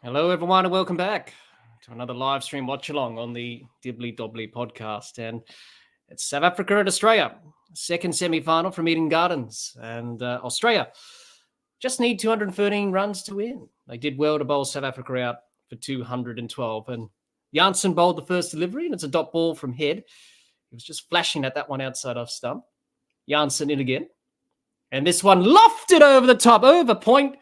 Hello, everyone, and welcome back to another live stream watch along on the Dibbly-Dobbly podcast. And it's South Africa and Australia, second semi-final from Eden Gardens. And Australia just need 213 runs to win. They did well to bowl South Africa out for 212. And Janssen bowled the first delivery, and it's a dot ball from head. He was just flashing at that one outside off stump. Janssen in again. And this one lofted over the top, over point.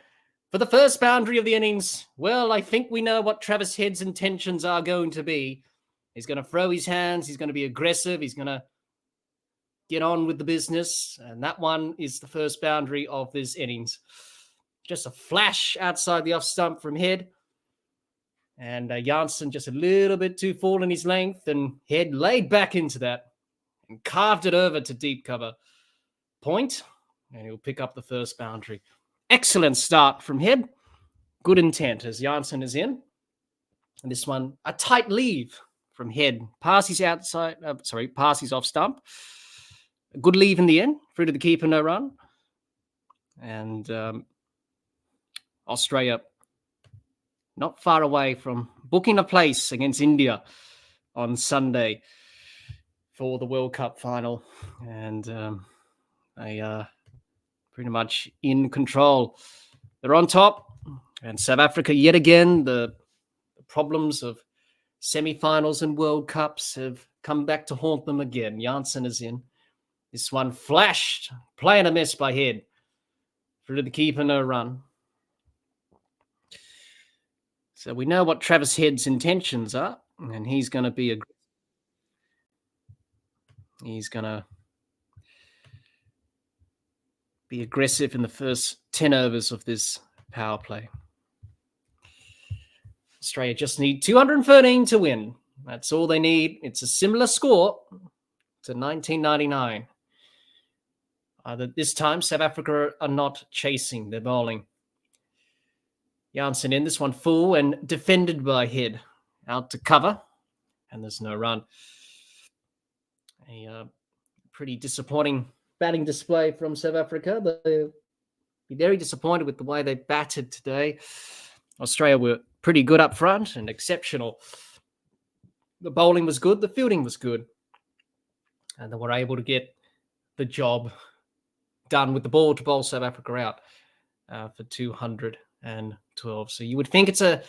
For the first boundary of the innings, well, I think we know what Travis Head's intentions are going to be. He's going to throw his hands. He's going to be aggressive. He's going to get on with the business. And that one is the first boundary of this innings. Just a flash outside the off stump from Head. And Janssen just a little bit too full in his length. And Head laid back into that and carved it over to deep cover point. And he'll pick up the first boundary. Excellent start from Head. Good intent as Janssen is in. And this one, a tight leave from Head. Passes off stump. A good leave in the end. Through to the keeper, no run. And Australia not far away from booking a place against India on Sunday for the World Cup final. And they are pretty much in control. They're on top. And South Africa, yet again, the problems of semi-finals and World Cups have come back to haunt them again. Janssen is in. This one flashed. Playing a miss by Head. Through to the keeper, no run. So we know what Travis Head's intentions are. And he's going to be aggressive in the first 10 overs of this power play. Australia just need 213 to win. That's all they need. It's a similar score to 1999. This time, South Africa are not chasing. They're bowling. Janssen in, this one full and defended by Head. Out to cover, and there's no run. A pretty disappointing batting display from South Africa. They'll be very disappointed with the way they batted today. Australia were pretty good up front and exceptional. The bowling was good. The fielding was good. And they were able to get the job done with the ball to bowl South Africa out for 212. So you would think it's a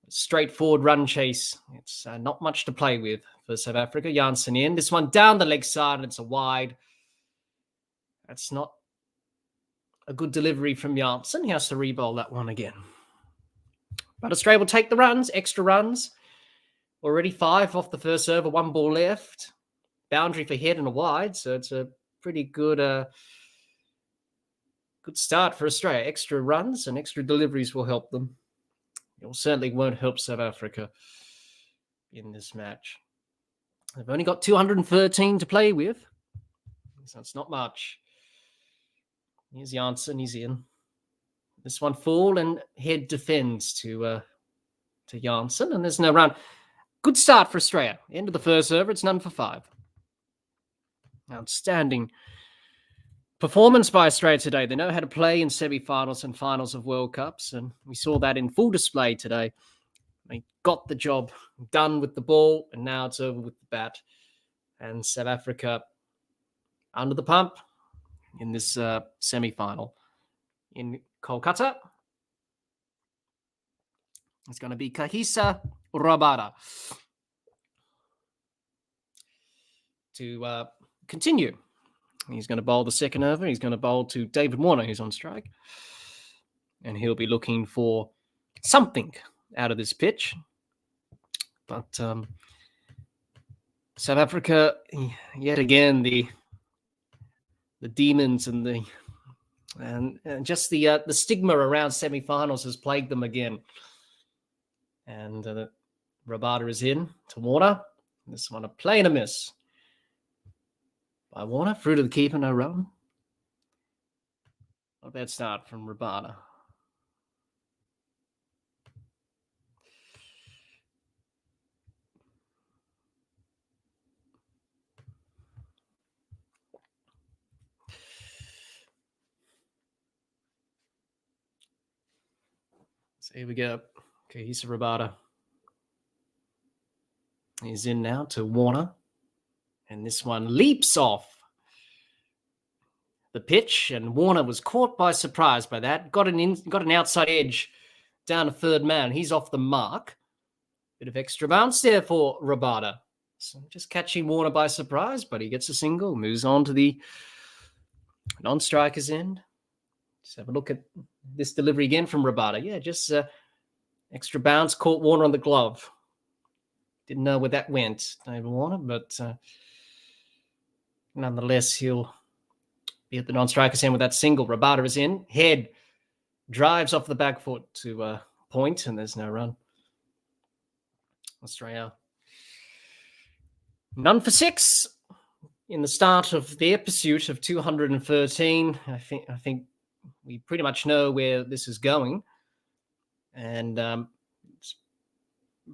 straightforward run chase. It's not much to play with for South Africa. Janssen in. This one down the leg side, and it's a wide. That's not a good delivery from Janssen. He has to re-bowl that one again. But Australia will take the runs, extra runs. Already 5 off the first over, 1 ball left. Boundary for Head and a wide, so it's a pretty good start for Australia. Extra runs and extra deliveries will help them. It certainly won't help South Africa in this match. They've only got 213 to play with, so it's not much. Here's Janssen, he's in. This one full and Head defends to Janssen, and there's no run. Good start for Australia. End of the first over, it's none for 5. Outstanding performance by Australia today. They know how to play in semi-finals and finals of World Cups, and we saw that in full display today. They got the job done with the ball, and now it's over with the bat. And South Africa under the pump in this semi-final in Kolkata. It's going to be Kahisa Rabada to continue. He's going to bowl the second over. He's going to bowl to David Warner, who's on strike. And he'll be looking for something out of this pitch. But South Africa, yet again, the demons and just the stigma around semi-finals has plagued them again. And Rabada is in to Warner. This one a play and a miss by Warner. Through to the keeper, no run. Not a bad start from Rabada. So here we go. Kahisa Rabada is in now to Warner. And this one leaps off the pitch, and Warner was caught by surprise by that. Got an outside edge down to third man. He's off the mark. Bit of extra bounce there for Rabada. So just catching Warner by surprise, but he gets a single, moves on to the non-striker's end. Just have a look at this delivery again from Rabada. Yeah, just extra bounce, caught Warner on the glove. Didn't know where that went, David Warner, but nonetheless, he'll be at the non-striker's end with that single. Rabada is in. Head drives off the back foot to point, and there's no run. Australia none for 6 in the start of their pursuit of 213. I think we pretty much know where this is going, and it's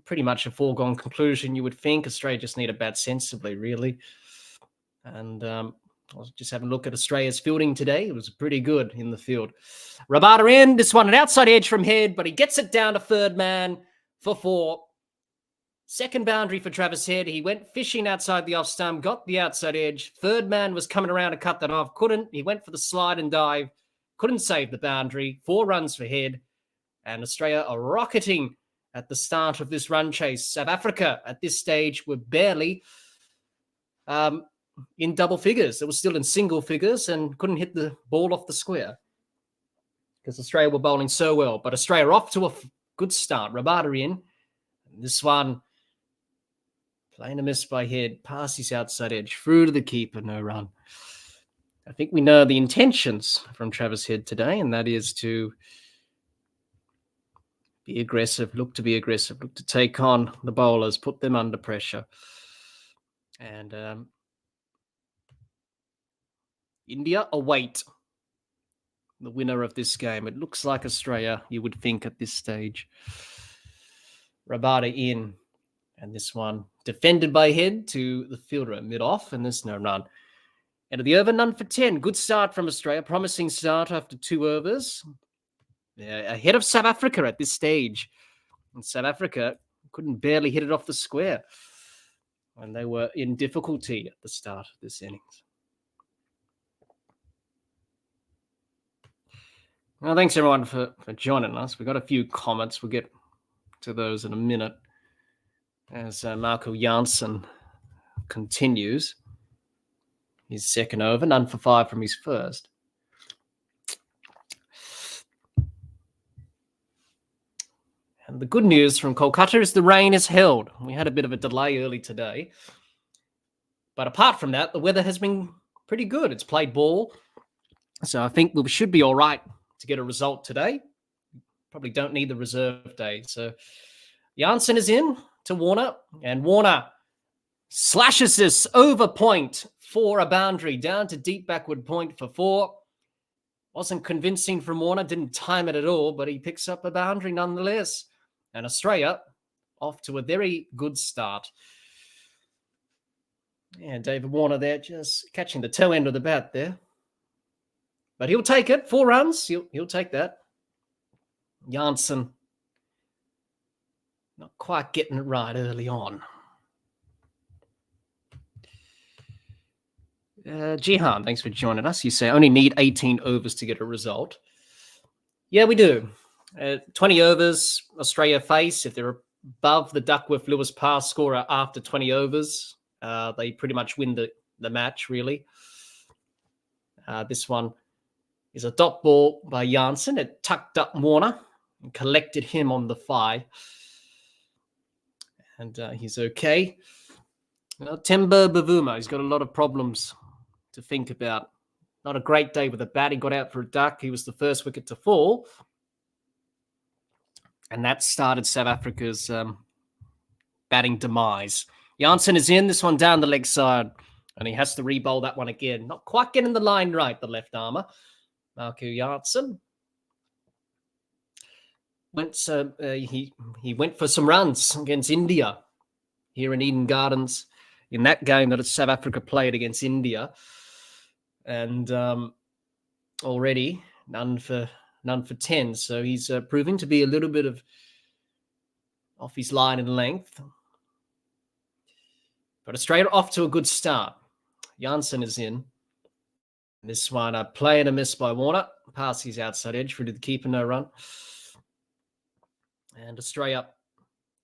pretty much a foregone conclusion. You would think Australia just need to bat sensibly, really. And I was just having a look at Australia's fielding today. It was pretty good in the field. Rabada in. This one an outside edge from Head, but he gets it down to third man for 4. Second boundary for Travis Head. He went fishing outside the off stump, got the outside edge. Third man was coming around to cut that off. Couldn't. He went for the slide and dive. Couldn't save the boundary. 4 runs for Head. And Australia are rocketing at the start of this run chase. South Africa at this stage were barely in double figures. It was still in single figures and couldn't hit the ball off the square because Australia were bowling so well. But Australia off to a good start. Rabada in. And this one, playing a miss by Head, past his outside edge, through to the keeper, no run. I think we know the intentions from Travis Head today, and that is to be aggressive, look to be aggressive, look to take on the bowlers, put them under pressure. And India await the winner of this game. It looks like Australia, you would think at this stage. Rabada in. And this one defended by Head to the fielder mid-off, and there's no run. End of the over, none for 10. Good start from Australia. Promising start after 2 overs. They're ahead of South Africa at this stage. And South Africa couldn't barely hit it off the square. And they were in difficulty at the start of this innings. Well, thanks everyone for joining us. We've got a few comments. We'll get to those in a minute. As Marco Janssen continues his second over, none for 5 from his first. And the good news from Kolkata is the rain is held. We had a bit of a delay early today. But apart from that, the weather has been pretty good. It's played ball. So I think we should be all right to get a result today. Probably don't need the reserve day. So Janssen is in to Warner, and Warner slashes this over point for a boundary down to deep backward point for 4. Wasn't convincing from Warner, didn't time it at all, but he picks up a boundary nonetheless. And Australia off to a very good start. Yeah, David Warner there just catching the toe end of the bat there. But he'll take it. 4 runs, he'll take that. Janssen not quite getting it right early on. Jihan, thanks for joining us. You say only need 18 overs to get a result. Yeah, we do. 20 overs, Australia face. If they're above the Duckworth-Lewis pass scorer after 20 overs, they pretty much win the match, really. This one is a dot ball by Janssen. It tucked up Warner and collected him on the thigh. And he's okay. Temba Bavuma, he's got a lot of problems to think about. Not a great day with the bat. He got out for a duck. He was the first wicket to fall. And that started South Africa's batting demise. Janssen is in. This one down the leg side. And he has to re-bowl that one again. Not quite getting the line right, the left armour. Marco Janssen. He went for some runs against India here in Eden Gardens in that game that South Africa played against India. And already none for 10. So he's proving to be a little bit of off his line in length. But Australia off to a good start. Janssen is in. This one, a play and a miss by Warner. Past his outside edge through to the keeper, no run. And Australia,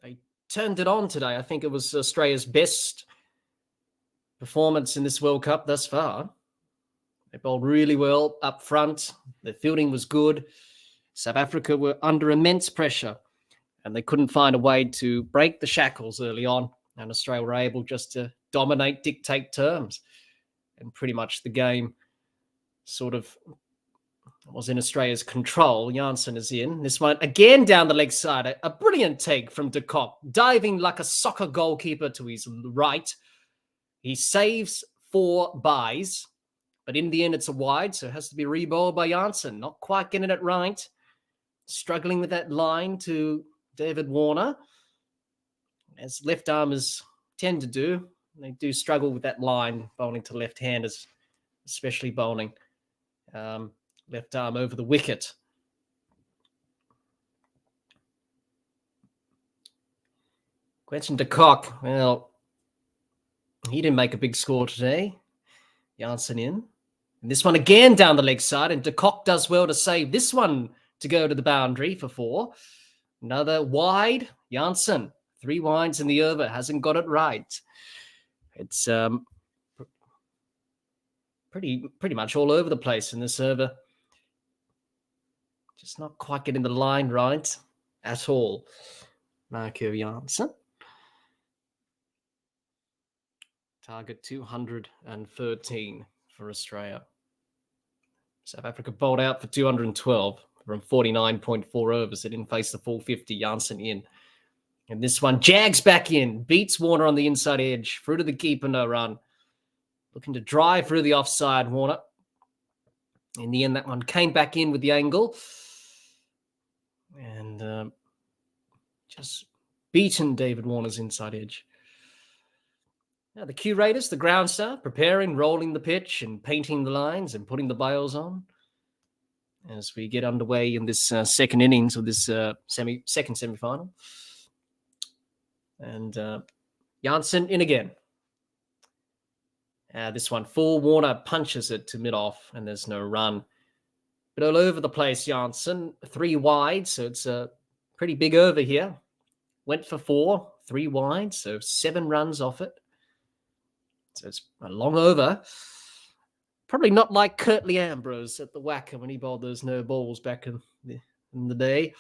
they turned it on today. I think it was Australia's best performance in this World Cup thus far. They bowled really well up front. Their fielding was good. South Africa were under immense pressure, and they couldn't find a way to break the shackles early on. And Australia were able just to dominate, dictate terms. And pretty much the game sort of was in Australia's control. Janssen is in. This one again down the leg side. A brilliant take from de Kock, diving like a soccer goalkeeper to his right. He saves 4 byes, but in the end it's a wide, so it has to be rebowled by Janssen. Not quite getting it right. Struggling with that line to David Warner, as left armers tend to do. They do struggle with that line, bowling to left-handers, especially bowling left arm over the wicket. Question de Kock. Well, he didn't make a big score today. Janssen in. And this one again down the leg side, and de Kock does well to save this one to go to the boundary for 4. Another wide. Janssen, 3 wides in the over, hasn't got it right. It's pretty much all over the place in this over. Just not quite getting the line right at all. Marco Janssen. Target 213 for Australia. South Africa bowled out for 212 from 49.4 overs. They didn't face the full 50. Janssen in. And this one jags back in. Beats Warner on the inside edge. Through to the keeper, no run. Looking to drive through the offside, Warner. In the end, that one came back in with the angle. And just beaten David Warner's inside edge. Now the curators, the ground staff, preparing, rolling the pitch and painting the lines and putting the bails on as we get underway in this second innings of this second semi-final. And Janssen in again. This one, full. Warner punches it to mid-off and there's no run. But all over the place, Janssen. 3 wide, so it's a pretty big over here. Went for 4, 3 wide, so 7 runs off it. So it's a long over. Probably not like Curtly Ambrose at the Wacker when he bowled those no balls back in the day.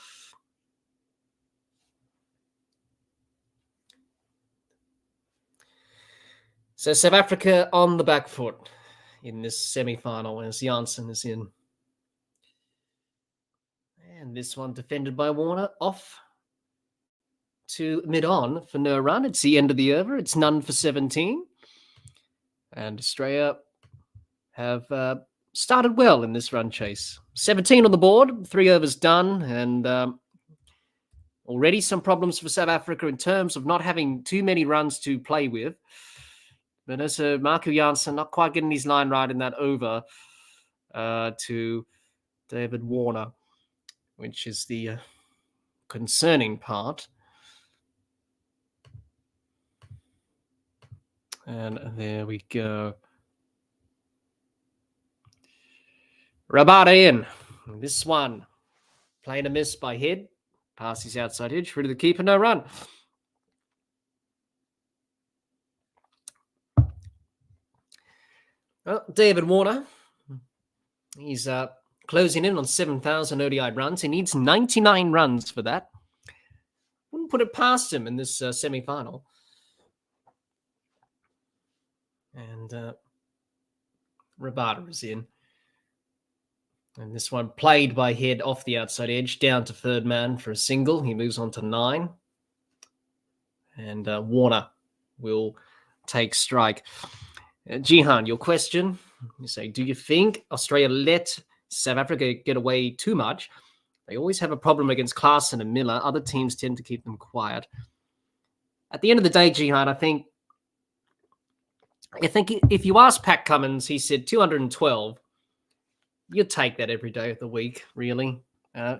So South Africa on the back foot in this semi-final as Janssen is in. And this one defended by Warner off to mid-on for no run. It's the end of the over. It's none for 17. And Australia have started well in this run chase. 17 on the board, 3 overs done, and already some problems for South Africa in terms of not having too many runs to play with. But as Marco Janssen not quite getting his line right in that over to David Warner, which is the concerning part. And there we go. Rabada in. This one. Playing a miss by Head. Past his outside edge. Through to the keeper. No run. Well, David Warner. He's closing in on 7,000 ODI runs. He needs 99 runs for that. Wouldn't put it past him in this semi-final. And Rabada is in. And this one played by Head off the outside edge, down to third man for a single. He moves on to 9. And Warner will take strike. Jihan, your question. You say, do you think Australia let South Africa get away too much? They always have a problem against Klaasen and Miller. Other teams tend to keep them quiet. At the end of the day, Jihan, I think if you ask Pat Cummins, he said 212. You'd take that every day of the week, really.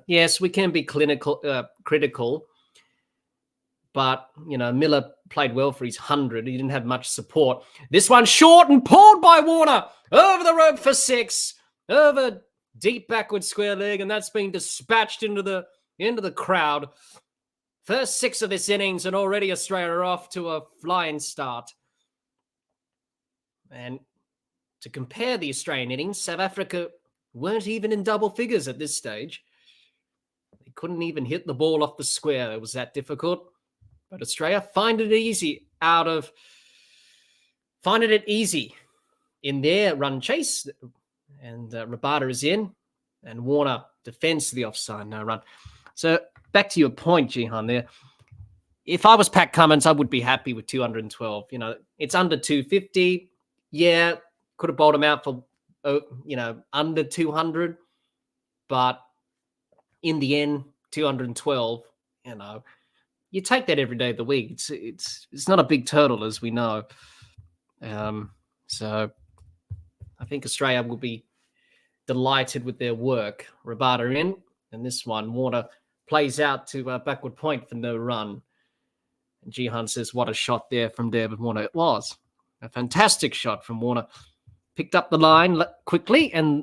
Yes, we can be critical. But, Miller played well for his 100. He didn't have much support. This one short and pulled by Warner. Over the rope for 6. Over deep backward square leg. And that's been dispatched into the crowd. First 6 of this innings, and already Australia are off to a flying start. And to compare the Australian innings, South Africa weren't even in double figures at this stage. They couldn't even hit the ball off the square. It was that difficult. But Australia finding it easy in their run chase. And Rabada is in, and Warner defends the offside, no run. So back to your point, Jihan, there. If I was Pat Cummins, I would be happy with 212. It's under 250. Yeah, could have bowled him out for, under 200. But in the end, 212, you take that every day of the week. It's not a big total, as we know. So I think Australia will be delighted with their work. Rabada in, and this one, Warner plays out to backward point for no run. And Jihan says, what a shot there from David Warner. It was a fantastic shot from Warner. Picked up the line quickly and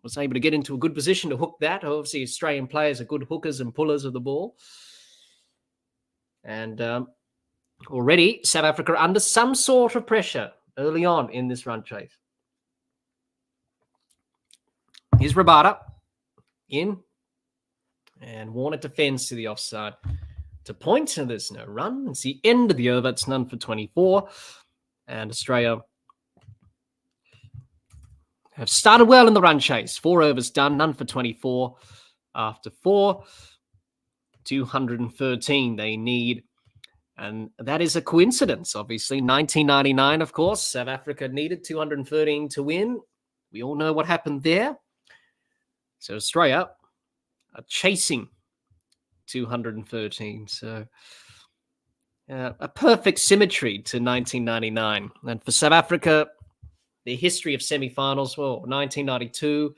was able to get into a good position to hook that. Obviously, Australian players are good hookers and pullers of the ball. And already South Africa under some sort of pressure early on in this run chase. Here's Rabada in. And Warner defends to the offside to point, and there's no run. It's the end of the over. It's none for 24. And Australia have started well in the run chase. 4 overs done, none for 24 after 4. 213 they need. And that is a coincidence, obviously. 1999, of course, South Africa needed 213 to win. We all know what happened there. So Australia are chasing 213. So a perfect symmetry to 1999. And for South Africa, the history of semi-finals, 1992,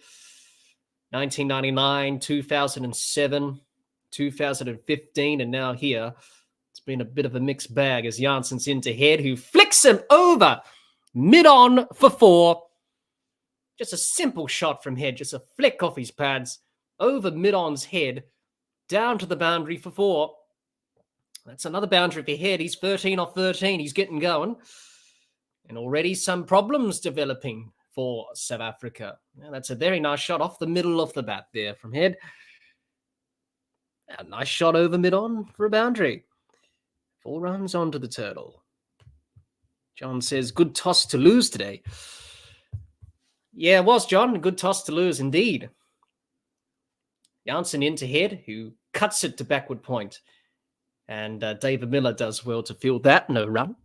1999, 2007, 2015, and now here. It's been a bit of a mixed bag as Jansen's into head, who flicks him over mid-on for 4. Just a simple shot from head, just a flick off his pads, over mid-on's head, down to the boundary for 4. That's another boundary for head. He's 13 off 13. He's getting going. And already some problems developing for South Africa. Now, that's a very nice shot off the middle of the bat there from head. A nice shot over mid-on for a boundary. 4 runs onto the turtle. John says, good toss to lose today. Yeah, it was, John. A good toss to lose indeed. Jansen into head, who cuts it to backward point. And David Miller does well to field that. No run.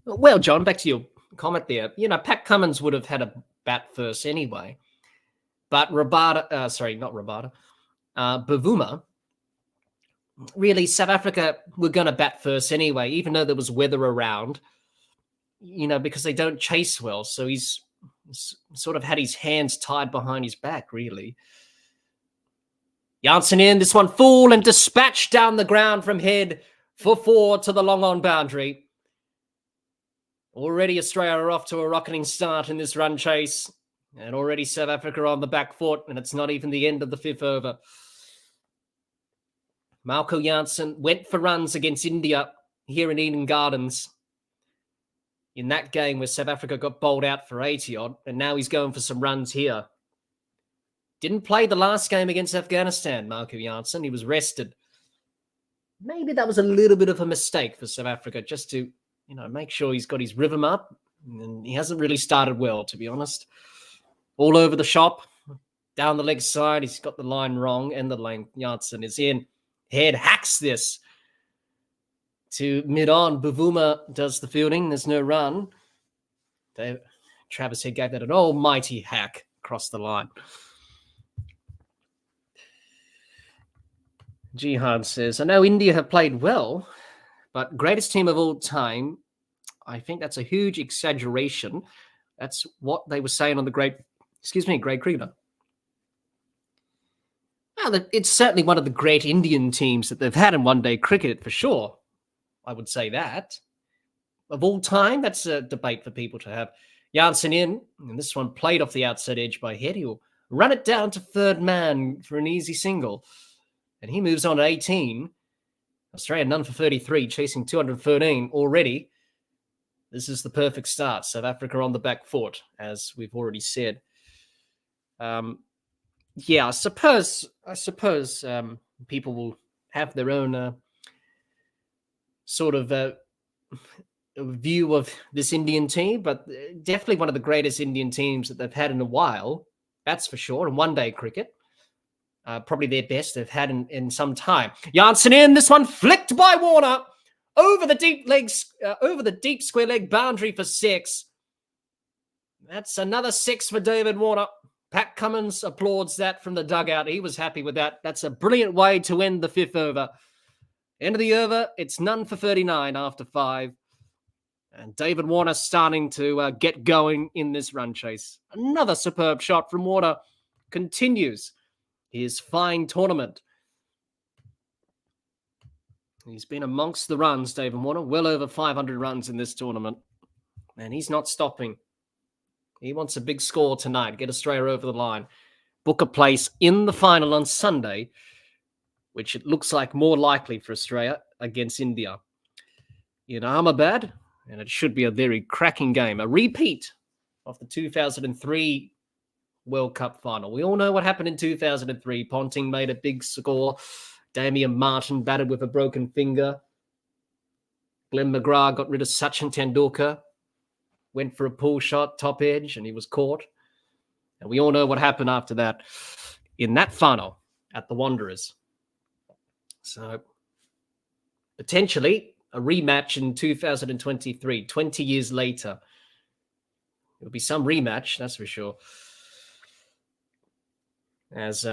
Well, John, back to your comment there. Pat Cummins would have had a bat first anyway. But Bavuma, really, South Africa were going to bat first anyway, even though there was weather around, because they don't chase well. So he's sort of had his hands tied behind his back, really. Jansen in, this one full and dispatched down the ground from head for 4 to the long on boundary. Already Australia are off to a rocketing start in this run chase. And already South Africa on the back foot, and it's not even the end of the 5th over. Marco Jansen went for runs against India here in Eden Gardens in that game where South Africa got bowled out for 80-odd, and now he's going for some runs here. Didn't play the last game against Afghanistan, Marco Jansen. He was rested. Maybe that was a little bit of a mistake for South Africa, just to make sure he's got his rhythm up. And he hasn't really started well, to be honest. All over the shop, down the leg side. He's got the line wrong, and the lane. Jansen is in. Head hacks this to mid-on. Bavuma does the fielding. There's no run. Travis Head gave that an almighty hack across the line. Jihan says, I know India have played well, but greatest team of all time, I think that's a huge exaggeration. That's what they were saying on the Great Cricketer. Well, it's certainly one of the great Indian teams that they've had in one-day cricket, for sure. I would say that. Of all time, that's a debate for people to have. Jansen in, and this one played off the outside edge by Head. He'll run it down to third man for an easy single. And he moves on to 18. Australia none for 33, chasing 213 already. This is the perfect start. South Africa on the back foot, as we've already said. I suppose people will have their own sort of view of this Indian team, but definitely one of the greatest Indian teams that they've had in a while. That's for sure. In one-day cricket, probably their best they've had in some time. Jansen in, this one flicked by Warner over the deep square leg boundary for 6. That's another 6 for David Warner. Pat Cummins applauds that from the dugout. He was happy with that. That's a brilliant way to end the 5th over. End of the over, it's none for 39 after 5. And David Warner starting to get going in this run chase. Another superb shot from Warner. Continues his fine tournament. He's been amongst the runs, David Warner. Well over 500 runs in this tournament. And he's not stopping. He wants a big score tonight. Get Australia over the line. Book a place in the final on Sunday, which it looks like more likely for Australia against India in Ahmedabad. And it should be a very cracking game. A repeat of the 2003 World Cup final. We all know what happened in 2003. Ponting made a big score. Damian Martin batted with a broken finger. Glenn McGrath got rid of Sachin Tendulkar. Went for a pull shot, top edge, and he was caught. And we all know what happened after that in that final at the Wanderers. So potentially a rematch in 2023, 20 years later. There'll be some rematch, that's for sure. As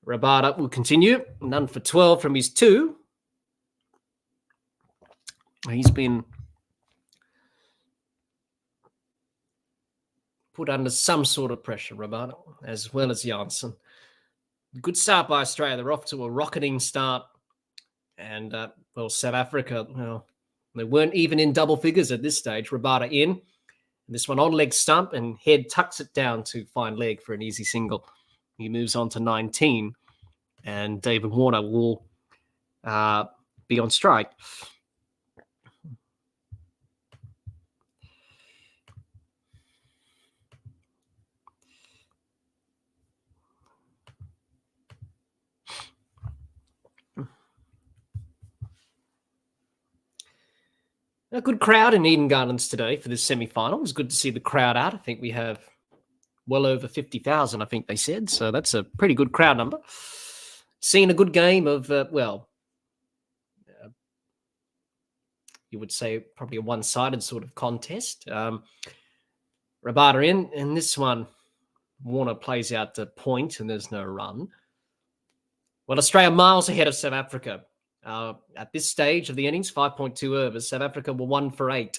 Rabada will continue. None for 12 from his 2. He's been put under some sort of pressure, Rabada, as well as Jansen. Good start by Australia. They're off to a rocketing start. And, South Africa, they weren't even in double figures at this stage. Rabada in. And this one on leg stump, and Head tucks it down to fine leg for an easy single. He moves on to 19. And David Warner will be on strike. A good crowd in Eden Gardens today for this semi-final. It was good to see the crowd out. I think we have well over 50,000, I think they said. So that's a pretty good crowd number. Seeing a good game of, you would say probably a one-sided sort of contest. Rabada in, and this one, Warner plays out to point, and there's no run. Well, Australia miles ahead of South Africa. At this stage of the innings, 5.2 overs, South Africa were 1 for 8.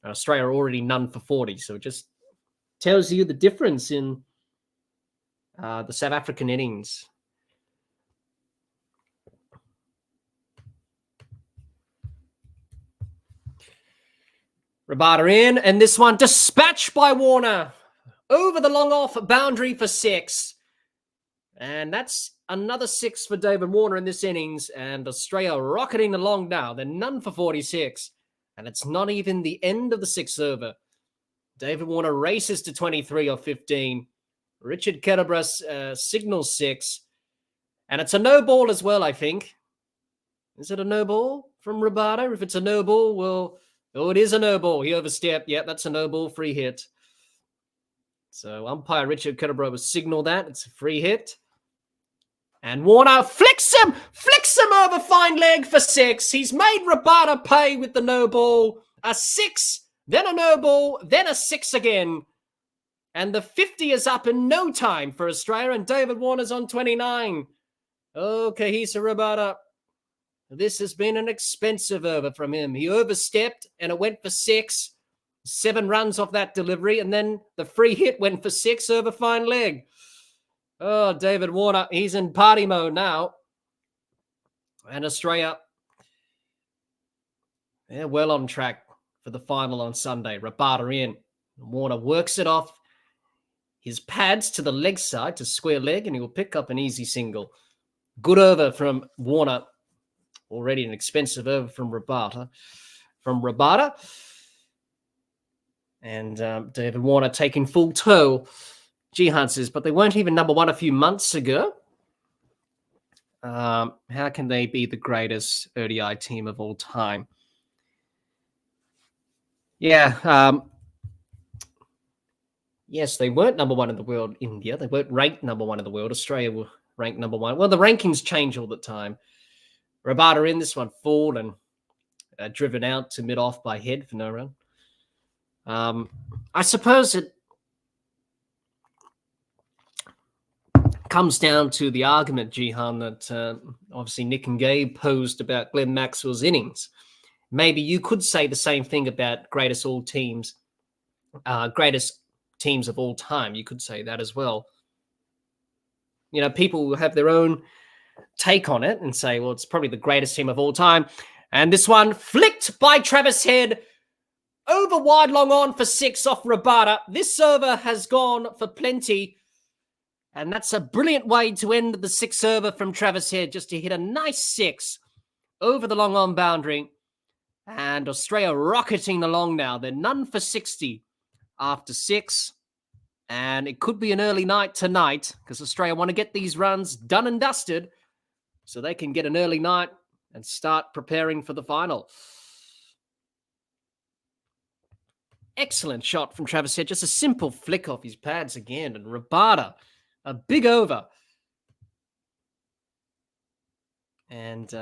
Australia are already none for 40. So it just tells you the difference in the South African innings. Rabada in, and this one dispatched by Warner over the long off boundary for 6. And that's another 6 for David Warner in this innings, and Australia rocketing along now. They're none for 46, and it's not even the end of the 6th over. David Warner races to 23 or 15. Richard Kettleborough signals 6, and it's a no ball as well, I think. Is it a no ball from Rabada? If it's a no ball, well, it is a no ball. He overstepped. Yeah, that's a no ball, free hit. So umpire Richard Kettleborough will signal that. It's a free hit. And Warner flicks him over fine leg for 6. He's made Rabada pay with the no ball. A 6, then a no ball, then a 6 again. And the 50 is up in no time for Australia, and David Warner's on 29. Okay, he's a Rabada. This has been an expensive over from him. He overstepped, and it went for 6. 7 runs off that delivery, and then the free hit went for 6 over fine leg. Oh, David Warner, he's in party mode now. And Australia, they're well on track for the final on Sunday. Rabada in. Warner works it off his pads to the leg side, to square leg, and he will pick up an easy single. Good over from Warner. Already an expensive over from Rabada. And David Warner taking full toll. Jihan says, but they weren't even number 1 a few months ago. How can they be the greatest ODI team of all time? Yeah. Yes, they weren't number 1 in the world, India. They weren't ranked number 1 in the world. Australia were ranked number 1. Well, the rankings change all the time. Rabada in this one, full and driven out to mid-off by head for no run. I suppose it comes down to the argument, Jihan, that obviously Nick and Gabe posed about Glenn Maxwell's innings. Maybe you could say the same thing about greatest teams of all time. You could say that as well. You know, people will have their own take on it and say, well, it's probably the greatest team of all time. And this one flicked by Travis Head over wide long on for 6 off Rabada. This over has gone for plenty. And that's a brilliant way to end the 6 over from Travis Head, just to hit a nice 6 over the long on boundary. And Australia rocketing along now. They're none for 60 after 6. And it could be an early night tonight because Australia want to get these runs done and dusted so they can get an early night and start preparing for the final. Excellent shot from Travis Head. Just a simple flick off his pads again. And Rabada, a big over. And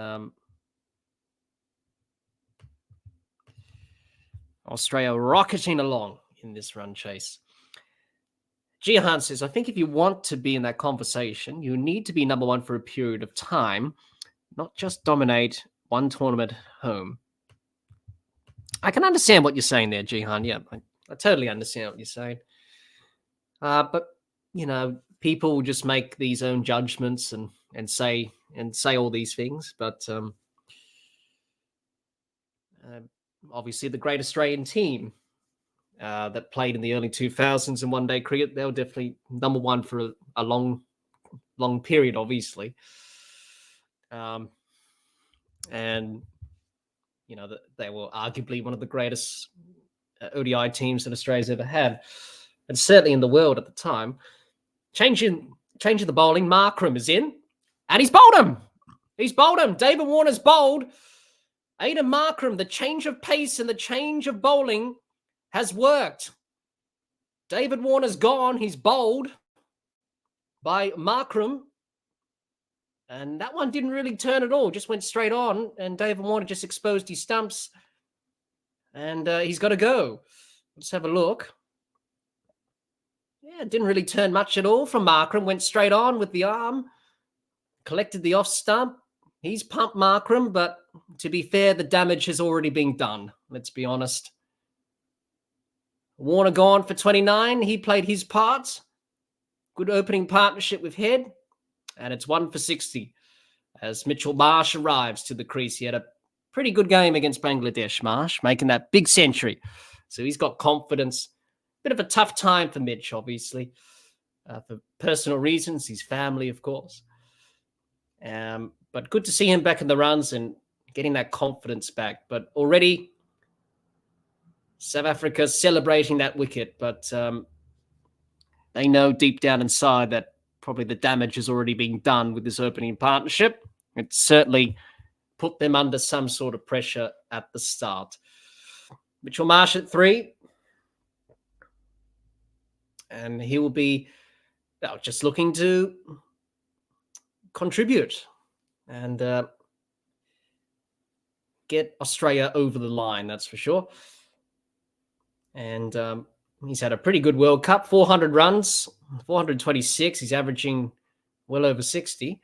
Australia rocketing along in this run chase. Jihan says, I think if you want to be in that conversation, you need to be number 1 for a period of time, not just dominate one tournament home. I can understand what you're saying there, Jihan. Yeah, I totally understand what you're saying. But, you know, people just make these own judgments and say all these things. But obviously the great Australian team that played in the early 2000s in one-day cricket, they were definitely number 1 for a long period, obviously. And, you know, they were arguably one of the greatest ODI teams that Australia's ever had. And certainly in the world at the time. Changing the bowling, Markram is in. And he's bowled him. David Warner's bowled. Aidan Markram, the change of pace and the change of bowling has worked. David Warner's gone. He's bowled by Markram. And that one didn't really turn at all. Just went straight on. And David Warner just exposed his stumps. And he's got to go. Let's have a look. Yeah, it didn't really turn much at all from Markram. Went straight on with the arm. Collected the off stump. He's pumped Markram. But to be fair, the damage has already been done. Let's be honest. Warner gone for 29. He played his part. Good opening partnership with Head. And it's 1 for 60 as Mitchell Marsh arrives to the crease. He had a pretty good game against Bangladesh, Marsh, making that big century. So he's got confidence. Bit of a tough time for Mitch, obviously, for personal reasons, his family, of course. But good to see him back in the runs and getting that confidence back. But already South Africa celebrating that wicket, but they know deep down inside that probably the damage has already been done with this opening partnership. It certainly put them under some sort of pressure at the start. Mitchell Marsh at 3. And he will be just looking to contribute and get Australia over the line, that's for sure. And he's had a pretty good World Cup, 400 runs, 426. He's averaging well over 60.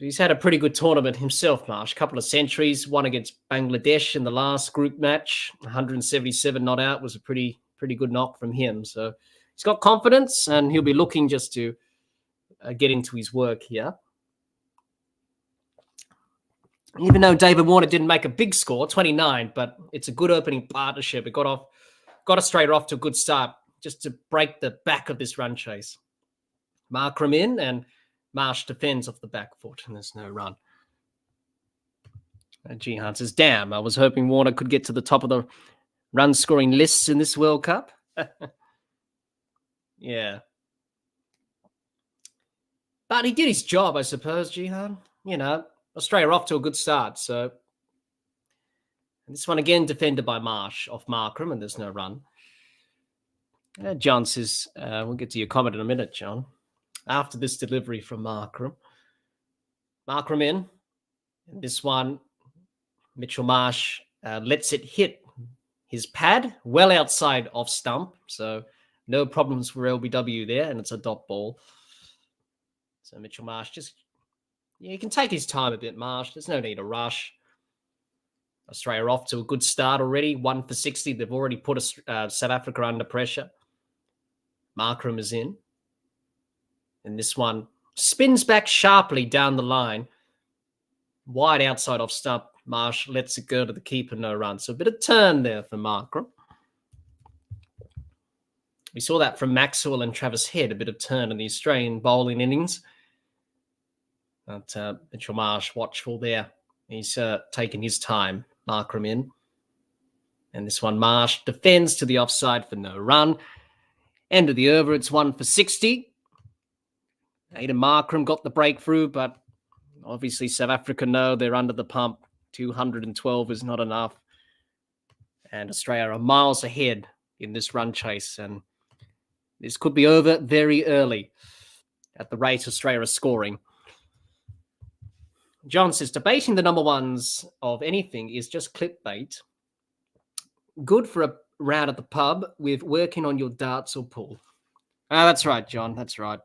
So he's had a pretty good tournament himself, Marsh. A couple of centuries, one against Bangladesh in the last group match. 177 not out was a pretty good knock from him. So he's got confidence, and he'll be looking just to get into his work here. Even though David Warner didn't make a big score, 29, but it's a good opening partnership. It got Australia off to a good start just to break the back of this run chase. Markram in, and Marsh defends off the back foot, and there's no run. And Jihan says, damn, I was hoping Warner could get to the top of the run-scoring lists in this World Cup. Yeah. But he did his job, I suppose, Jihan. You know, Australia off to a good start. So and this one again defended by Marsh off Markram, and there's no run. John says, we'll get to your comment in a minute, John. After this delivery from Markram in. And this one, Mitchell Marsh lets it hit his pad well outside off stump. So no problems for LBW there, and it's a dot ball. So Mitchell Marsh he can take his time a bit, Marsh. There's no need to rush. Australia off to a good start already, 1 for 60. They've already put South Africa under pressure. Markram is in. And this one spins back sharply down the line. Wide outside off stump. Marsh lets it go to the keeper, no run. So a bit of turn there for Markram. We saw that from Maxwell and Travis Head, a bit of turn in the Australian bowling innings. But Mitchell Marsh watchful there. He's taken his time. Markram in. And this one, Marsh defends to the offside for no run. End of the over, it's 1 for 60. Aidan Markram got the breakthrough, but obviously South Africa know they're under the pump. 212 is not enough. And Australia are miles ahead in this run chase. And this could be over very early at the rate Australia is scoring. John says, debating the number ones of anything is just clickbait. Good for a round at the pub with working on your darts or pool. That's right, John. That's right.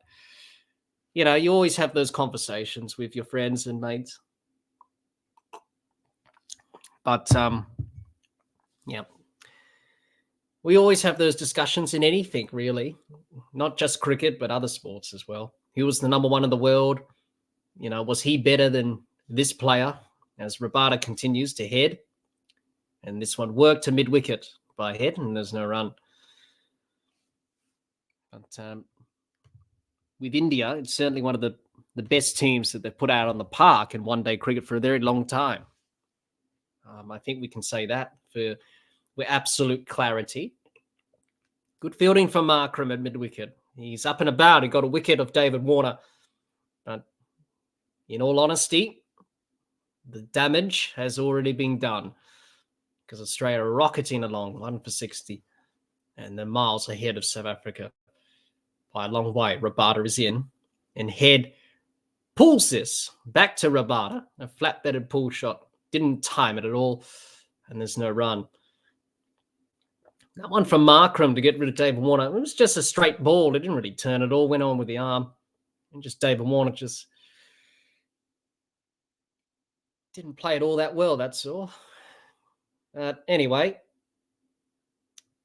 You know, you always have those conversations with your friends and mates. But, yeah. We always have those discussions in anything, really. Not just cricket, but other sports as well. He was the number one in the world. You know, was he better than this player? As Rabada continues to head. And this one worked to mid-wicket by Head, and there's no run. But with India, it's certainly one of the best teams that they've put out on the park in one-day cricket for a very long time. I think we can say that with absolute clarity. Good fielding from Markram at mid-wicket. He's up and about. He got a wicket of David Warner. But in all honesty, the damage has already been done because Australia are rocketing along 1 for 60 and they're miles ahead of South Africa by a long way. Rabada is in and Head pulls this back to Rabada, a flat-bedded pull shot. Didn't time it at all, and there's no run. That one from Markram to get rid of David Warner, it was just a straight ball. It didn't really turn at all, went on with the arm. And just David Warner just didn't play it all that well, that's all. Anyway,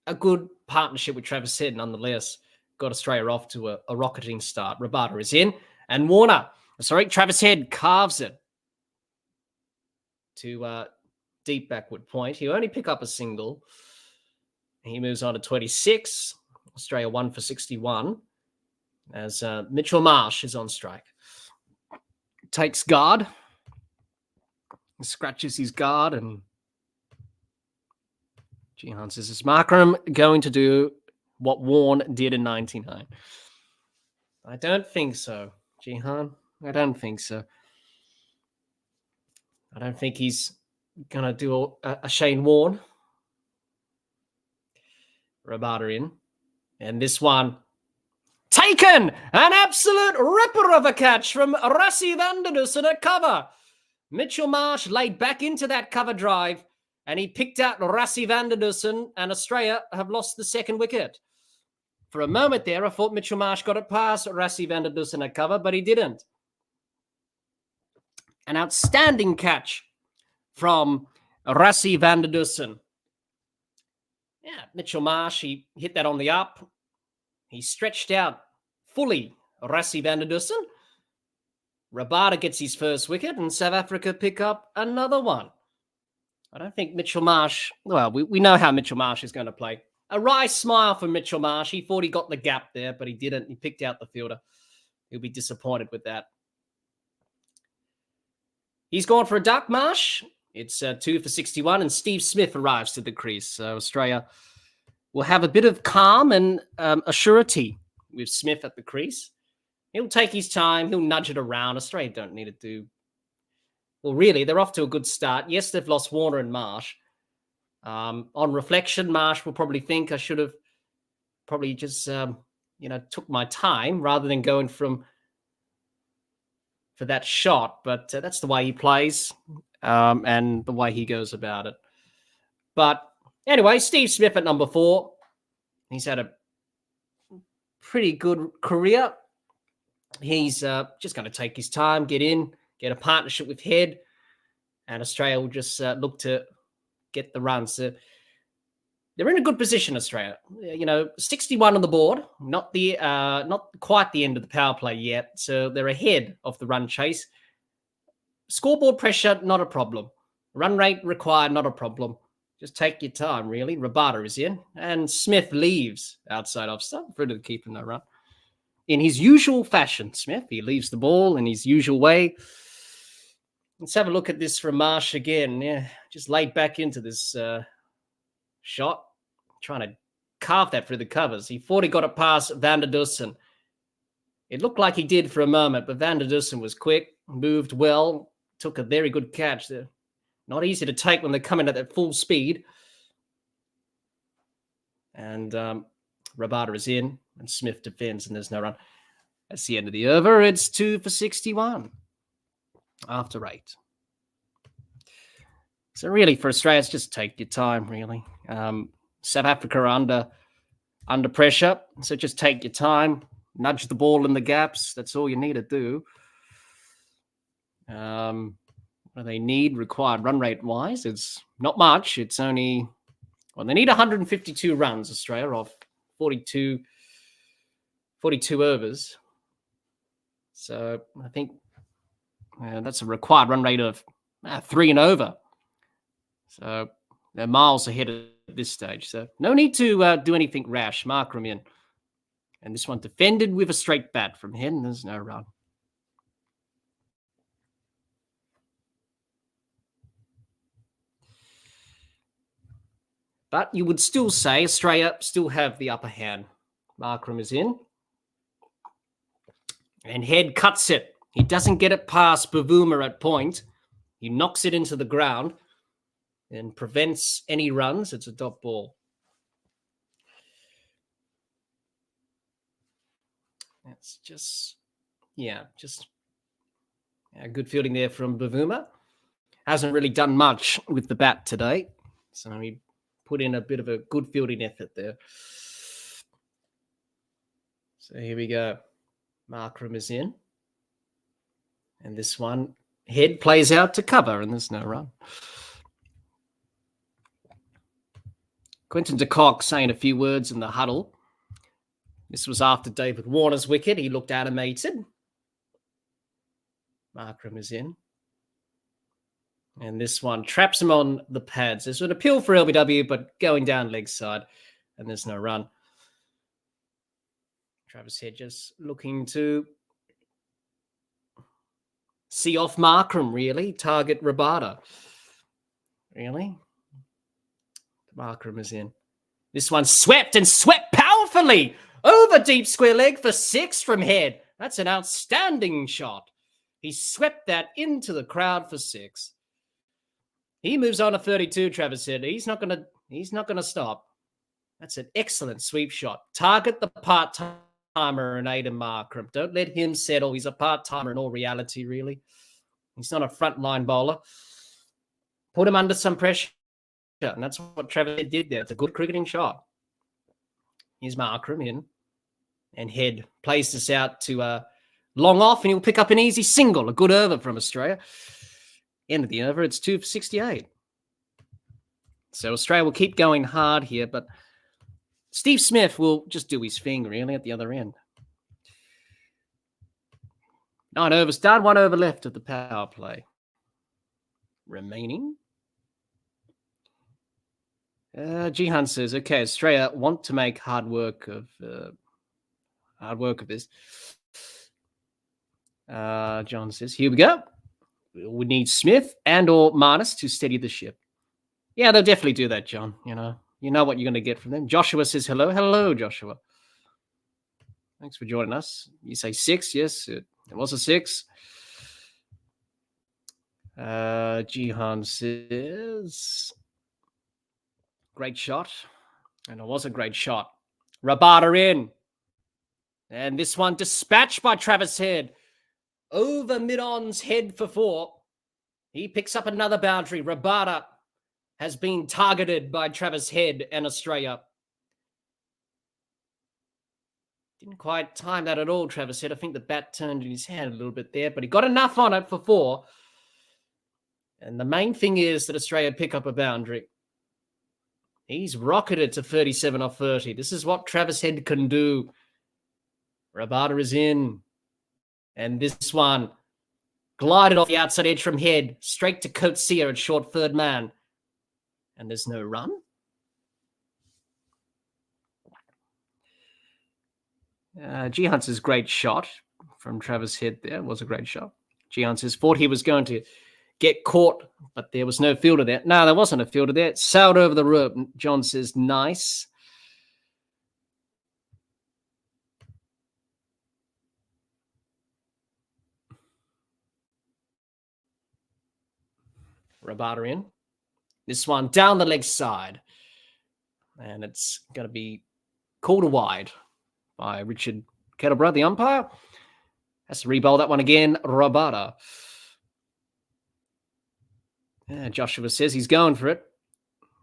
a good partnership with Travis Head, nonetheless, got Australia off to a rocketing start. Rabada is in, and Travis Head carves it to deep backward point. He'll only pick up a single. He moves on to 26. Australia 1 for 61 as Mitchell Marsh is on strike. Takes guard. Scratches his guard and Jihan says, is Markram going to do what Warne did in 99? I don't think so, Jihan. I don't think so. I don't think he's going to do a Shane Warne. Rabada in. And this one, taken! An absolute ripper of a catch from Rassie van der Dussen at cover. Mitchell Marsh laid back into that cover drive and he picked out Rassie van der Dussen, and Australia have lost the second wicket. For a moment there, I thought Mitchell Marsh got it past Rassie van der Dussen at cover, but he didn't. An outstanding catch from Rassie van der Dussen. Yeah, Mitchell Marsh, he hit that on the up. He stretched out fully Rassie van der Dussen. Rabada gets his first wicket and South Africa pick up another one. I don't think Mitchell Marsh, well, we know how Mitchell Marsh is going to play. A wry smile for Mitchell Marsh. He thought he got the gap there, but he didn't. He picked out the fielder. He'll be disappointed with that. He's gone for a duck, Marsh. It's 2 for 61, and Steve Smith arrives to the crease. So Australia will have a bit of calm and a surety with Smith at the crease. He'll take his time. He'll nudge it around. Australia don't need to do... Well, really, they're off to a good start. Yes, they've lost Warner and Marsh. On reflection, Marsh will probably think I should have probably just, took my time rather than going for that shot. But that's the way he plays and the way he goes about it. But anyway, Steve Smith at number 4. He's had a pretty good career. He's just going to take his time, get in, get a partnership with Head, and Australia will just look to get the runs. So they're in a good position, Australia. 61 on the board, not quite the end of the power play yet. So they're ahead of the run chase. Scoreboard pressure, not a problem. Run rate required, not a problem. Just take your time, really. Rabada is in, and Smith leaves outside off stump for the keeper no run. In his usual fashion, Smith, he leaves the ball in his usual way. Let's have a look at this from Marsh again. Yeah, just laid back into this shot, trying to carve that through the covers. He thought he got it past van der Dussen. It looked like he did for a moment, but van der Dussen was quick, moved well, took a very good catch there. Not easy to take when they're coming at that full speed. And Rabada is in, and Smith defends, and there's no run. That's the end of the over. It's 2 for 61 after 8. So really, for Australia, it's just take your time, really. South Africa are under pressure, so just take your time, nudge the ball in the gaps. That's all you need to do. What do they need required run rate-wise? It's not much. It's only... Well, they need 152 runs, Australia, off 42 overs. So I think that's a required run rate of 3 and over. So they're miles ahead at this stage. So no need to do anything rash. Markram in. And this one defended with a straight bat from him. There's no run. But you would still say Australia still have the upper hand. Markram is in. And Head cuts it. He doesn't get it past Bavuma at point. He knocks it into the ground and prevents any runs. It's a dot ball. That's just good fielding there from Bavuma. Hasn't really done much with the bat today. So he put in a bit of a good fielding effort there. So here we go. Markram is in. And this one, Head plays out to cover, and there's no run. Quinton de Kock saying a few words in the huddle. This was after David Warner's wicket. He looked animated. Markram is in. And this one traps him on the pads. There's an appeal for LBW, but going down leg side, and there's no run. Travis Head just looking to see off Markram, really. Target Rabada. Really? Markram is in. This one swept powerfully over deep square leg for 6 from Head. That's an outstanding shot. He swept that into the crowd for 6. He moves on to 32, Travis Head. He's not gonna stop. That's an excellent sweep shot. Target the part-timer in Aidan Markram. Don't let him settle. He's a part-timer in all reality, really. He's not a front-line bowler. Put him under some pressure. And that's what Travis Head did there. It's a good cricketing shot. Here's Markram in. And Head plays this out to long off, and he'll pick up an easy single. A good over from Australia. End of the over, it's 2 for 68. So Australia will keep going hard here, but Steve Smith will just do his thing, really, at the other end. 9 overs done, 1 over left of the power play remaining. Jihan says, okay, Australia want to make hard work of this. John says, here we go. We need Smith and or Marnus to steady the ship. Yeah, they'll definitely do that, John. You know what you're going to get from them. Joshua says hello. Hello, Joshua. Thanks for joining us. You say 6. Yes, it was a 6. Jihan says, great shot. And it was a great shot. Rabada in. And this one dispatched by Travis Head. Over mid-on's head for 4. He picks up another boundary. Rabada has been targeted by Travis Head and Australia. Didn't quite time that at all, Travis Head. I think the bat turned in his hand a little bit there, but he got enough on it for 4. And the main thing is that Australia pick up a boundary. He's rocketed to 37 off 30. This is what Travis Head can do. Rabada is in. And this one glided off the outside edge from Head, straight to Coetzee at short third man. And there's no run. Jihan says great shot from Travis Head there. It was a great shot. Jihan says thought he was going to get caught, but there was no fielder there. No, there wasn't a fielder there. It sailed over the rope. John says nice. Rabada in. This one down the leg side. And it's going to be called a wide by Richard Kettleborough, the umpire. Has to rebowl that one again. Rabada. Joshua says he's going for it.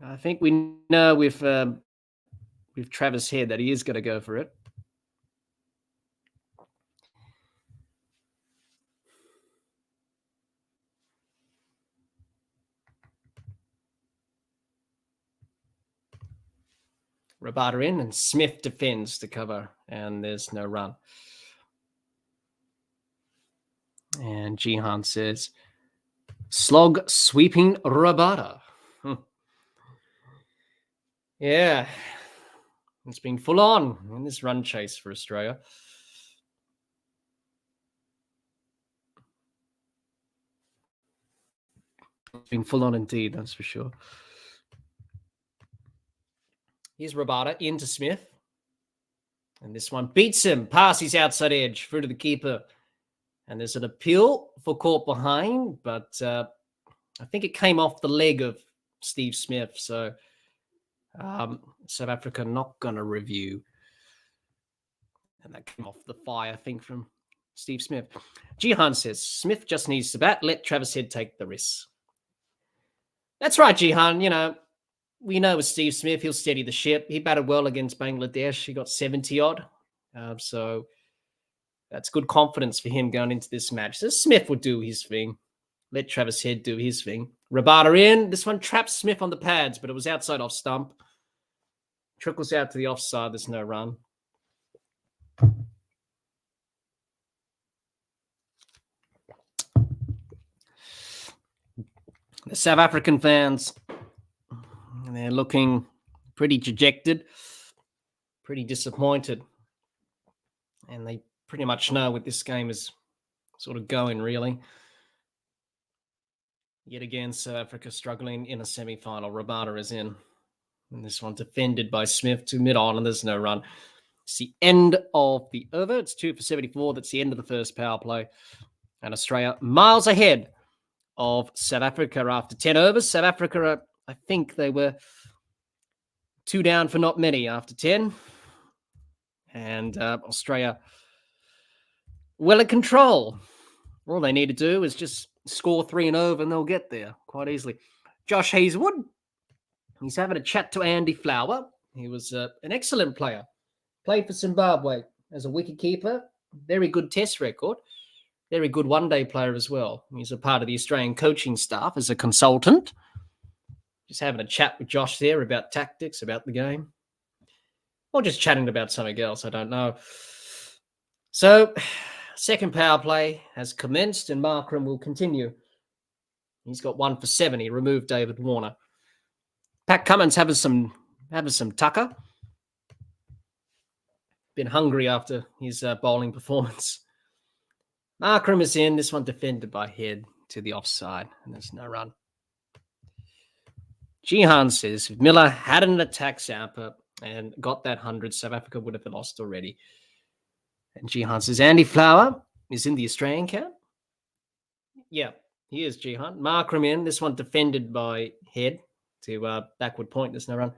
I think we know with Travis Head that he is going to go for it. Rabada in, and Smith defends to cover, and there's no run. And Jihan says, slog sweeping Rabada. Yeah, it's been full on in this run chase for Australia. It's been full on indeed, that's for sure. Here's Rabada into Smith. And this one beats him past his outside edge through to the keeper. And there's an appeal for caught behind, but I think it came off the leg of Steve Smith. So South Africa not going to review. And that came off the thigh, I think, from Steve Smith. Jihan says, Smith just needs to bat. Let Travis Head take the risk. That's right, Jihan. We know with Steve Smith, he'll steady the ship. He batted well against Bangladesh. He got 70-odd. So that's good confidence for him going into this match. So Smith will do his thing. Let Travis Head do his thing. Rabada in. This one traps Smith on the pads, but it was outside off stump. Trickles out to the offside. There's no run. The South African fans, they're looking pretty dejected, pretty disappointed. And they pretty much know what this game is sort of going, really. Yet again, South Africa struggling in a semi-final. Rabada is in. And this one defended by Smith to mid-on, and there's no run. It's the end of the over. It's 2 for 74. That's the end of the first power play. And Australia miles ahead of South Africa after 10 overs. South Africa, I think they were 2 down for not many after 10. And Australia well in control. All they need to do is just score 3 and over, and they'll get there quite easily. Josh Hazelwood, he's having a chat to Andy Flower. He was an excellent player. Played for Zimbabwe as a wicketkeeper. Very good test record. Very good one-day player as well. He's a part of the Australian coaching staff as a consultant. Just having a chat with Josh there about tactics, about the game. Or just chatting about something else, I don't know. So, second power play has commenced and Markram will continue. He's got 1 for 7. He removed David Warner. Pat Cummins having some tucker. Been hungry after his bowling performance. Markram is in. This one defended by Head to the offside, and there's no run. Jihan says, if Miller had an attack samper and got that 100, South Africa would have lost already. And Jihan says, Andy Flower is in the Australian camp. Yeah, he is, Jihan. Markram in. This one defended by Head to backward point. There's no run.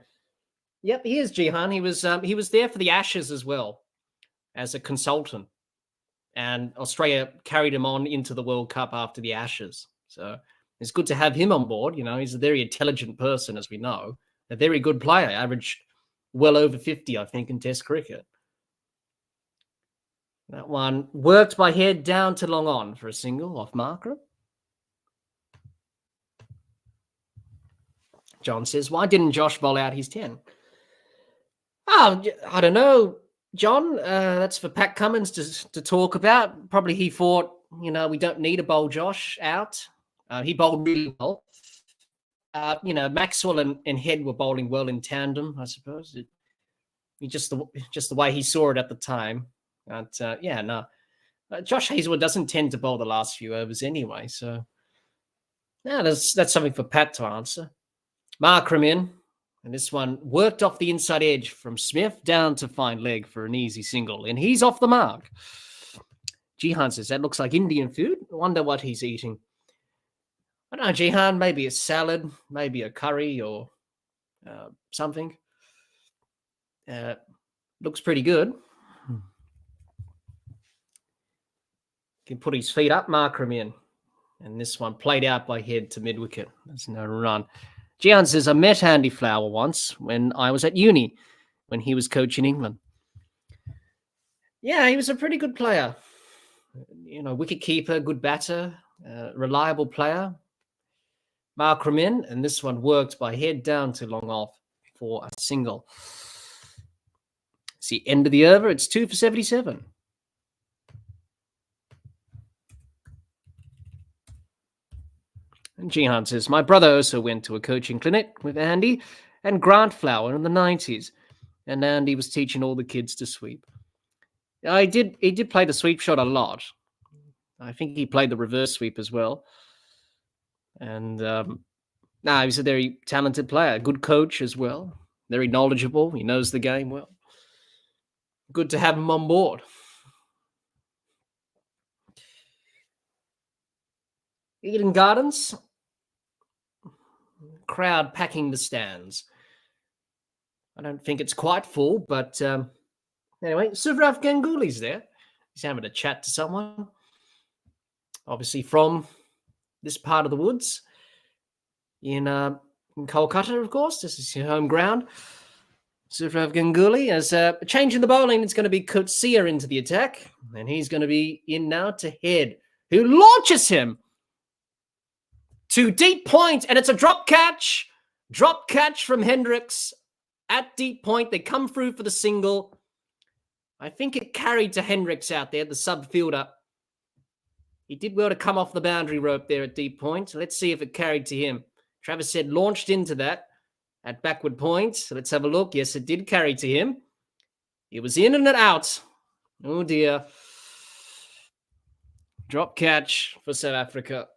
Yep, he is, Jihan. He was there for the Ashes as well as a consultant. And Australia carried him on into the World Cup after the Ashes. So it's good to have him on board. You know, he's a very intelligent person, as we know. A very good player, averaged well over 50, I think, in Test cricket. That one worked by Head down to long on for a single off Markram. John says, why didn't Josh bowl out his 10? Oh, I don't know, John. That's for Pat Cummins to talk about. Probably he thought, we don't need to bowl Josh out. He bowled really well. Maxwell and Head were bowling well in tandem, I suppose. Just the way he saw it at the time. But, Josh Hazlewood doesn't tend to bowl the last few overs anyway. So, that's something for Pat to answer. Markram in. And this one worked off the inside edge from Smith down to fine leg for an easy single. And he's off the mark. Jihan says, that looks like Indian food. I wonder what he's eating. I don't know, Jihan, maybe a salad, maybe a curry or something. Looks pretty good. Can put his feet up, Markram in. And this one played out by Head to mid-wicket. There's no run. Jihan says, I met Andy Flower once when I was at uni, when he was coaching England. Yeah, he was a pretty good player. Wicket keeper, good batter, reliable player. Markram in, and this one worked by Head down to long off for a single. It's the end of the over. It's 2 for 77. And Jihan says, my brother also went to a coaching clinic with Andy and Grant Flower in the 90s. And Andy was teaching all the kids to sweep. He did play the sweep shot a lot. I think he played the reverse sweep as well. And he's a very talented player, good coach as well. Very knowledgeable. He knows the game well. Good to have him on board. Eden Gardens. Crowd packing the stands. I don't think it's quite full, but anyway, Substack Ganguly's there. He's having a chat to someone. Obviously from this part of the woods in Kolkata, of course. This is your home ground. Substack Ganguly as a change in the bowling. It's going to be Coetzee into the attack, and he's going to be in now to Head, who launches him to deep point, and it's a drop catch. Drop catch from Hendricks at deep point. They come through for the single. I think it carried to Hendricks out there, the sub fielder. He did well to come off the boundary rope there at deep point. Let's see if it carried to him. Travis said launched into that at backward point. So let's have a look. Yes, it did carry to him. It was in and out. Oh, dear. Drop catch for South Africa.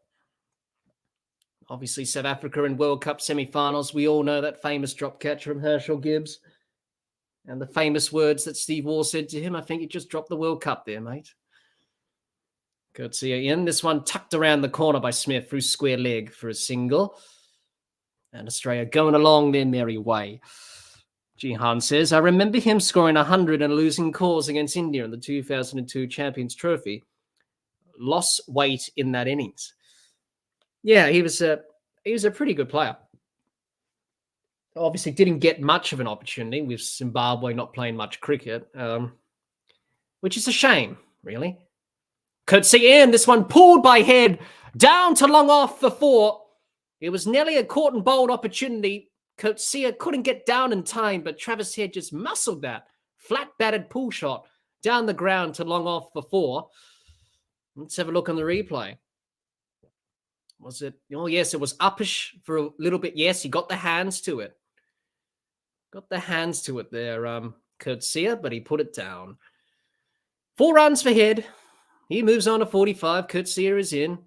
Obviously, South Africa in World Cup semi-finals. We all know that famous drop catch from Herschel Gibbs. And the famous words that Steve Waugh said to him, I think you just dropped the World Cup there, mate. Coetzee in. This one tucked around the corner by Smith through square leg for a single. And Australia going along their merry way. Jihan says, I remember him scoring 100 and losing cause against India in the 2002 Champions Trophy. Lost weight in that innings. Yeah, he was a pretty good player. Obviously didn't get much of an opportunity with Zimbabwe not playing much cricket, which is a shame, really. Courtesy in, this one pulled by Head, down to long off for 4. It was nearly a caught and bowled opportunity. Courtesy couldn't get down in time, but Travis Head just muscled that flat-batted pull shot down the ground to long off for 4. Let's have a look on the replay. Was it? Oh, yes, it was uppish for a little bit. Yes, he got the hands to it. Got the hands to it there, Courtesy, but he put it down. 4 runs for Head. He moves on to 45. Courtesy is in.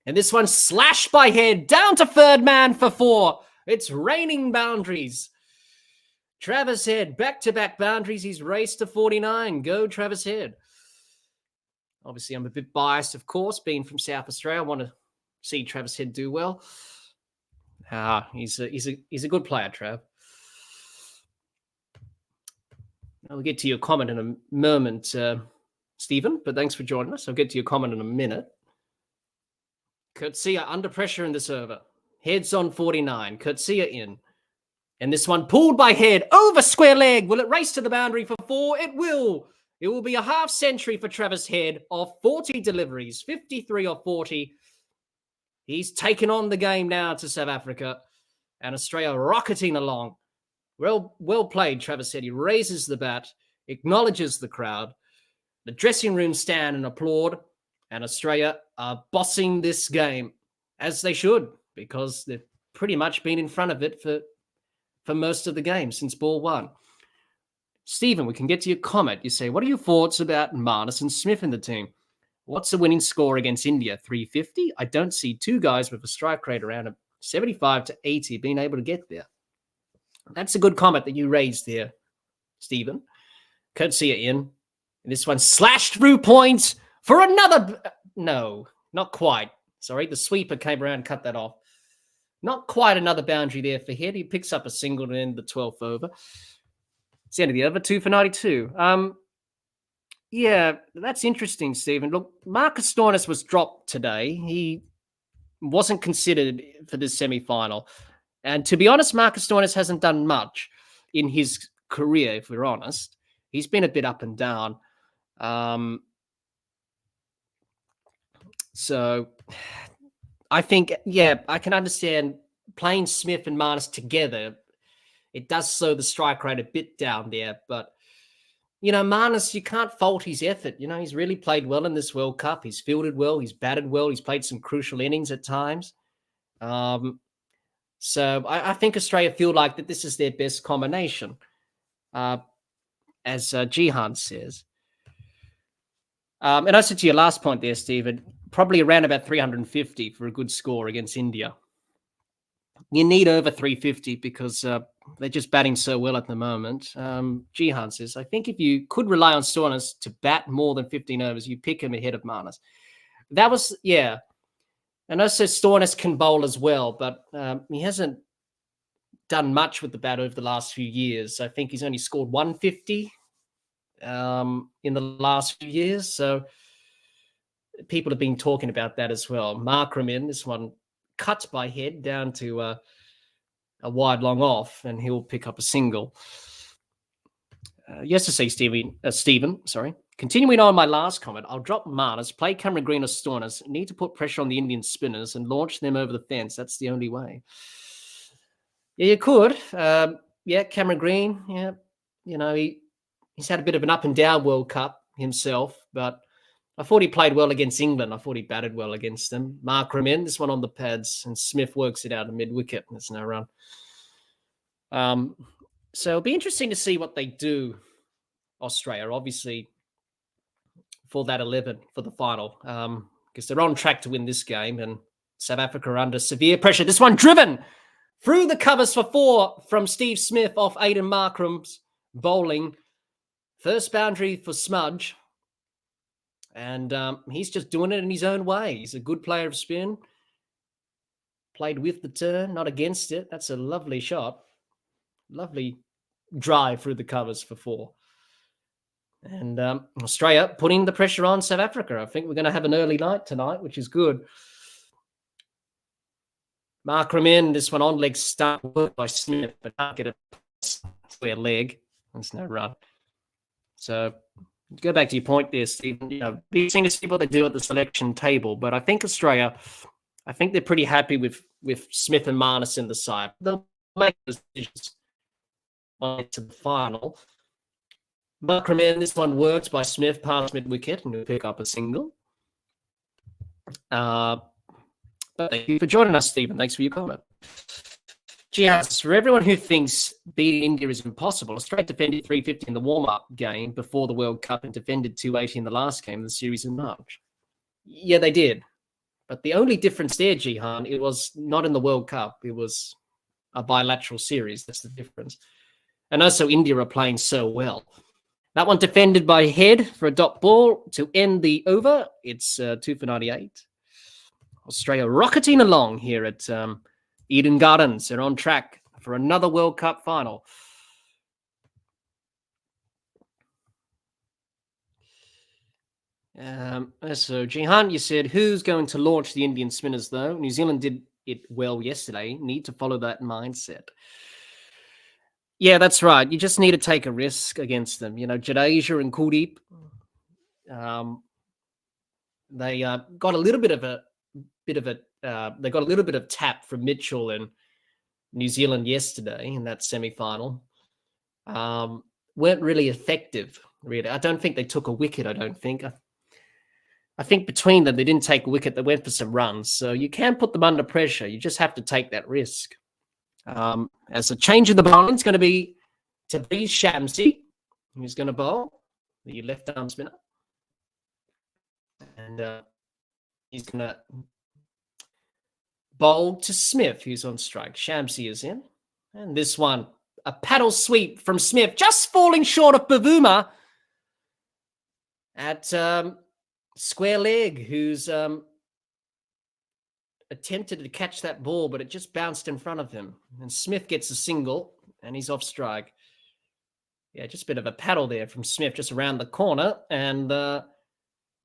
And this one slashed by Head down to third man for 4. It's raining boundaries. Travis Head, back-to-back boundaries. He's raced to 49. Go, Travis Head. Obviously, I'm a bit biased, of course, being from South Australia. I want to see Travis Head do well. He's a good player, Trav. I'll get to your comment in a moment, Stephen, but thanks for joining us. I'll get to your comment in a minute. Courtesy under pressure in this over. Head's on 49. Courtesy in. And this one pulled by Head over square leg. Will it race to the boundary for 4? It will. It will be a half century for Travis Head of 40 deliveries, 53 of 40. He's taken on the game now to South Africa, and Australia rocketing along. Well played, Travis Head. He raises the bat, acknowledges the crowd. The dressing room stand and applaud, and Australia are bossing this game, as they should, because they've pretty much been in front of it for most of the game since ball 1. Stephen, we can get to your comment. You say, what are your thoughts about Marnus and Smith in the team? What's the winning score against India? 350? I don't see 2 guys with a strike rate around 75 to 80 being able to get there. That's a good comment that you raised there, Stephen. Courtesy in. And this one slashed through points for another. No, not quite. Sorry, the sweeper came around and cut that off. Not quite another boundary there for Head. He picks up a single to end the 12th over. It's the end of the over, 2 for 92. Yeah, that's interesting, Stephen. Look, Marcus Stoinis was dropped today. He wasn't considered for this semi-final. And to be honest, Marcus Stoinis hasn't done much in his career, if we're honest. He's been a bit up and down. So I think, yeah, I can understand playing Smith and Marnus together. It does slow the strike rate a bit down there. But, Marnus, you can't fault his effort. He's really played well in this World Cup. He's fielded well. He's batted well. He's played some crucial innings at times. So I think Australia feel like that this is their best combination, as Jihan says. And I said to your last point there, Stephen, probably around about 350 for a good score against India. You need over 350 because they're just batting so well at the moment. Jihan says, I think if you could rely on Stoinis to bat more than 15 overs, you pick him ahead of Marnus. That was, yeah. And also Stoinis can bowl as well, but he hasn't done much with the bat over the last few years. I think he's only scored 150 in the last few years. So people have been talking about that as well. Markram in, this one cut by Head down to a wide long off, and he'll pick up a single. Yes to say, Stephen, sorry. Continuing on my last comment, I'll drop Marnus, play Cameron Green or Stoinis, need to put pressure on the Indian spinners and launch them over the fence. That's the only way. Yeah, you could. Cameron Green, yeah. He's had a bit of an up and down World Cup himself, but I thought he played well against England. I thought he batted well against them. Markram in, this one on the pads, and Smith works it out at mid-wicket. There's no run. So it'll be interesting to see what they do, Australia, obviously, for that 11 for the final, because they're on track to win this game, and South Africa are under severe pressure. This one driven through the covers for 4 from Steve Smith off Aiden Markram's bowling. First boundary for Smudge. And he's just doing it in his own way. He's a good player of spin. Played with the turn, not against it. That's a lovely shot. Lovely drive through the covers for 4. And Australia putting the pressure on South Africa. I think we're going to have an early night tonight, which is good. Markram in, this one on leg start by Smith, but can't get a square leg. There's no run. So, go back to your point there, Stephen. We've seen to see what they do at the selection table, but I think Australia, I think they're pretty happy with Smith and Marnus in the side. They'll make decisions to the final. But this one works by Smith past mid-wicket, and he'll pick up a single. But thank you for joining us, Stephen. Thanks for your comment. Yes, for everyone who thinks beating India is impossible, Australia defended 350 in the warm-up game before the World Cup and defended 280 in the last game of the series in March. Yeah, they did. But the only difference there, Jihan, it was not in the World Cup. It was a bilateral series. That's the difference. And also India are playing so well. That one defended by Head for a dot ball to end the over. It's 2 for 98. Australia rocketing along here at Eden Gardens. They're on track for another World Cup final. So, Jihan, you said, who's going to launch the Indian spinners, though? New Zealand did it well yesterday. Need to follow that mindset. Yeah, that's right. You just need to take a risk against them. Jadeja and Kuldeep, they got a little bit of they got a little bit of tap from Mitchell and New Zealand yesterday in that semi-final. Weren't really effective, really. I don't think they took a wicket, I don't think. I think between them, they didn't take a wicket. They went for some runs. So you can put them under pressure. You just have to take that risk. As a change of the bowling, it's going to be Tabriz Shamsi, who's going to bowl, the left-arm spinner. And he's going to bowl to Smith, who's on strike. Shamsi is in. And this one, a paddle sweep from Smith, just falling short of Bavuma at square leg, who's attempted to catch that ball, but it just bounced in front of him. And Smith gets a single, and he's off strike. Yeah, just a bit of a paddle there from Smith, just around the corner. And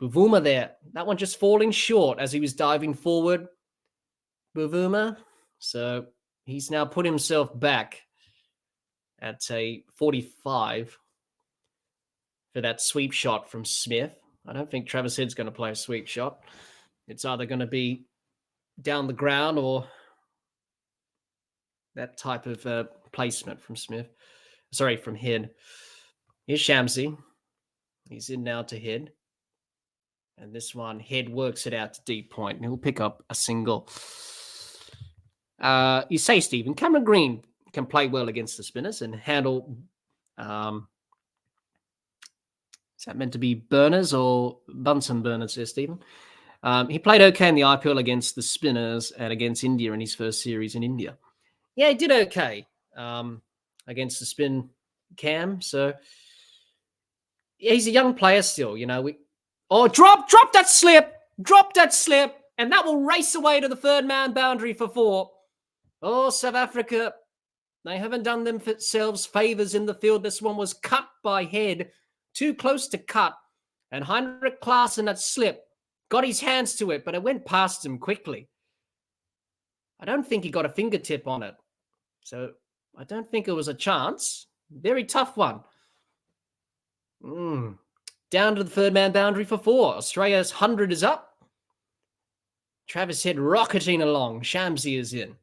Bavuma there. That one just falling short as he was diving forward. Bavuma. So he's now put himself back at a 45 for that sweep shot from Smith. I don't think Travis Head's going to play a sweep shot. It's either going to be down the ground or that type of placement from Smith. Sorry, from Head. Here's Shamsi. He's in now to Head. And this one, Head works it out to deep point, and he'll pick up a single. You say, Stephen, Cameron Green can play well against the spinners and handle... is that meant to be burners or Bunsen burners there, Stephen? He played okay in the IPL against the spinners and against India in his first series in India. Yeah, he did okay against the spin cam. So yeah, he's a young player still. Drop that slip, and that will race away to the third man boundary for 4. Oh, South Africa, they haven't done themselves favors in the field. This one was cut by Head, too close to cut, and Heinrich Klaasen that slip. Got his hands to it, but it went past him quickly. I don't think he got a fingertip on it. So I don't think it was a chance. Very tough one. Down to the third man boundary for 4. Australia's 100 is up. Travis Head rocketing along. Shamsi is in.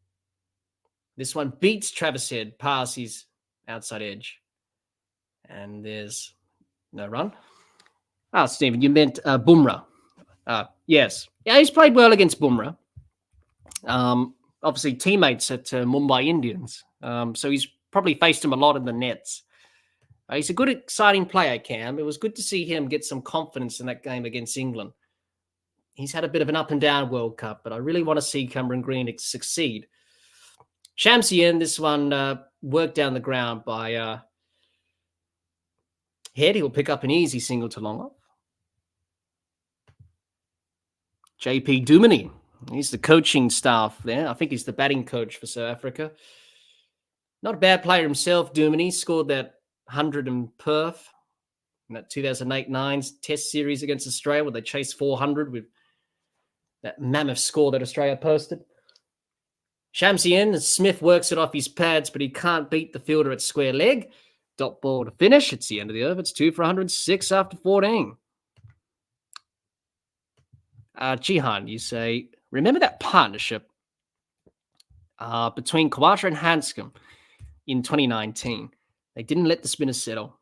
This one beats Travis Head past his outside edge. And there's no run. Stephen, you meant Bumrah. Yes. Yeah, he's played well against Bumrah. Obviously, teammates at Mumbai Indians. So he's probably faced him a lot in the nets. He's a good, exciting player, Cam. It was good to see him get some confidence in that game against England. He's had a bit of an up-and-down World Cup, but I really want to see Cameron Green succeed. Shamsi in this one worked down the ground by Head. He'll pick up an easy single to long off. JP Duminy. He's the coaching staff there. I think he's the batting coach for South Africa. Not a bad player himself, Duminy. Scored that 100 in Perth in that 2008-9 Test series against Australia where they chased 400 with that mammoth score that Australia posted. Shamsi in. Smith works it off his pads, but he can't beat the fielder at square leg. dot ball to finish. It's the end of the over. It's 2 for 106 after 14. Jihan, you say, remember that partnership between Kawata and Hanscom in 2019? They didn't let the spinners settle.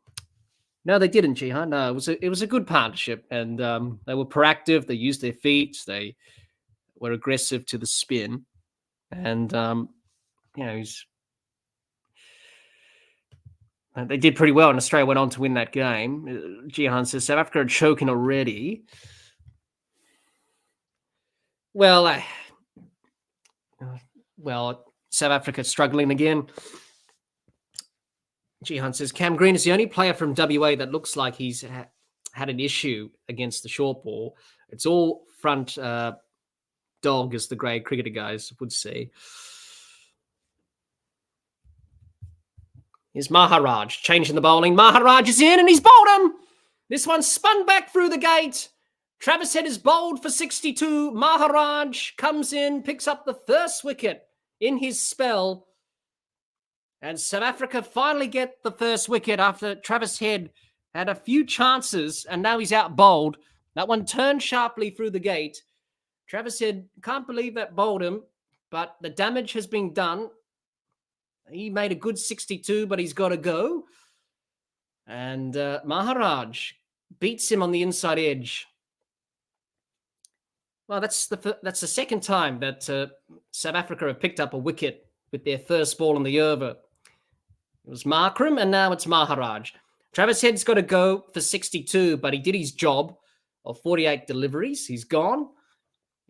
No, they didn't, Jihan. No, it was a good partnership, and they were proactive. They used their feet. They were aggressive to the spin, and they did pretty well, and Australia went on to win that game. Jihan says South Africa are choking already. Well, South Africa struggling again. Jihan says Cam Green is the only player from WA that looks like he's had an issue against the short ball. It's all front dog, as the grade cricketer guys would say. Here's Maharaj changing the bowling. Maharaj is in and he's bowled him. This one spun back through the gate. Travis Head is bowled for 62. Maharaj comes in, picks up the first wicket in his spell. And South Africa finally get the first wicket after Travis Head had a few chances and now he's out bowled. That one turned sharply through the gate. Travis Head can't believe that bowled him, but the damage has been done. He made a good 62, but he's got to go. And Maharaj beats him on the inside edge. Well, that's the second time that South Africa have picked up a wicket with their first ball in the over. It was Markram, and now it's Maharaj. Travis Head's got to go for 62, but he did his job of 48 deliveries. He's gone.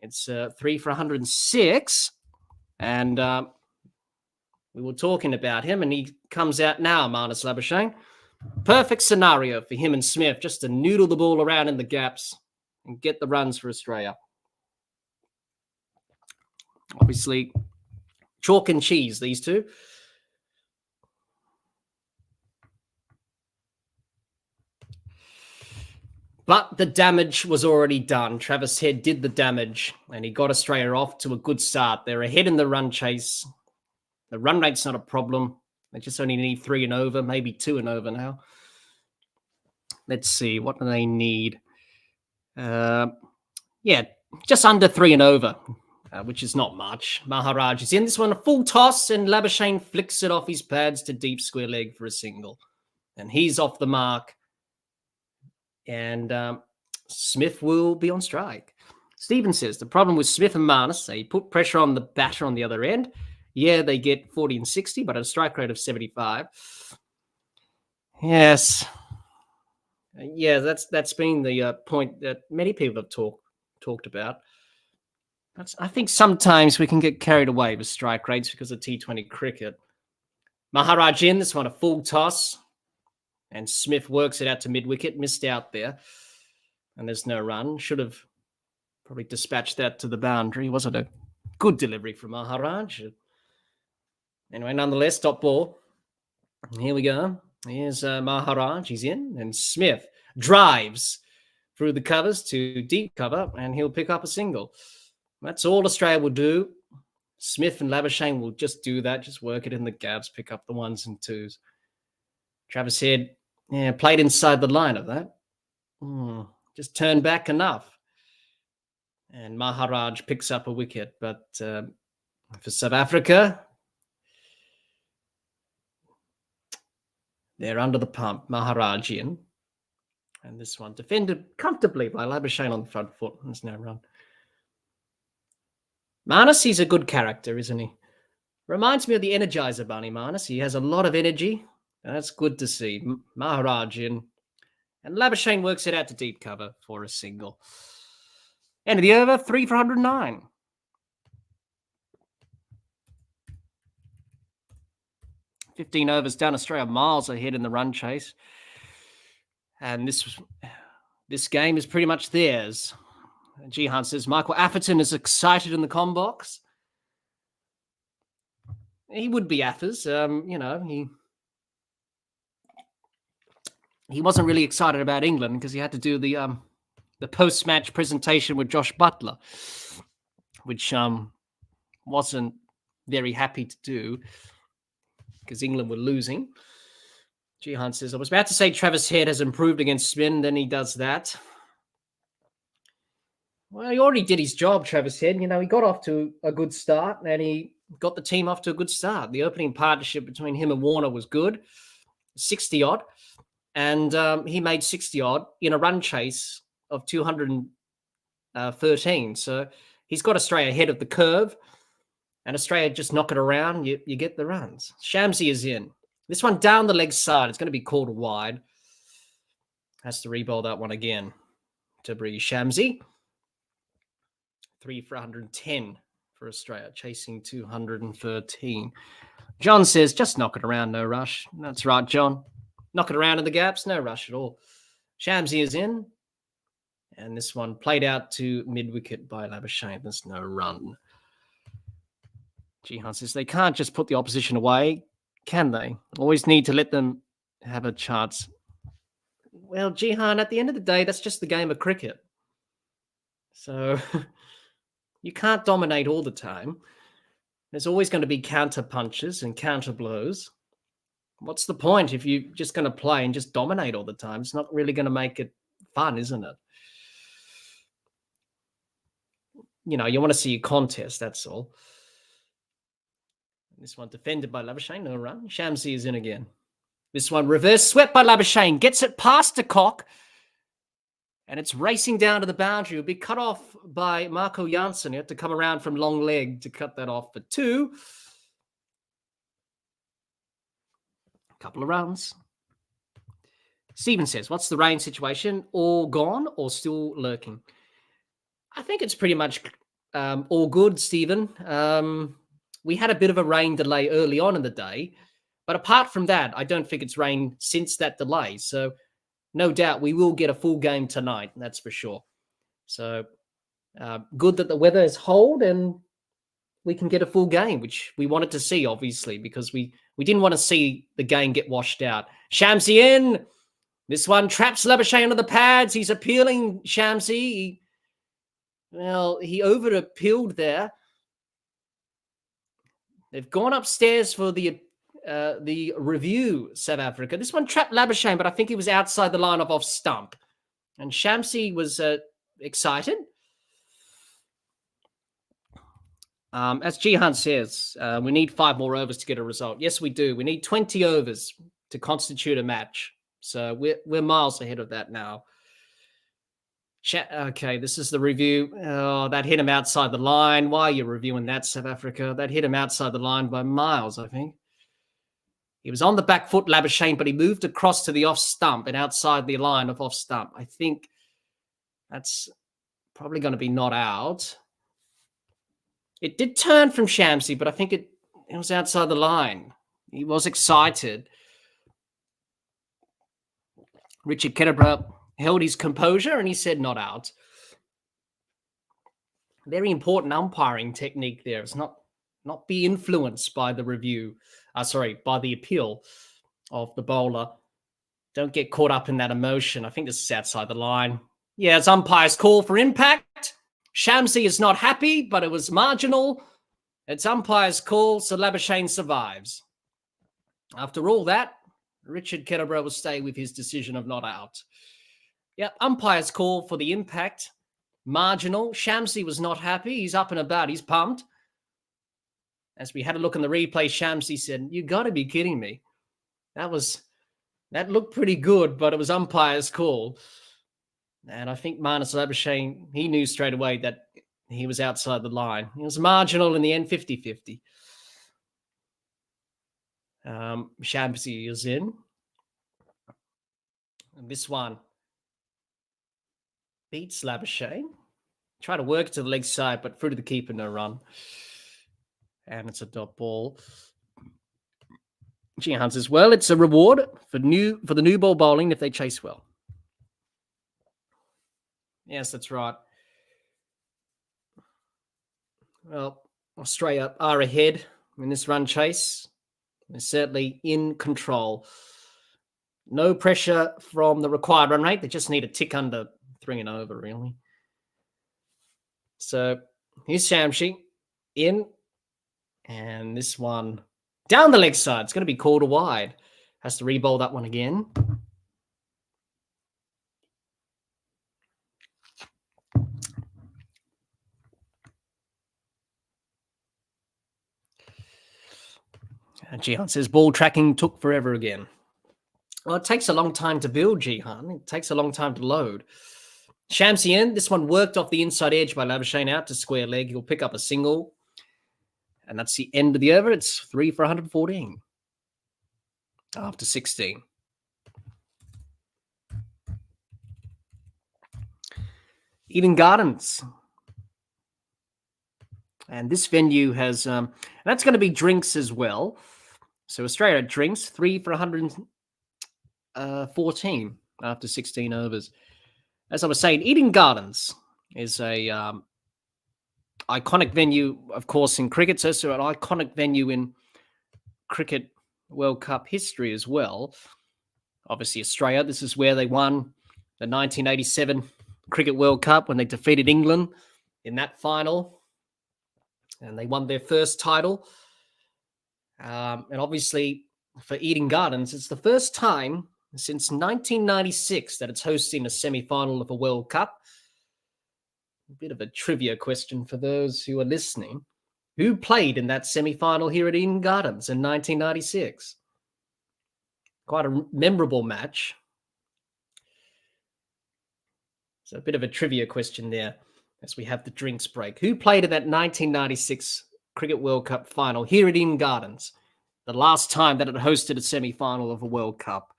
It's 3 for 106. And we were talking about him, and he comes out now, Marnus Labuschagne. Perfect scenario for him and Smith, just to noodle the ball around in the gaps and get the runs for Australia. Obviously, chalk and cheese, these two. But the damage was already done. Travis Head did the damage, and he got Australia off to a good start. They're ahead in the run chase. The run rate's not a problem. They just only need 3 and over, maybe 2 and over now. Let's see. What do they need? Just under 3 and over, which is not much. Maharaj is in this one, a full toss, and Labuschagne flicks it off his pads to deep square leg for a single. And he's off the mark. And Smith will be on strike. Stephen says the problem with Smith and Marnus, they put pressure on the batter on the other end. Yeah, they get 40 and 60, but at a strike rate of 75. Yes. Yeah, that's been the point that many people have talked about. I think sometimes we can get carried away with strike rates because of T20 cricket. Maharaj in, this one a full toss. And Smith works it out to mid-wicket, missed out there. And there's no run. Should have probably dispatched that to the boundary. Wasn't a good delivery from Maharaj. Anyway, nonetheless, top ball. Here we go. Here's Maharaj. He's in. And Smith drives through the covers to deep cover, and he'll pick up a single. That's all Australia will do. Smith and Labuschagne will just do that, just work it in the gaps, pick up the 1s and 2s. Travis Head, played inside the line of that. Just turned back enough. And Maharaj picks up a wicket. But for South Africa, they're under the pump. Maharaj in. And this one defended comfortably by Labuschagne on the front foot. There's no run. Marnus, he's a good character, isn't he? Reminds me of the Energizer Bunny, Marnus. He has a lot of energy. That's good to see. Maharaj in. And Labuschagne works it out to deep cover for a single. End of the over, 3 for 109. "15 overs down, Australia miles ahead in the run chase. And this game is pretty much theirs. Jihan says, Michael Atherton is excited in the comm box. He would be Athers. He wasn't really excited about England because he had to do the post-match presentation with Josh Butler, which wasn't very happy to do because England were losing. Jihan says, I was about to say Travis Head has improved against spin, then he does that. Well, he already did his job, Travis Head. He got off to a good start, and he got the team off to a good start. The opening partnership between him and Warner was good, 60-odd, and he made 60-odd in a run chase of 213. So he's got Australia ahead of the curve, and Australia just knock it around, you get the runs. Shamsi is in. This one down the leg side. It's going to be called wide. Has to re-bowl that one again. Tabri Shamsi. 3 for 110 for Australia, chasing 213. John says, just knock it around, no rush. That's right, John. Knock it around in the gaps, no rush at all. Shamsi is in. And this one played out to mid-wicket by Labuschagne. There's no run. Jihan says, they can't just put the opposition away, can they? Always need to let them have a chance. Well, Jihan, at the end of the day, that's just the game of cricket. So you can't dominate all the time. There's always going to be counter punches and counter blows. What's the point if you're just going to play and just dominate all the time? It's not really going to make it fun, isn't it? You want to see a contest, that's all. This one defended by Labuschagne, no run. Shamsi is in again. This one reverse swept by Labuschagne, gets it past de Kock, and it's racing down to the boundary. It'll be cut off by Marco Janssen. He had to come around from long leg to cut that off for 2. A couple of runs. Stephen says, what's the rain situation? All gone or still lurking? I think it's pretty much all good, Stephen. We had a bit of a rain delay early on in the day, but apart from that, I don't think it's rained since that delay. So no doubt we will get a full game tonight, that's for sure. So good that the weather is hold and we can get a full game, which we wanted to see, obviously, because we didn't want to see the game get washed out. Shamsi in. This one traps Labuschagne under the pads. He's appealing, Shamsi. He over-appealed there. They've gone upstairs for the review, South Africa. This one trapped Labuschagne, but I think he was outside the line of off stump. And Shamsi was excited. As Jihan says, we need 5 more overs to get a result. Yes, we do. We need 20 overs to constitute a match. So we're miles ahead of that now. Okay, this is the review. Oh, that hit him outside the line. Why are you reviewing that, South Africa? That hit him outside the line by miles, I think. He was on the back foot, Labuschagne, but he moved across to the off stump and outside the line of off stump. I think that's probably going to be not out. It did turn from Shamsi, but I think it was outside the line. He was excited. Richard Kettleborough held his composure and he said not out. Very important umpiring technique there. It's not be influenced by the review. By the appeal of the bowler. Don't get caught up in that emotion. I think this is outside the line. Yeah, it's umpire's call for impact. Shamsi is not happy, but it was marginal. It's umpire's call, so Labuschagne survives. After all that, Richard Kettleborough will stay with his decision of not out. Yeah, umpire's call for the impact. Marginal. Shamsi was not happy. He's up and about. He's pumped. As we had a look in the replay, Shamsi said, you got to be kidding me. That looked pretty good, but it was umpire's call. And I think Marnus Labuschagne, he knew straight away that he was outside the line. It was marginal in the end, 50-50. Shamsi is in. And this one beats Labuschagne. Try to work to the leg side, but through to the keeper, no run. And it's a dot ball. Jihan says, well, it's a reward for the new ball bowling if they chase well. Yes, that's right. Well, Australia are ahead in this run chase. They're certainly in control. No pressure from the required run rate. They just need a tick under 3 and over, really. So here's Shamsi in. And this one down the leg side. It's going to be called a wide. Has to re-bowl that one again. Jihan says, ball tracking took forever again. Well, it takes a long time to build, Jihan. It takes a long time to load. Shamsian, this one worked off the inside edge by Labuschagne out to square leg. He'll pick up a single. And that's the end of the over. It's 3 for 114 after 16. Eden Gardens. And this venue has, that's going to be drinks as well. So Australia drinks 3 for 114 after 16 overs. As I was saying, Eden Gardens is a iconic venue, of course, in cricket. So it's an iconic venue in Cricket World Cup history as well. Obviously, Australia, this is where they won the 1987 Cricket World Cup when they defeated England in that final. And they won their first title. And obviously, for Eden Gardens, it's the first time since 1996 that it's hosting a semi-final of a World Cup. A bit of a trivia question for those who are listening. Who played in that semi-final here at Eden Gardens in 1996? Quite a memorable match. So a bit of a trivia question there as we have the drinks break. Who played in that 1996 Cricket World Cup final here at Eden Gardens? The last time that it hosted a semi-final of a World Cup.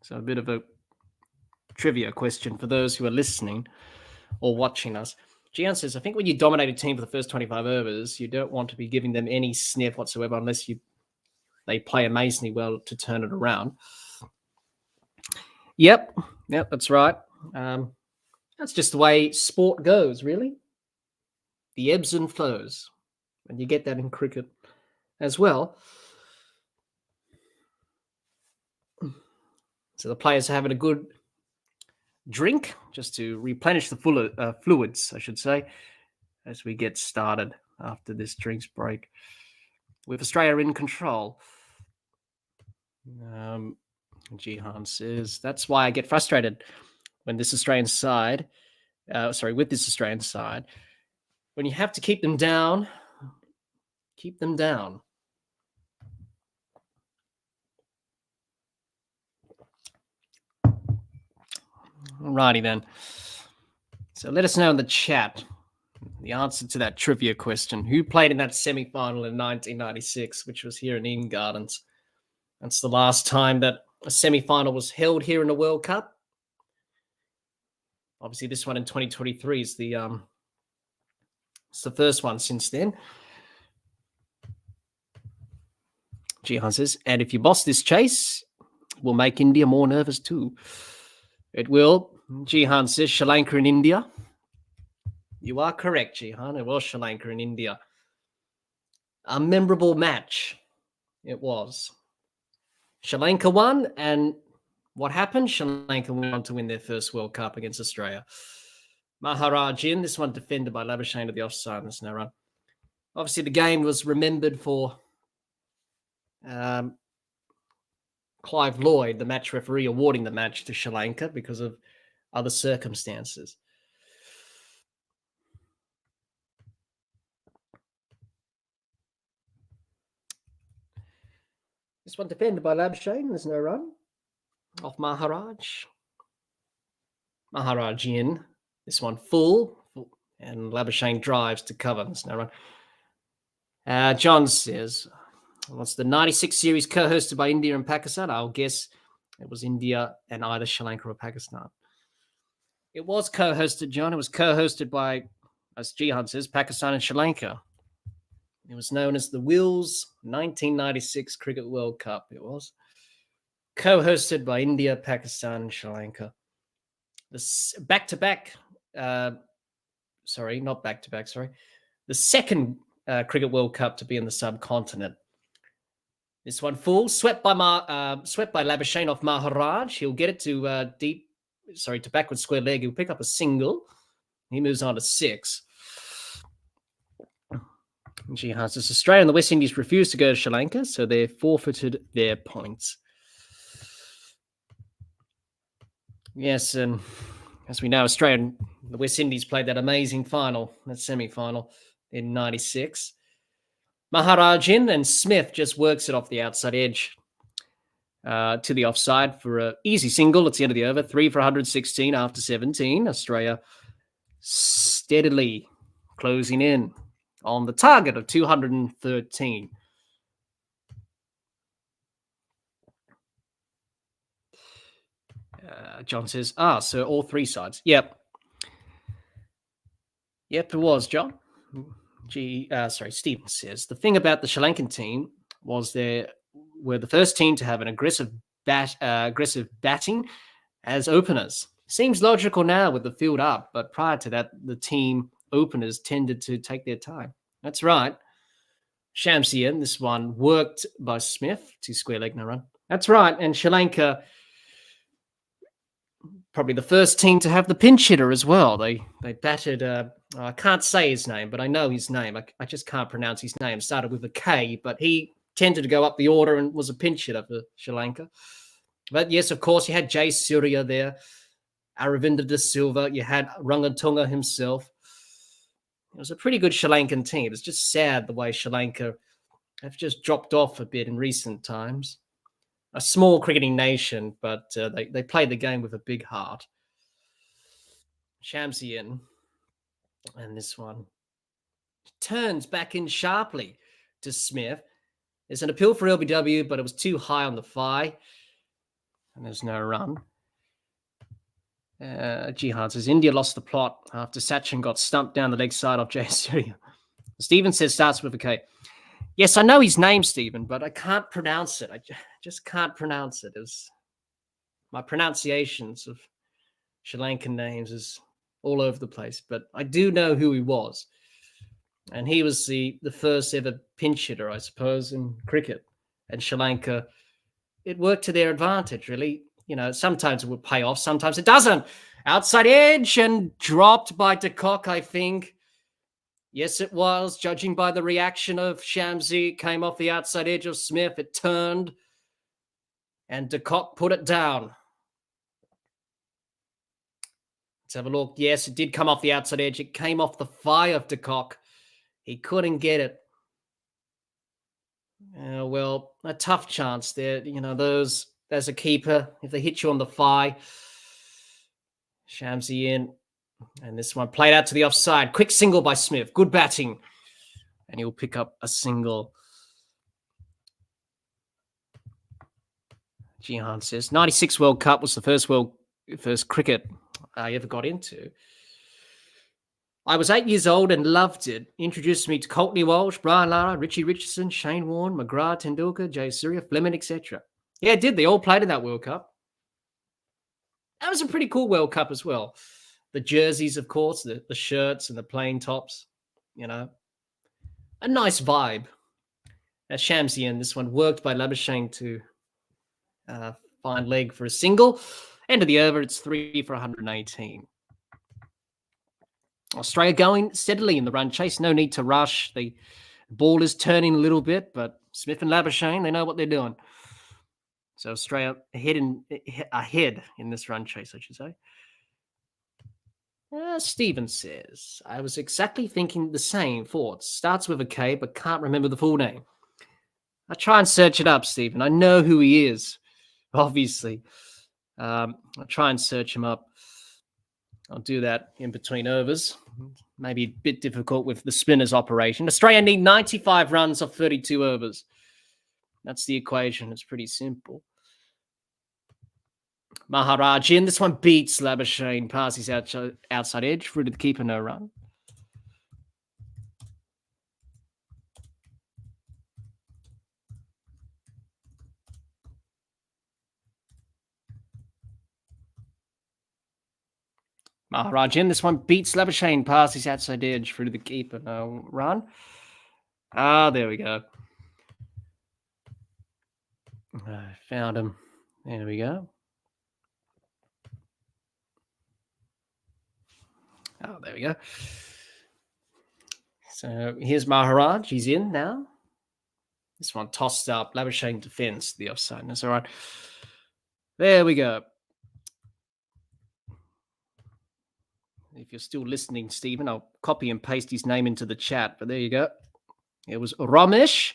So a bit of a trivia question for those who are listening or watching us. Gian says, I think when you dominate a team for the first 25 overs, you don't want to be giving them any sniff whatsoever unless they play amazingly well to turn it around. Yep, that's right. That's just the way sport goes, really. The ebbs and flows. And you get that in cricket as well. So the players are having a good drink just to replenish the fluids, I should say, as we get started after this drinks break. With Australia in control. Jihan says, that's why I get frustrated when this Australian side, with this Australian side, when you have to keep them down, keep them down. Alrighty then. So let us know in the chat the answer to that trivia question. Who played in that semi-final in 1996, which was here in Eden Gardens? That's the last time that a semi-final was held here in the World Cup. Obviously, this one in 2023 is it's the first one since then. Jihan says, and if you boss this chase, it will make India more nervous too. It will. Jihan says, Sri Lanka and India. You are correct, Jihan. It was Sri Lanka and India. A memorable match. It was. Sri Lanka won, and what happened? Sri Lanka went on to win their first World Cup against Australia. Maharaj in, this one defended by Labuschagne to the offside, and there's no run. Obviously, the game was remembered for Clive Lloyd, the match referee, awarding the match to Sri Lanka because of other circumstances. This one defended by Labuschagne. There's no run. Off Maharaj. Maharaj in. This one full. And Labuschagne drives to cover. There's no run. John says, what's the 96 series co-hosted by India and Pakistan? I'll guess it was India and either Sri Lanka or Pakistan. It was co-hosted, John. It was co-hosted by, as Jihan says, Pakistan and Sri Lanka. It was known as the Wills 1996 Cricket World Cup. It was co-hosted by India, Pakistan, and Sri Lanka. The back-to-back, not back-to-back, the second Cricket World Cup to be in the subcontinent. This one full, swept by Labuschagne off Maharaj. He'll get it to to backward square leg. He'll pick up a single. He moves on to 6. Gee, Hans, Australia and the West Indies refused to go to Sri Lanka, so they forfeited their points. Yes, and as we know, Australia and the West Indies played that amazing final, that semi-final in 96. Maharajin and Smith just works it off the outside edge to the offside for an easy single. It's the end of the over. 3 for 116 after 17. Australia steadily closing in on the target of 213. John says, so all three sides. Yep, it was, John. Stephen says, the thing about the Sri Lankan team was they were the first team to have an aggressive batting as openers. Seems logical now with the field up, but prior to that, the team openers tended to take their time. That's right. Shamsian, this one worked by Smith to square leg, no run. That's right. And Sri Lanka, probably the first team to have the pinch hitter as well. They batted, I can't say his name, but I know his name. I just can't pronounce his name. Started with a K, but he tended to go up the order and was a pinch hitter for Sri Lanka. But yes, of course, you had Jay Surya there, Aravinda De Silva, you had Rangatunga himself. It was a pretty good Sri Lankan team. It's just sad the way Sri Lanka have just dropped off a bit in recent times. A small cricketing nation, but they play the game with a big heart. Shamsian, and this one turns back in sharply to Smith. There's an appeal for LBW, but it was too high on the fly, and there's no run. Jihad says, India lost the plot after Sachin got stumped down the leg side of Jay Surya. Stephen says, starts with a K. Yes, I know his name, Stephen, but I can't pronounce it. I just can't pronounce it. My pronunciations of Sri Lankan names is all over the place, but I do know who he was. And he was the first ever pinch hitter, I suppose, in cricket. And Sri Lanka, it worked to their advantage, really. You know, sometimes it would pay off, sometimes it doesn't. Outside edge and dropped by De Kock, I think. Yes, it was. Judging by the reaction of Shamsi, came off the outside edge of Smith. It turned, and De Kock put it down. Let's have a look. Yes, it did come off the outside edge. It came off the thigh of De Kock. He couldn't get it. Well, a tough chance there. You know, those as a keeper, if they hit you on the thigh, Shamsi in. And this one played out to the offside. Quick single by Smith. Good batting. And he'll pick up a single. Jihan says, 96 World Cup was the first cricket I ever got into. I was 8 years old and loved it. Introduced me to Courtney Walsh, Brian Lara, Richie Richardson, Shane Warne, McGrath, Tendulkar, Jay Surya, Fleming, etc. Yeah, it did. They all played in that World Cup. That was a pretty cool World Cup as well. The jerseys, of course, the shirts and the plain tops, you know. A nice vibe. Shamsi and this one worked by Labuschagne to find leg for a single. End of the over, it's 3 for 118. Australia going steadily in the run chase. No need to rush. The ball is turning a little bit, but Smith and Labuschagne, they know what they're doing. So Australia ahead in this run chase, I should say. Stephen says, I was exactly thinking the same thoughts. Starts with a K, but can't remember the full name. I try and search it up, Stephen. I know who he is, obviously. I'll try and search him up. I'll do that in between overs. Maybe a bit difficult with the spinners operation. Australia need 95 runs off 32 overs. That's the equation. It's pretty simple. Maharajin, this one beats Labuschagne, passes outside edge, through to the keeper, no run. Maharajin, this one beats Labuschagne, passes outside edge, through to the keeper, no run. There we go. I found him. There we go. There we go. So here's Maharaj. He's in now. This one tossed up. Labuschagne defends the offside. That's all right. There we go. If you're still listening, Stephen, I'll copy and paste his name into the chat. But there you go. It was Ramesh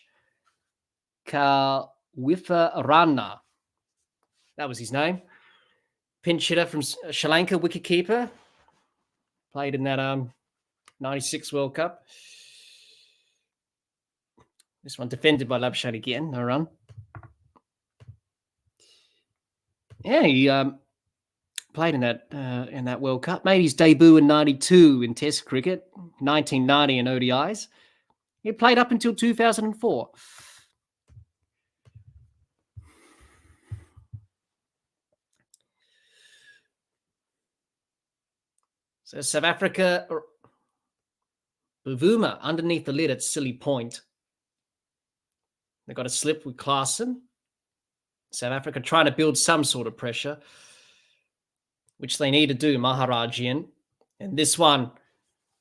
Kawifarana. That was his name. Pinch hitter from Sri Lanka, wicketkeeper. Played in that 96 World Cup. This one defended by Labuschagne again. No run. Yeah, he played in that World Cup. Made his debut in 92 in Test cricket, 1990 in ODIs. He played up until 2004. So South Africa, Bavuma underneath the lid at silly point. They got a slip with Klaassen. South Africa trying to build some sort of pressure, which they need to do, Maharaj in. And this one,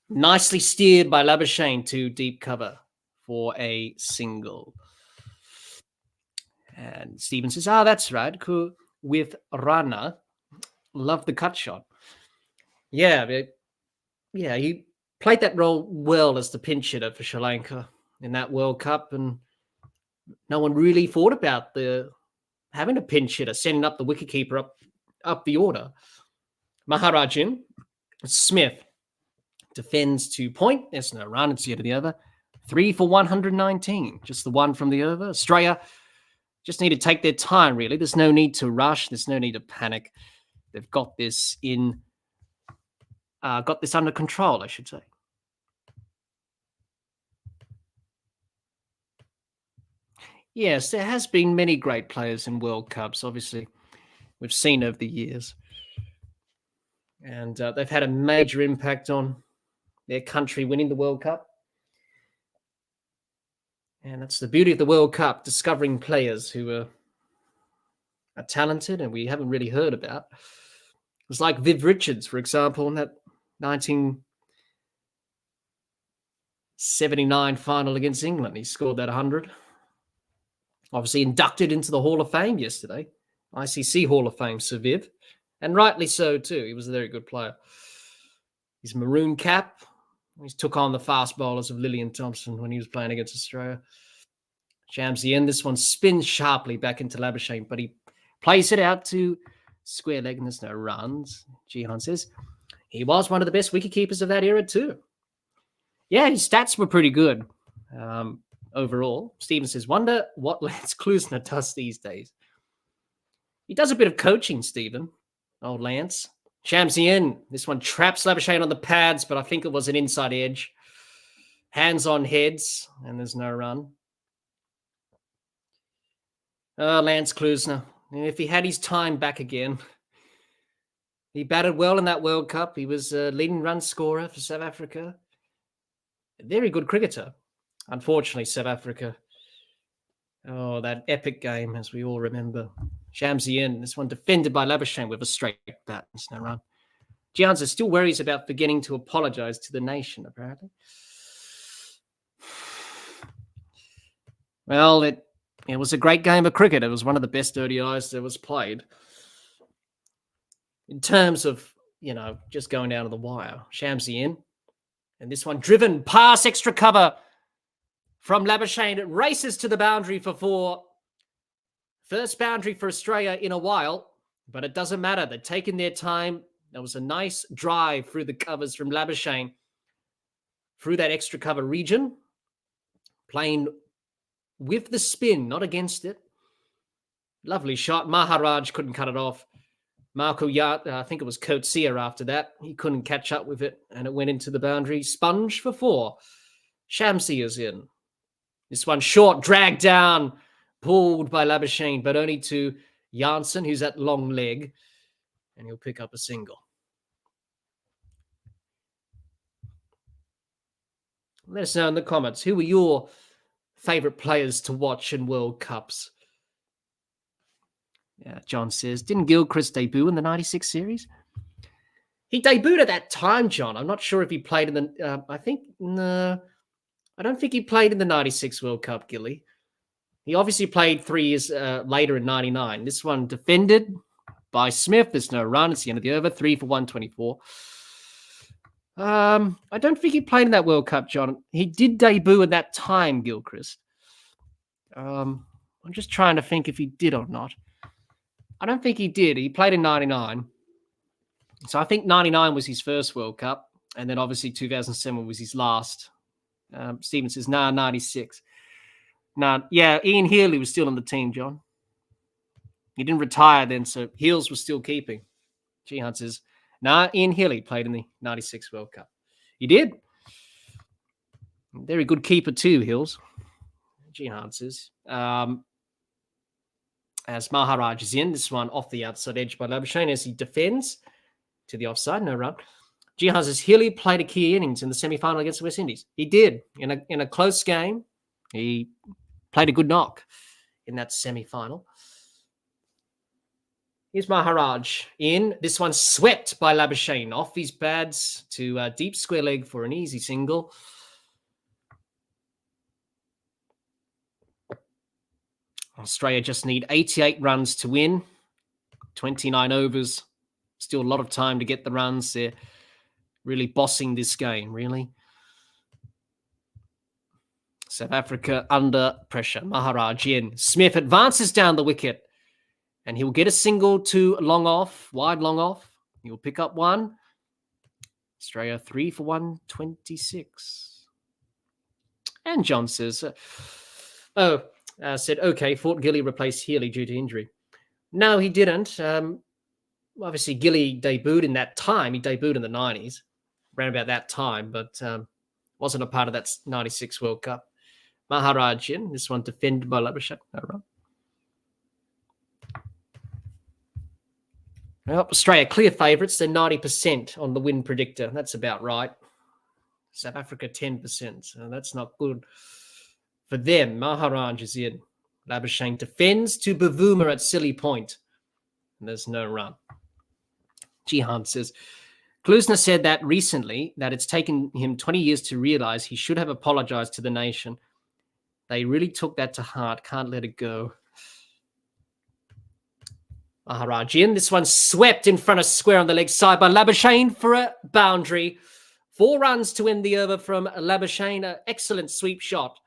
nicely steered by Labuschagne to deep cover for a single. And Stephen says, that's right. With Rana. Love the cut shot. Yeah, he played that role well as the pinch hitter for Sri Lanka in that World Cup. And no one really thought about having a pinch hitter, sending up the wicketkeeper up the order. Maharaj in. Smith defends to point. There's no run. It's yet the over. 3 for 119. Just the one from the over. Australia just need to take their time, really. There's no need to rush. There's no need to panic. They've got this under control, I should say. Yes, there has been many great players in World Cups, obviously. We've seen over the years. And they've had a major impact on their country winning the World Cup. And that's the beauty of the World Cup, discovering players who are talented and we haven't really heard about. It was like Viv Richards, for example, in that 1979 final against England. He scored that 100. Obviously inducted into the Hall of Fame yesterday. ICC Hall of Fame, Sir Viv. And rightly so, too. He was a very good player. His maroon cap. He took on the fast bowlers of Lillian Thompson when he was playing against Australia. Shamsi in. This one spins sharply back into Labuschagne, but he plays it out to square leg and there's no runs. Jihan says he was one of the best wicketkeepers of that era, too. Yeah, his stats were pretty good. Overall, Stephen says, wonder what Lance Klusener does these days. He does a bit of coaching, Stephen. Old Lance. Shamsi in. This one traps Labuschagne on the pads, but I think it was an inside edge. Hands on heads, and there's no run. Lance Klusener. If he had his time back again, he batted well in that World Cup. He was a leading run scorer for South Africa. A very good cricketer. Unfortunately, South Africa. Oh, that epic game, as we all remember. Shamsi in. This one defended by Labuschagne with a straight bat. There's no run. Gianza still worries about forgetting to apologise to the nation, apparently. Well, it was a great game of cricket. It was one of the best ODIs that was played. In terms of, just going down to the wire. Shamsi in. And this one driven past extra cover from Labuschagne. It races to the boundary for 4. First boundary for Australia in a while, but it doesn't matter. They've taken their time. There was a nice drive through the covers from Labuschagne through that extra cover region, playing with the spin, not against it. Lovely shot. Maharaj couldn't cut it off. Marco Yat, I think it was Coetzee after that. He couldn't catch up with it, and it went into the boundary. Sponge for 4. Shamsi is in. This one short, dragged down, pulled by Labuschagne, but only to Janssen, who's at long leg, and he'll pick up a single. Let us know in the comments, who were your favourite players to watch in World Cups? Yeah, John says, didn't Gilchrist debut in the 96 series? He debuted at that time, John. I'm not sure if he played in the, I think, no. I don't think he played in the 96 World Cup, Gilly. He obviously played 3 years later in 99. This one defended by Smith. There's no run. It's the end of the over. 3 for 124. I don't think he played in that World Cup, John. He did debut at that time, Gilchrist. I'm just trying to think if he did or not. I don't think he did. He played in 99. So I think 99 was his first World Cup. And then obviously 2007 was his last. Stephen says, 96. Yeah, Ian Healy was still on the team, John. He didn't retire then, so Heels was still keeping. G-Hunt says, Ian Healy played in the 96 World Cup. He did. Very good keeper too, Hills. G-Hunt says. As Maharaj is in, this one off the outside edge by Labuschagne as he defends to the offside, no run. G-Hunt says, Healy played a key innings in the semi-final against the West Indies. He did. In a close game, he played a good knock in that semi-final. Here's Maharaj in. This one swept by Labuschagne off his pads to deep square leg for an easy single. Australia just need 88 runs to win. 29 overs. Still a lot of time to get the runs. They're really bossing this game, really. South Africa under pressure. Maharaj in. Smith advances down the wicket. And he'll get a single to long off, wide long off. He'll pick up one. Australia 3 for 126. And John says, said, okay, thought Gilly replaced Healy due to injury. No, he didn't. Obviously, Gilly debuted in that time. He debuted in the 90s, around about that time, but wasn't a part of that 96 World Cup. Maharaj in. This one defended by Labuschagne. No run. Well, Australia clear favourites. They're 90% on the win predictor. That's about right. South Africa 10%. So that's not good for them. Maharaj is in. Labuschagne defends to Bavuma at silly point. And there's no run. G-Hunt says, Klusner said that recently, that it's taken him 20 years to realise he should have apologised to the nation. They really took that to heart. Can't let it go. Maharaj in. This one swept in front of square on the leg side by Labuschagne for a boundary. 4 runs to end the over from Labuschagne. An excellent sweep shot.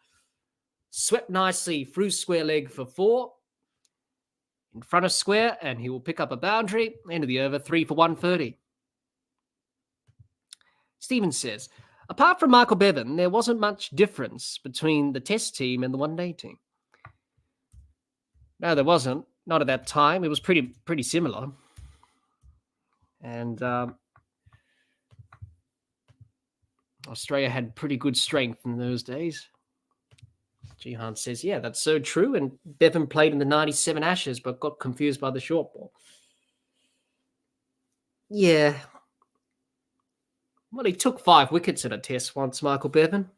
Swept nicely through square leg for 4. In front of square, and he will pick up a boundary. End of the over, 3 for 130. Stephen says, apart from Michael Bevan, there wasn't much difference between the test team and the one-day team. No, there wasn't. Not at that time. It was pretty similar. And Australia had pretty good strength in those days. G-Hunt says, yeah, that's so true. And Bevan played in the 97 Ashes, but got confused by the short ball. Yeah. Well, he took 5 wickets at a test once, Michael Bevan.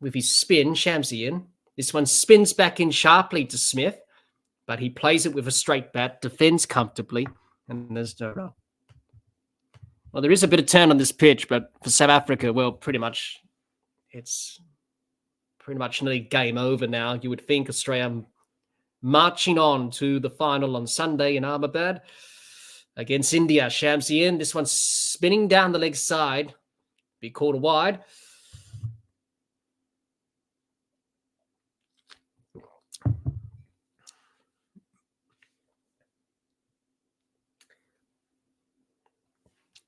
With his spin, Shamsi in. This one spins back in sharply to Smith, but he plays it with a straight bat, defends comfortably, and there's no run. Well, there is a bit of turn on this pitch, but for South Africa, well, it's pretty much nearly game over now. You would think Australia marching on to the final on Sunday in Ahmedabad against India. Shamsi in. This one spinning down the leg side. Be called a wide.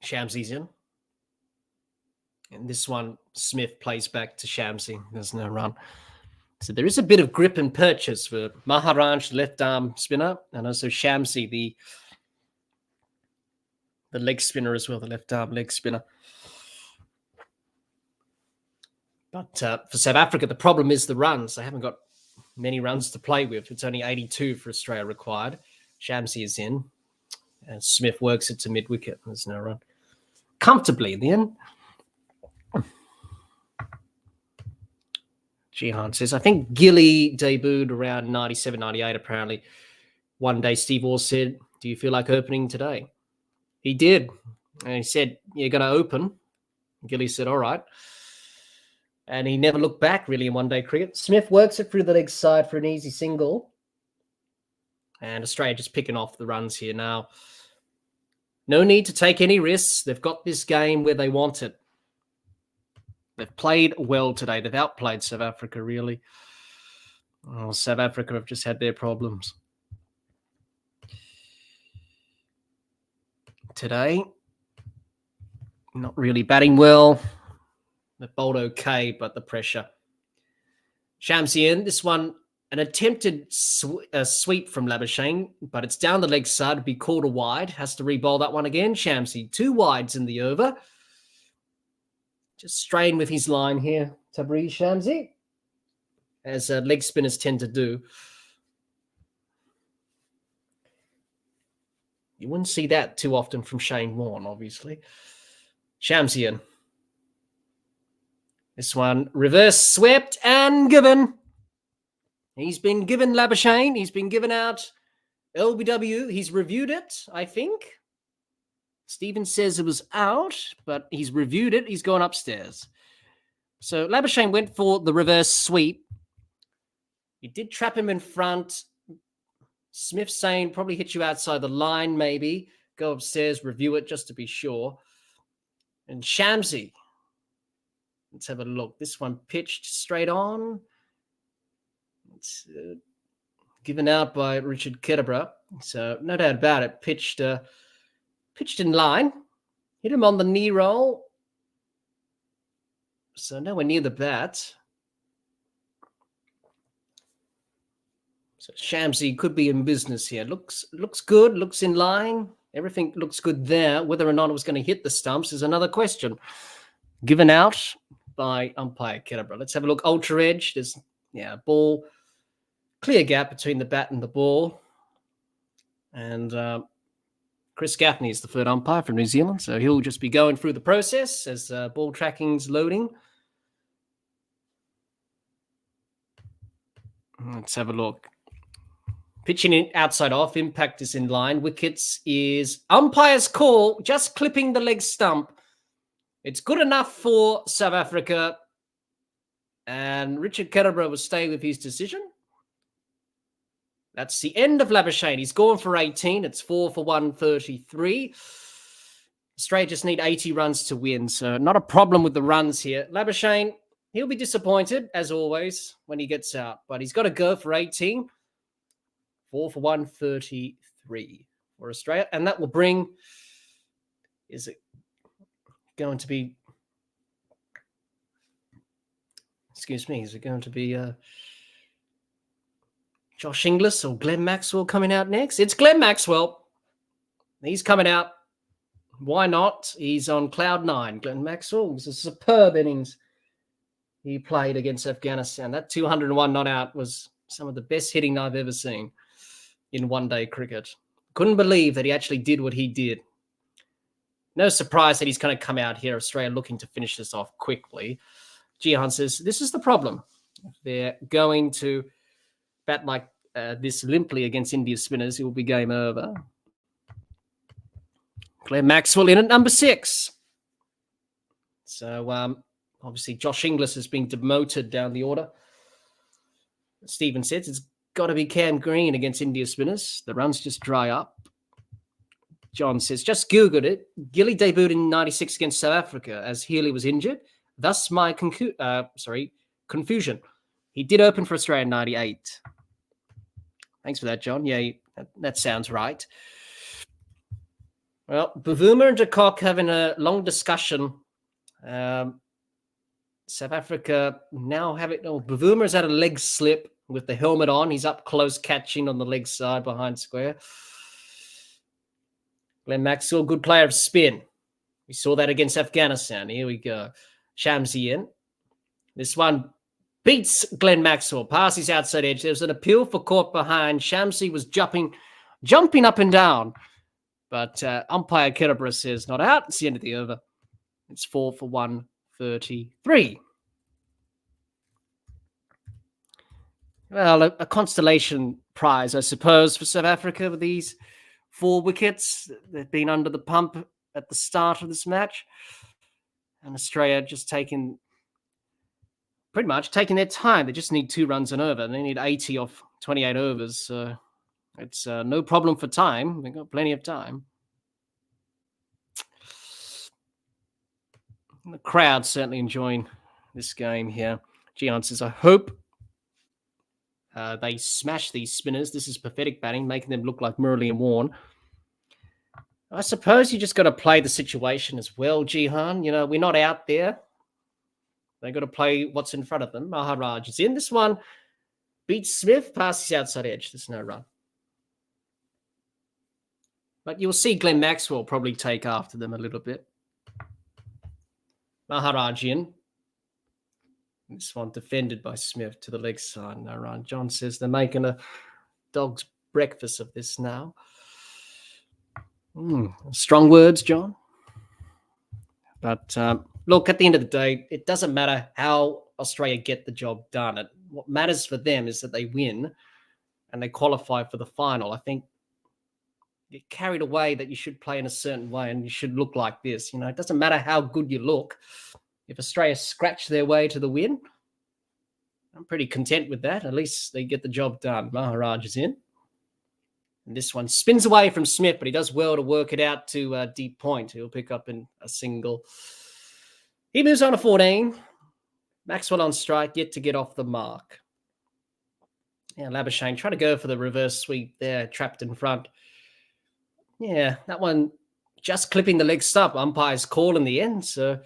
Shamsi's in. And this one, Smith plays back to Shamsi. There's no run. So there is a bit of grip and purchase for Maharaj, left arm spinner, and also Shamsi, the leg spinner as well, the left arm leg spinner. But for South Africa, the problem is the runs. They haven't got many runs to play with. It's only 82 for Australia required. Shamsi is in. And Smith works it to mid-wicket. There's no run. Comfortably in the end. G-Hunt says, I think Gilly debuted around 97, 98 apparently. One day Steve Orr said, do you feel like opening today? He did. And he said, you're going to open. Gilly said, all right. And he never looked back, really, in one-day cricket. Smith works it through the leg side for an easy single. And Australia just picking off the runs here now. No need to take any risks. They've got this game where they want it. They've played well today. They've outplayed South Africa, really. Oh, South Africa have just had their problems today. Not really batting well. They bowled okay, but the pressure. Shamsi in. This one, an attempted sweep from Labuschagne, but it's down the leg side to be called a wide. Has to re-bowl that one again. Shamsi, 2 wides in the over. Just straying with his line here, Tabriz Shamsi, as leg spinners tend to do. You wouldn't see that too often from Shane Warne, obviously. Shamsi in. This one, reverse swept and given. He's been given Labuschagne. He's been given out LBW. He's reviewed it, I think. Stephen says it was out, but he's reviewed it. He's gone upstairs. So Labuschagne went for the reverse sweep. He did trap him in front. Smith saying probably hit you outside the line, maybe. Go upstairs, review it just to be sure. And Shamsi. Let's have a look. This one pitched straight on. It's given out by Richard Kettleborough. So no doubt about it. Pitched in line. Hit him on the knee roll. So nowhere near the bat. So Shamsi could be in business here. Looks good. Looks in line. Everything looks good there. Whether or not it was going to hit the stumps is another question. Given out by umpire Kettleborough. Let's have a look. Ultra edge. There's ball. Clear gap between the bat and the ball. And Chris Gaffney is the third umpire from New Zealand. So he'll just be going through the process as ball tracking's loading. Let's have a look. Pitching in outside off. Impact is in line. Wickets is umpire's call. Just clipping the leg stump. It's good enough for South Africa. And Richard Kettleborough will stay with his decision. That's the end of Labuschagne. He's gone for 18. It's 4 for 133. Australia just need 80 runs to win. So not a problem with the runs here. Labuschagne, he'll be disappointed, as always, when he gets out. But he's got to go for 18. 4 for 133 for Australia. And that will bring... Is it going to be... Excuse me. Is it going to be... Josh Inglis or Glenn Maxwell coming out next? It's Glenn Maxwell. He's coming out. Why not? He's on cloud 9. Glenn Maxwell. It was a superb innings he played against Afghanistan. That 201 not out was some of the best hitting I've ever seen in one-day cricket. Couldn't believe that he actually did what he did. No surprise that he's going to come out here. Australia looking to finish this off quickly. Jihan says, this is the problem. They're going to bat like this limply against India spinners, it will be game over. Glenn Maxwell in at number 6. So obviously Josh Inglis has been demoted down the order. Stephen says it's got to be Cam Green against India spinners. The runs just dry up. John says, just Googled it. Gilly debuted in 96 against South Africa as Healy was injured. Thus my confusion. He did open for Australia in 98. Thanks for that, John. Yeah, that sounds right. Well, Bavuma and de Kock having a long discussion. South Africa now have it. Oh, Bavuma's had a leg slip with the helmet on. He's up close catching on the leg side behind square. Glenn Maxwell, good player of spin. We saw that against Afghanistan. Here we go. Shamsi in. This one beats Glenn Maxwell, past his outside edge. There was an appeal for caught behind. Shamsi was jumping up and down. But umpire Kettleborough says not out. It's the end of the over. It's 4 for 133. Well, a constellation prize, I suppose, for South Africa with these 4 wickets. They've been under the pump at the start of this match. And Australia just taking pretty much taking their time. They just need 2 runs and over. They need 80 off 28 overs. So it's no problem for time. They've got plenty of time. And the crowd certainly enjoying this game here. Gian says, I hope they smash these spinners. This is pathetic batting, making them look like Murali and Warne. I suppose you just got to play the situation as well, Jihan. You know, we're not out there. They got to play what's in front of them. Maharaj is in. This one beats Smith past his outside edge. There's no run. But you'll see Glenn Maxwell probably take after them a little bit. Maharaj in. This one defended by Smith to the leg side. No run. John says they're making a dog's breakfast of this now. Strong words, John. But look, at the end of the day, it doesn't matter how Australia get the job done. What matters for them is that they win and they qualify for the final. I think you get carried away that you should play in a certain way and you should look like this. You know, it doesn't matter how good you look. If Australia scratch their way to the win, I'm pretty content with that. At least they get the job done. Maharaj is in. And this one spins away from Smith, but he does well to work it out to deep point. He'll pick up in a single. He moves on to 14. Maxwell on strike, yet to get off the mark. Yeah, Labuschagne trying to go for the reverse sweep there, trapped in front. Yeah, that one just clipping the leg stump. Umpire's call in the end. So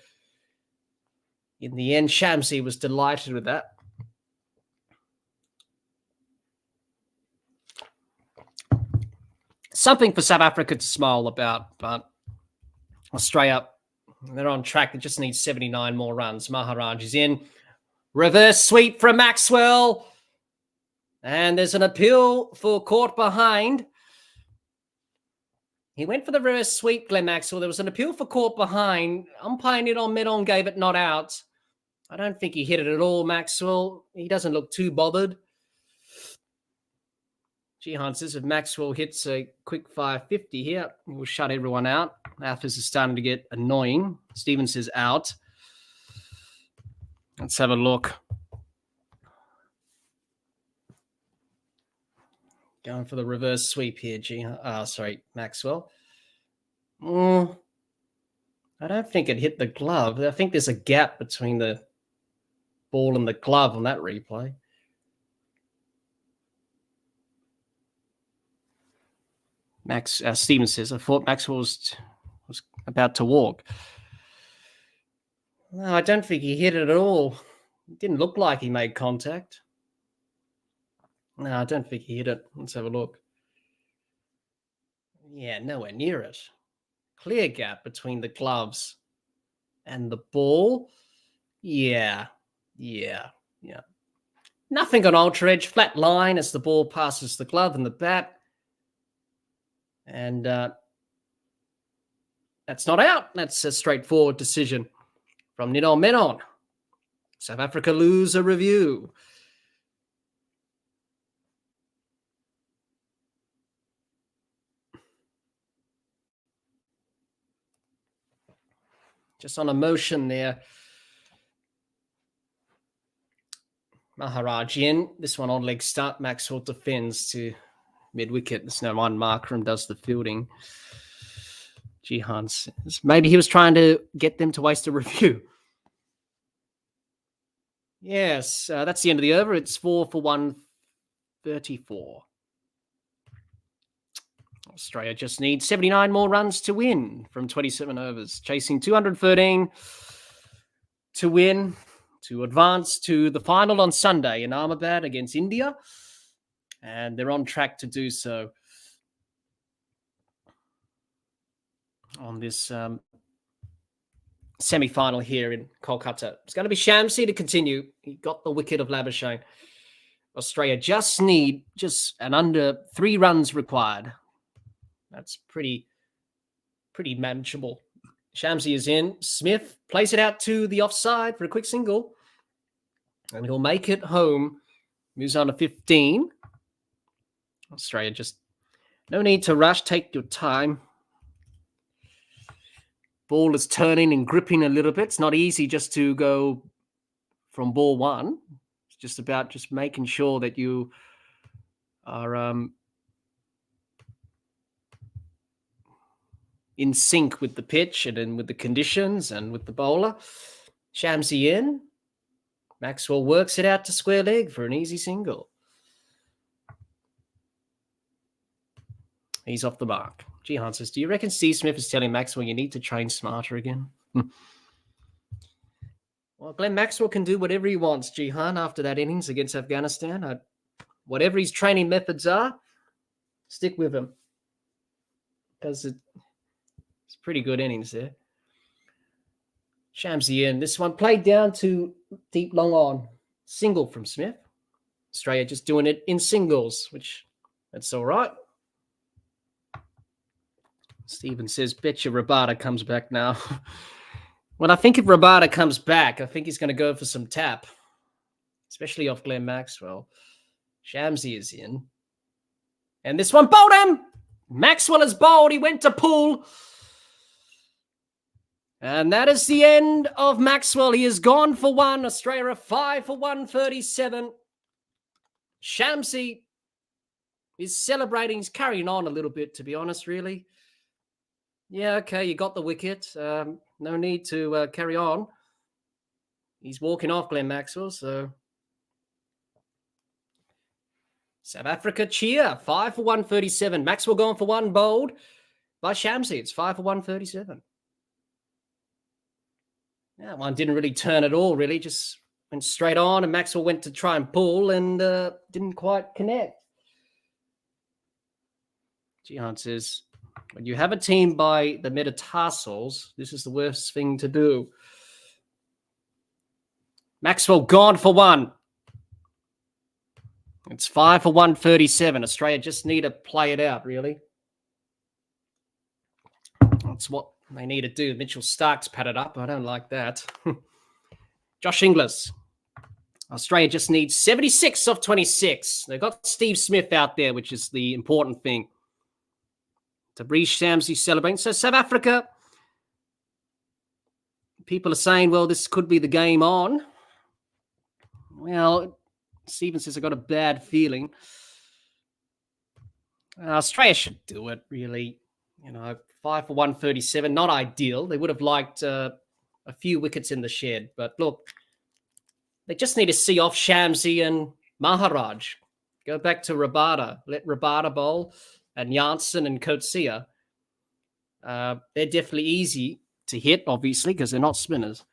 in the end, Shamsi was delighted with that. Something for South Africa to smile about, but Australia, they're on track. They just need 79 more runs. Maharaj is in. Reverse sweep from Maxwell. And there's an appeal for caught behind. He went for the reverse sweep, Glenn Maxwell. There was an appeal for caught behind. Umpire Nidon Medon gave it not out. I don't think he hit it at all, Maxwell. He doesn't look too bothered. Jihan says if Maxwell hits a quick 550 here, he will shut everyone out. Athers is starting to get annoying. Stevens says out. Let's have a look. Going for the reverse sweep here, Maxwell. I don't think it hit the glove. I think there's a gap between the ball and the glove on that replay. Stevens says, I thought Maxwell was about to walk. No, I don't think he hit it at all. It didn't look like he made contact. No, I don't think he hit it. Let's have a look. Yeah, nowhere near it. Clear gap between the gloves and the ball. Yeah. Nothing on ultra edge. Flat line as the ball passes the glove and the bat. And that's not out. That's a straightforward decision from Nidon Medon. South Africa lose a review. Just on a motion there. Maharaj in. This one on leg start. Maxwell defends to mid-wicket. There's no one marker and does the fielding. Jihan says maybe he was trying to get them to waste a review. Yes, that's the end of the over. It's 4 for 134. Australia just needs 79 more runs to win from 27 overs, chasing 213 to win, to advance to the final on Sunday in Ahmedabad against India. And they're on track to do so on this semi-final here in Kolkata. It's going to be Shamsi to continue. He got the wicket of Labuschagne. Australia just need an under 3 runs required. That's pretty manageable. Shamsi is in. Smith plays it out to the offside for a quick single. And he'll make it home. Moves on to 15. Australia just no need to rush. Take your time. Ball is turning and gripping a little bit. It's not easy just to go from ball one. It's just about just making sure that you are in sync with the pitch and then with the conditions and with the bowler. Shamsi in. Maxwell works it out to square leg for an easy single. He's off the mark. Jihan says, do you reckon Steve Smith is telling Maxwell you need to train smarter again? Well, Glenn Maxwell can do whatever he wants, Jihan, after that innings against Afghanistan. Whatever his training methods are, stick with him. Because it's pretty good innings there. Shamsi in. This one played down to deep long on. Single from Smith. Australia just doing it in singles, which that's all right. Stephen says, betcha Rabada comes back now. Well, I think if Rabada comes back, I think he's going to go for some tap, especially off Glenn Maxwell. Shamsi is in. And this one bowled him. Maxwell is bowled. He went to pull. And that is the end of Maxwell. He is gone for one. Australia 5 for 137. Shamsi is celebrating. He's carrying on a little bit, to be honest, really. Yeah, okay, you got the wicket. No need to carry on. He's walking off Glenn Maxwell, so... South Africa cheer. 5 for 137. Maxwell going for one, bowled by Shamsi. It's 5 for 137. That one didn't really turn at all, really. Just went straight on, and Maxwell went to try and pull and didn't quite connect. Jihan says, when you have a team by the metatarsals, this is the worst thing to do. Maxwell gone for one. It's 5 for 137. Australia just need to play it out, really. That's what they need to do. Mitchell Stark's padded up. I don't like that. Josh Inglis. Australia just needs 76 off 26. They've got Steve Smith out there, which is the important thing. Tabriz Shamsi celebrating. So South Africa, people are saying, well, this could be the game on. Well, Stephen says, I got a bad feeling. Australia should do it, really. 5 for 137, not ideal. They would have liked a few wickets in the shed. But look, they just need to see off Shamsi and Maharaj. Go back to Rabada. Let Rabada bowl and Janssen and Coetzee. They're definitely easy to hit, obviously, because they're not spinners.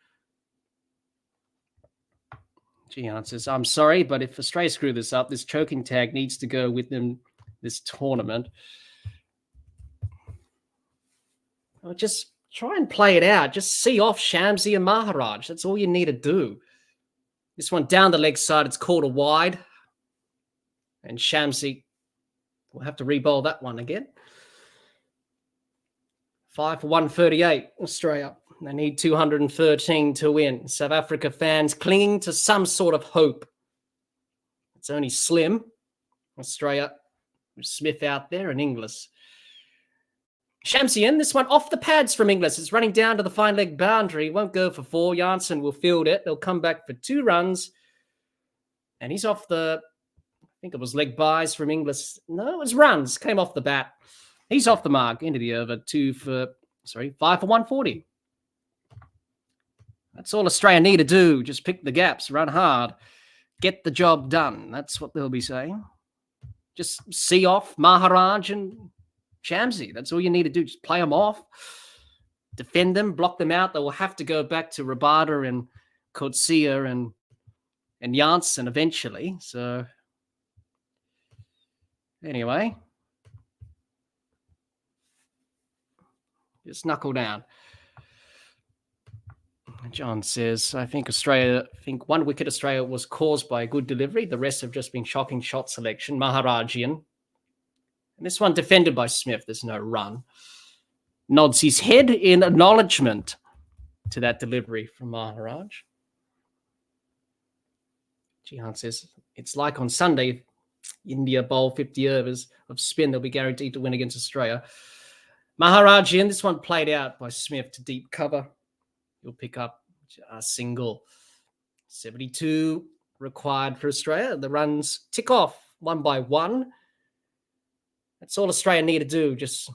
Gian says, I'm sorry, but if Australia screw this up, this choking tag needs to go with them this tournament. Well, just try and play it out. Just see off Shamsi and Maharaj. That's all you need to do. This one down the leg side, it's called a wide. And Shamsi will have to re-bowl that one again. 5 for 138, Australia. They need 213 to win. South Africa fans clinging to some sort of hope. It's only slim. Australia with Smith out there and Inglis. Shamsi in. This one off the pads from Inglis. It's running down to the fine leg boundary. Won't go for 4. Janssen will field it. They'll come back for 2 runs. And he's off the, I think it was leg buys from Inglis. No, it was runs. Came off the bat. He's off the mark. Into the over. 5 for 140. That's all Australia need to do. Just pick the gaps, run hard, get the job done. That's what they'll be saying. Just see off Maharaj and Shamsi. That's all you need to do. Just play them off, defend them, block them out. They will have to go back to Rabada and Coetzee and Janssen eventually. So anyway, just knuckle down. John says, I think 1 wicket Australia was caused by a good delivery. The rest have just been shocking shot selection. Maharajian. And this one defended by Smith. There's no run. Nods his head in acknowledgement to that delivery from Maharaj. Jihan says, it's like on Sunday, India bowl 50 overs of spin. They'll be guaranteed to win against Australia. Maharajian, this one played out by Smith to deep cover. He'll pick up a single. 72 required for Australia. The runs tick off one by one. That's all Australia need to do, just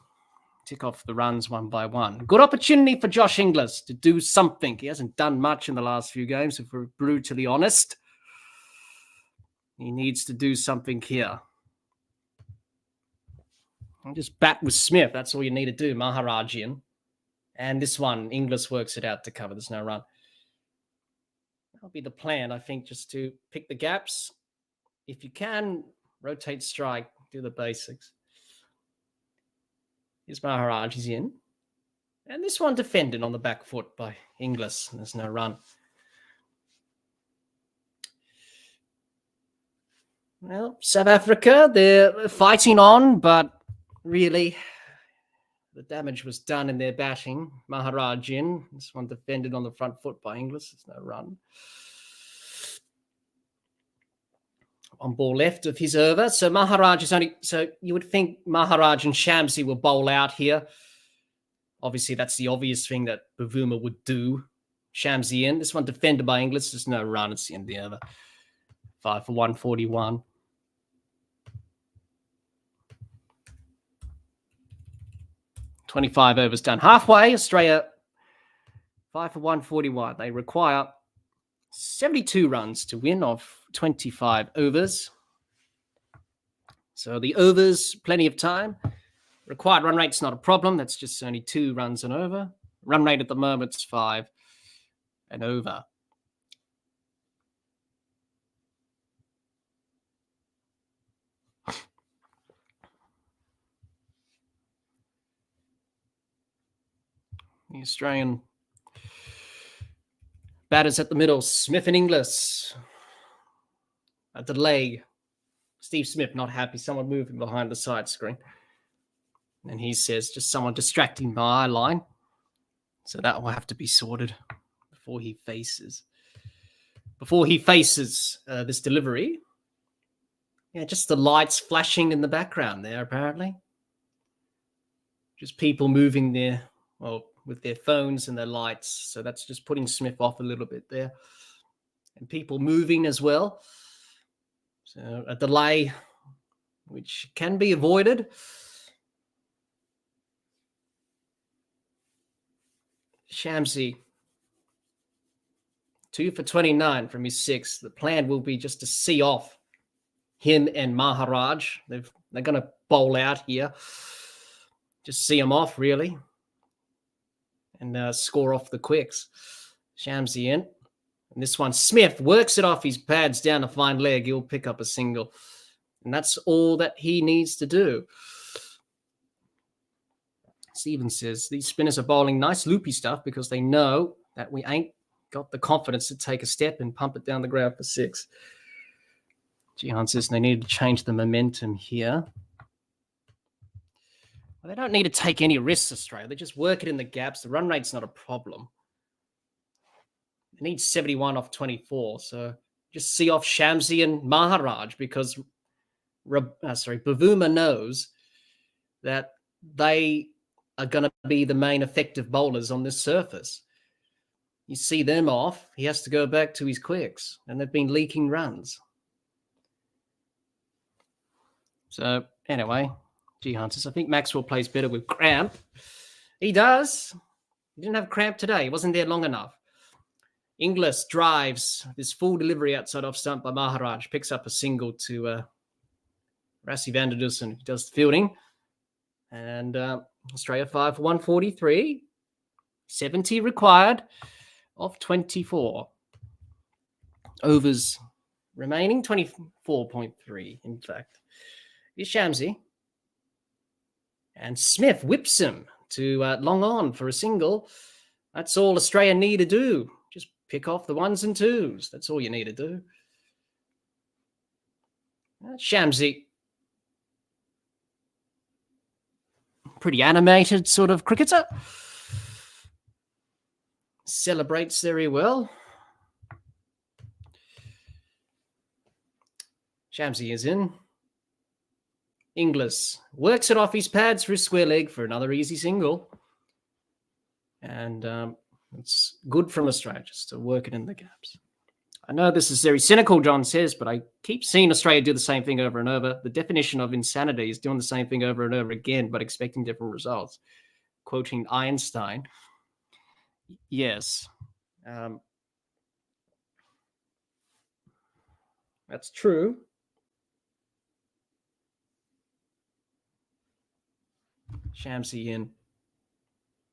tick off the runs one by one. Good opportunity for Josh Inglis to do something. He hasn't done much in the last few games, if we're brutally honest. He needs to do something here. I'll just bat with Smith. That's all you need to do, Maharajian. And this one, Inglis works it out to cover. There's no run. That'll be the plan, I think, just to pick the gaps. If you can, rotate strike, do the basics. Here's Maharaj, he's in. And this one defended on the back foot by Inglis. There's no run. Well, South Africa, they're fighting on, but really the damage was done in their batting. Maharaj in. This one defended on the front foot by Inglis. There's no run. On ball left of his over. So Maharaj is only... So you would think Maharaj and Shamsi will bowl out here. Obviously, that's the obvious thing that Bavuma would do. Shamsi in. This one defended by Inglis. There's no run. It's the end of the over. 5 for 141. .25 overs done. Halfway, Australia 5 for 141. They require 72 runs to win off 25 overs. So the overs, plenty of time. Required run rate's not a problem. That's just only 2 runs and over. Run rate at the moment is 5 and over. The Australian batters at the middle, Smith and Inglis. At the leg, Steve Smith not happy. Someone moving behind the side screen. And he says, just someone distracting my eye line. So that will have to be sorted before he faces this delivery. Yeah, just the lights flashing in the background there, apparently. Just people moving there, well, with their phones and their lights. So that's just putting Smith off a little bit there. And people moving as well. So a delay, which can be avoided. Shamsi, 2 for 29 from his 6. The plan will be just to see off him and Maharaj. They're going to bowl out here. Just see them off, really. And score off the quicks. Shamsi in. And this one, Smith works it off his pads down a fine leg. He'll pick up a single. And that's all that he needs to do. Stephen says, these spinners are bowling nice loopy stuff because they know that we ain't got the confidence to take a step and pump it down the ground for 6. Jihan says they need to change the momentum here. Well, they don't need to take any risks, Australia. They just work it in the gaps. The run rate's not a problem. They need 71 off 24. So just see off Shamsi and Maharaj because Bavuma knows that they are going to be the main effective bowlers on this surface. You see them off, he has to go back to his quicks, and they've been leaking runs. So anyway, Jihan says, I think Maxwell plays better with cramp. He does. He didn't have cramp today. He wasn't there long enough. Inglis drives this full delivery outside off stump by Maharaj, picks up a single to Rassie van der Dussen, who does the fielding. And Australia 5 for 143. 70 required of 24. Overs remaining, 24.3, in fact. Here's Shamsi. And Smith whips him to long on for a single. That's all Australia need to do. Just pick off the 1s and 2s. That's all you need to do. Shamsi. Pretty animated sort of cricketer. Celebrates very well. Shamsi is in. Inglis works it off his pads for his square leg for another easy single. And it's good from Australia just to work it in the gaps. I know this is very cynical, John says, but I keep seeing Australia do the same thing over and over. The definition of insanity is doing the same thing over and over again, but expecting different results. Quoting Einstein. Yes. That's true. Shamsi in.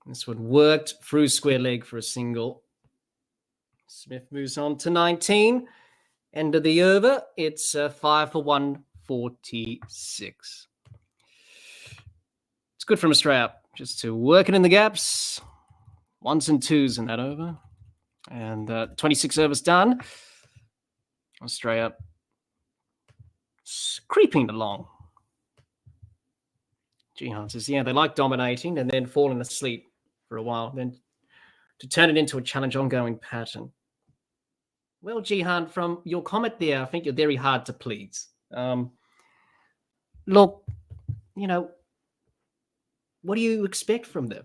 This one worked through square leg for a single. Smith moves on to 19. End of the over. It's 5 for 146. It's good from Australia. Just to work it in the gaps. 1s and 2s in that over. And 26 overs done. Australia creeping along. Jihan says, yeah, they like dominating and then falling asleep for a while, then to turn it into a challenge ongoing pattern. Well, Jihan, from your comment there, I think you're very hard to please. Look, what do you expect from them?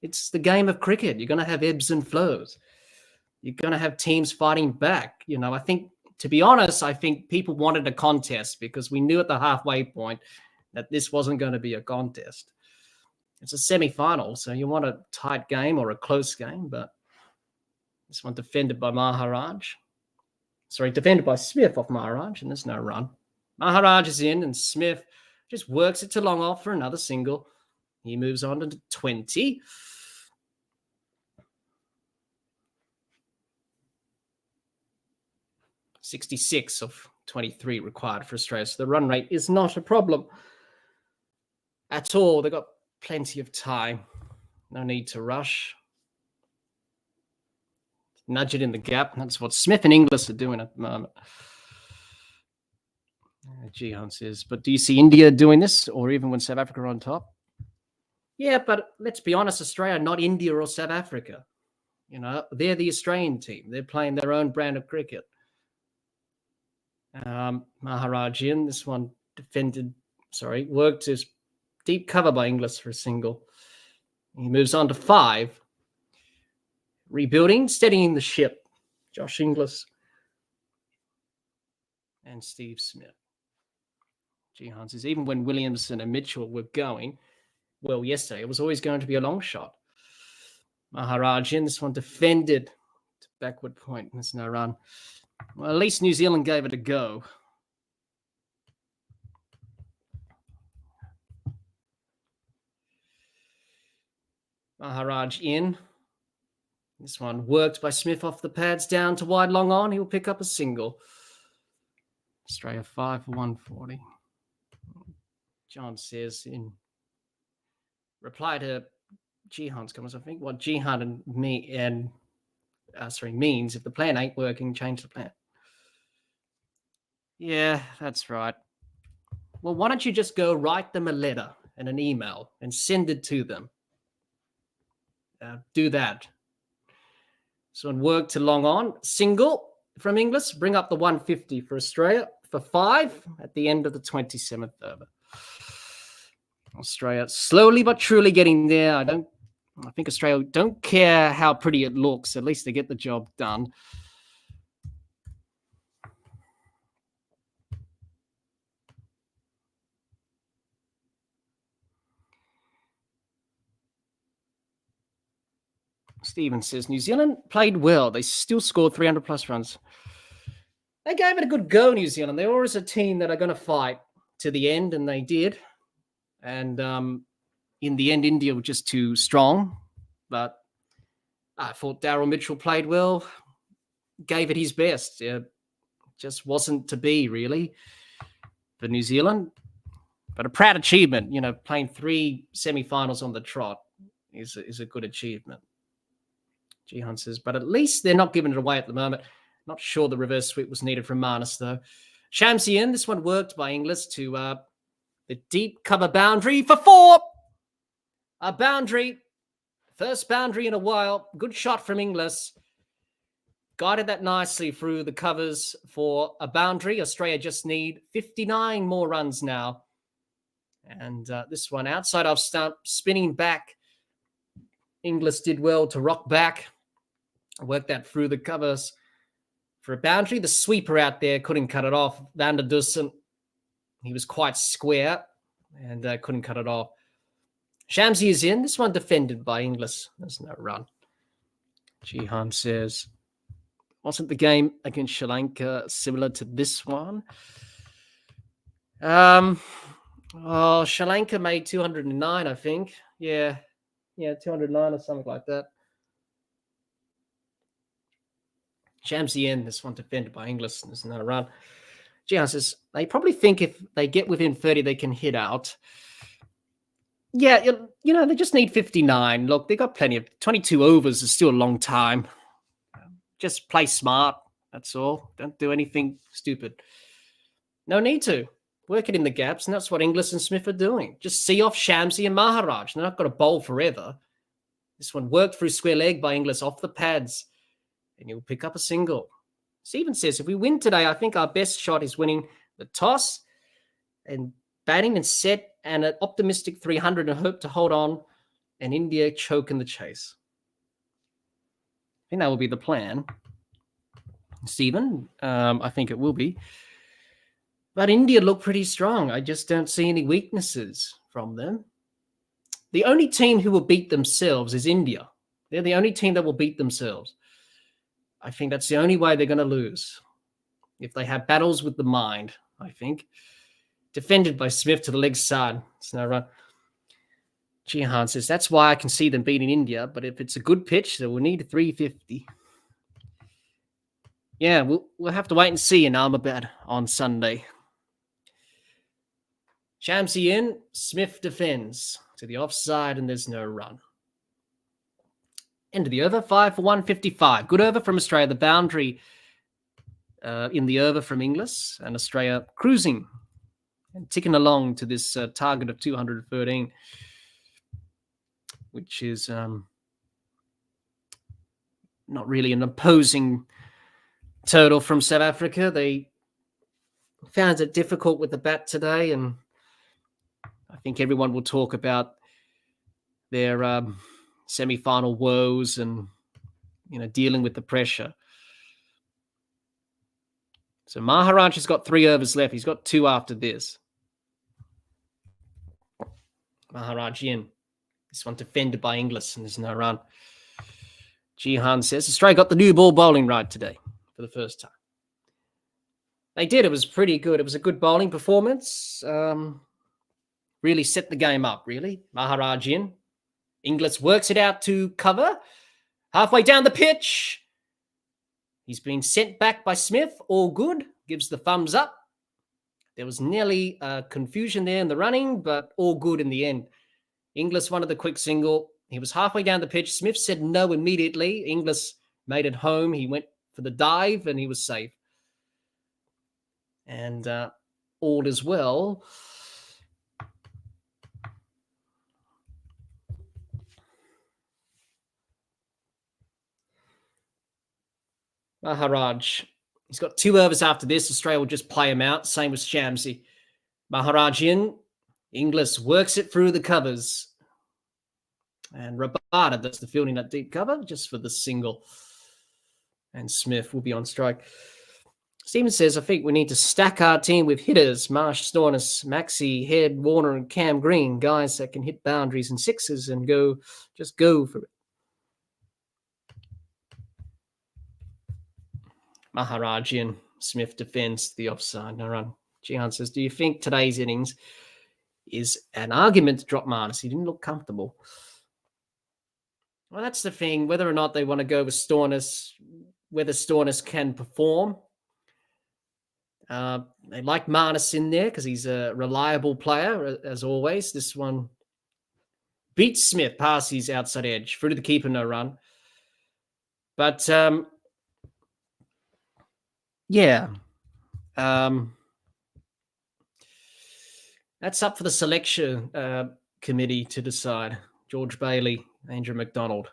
It's the game of cricket. You're going to have ebbs and flows. You're going to have teams fighting back. I think, to be honest, I think people wanted a contest because we knew at the halfway point that this wasn't going to be a contest. It's a semi-final, so you want a tight game or a close game, but this one defended by defended by Smith off Maharaj, and there's no run. Maharaj is in, and Smith just works it to long off for another single. He moves on to 20. .66 of 23 required for Australia, so the run rate is not a problem at all. They've got plenty of time. No need to rush. Nudge it in the gap. That's what Smith and Inglis are doing at the moment. Jihan says, but do you see India doing this, or even when South Africa are on top? Yeah, but let's be honest, Australia, not India or South Africa. They're the Australian team. They're playing their own brand of cricket. Maharaj in. This one worked his deep cover by Inglis for a single. He moves on to 5. Rebuilding, steadying the ship. Josh Inglis and Steve Smith. Jihan says, even when Williamson and Mitchell were going well yesterday, it was always going to be a long shot. Maharaj in. This one defended to backward point. There's no run. Well, at least New Zealand gave it a go. Maharaj in. This one worked by Smith off the pads down to wide long on. He'll pick up a single. Australia 5 for 140. John says in reply to Jihan's comments, I think what Jihan and means, if the plan ain't working, change the plan. Yeah, that's right. Well, why don't you just go write them a letter and an email and send it to them? Do that. So it worked to long on. Single from Inglis, bring up the 150 for Australia for 5 at the end of the 27th over. Australia slowly but truly getting there. I think Australia don't care how pretty it looks. At least they get the job done. Stephen says, New Zealand played well. They still scored 300 plus runs. They gave it a good go, New Zealand. They're always a team that are going to fight to the end, and they did. And in the end, India were just too strong. But I thought Daryl Mitchell played well, gave it his best. It just wasn't to be, really, for New Zealand. But a proud achievement, playing 3 semi-finals on the trot is a good achievement. Jihan says, but at least they're not giving it away at the moment. Not sure the reverse sweep was needed from Marnus, though. Shamsi in. This one worked by Inglis to the deep cover boundary for 4. A boundary. First boundary in a while. Good shot from Inglis. Guided that nicely through the covers for a boundary. Australia just need 59 more runs now. And this one outside off stump, spinning back. Inglis did well to rock back. Worked that through the covers for a boundary. The sweeper out there couldn't cut it off. Van der Dussen, he was quite square and couldn't cut it off. Shamsi is in. This one defended by Inglis. There's no run. Jihan says, wasn't the game against Sri Lanka similar to this one? Sri Lanka made 209, I think. Yeah, 209 or something like that. Shamsi in. This one defended by Inglis. There's no run. Jihan says, they probably think if they get within 30, they can hit out. Yeah, they just need 59. Look, they got plenty of 22 overs is still a long time. Just play smart. That's all. Don't do anything stupid. No need to. Work it in the gaps, and that's what Inglis and Smith are doing. Just see off Shamsi and Maharaj. They're not going to bowl forever. This one worked through square leg by Inglis off the pads, and he'll pick up a single. Stephen says, if we win today, I think our best shot is winning the toss and batting and set and an optimistic 300 and hope to hold on and India choke in the chase. I think that will be the plan. Stephen, I think it will be. But India look pretty strong. I just don't see any weaknesses from them. The only team who will beat themselves is India. They're the only team that will beat themselves. I think that's the only way they're going to lose. If they have battles with the mind, I think. Defended by Smith to the leg side. It's no run. Jihan says, that's why I can see them beating India, but if it's a good pitch, they will need a 350. Yeah, we'll have to wait and see in Ahmedabad on Sunday. Shamsi in, Smith defends to the offside, and there's no run. End of the over, 5 for 155. Good over from Australia. The boundary in the over from Inglis, and Australia cruising and ticking along to this target of 213, which is not really an opposing total from South Africa. They found it difficult with the bat today, and I think everyone will talk about their semi-final woes and dealing with the pressure. So Maharaj has got 3 overs left. He's got 2 after this. Maharaj in. This one defended by Inglis, and there's no run. Jihan says, Australia got the new ball bowling right today for the first time. They did. It was pretty good. It was a good bowling performance. Really set the game up, really. Maharaj in. Inglis works it out to cover. Halfway down the pitch. He's been sent back by Smith. All good. Gives the thumbs up. There was nearly confusion there in the running, but all good in the end. Inglis wanted the quick single. He was halfway down the pitch. Smith said no immediately. Inglis made it home. He went for the dive, and he was safe. And all is well. Maharaj, he's got 2 overs after this. Australia will just play him out. Same with Shamsi. Maharaj in. Inglis works it through the covers. And Rabada does the fielding at deep cover just for the single. And Smith will be on strike. Stephen says, I think we need to stack our team with hitters. Marsh, Stornis, Maxi, Head, Warner, and Cam Green. Guys that can hit boundaries and sixes and go for it. Maharaj in. Smith defends the offside. No run. Jihan says, do you think today's innings is an argument to drop Marnus? He didn't look comfortable. Well, that's the thing. Whether or not they want to go with Stornis, whether Stornis can perform. They like Marnus in there because he's a reliable player, as always. This one beats Smith past his outside edge. Through to the keeper, no run. But, that's up for the selection committee to decide. George Bailey, Andrew McDonald.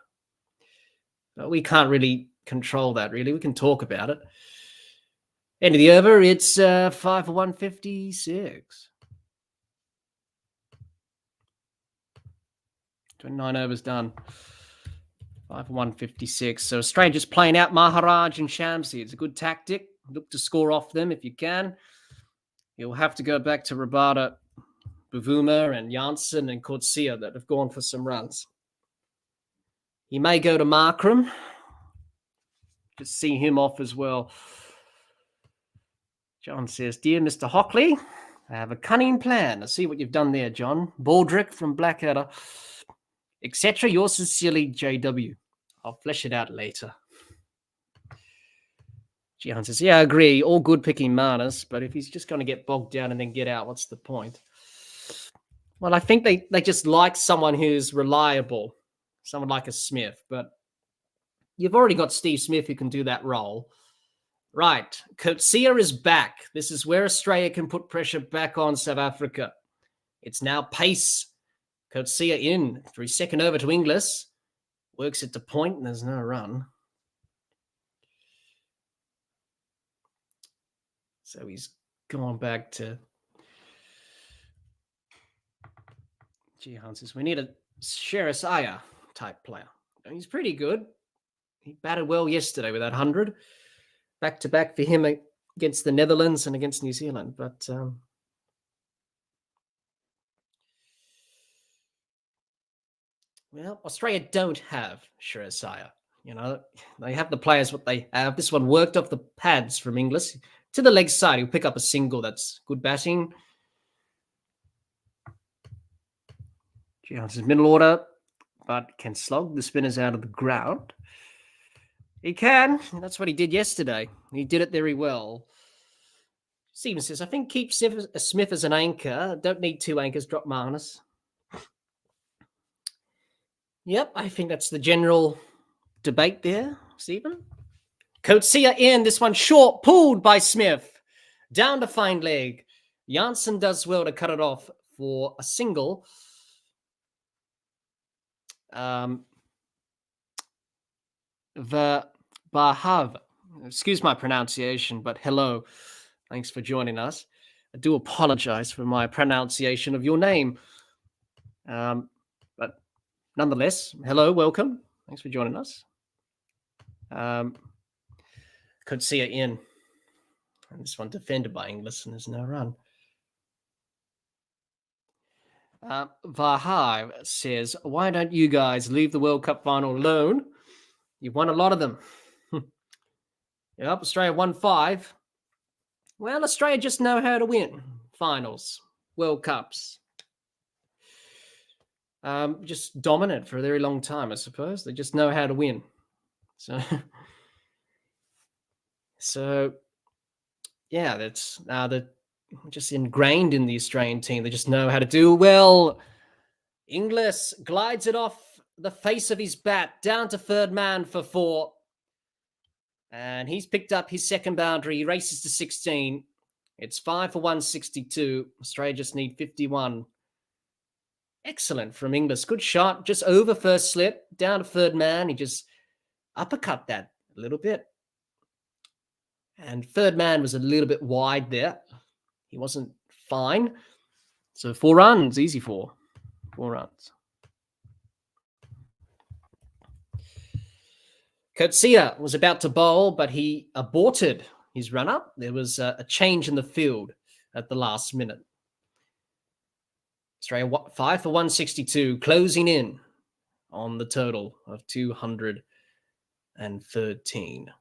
But we can't really control that, really. We can talk about it. End of the over, it's 5 for 156. 29 overs done. 5 for 156. So Australia just playing out Maharaj and Shamsi. It's a good tactic. Look to score off them if you can. You'll have to go back to Rabada, Bavuma and Janssen and Coetzee that have gone for some runs. He may go to Markram. Just see him off as well. John says, "Dear Mr. Hockley, I have a cunning plan." I see what you've done there, John. Baldrick from Blackadder, etc. Yours sincerely, JW. I'll flesh it out later. Jihan says, "Yeah, I agree. All good picking Marnus, but if he's just going to get bogged down and then get out, what's the point?" Well, I think they just like someone who's reliable, someone like a Smith, but you've already got Steve Smith who can do that role. Right, Coetzee is back. This is where Australia can put pressure back on South Africa. It's now pace. Coetzee in for his second over to Inglis. Works it to point and there's no run. So he's gone back to Jihan says, "We need a Sheresaya type player." And he's pretty good. He batted well yesterday with that 100. Back-to-back for him against the Netherlands and against New Zealand. But well, Australia don't have Sheresaya. You know, they have the players what they have. This one worked off the pads from Inglis to the leg side. He'll pick up a single. That's good batting. Giants is middle order, but can slog the spinners out of the ground. He can. That's what he did yesterday. He did it very well. Stephen says, "I think keep Smith as an anchor. Don't need two anchors. Drop Marnus." Yep, I think that's the general debate there, Stephen. Coetzee in. This one short, pulled by Smith. Down to fine leg. Janssen does well to cut it off for a single. Bahav. Excuse my pronunciation, but hello. Thanks for joining us. I do apologize for my pronunciation of your name. But nonetheless, hello, welcome. Thanks for joining us. Coetzee in. And this one defended by Inglis, and there's no run. Vahai says, "Why don't you guys leave the World Cup final alone? You've won a lot of them." Yep, Australia won 5. Well, Australia just know how to win finals, World Cups. Just dominant for a very long time, I suppose. They just know how to win. So yeah, that's they're just ingrained in the Australian team. They just know how to do well. Inglis glides it off the face of his bat down to third man for 4. And he's picked up his second boundary. He races to 16. It's 5 for 162. Australia just need 51. Excellent from Inglis. Good shot. Just over first slip. Down to third man. He just uppercut that a little bit. And third man was a little bit wide there. He wasn't fine. So 4 runs. Easy 4. 4 runs. Coetzee was about to bowl, but he aborted his run-up. There was a change in the field at the last minute. Australia 5 for 162, closing in on the total of 213.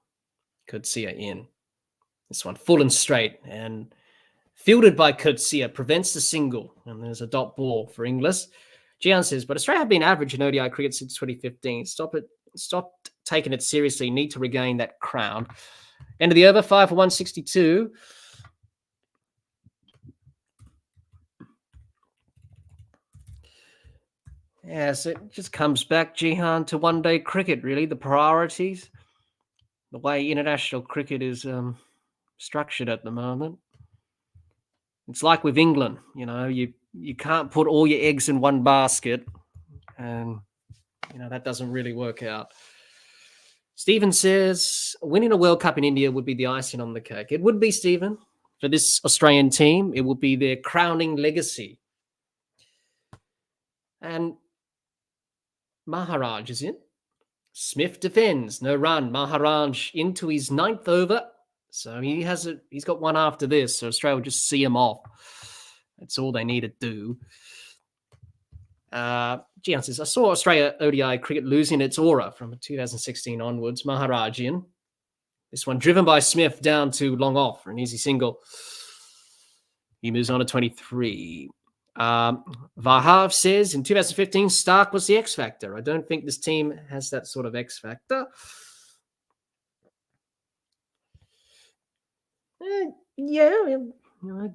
Coetzee in. This one full and straight, and fielded by Coetzee prevents the single, and there's a dot ball for Inglis. Gian says, "But Australia have been average in ODI cricket since 2015. Stop taking it seriously. Need to regain that crown." End of the over, 5 for 162. Yes, it just comes back, Jihan, to one-day cricket, really. The priorities, the way international cricket is structured at the moment. It's like with England, you can't put all your eggs in one basket, and that doesn't really work out. Stephen says, "Winning a World Cup in India would be the icing on the cake." It would be, Stephen, for this Australian team. It would be their crowning legacy. And Maharaj is in. Smith defends, no run. Maharaj into his 9th over. So he's got one after this. So Australia will just see him off. That's all they need to do. Gian says, I saw Australia ODI cricket losing its aura from 2016 onwards. Maharajian. This one driven by Smith down to long off for an easy single. He moves on to 23. Vahav says, in 2015, Stark was the X factor. I don't think this team has that sort of X factor.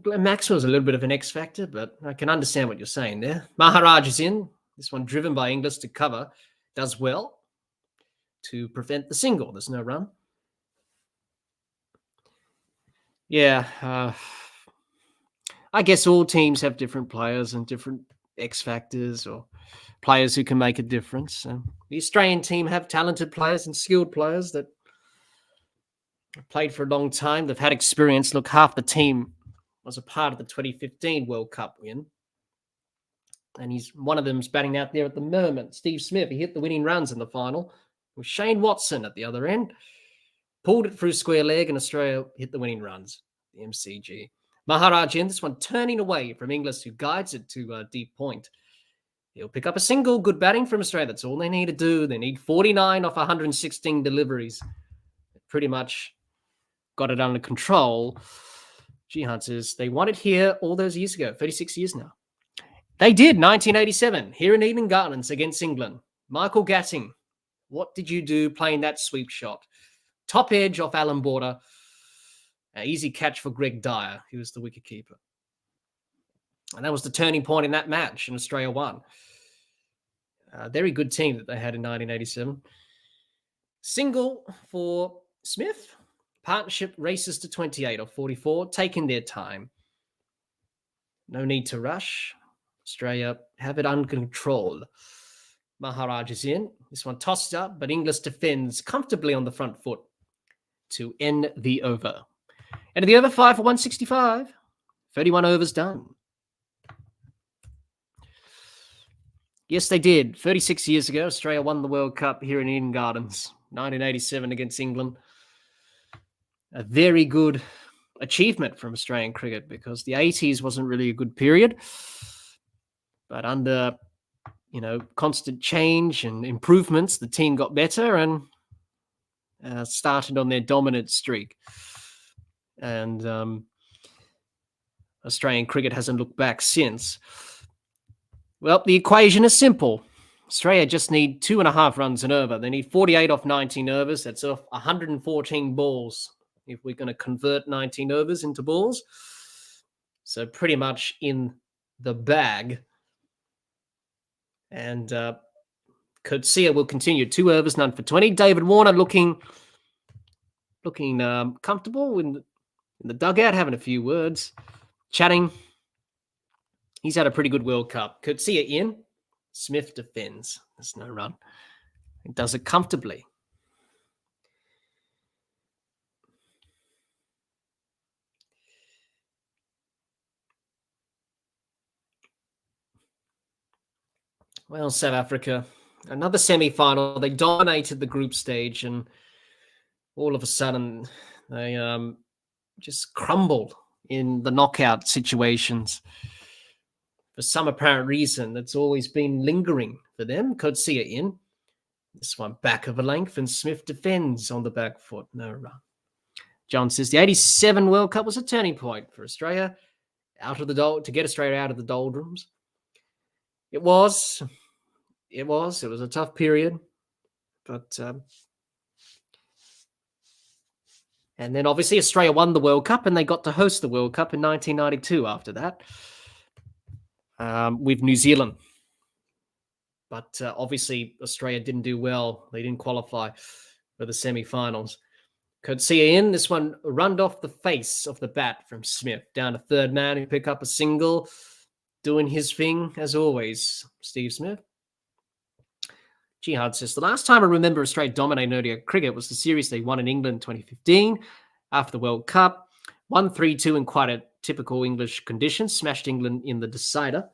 Maxwell's a little bit of an X factor, but I can understand what you're saying there. Maharaj is in. This one driven by Inglis to cover. Does well to prevent the single. There's no run. Yeah. I guess all teams have different players and different X factors or players who can make a difference. The Australian team have talented players and skilled players that have played for a long time. They've had experience. Look, half the team was a part of the 2015 World Cup win. And one of them's batting out there at the moment. Steve Smith, he hit the winning runs in the final with Shane Watson at the other end. Pulled it through square leg and Australia hit the winning runs, the MCG. Maharaj in, this one turning away from Inglis, who guides it to deep point. He'll pick up a single. Good batting from Australia. That's all they need to do. They need 49 off 116 deliveries. Pretty much got it under control. Jihan says they won it here all those years ago, 36 years now. They did, 1987, here in Eden Gardens against England. Michael Gatting, what did you do playing that sweep shot? Top edge off Alan Border. An easy catch for Greg Dyer, who was the wicketkeeper. And that was the turning point in that match, and Australia won. A very good team that they had in 1987. Single for Smith. Partnership races to 28 or 44, taking their time. No need to rush. Australia have it under control. Maharaj is in. This one tossed up, but Inglis defends comfortably on the front foot to end the over. End of the over, 5 for 165. 31 overs done. Yes, they did. 36 years ago, Australia won the World Cup here in Eden Gardens. 1987 against England. A very good achievement from Australian cricket because the 80s wasn't really a good period. But under, constant change and improvements, the team got better and started on their dominant streak. And Australian cricket hasn't looked back since. Well, the equation is simple. Australia just need 2.5 runs an over. They need 48 off 19 overs. That's off 114 balls if we're going to convert 19 overs into balls. So pretty much in the bag. And Coetzee will continue. 2 overs, none for 20. David Warner looking comfortable in the dugout, having a few words, chatting. He's had a pretty good World Cup. Coetzee in. Smith defends. There's no run. He does it comfortably. Well, South Africa, another semi-final. They dominated the group stage, and all of a sudden, they just crumbled in the knockout situations. For some apparent reason, that's always been lingering for them. Coetzee in. This one back of a length, and Smith defends on the back foot. No run. John says the 87 World Cup was a turning point for Australia to get Australia out of the doldrums. It was a tough period, but and then obviously Australia won the World Cup and they got to host the World Cup in 1992 after that with New Zealand. But obviously Australia didn't do well. They didn't qualify for the semi-finals. Coetzee in. This one runned off the face of the bat from Smith. Down to third man who picked up a single. Doing his thing, as always, Steve Smith. Jihad says, the last time I remember Australia dominating ODI cricket was the series they won in England in 2015 after the World Cup. 1-3-2 in quite a typical English conditions. Smashed England in the decider.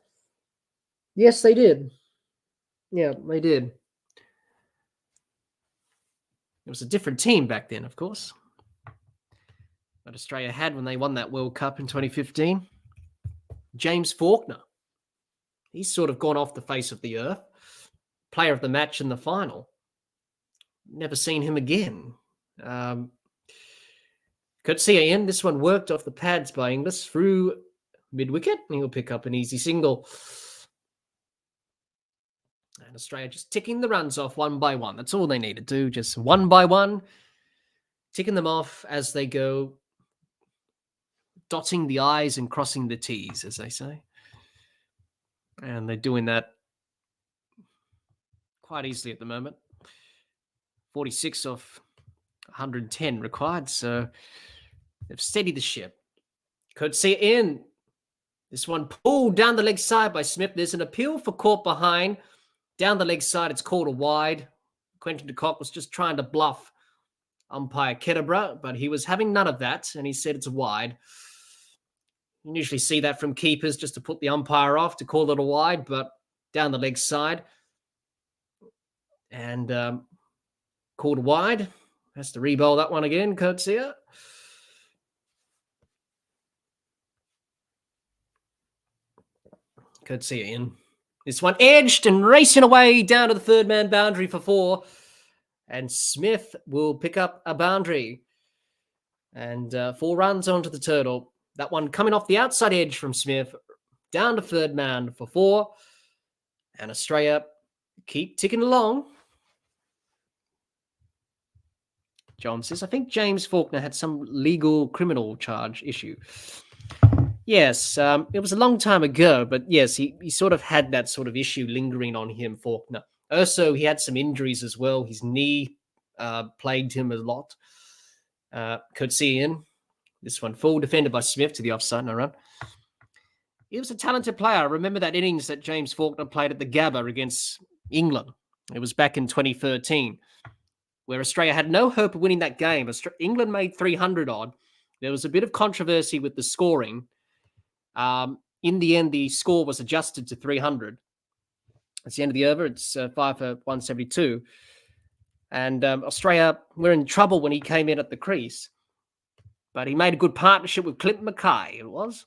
Yes, they did. Yeah, they did. It was a different team back then, of course, that Australia had when they won that World Cup in 2015. James Faulkner. He's sort of gone off the face of the earth. Player of the match in the final. Never seen him again. Could see Ian. This one worked off the pads by Inglis through mid-wicket. He'll pick up an easy single. And Australia just ticking the runs off one by one. That's all they need to do. Just one by one. Ticking them off as they go. Dotting the I's and crossing the T's, as they say. And they're doing that quite easily at the moment. 46 off 110 required. So they've steadied the ship. Could see it in. This one pulled down the leg side by Smith. There's an appeal for caught behind. Down the leg side, it's called a wide. Quentin de Kock was just trying to bluff umpire Ketterborough, but he was having none of that, and he said it's a wide. You usually see that from keepers just to put the umpire off, to call it a wide, but down the leg side. And called a wide. Has to re-bowl that one again, courtesy. Courtesy in. This one edged and racing away down to the third man boundary for 4. And Smith will pick up a boundary. And 4 runs onto the turtle. That one coming off the outside edge from Smith. Down to third man for 4. And Australia keep ticking along. John says, I think James Faulkner had some legal criminal charge issue. Yes, it was a long time ago, but yes, he sort of had that sort of issue lingering on him, Faulkner. Also, he had some injuries as well. His knee plagued him a lot. Could see in. This one full defended by Smith to the offside, no run. He was a talented player. I remember that innings that James Faulkner played at the Gabba against England. It was back in 2013, where Australia had no hope of winning that game. England made 300 odd. There was a bit of controversy with the scoring. In the end, the score was adjusted to 300. It's the end of the over. It's 5 for 172. And Australia were in trouble when he came in at the crease. But he made a good partnership with Clint Mackay, it was.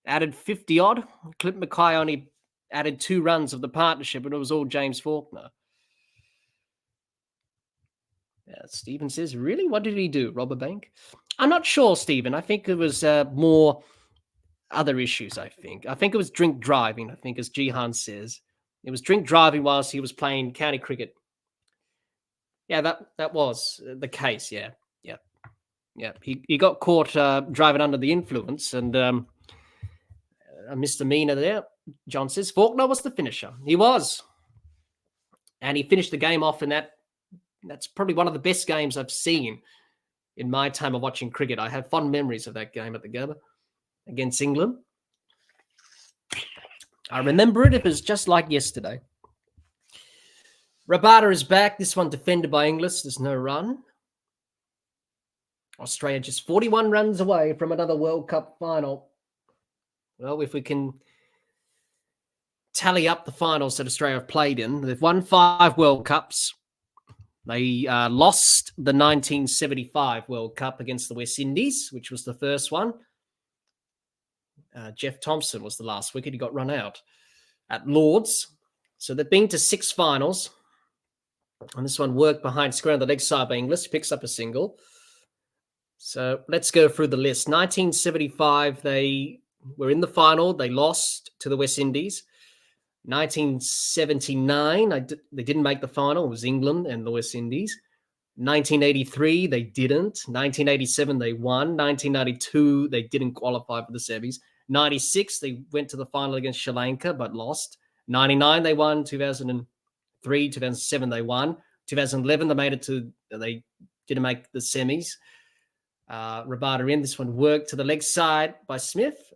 Added 50 odd. Clint Mackay only added 2 runs of the partnership, and it was all James Faulkner. Yeah, Stephen says, really? What did he do? Rob a bank? I'm not sure, Stephen. I think it was more other issues, I think. I think it was drink driving, I think, as Jihan says. It was drink driving whilst he was playing county cricket. Yeah, that was the case, yeah. He got caught driving under the influence, and a misdemeanor there. John says, Faulkner was the finisher. He was. And he finished the game off in that. That's probably one of the best games I've seen in my time of watching cricket. I have fond memories of that game at the Gabba against England. I remember it. It was just like yesterday. Rabada is back. This one defended by Inglis. There's no run. Australia just 41 runs away from another World Cup final. Well, if we can tally up the finals that Australia have played in, they've won 5 World Cups. They lost the 1975 World Cup against the West Indies, which was the first one. Jeff Thompson was the last wicket. He got run out at Lord's. So they've been to 6 finals. And this one worked behind square on the leg side by Inglis. Picks up a single. So let's go through the list. 1975, they were in the final. They lost to the West Indies. 1979, they didn't make the final. It was England and the West Indies. 1983, they didn't. 1987, they won. 1992, they didn't qualify for the semis. 96, they went to the final against Sri Lanka but lost. 99, they won. 2003, 2007, they won. 2011, they didn't make the semis. Rabada in. This one worked to the leg side by Smith.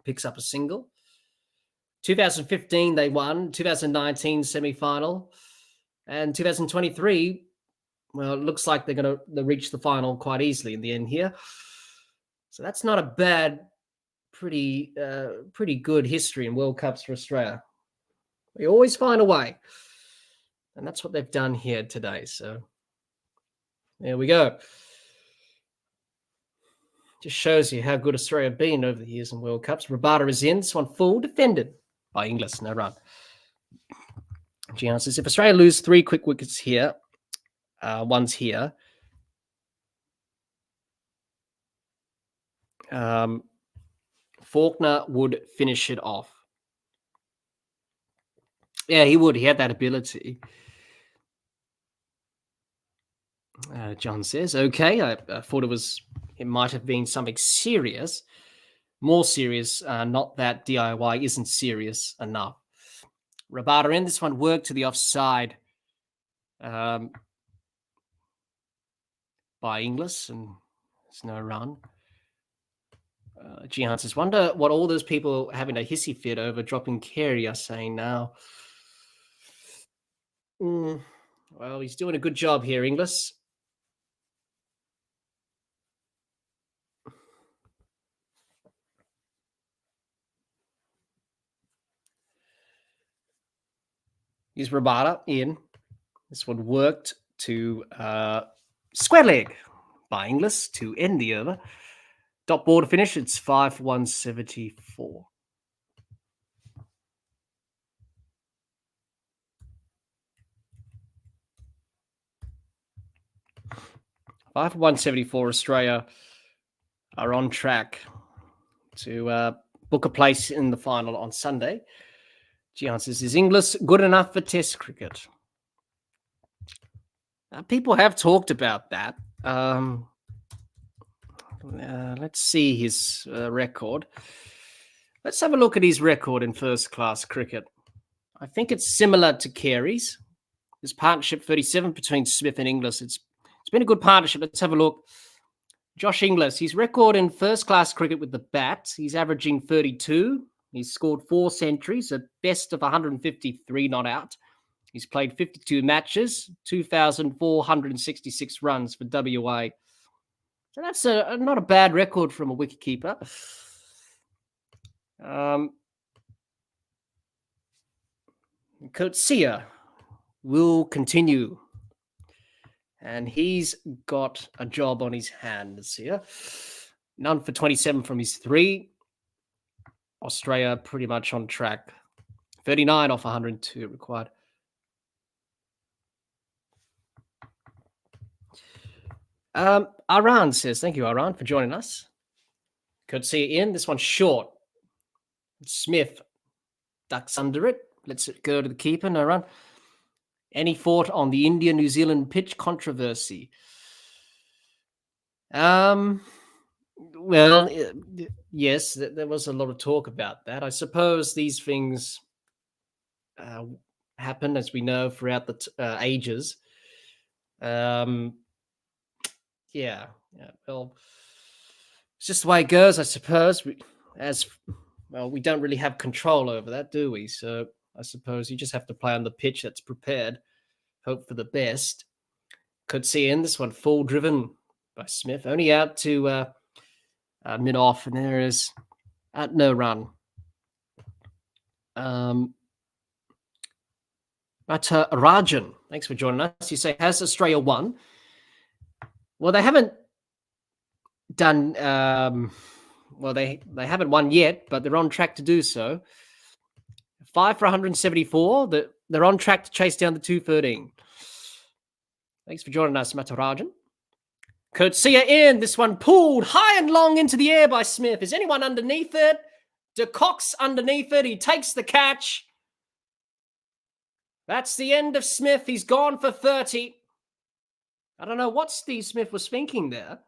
Picks up a single. 2015, they won. 2019, semi-final. And 2023, well, it looks like they're going to reach the final quite easily in the end here. So that's not a bad, pretty good history in World Cups for Australia. They always find a way. And that's what they've done here today. So There we go. Just shows you how good Australia have been over the years in World Cups. Rabada is in. This one full, defended by Inglis. No run. Gian says, if Australia lose 3 quick wickets here, one's here, Faulkner would finish it off. Yeah, he would. He had that ability. John says, okay, I thought it might have been something serious, more serious, not that DIY isn't serious enough. Rabada in. This one worked to the offside by Inglis, and there's no run. Gian says, wonder what all those people having a hissy fit over dropping Carey are saying now. Well, he's doing a good job here, Inglis. Here's Rabada in. This one worked to square leg by Inglis to end the over. Dot ball to finish. It's 5 for 174. For 174, Australia are on track to book a place in the final on Sunday. Gian says, is Inglis good enough for Test cricket? People have talked about that. Let's see his record. Let's have a look at his record in first-class cricket. I think it's similar to Carey's. This partnership 37 between Smith and Inglis. It's been a good partnership. Let's have a look. Josh Inglis, his record in first-class cricket with the bat, he's averaging 32. He's scored 4 centuries, a best of 153 not out. He's played 52 matches, 2,466 runs for WA. So that's not a bad record from a wicketkeeper. Coetzee will continue. And he's got a job on his hands here. None for 27 from his 3. Australia pretty much on track. 39 off 102 required. Aran says, thank you, Aran, for joining us. Coetzee in. This one's short. Smith ducks under it. Lets it go to the keeper. No run. Any thought on the India-New Zealand pitch controversy? Well, yes, there was a lot of talk about that. I suppose these things happen, as we know, throughout the ages. Yeah. Well, it's just the way it goes, I suppose. We don't really have control over that, do we? So I suppose you just have to play on the pitch that's prepared, hope for the best. Coetzee in. This one full driven by Smith, only out to mid off, and there is no run. Rajan, thanks for joining us. You say, has Australia won? Well, they haven't done. They haven't won yet, but they're on track to do so. 5 for 174. They're on track to chase down the 213. Thanks for joining us, Matarajan. Coetzee in. This one pulled high and long into the air by Smith. Is anyone underneath it? De Kock's underneath it. He takes the catch. That's the end of Smith. He's gone for 30. I don't know what Steve Smith was thinking there.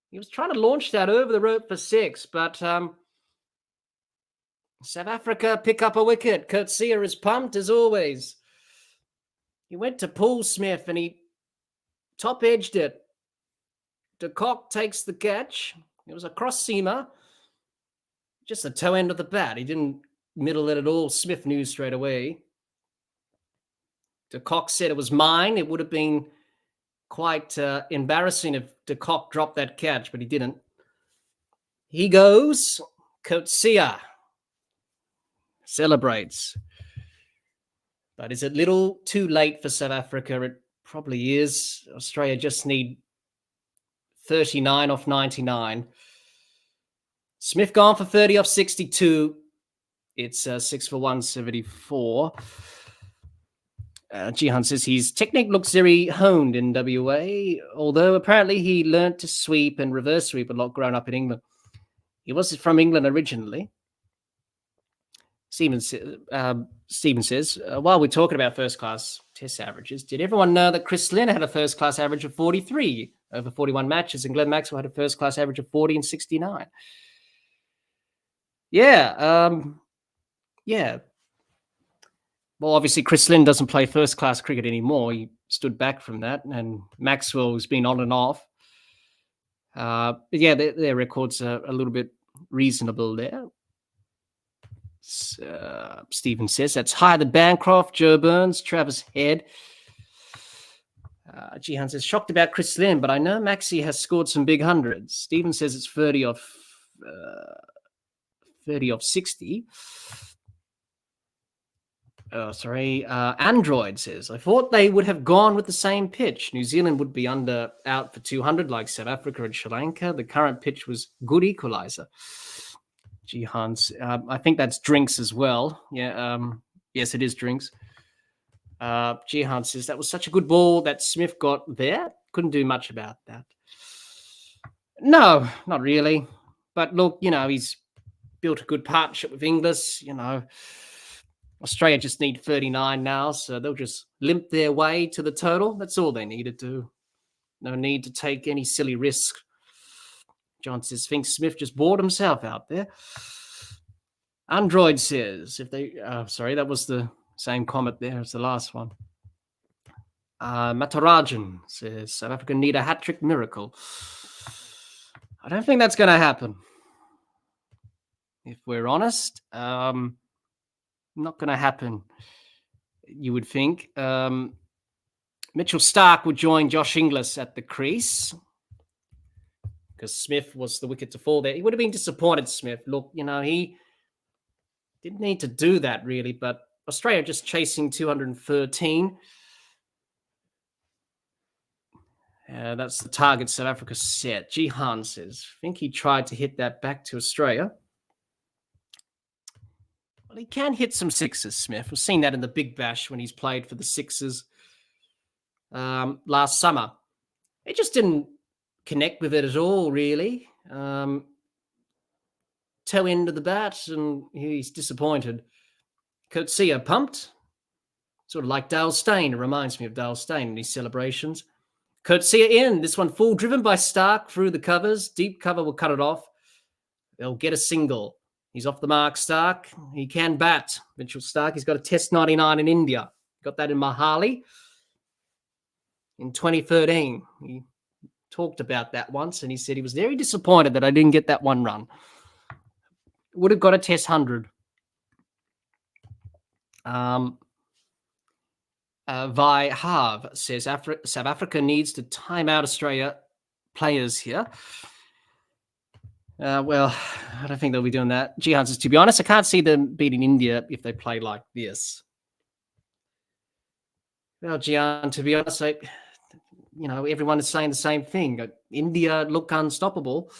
He was trying to launch that over the rope for 6, but South Africa pick up a wicket. Coetzee is pumped as always. He went to pull Smith and he top-edged it. De Kock takes the catch. It was a cross-seamer. Just the toe end of the bat. He didn't middle it at all. Smith knew straight away. De Kock said it was mine. It would have been quite embarrassing if De Kock dropped that catch, but he didn't. He goes. Coetzee celebrates. But is it little too late for South Africa? It probably is. Australia just need 39 off 99. Smith gone for 30 off 62. It's 6 for 174. Jihan says his technique looks very honed in WA, although apparently he learnt to sweep and reverse sweep a lot growing up in England. He was from England originally. Stephen says, while we're talking about first-class test averages, did everyone know that Chris Lynn had a first-class average of 43 over 41 matches, and Glenn Maxwell had a first-class average of 40 and 69? Yeah. Well, obviously, Chris Lynn doesn't play first-class cricket anymore. He stood back from that, and Maxwell's been on and off. But yeah, their records are a little bit reasonable there. Stephen says that's higher than Bancroft, Joe Burns, Travis Head. Jihan says, shocked about Chris Lynn, but I know Maxi has scored some big hundreds. Stephen says it's 30 off 60. Oh, sorry. Android says, I thought they would have gone with the same pitch. New Zealand would be out for 200 like South Africa and Sri Lanka. The current pitch was good equalizer. Jihan's, I think that's drinks as well. Yeah. Yes, it is drinks. Jihan says that was such a good ball that Smith got there. Couldn't do much about that. No, not really. But look, he's built a good partnership with Inglis. Australia just need 39 now, so they'll just limp their way to the total. That's all they need to do. No need to take any silly risk. John says, thinks Smith just bored himself out there. Android says, that was the same comment there as the last one. Matarajan says, South Africa need a hat-trick miracle. I don't think that's going to happen. If we're honest, not going to happen, you would think. Mitchell Starc would join Josh Inglis at the crease because Smith was the wicket to fall there. He would have been disappointed, Smith. Look, he didn't need to do that really, but Australia just chasing 213. That's the target South Africa set. Jihan says, I think he tried to hit that back to Australia. Well, he can hit some sixes, Smith. We've seen that in the Big Bash when he's played for the Sixers last summer. He just didn't connect with it at all, really. Toe end of the bat, and he's disappointed. Coetzee pumped, sort of like Dale Steyn. It reminds me of Dale Steyn in his celebrations. Coetzee in. This one full driven by Starc through the covers. Deep cover will cut it off. They'll get a single. He's off the mark, Starc. He can bat. Mitchell Starc. He's got a Test 99 in India. Got that in Mohali in 2013. He talked about that once, and he said he was very disappointed that I didn't get that one run. Would have got a Test 100. Vi Harv says South Africa needs to time out Australia players here. Well, I don't think they'll be doing that. Jihan says, to be honest, I can't see them beating India if they play like this. Well, Jihan, to be honest, everyone is saying the same thing. India look unstoppable.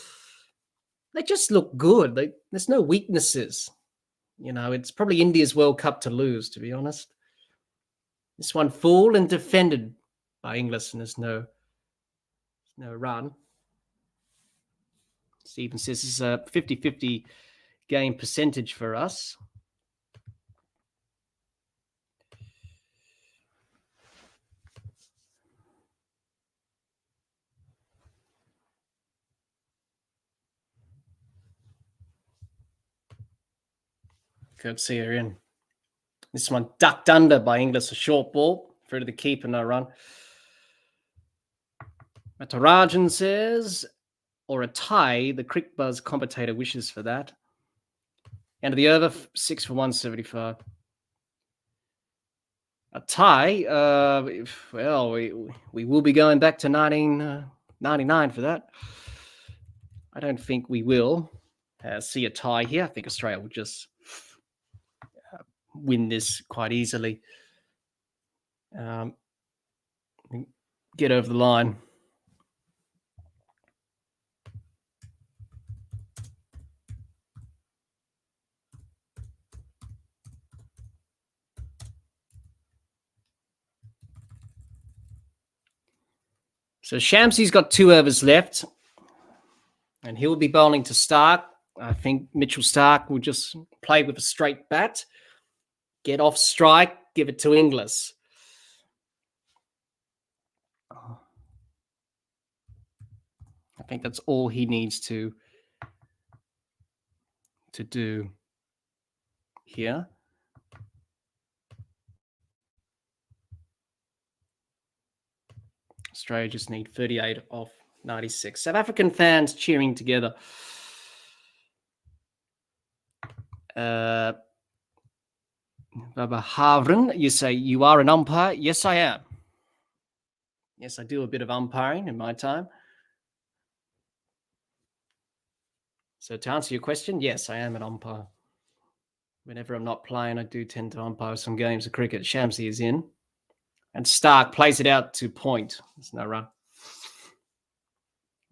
They just look good. There's no weaknesses. It's probably India's World Cup to lose, to be honest. This one full and defended by Inglis, and there's no run. Stephen says this is a 50-50 game percentage for us. Coetzee in. This one ducked under by Inglis, a short ball. Through to the keeper, no run. Matarajan says, or a tie, the Crick Buzz commentator wishes for that. End of the over, 6 for 175. A tie, well, we will be going back to 1999 for that. I don't think we will see a tie here. I think Australia will just win this quite easily. Get over the line. So Shamsi's got 2 overs left, and he'll be bowling to Stark. I think Mitchell Stark will just play with a straight bat, get off strike, give it to Inglis. I think that's all he needs to do here. Australia just need 38 off 96. South African fans cheering together. Baba Havren, you say you are an umpire? Yes, I am. Yes, I do a bit of umpiring in my time. So to answer your question, yes, I am an umpire. Whenever I'm not playing, I do tend to umpire some games of cricket. Shamsi is in. And Stark plays it out to point. There's no run.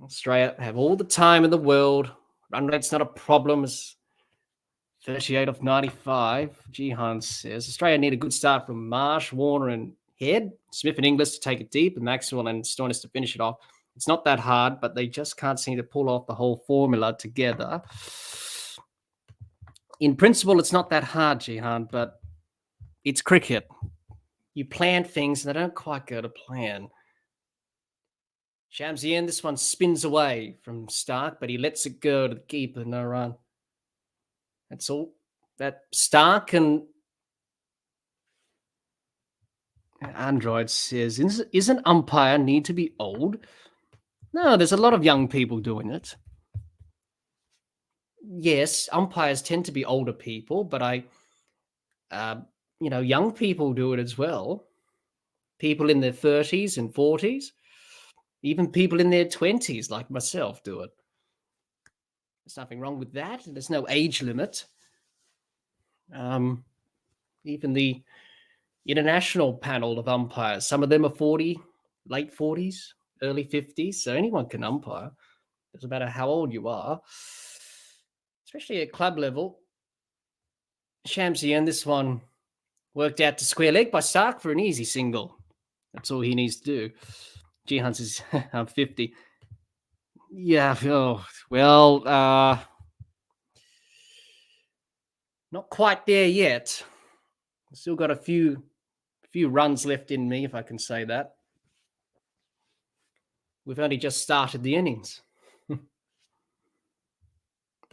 Australia have all the time in the world. Run rate's not a problem. It's 38 off 95. Jihan says Australia need a good start from Marsh, Warner and Head. Smith and Inglis to take it deep, and Maxwell and Stoinis to finish it off. It's not that hard, but they just can't seem to pull off the whole formula together. In principle, it's not that hard, Jihan, but it's cricket. You plan things and they don't quite go to plan. Shamsi in, this one spins away from Stark, but he lets it go to the keeper, no run. That's all. That Stark and Android says, isn't umpire need to be old? No, there's a lot of young people doing it. Yes, umpires tend to be older people, but young people do it as well. People in their 30s and 40s, even people in their 20s like myself do it. There's nothing wrong with that. There's no age limit. Even the international panel of umpires, some of them are 40, late 40s, early 50s, so anyone can umpire. Doesn't matter how old you are, especially at club level. Shamsi and this one worked out to square leg by Stark for an easy single. That's all he needs to do. Jihan says, I'm 50. Yeah, not quite there yet. Still got a few runs left in me, if I can say that. We've only just started the innings.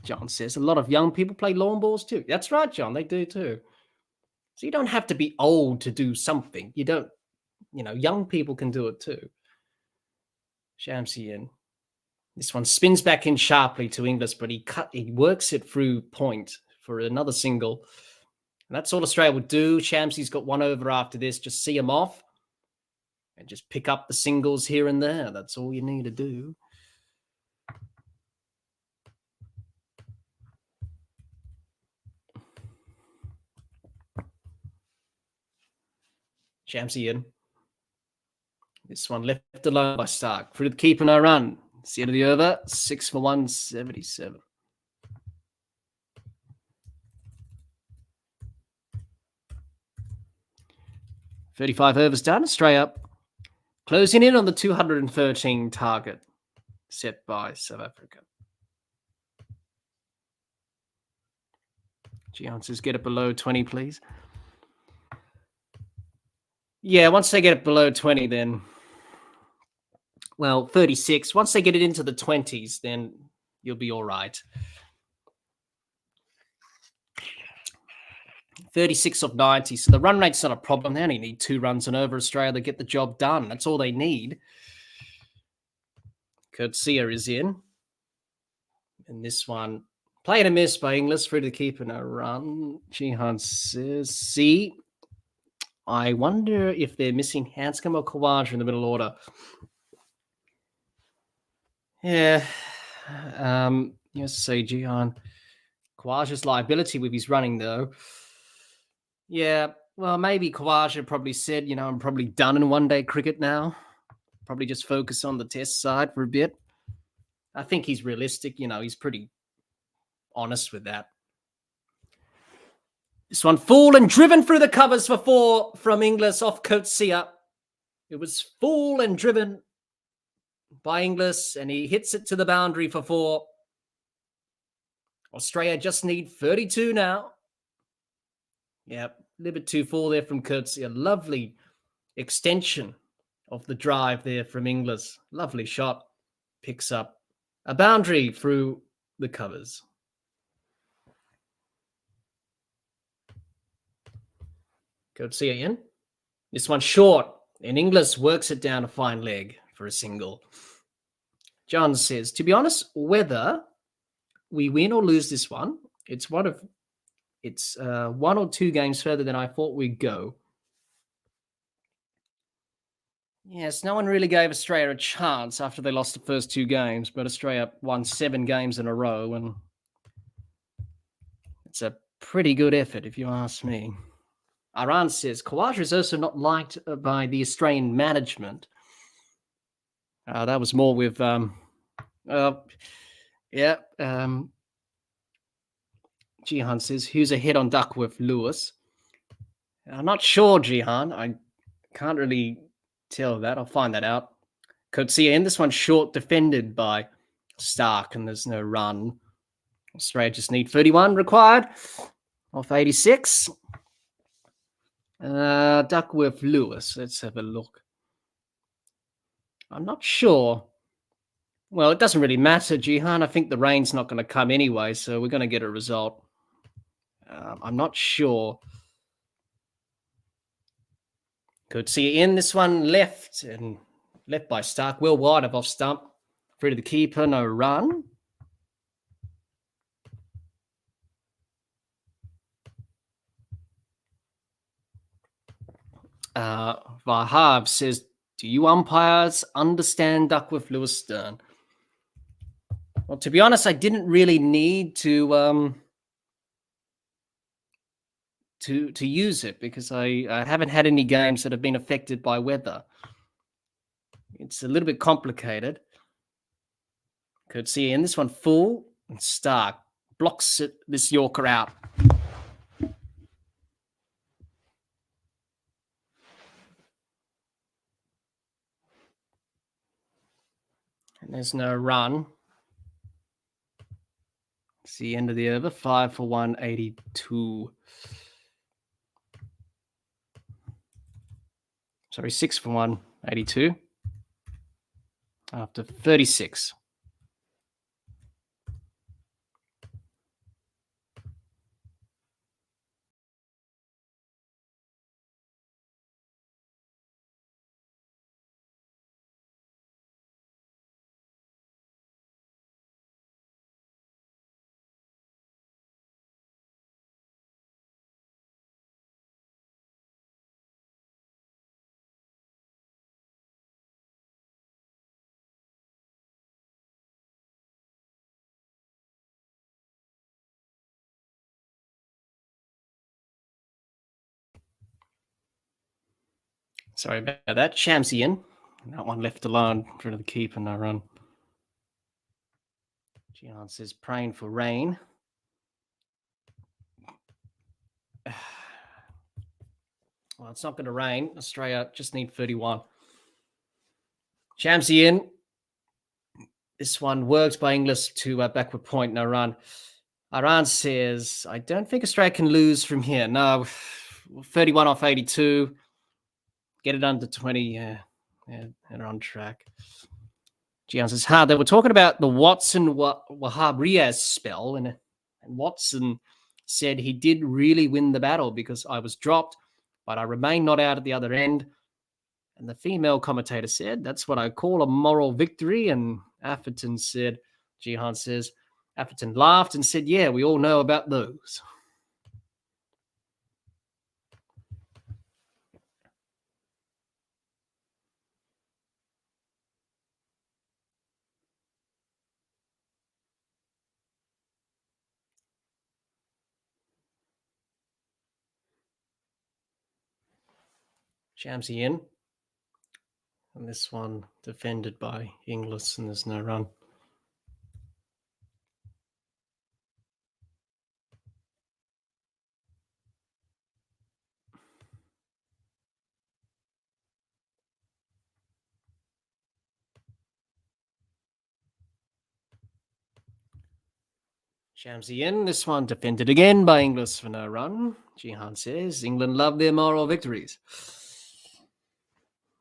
John says, a lot of young people play lawn balls too. That's right, John, they do too. So you don't have to be old to do something. You don't, young people can do it too. Shamsi in. This one spins back in sharply to Inglis, but he works it through point for another single. And that's all Australia would do. Shamsi's got 1 over after this. Just see him off and just pick up the singles here and there. That's all you need to do. Shamsi in. This one left alone by Stark. Through the keeper, no run. It's the end of the over. 6 for 177. $35 overs done. Australia closing in on the 213 target set by South Africa. Gian says, get it below 20, please. Yeah, once they get it below 20, then, 36. Once they get it into the 20s, then you'll be all right. 36 of 90. So the run rate's not a problem. They only need 2 runs and over Australia to get the job done. That's all they need. Coetzee is in. And this one, play and a miss by Inglis through to the keeper, no run. Jihan says, see, I wonder if they're missing Hanscom or Khawaja in the middle order. Yeah. Yes, say Jihan. Khawaja's liability with his running, though. Yeah, well, maybe Khawaja probably said, I'm probably done in one-day cricket now. Probably just focus on the test side for a bit. I think he's realistic. He's pretty honest with that. This one, full and driven through the covers for 4 from Inglis off Coetzee. It was full and driven by Inglis, and he hits it to the boundary for 4. Australia just need 32 now. Yep, a little bit too full there from Courtesy. A lovely extension of the drive there from Inglis. Lovely shot. Picks up a boundary through the covers. Courtesy in. This one short, and Inglis works it down a fine leg for a single. John says, to be honest, whether we win or lose this one, it's one or two games further than I thought we'd go. Yes, no one really gave Australia a chance after they lost the first 2 games, but Australia won 7 games in a row, and it's a pretty good effort, if you ask me. Aran says, Khawaja is also not liked by the Australian management. That was more with, Jihan says, who's ahead on Duckworth-Lewis? I'm not sure, Jihan. I can't really tell that. I'll find that out. Coetzee in. This one short, defended by Stark, and there's no run. Australia just need 31 required off 86. Duckworth-Lewis. Let's have a look. I'm not sure. Well, it doesn't really matter, Jihan. I think the rain's not going to come anyway, so we're going to get a result. I'm not sure. Could see in this one left by Stark. Well wide of off stump. Through to the keeper, no run. Vahab says, do you umpires understand Duckworth-Lewis Stern? Well, to be honest, I didn't really need to use it because I haven't had any games that have been affected by weather. It's a little bit complicated. Could see in this one full, and Stark blocks this Yorker out. And there's no run. It's the end of the over. 5 for 182. Sorry, 6 for 182. After 36. Sorry about that. Shamsi in. That one left alone in front of the keeper, no run. Gian says, praying for rain. Well, it's not going to rain. Australia just need 31. Shamsi in. This one works by Inglis to backward point, no run. Aran says, I don't think Australia can lose from here. No, 31 off 82. Get it under 20. Yeah, they're on track. Gian says, they were talking about the Watson-Wahab Riaz spell, and Watson said he did really win the battle because I was dropped, but I remain not out at the other end. And the female commentator said, that's what I call a moral victory. And Atherton said, Jihan says, Atherton laughed and said, yeah, we all know about those. Shamsi in. And this one defended by Inglis, and there's no run. Shamsi in. This one defended again by Inglis for no run. Jihan says England love their moral victories.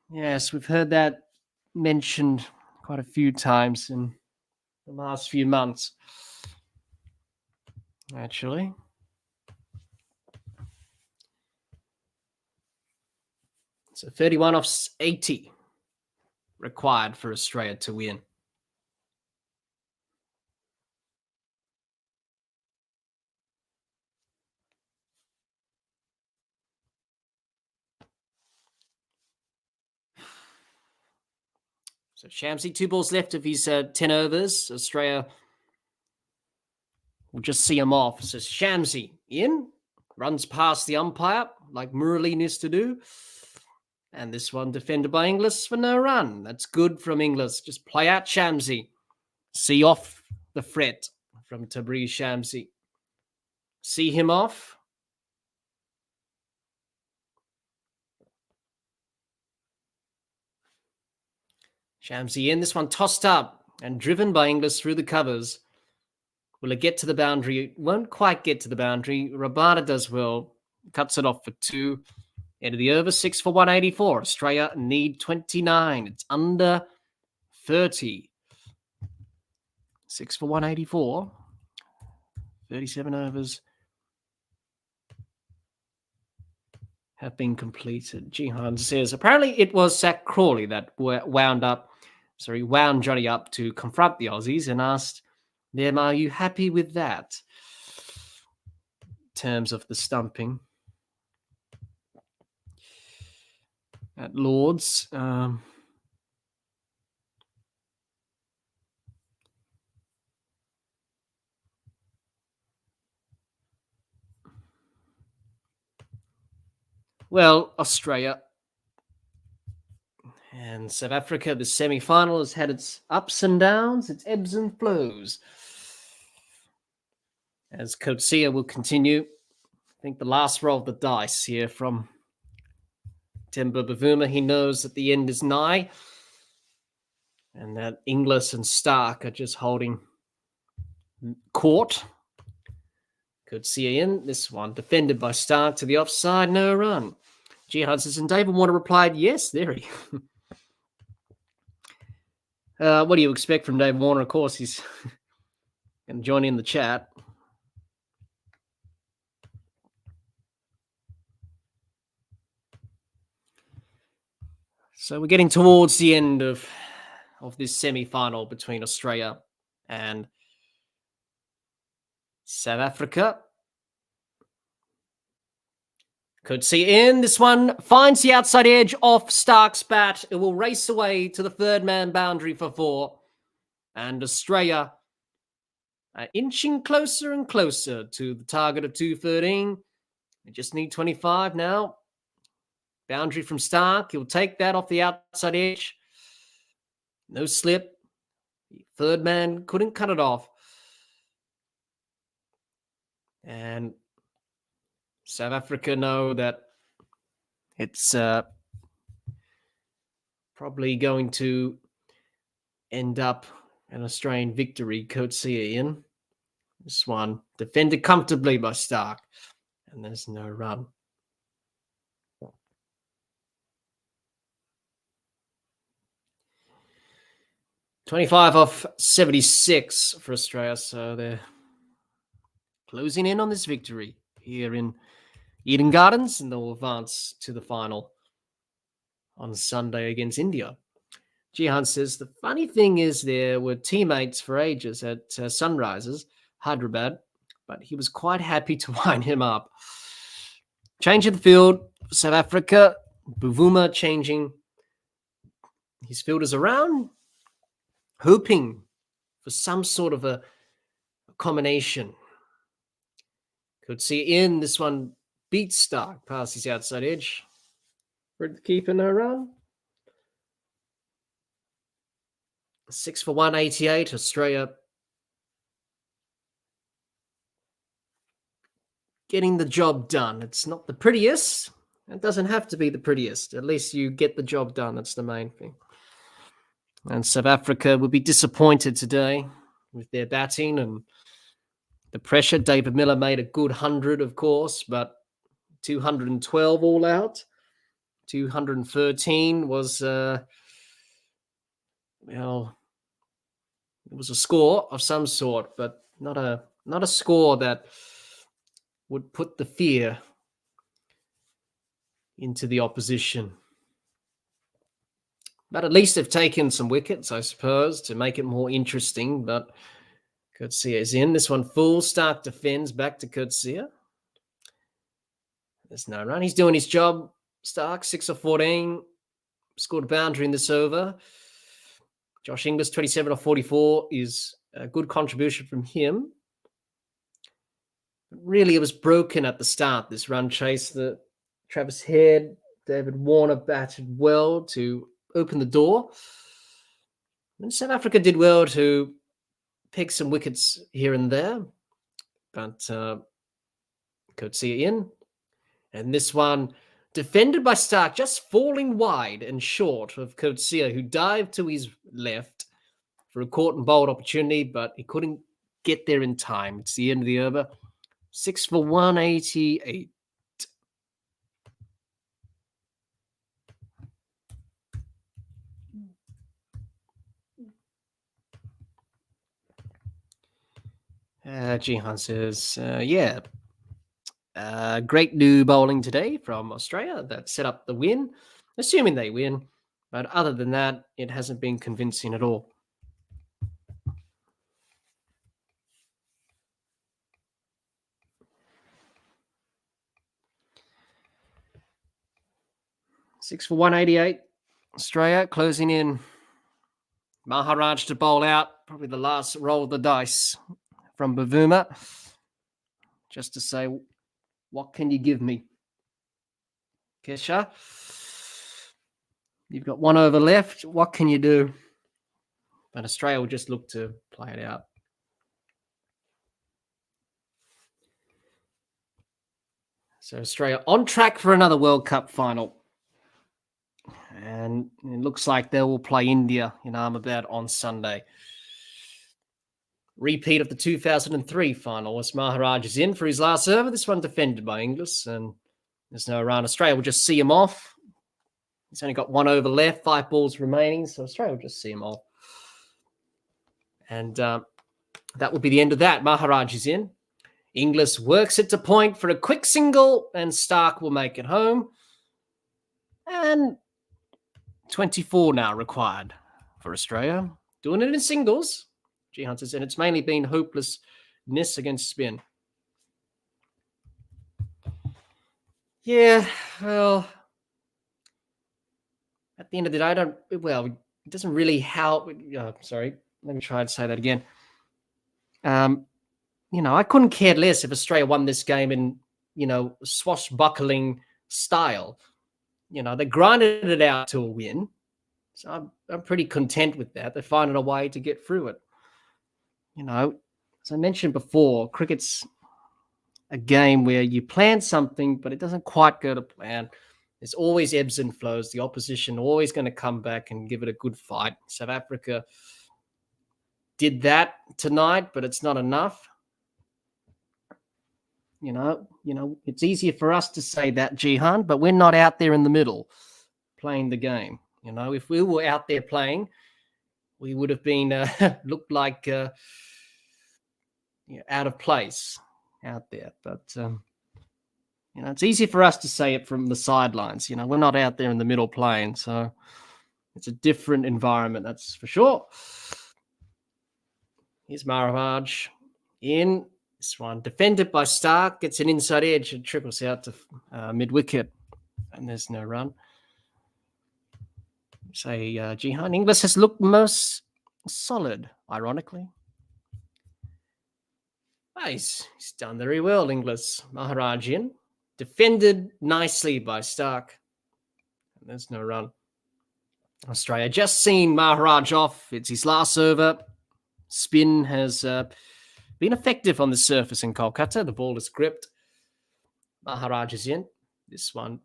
Yes, we've heard that mentioned quite a few times in the last few months, actually. So 31 off 80 required for Australia to win. So Shamsi, 2 balls left of his 10 overs. Australia will just see him off. So Shamsi in, runs past the umpire like Murali needs to do. And this one defended by Inglis for no run. That's good from Inglis. Just play out Shamsi. See off the fret from Tabriz Shamsi. See him off. Shamsi in. This one tossed up and driven by Inglis through the covers. Will it get to the boundary? It won't quite get to the boundary. Rabada does well. Cuts it off for 2. End of the over, 6 for 184. Australia need 29. It's under 30. 6 for 184. 37 overs have been completed. Jihan says, apparently it was Zach Crawley that wound Johnny up to confront the Aussies and asked them, are you happy with that? In terms of the stumping at Lord's. Well, Australia and South Africa, the semi-final, has had its ups and downs, its ebbs and flows. As Coetzee will continue, I think the last roll of the dice here from Temba Bavuma. He knows that the end is nigh and that Inglis and Stark are just holding court. Coetzee in. This one defended by Stark to the offside, no run. Jihan says, and David Warner replied, yes, there he. What do you expect from David Warner? Of course, he's going to join in the chat. So we're getting towards the end of this semi-final between Australia and South Africa. Coetzee in. This one finds the outside edge off Stark's bat. It will race away to the third man boundary for 4. And Australia are inching closer and closer to the target of 213. They just need 25 now. Boundary from Stark. He'll take that off the outside edge. No slip. The third man couldn't cut it off. And South Africa know that it's probably going to end up an Australian victory. Coetzee in. This one defended comfortably by Stark. And there's no run. $25 off 76 for Australia. So they're closing in on this victory here in Eden Gardens, and they'll advance to the final on Sunday against India. Jihan says, the funny thing is there were teammates for ages at Sunrisers, Hyderabad, but he was quite happy to wind him up. Change of the field for South Africa. Bavuma changing his fielders around, hoping for some sort of a combination. Could see in. This one beats Stark past his outside edge. For the keeper, no run. 6 for 188. Australia getting the job done. It's not the prettiest. It doesn't have to be the prettiest. At least you get the job done. That's the main thing. And South Africa will be disappointed today with their batting, and the pressure. David Miller made a good 100, of course, but 212 all out. 213 was, it was a score of some sort, but not a score that would put the fear into the opposition. But at least they've taken some wickets, I suppose, to make it more interesting. But Coetzee is in. This one full. Stark defends back to Coetzee. There's no run. He's doing his job. Stark, 6 of 14. Scored a boundary in this over. Josh Inglis, 27 of 44, is a good contribution from him. But really, it was broken at the start, this run chase. The Travis Head, David Warner batted well to open the door. And South Africa did well to pick some wickets here and there. But Coetzee in. And this one defended by Stark, just falling wide and short of Coetzee, who dived to his left for a caught and bowled opportunity, but he couldn't get there in time. It's the end of the over. 6 for 188. Jihan says, great new bowling today from Australia that set up the win, assuming they win. But other than that, it hasn't been convincing at all. Six for 188. Australia closing in. Maharaj to bowl out. Probably the last roll of the dice from Bavuma. Just to say, what can you give me? Kesha, you've got 1 over left. What can you do? But Australia will just look to play it out. So Australia on track for another World Cup final. And it looks like they will play India in Ahmedabad on Sunday. Repeat of the 2003 final as Maharaj is in for his last over. This one defended by Inglis, and there's no run. Australia will just see him off. He's only got 1 over left, 5 balls remaining, so Australia will just see him off. And that will be the end of that. Maharaj is in. Inglis works it to point for a quick single, and Stark will make it home. And 24 now required for Australia. Doing it in singles. Jihan says, and it's mainly been hopelessness against spin. Yeah, well, at the end of the day, it doesn't really help. Sorry, let me try and say that again. I couldn't care less if Australia won this game in, swashbuckling style. They grinded it out to a win. So I'm pretty content with that. They're finding a way to get through it. As I mentioned before, cricket's a game where you plan something, but it doesn't quite go to plan. There's always ebbs and flows. The opposition always going to come back and give it a good fight. South Africa did that tonight, but it's not enough. It's easier for us to say that, Jihan, but we're not out there in the middle playing the game. If we were out there playing, we would have been looked like out of place out there. But, it's easy for us to say it from the sidelines. We're not out there in the middle playing, so it's a different environment, that's for sure. Here's Maharaj in. This one defended by Stark, gets an inside edge and triples out to mid-wicket. And there's no run. Jihan Inglis has looked most solid, ironically. He's done very well, Inglis. Maharaj in. Defended nicely by Stark. And there's no run. Australia just seen Maharaj off. It's his last over. Spin has been effective on the surface in Kolkata. The ball is gripped. Maharaj is in. This one,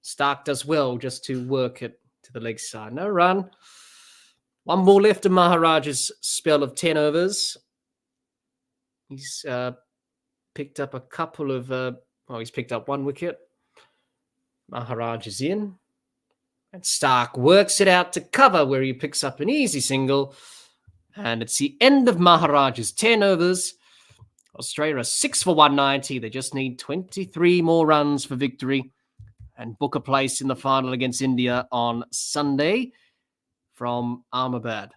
Stark does well just to work it to the leg side. No run. 1 ball left of Maharaj's spell of 10 overs. He's picked up a couple of... he's picked up one wicket. Maharaj is in. And Stark works it out to cover where he picks up an easy single. And it's the end of Maharaj's 10 overs. Australia are 6 for 190. They just need 23 more runs for victory and book a place in the final against India on Sunday from Ahmedabad.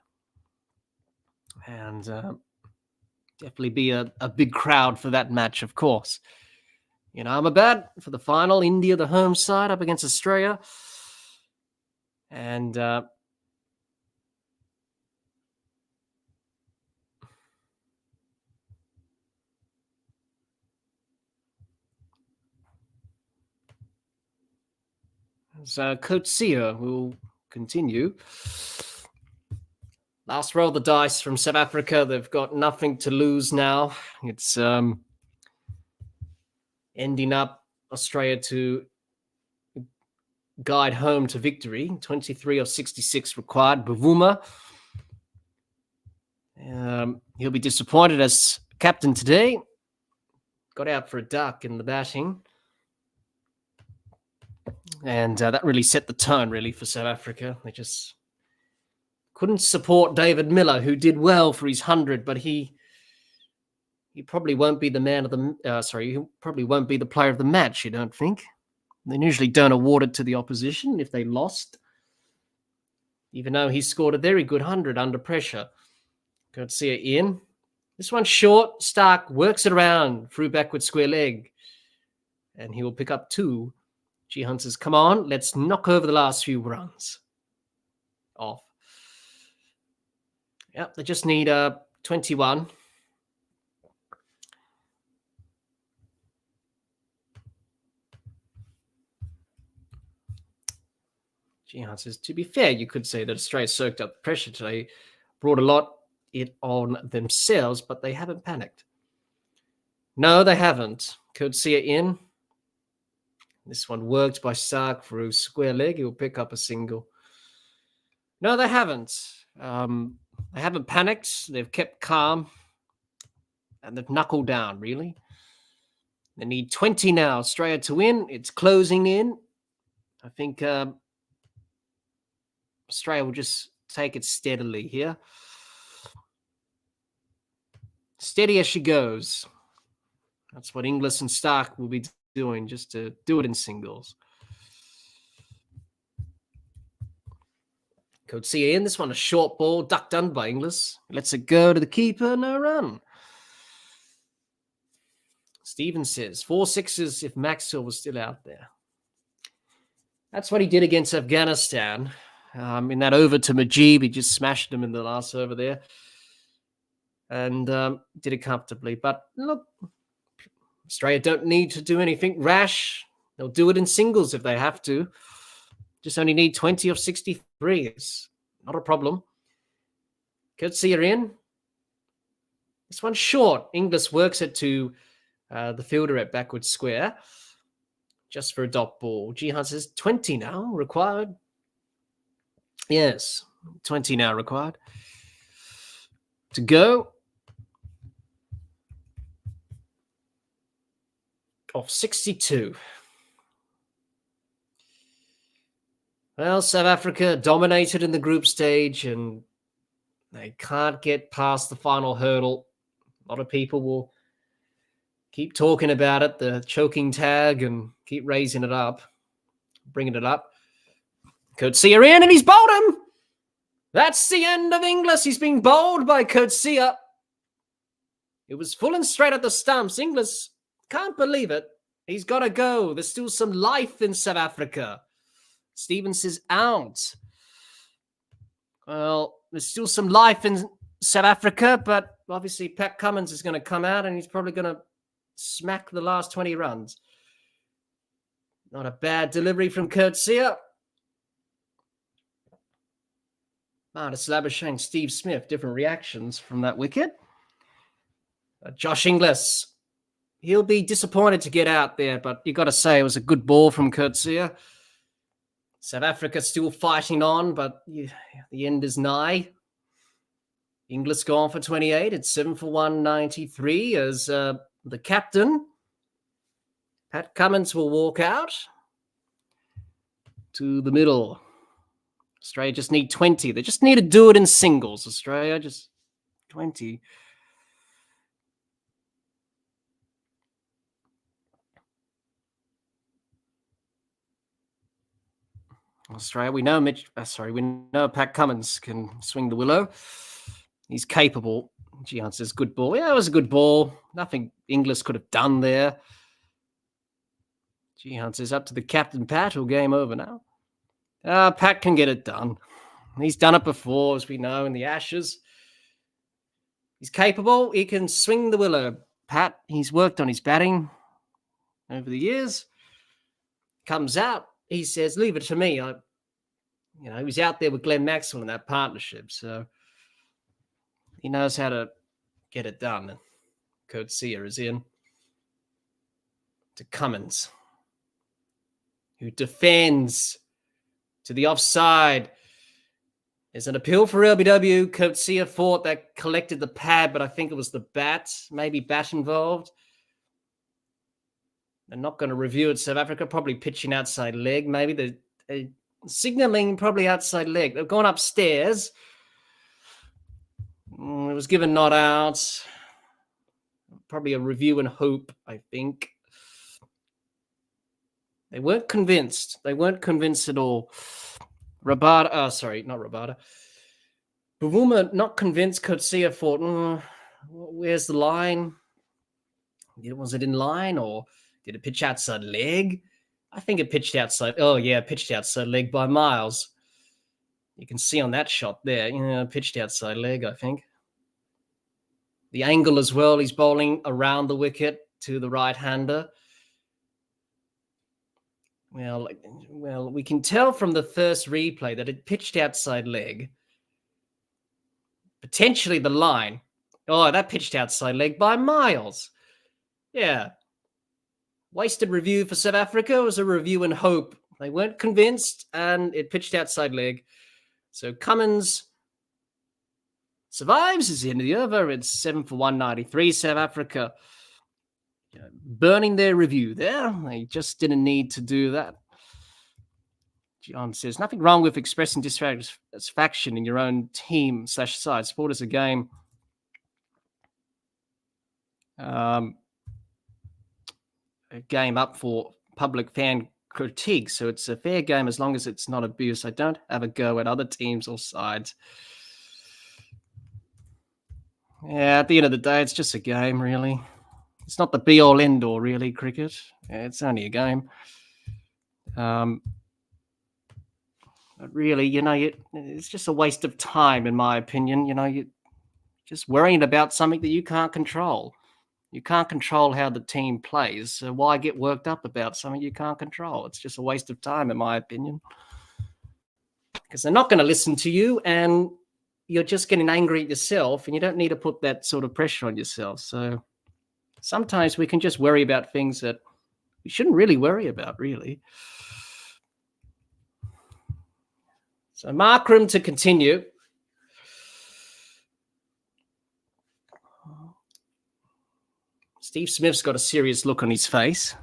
And definitely be a big crowd for that match, of course. In Ahmedabad for the final, India, the home side, up against Australia. And Coetzee will continue. Last roll of the dice from South Africa. They've got nothing to lose now. It's ending up Australia to guide home to victory. 23 of 66 required. Bavuma, he'll be disappointed as captain today. Got out for a duck in the batting. And that really set the tone, really, for South Africa. They just couldn't support David Miller, who did well for his 100, but he probably won't be the man of the... he probably won't be the player of the match, you don't think? They usually don't award it to the opposition if they lost, even though he scored a very good 100 under pressure. Coetzee in. This one's short. Stark works it around through backward square leg, and he will pick up 2. G. Hunt says, come on, let's knock over the last few runs. Off. Yep, they just need 21. G. Hunt says, to be fair, you could say that Australia soaked up the pressure today, brought a lot it on themselves, but they haven't panicked. No, they haven't. Coetzee in. This one worked by Stark through square leg. He'll pick up a single. No, they haven't. They haven't panicked. They've kept calm. And they've knuckled down, really. They need 20 now. Australia to win. It's closing in. I think Australia will just take it steadily here. Steady as she goes. That's what Inglis and Stark will be doing, just to do it in singles. Coetzee in. This one a short ball, ducked done by Inglis. Lets it go to the keeper, no run. Stephen says 4 sixes if Maxwell was still out there. That's what he did against Afghanistan. In that over to Majib, he just smashed him in the last over there. And did it comfortably. But look, Australia don't need to do anything rash. They'll do it in singles if they have to. Just only need 20 of 63. It's not a problem. Coetzee in. This one's short. Inglis works it to the fielder at backward square. Just for a dot ball. G. Hunt says 20 now required. Yes, 20 now required. To go. Of 62. Well, South Africa dominated in the group stage and they can't get past the final hurdle. A lot of people will keep talking about it, the choking tag, and keep raising it up, bringing it up. Coetzee in and he's bowled him. That's the end of Inglis. He's being bowled by Coetzee. It was full and straight at the stumps. Inglis can't believe it. He's got to go. There's still some life in South Africa. Stevens is out. Well, there's still some life in South Africa, but obviously Pat Cummins is going to come out and he's probably going to smack the last 20 runs. Not a bad delivery from Coetzee. Marnus Labuschagne, Steve Smith, different reactions from that wicket. Josh Inglis. He'll be disappointed to get out there, but you got to say it was a good ball from Coetzee. South Africa still fighting on, but the end is nigh. Inglis gone for 28. It's 7 for 193 as the captain, Pat Cummins, will walk out to the middle. Australia just need 20. They just need to do it in singles, Australia. Just 20. Australia, we know Pat Cummins can swing the willow. He's capable. Gian says, good ball. Yeah, it was a good ball. Nothing Inglis could have done there. Gian says, up to the captain, Pat, or game over now. Pat can get it done. He's done it before, as we know, in the Ashes. He's capable. He can swing the willow. Pat, he's worked on his batting over the years. Comes out. He says, leave it to me. He was out there with Glenn Maxwell in that partnership, so he knows how to get it done. Coetzee is in to Cummins, who defends to the offside. There's an appeal for LBW. Coetzee fought that collected the pad, but I think it was the bat, maybe bat involved. They're not going to review it. South Africa probably pitching outside leg. Maybe they're signaling probably outside leg. They've gone upstairs. It was given not out. Probably a review and hope, I think. They weren't convinced. They weren't convinced at all. Not Rabada. Bavuma not convinced. Coetzee thought, where's the line? Was it in line or did it pitch outside leg? I think it pitched outside. Oh, yeah, pitched outside leg by miles. You can see on that shot there, pitched outside leg, I think. The angle as well, he's bowling around the wicket to the right-hander. Well, we can tell from the first replay that it pitched outside leg. Potentially the line. Oh, that pitched outside leg by miles. Yeah. Wasted review for South Africa. It was a review and hope. They weren't convinced, and it pitched outside leg. So Cummins survives. Is the end of the over. It's 7 for 193. South Africa burning their review there. They just didn't need to do that. John says, nothing wrong with expressing dissatisfaction in your own team / side. Sport is a game. A game up for public fan critique. So it's a fair game as long as it's not abuse. I don't have a go at other teams or sides. Yeah, at the end of the day, it's just a game, really. It's not the be-all, end-all, really, cricket. It's only a game. But really, it's just a waste of time, in my opinion. You're just worrying about something that you can't control. You can't control how the team plays, so why get worked up about something you can't control? It's just a waste of time, in my opinion. Because they're not going to listen to you, and you're just getting angry at yourself, and you don't need to put that sort of pressure on yourself. So sometimes we can just worry about things that we shouldn't really worry about, really. So Markram to continue. Steve Smith's got a serious look on his face.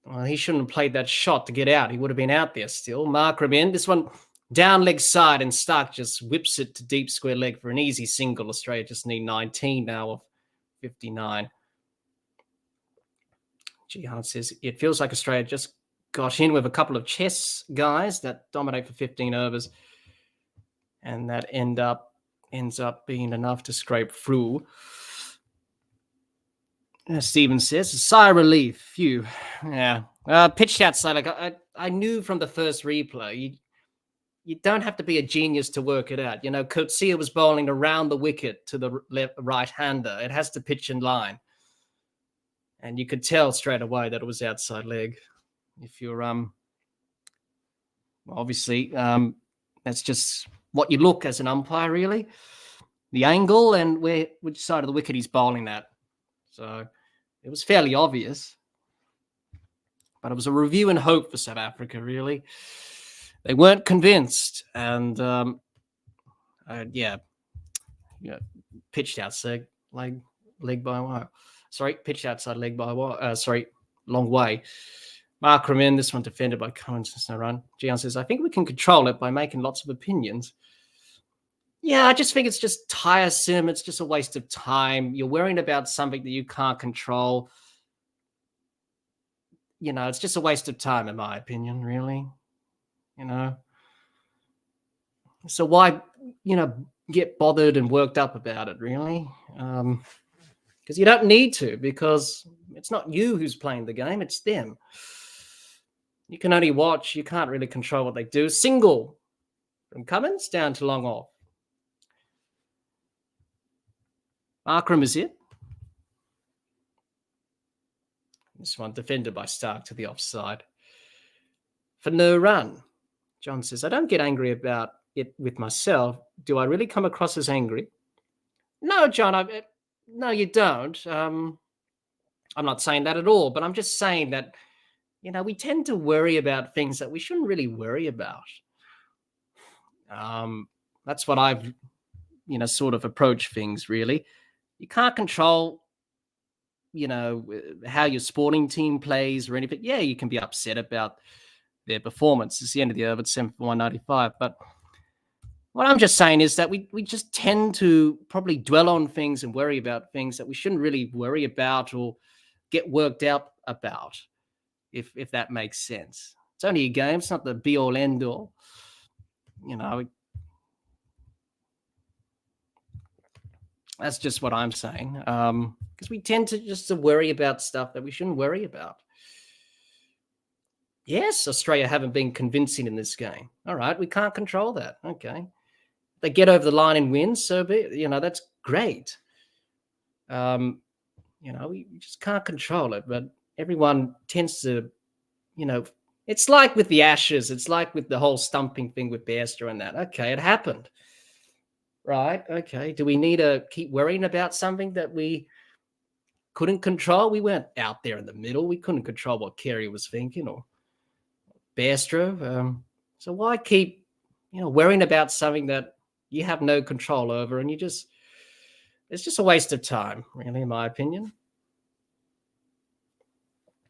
Well, he shouldn't have played that shot to get out. He would have been out there still. Markram in. This one down leg side, and Stark just whips it to deep square leg for an easy single. Australia just need 19 now of 59. Jihan says, it feels like Australia just got in with a couple of chess guys that dominate for 15 overs, and that ends up being enough to scrape through. Stephen says, a sigh of relief. Phew. Yeah. Pitched outside. Like I knew from the first replay, you don't have to be a genius to work it out. Coetzee was bowling around the wicket to the right-hander. It has to pitch in line. And you could tell straight away that it was outside leg. If you're, obviously, that's just what you look as an umpire, really. The angle and which side of the wicket he's bowling at. So it was fairly obvious. But it was a review and hope for South Africa, really. They weren't convinced. And Yeah, pitched outside leg by a while. Sorry, pitched outside leg by a while. Long way. Markram in, this one defended by Cummins. There's no run. Gian says, I think we can control it by making lots of opinions. Yeah, I just think it's just tiresome. It's just a waste of time. You're worrying about something that you can't control. It's just a waste of time, in my opinion, really. So why, get bothered and worked up about it, really? Because you don't need to, because it's not you who's playing the game, it's them. You can only watch. You can't really control what they do. Single from Cummins down to long off. Markram is it. This one defended by Stark to the offside. For no run. John says, I don't get angry about it with myself. Do I really come across as angry? No, John, no, you don't. I'm not saying that at all, but I'm just saying that, we tend to worry about things that we shouldn't really worry about. That's what I've, sort of approached things, really. You can't control, how your sporting team plays or anything. Yeah, you can be upset about their performance. It's the end of the over, it's 7 for 195. But what I'm just saying is that we just tend to probably dwell on things and worry about things that we shouldn't really worry about or get worked out about, if that makes sense. It's only a game. It's not the be-all, end-all. That's just what I'm saying. Because we tend to worry about stuff that we shouldn't worry about. Yes, Australia haven't been convincing in this game. All right, we can't control that. Okay. They get over the line and win, so that's great. We just can't control it, but everyone tends to, it's like with the Ashes, it's like with the whole stumping thing with Bairstow and that. Okay, it happened. Right, okay. Do we need to keep worrying about something that we couldn't control? We weren't out there in the middle. We couldn't control what Carey was thinking or Bairstow. So why keep, worrying about something that you have no control over, and it's just a waste of time, really, in my opinion.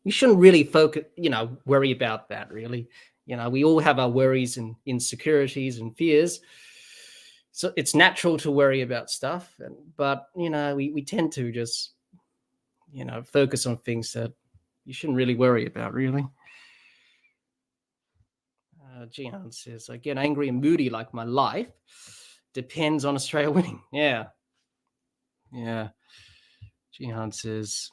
You shouldn't really focus, worry about that, really. We all have our worries and insecurities and fears. So it's natural to worry about stuff, but, we tend to just, focus on things that you shouldn't really worry about, really. Jihan says, I get angry and moody like my life. Depends on Australia winning. Yeah. Jihan says,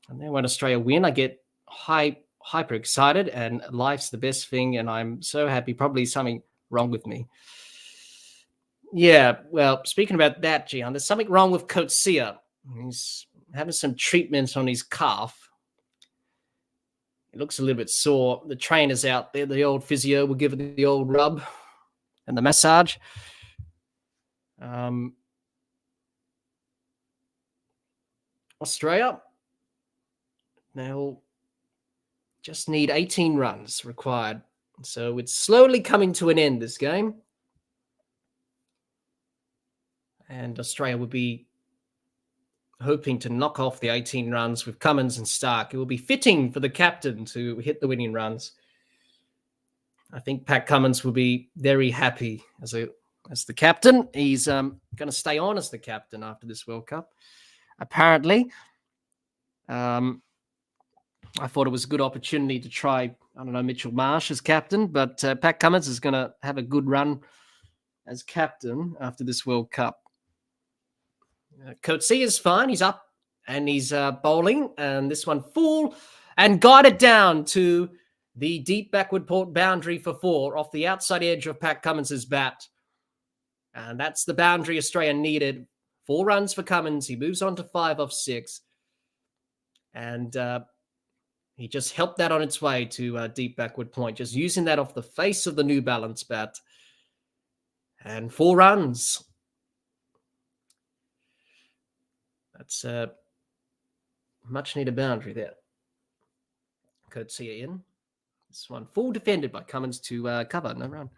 and then when Australia win, I get hyper excited and life's the best thing and I'm so happy. Probably something wrong with me. Yeah, well, speaking about that, Jihan, there's something wrong with Coetzee. He's having some treatment on his calf. It looks a little bit sore. The trainer's out there. The old physio will give it the old rub and the massage. Australia, they'll just need 18 runs required. So it's slowly coming to an end, this game. And Australia will be hoping to knock off the 18 runs with Cummins and Stark. It will be fitting for the captain to hit the winning runs. I think Pat Cummins will be very happy as the captain. He's going to stay on as the captain after this World Cup, apparently. I thought it was a good opportunity to try, Mitchell Marsh as captain, but Pat Cummins is going to have a good run as captain after this World Cup. Coetzee is fine. He's up and he's bowling, and this one full and guided down to the deep backward port boundary for 4 off the outside edge of Pat Cummins's bat. And that's the boundary Australia needed. 4 runs for Cummins. He moves on to 5 off 6. And he just helped that on its way to deep backward point, just using that off the face of the New Balance bat. And 4 runs. That's a much needed boundary there. Coetzee in. This one full defended by Cummins to cover, no run.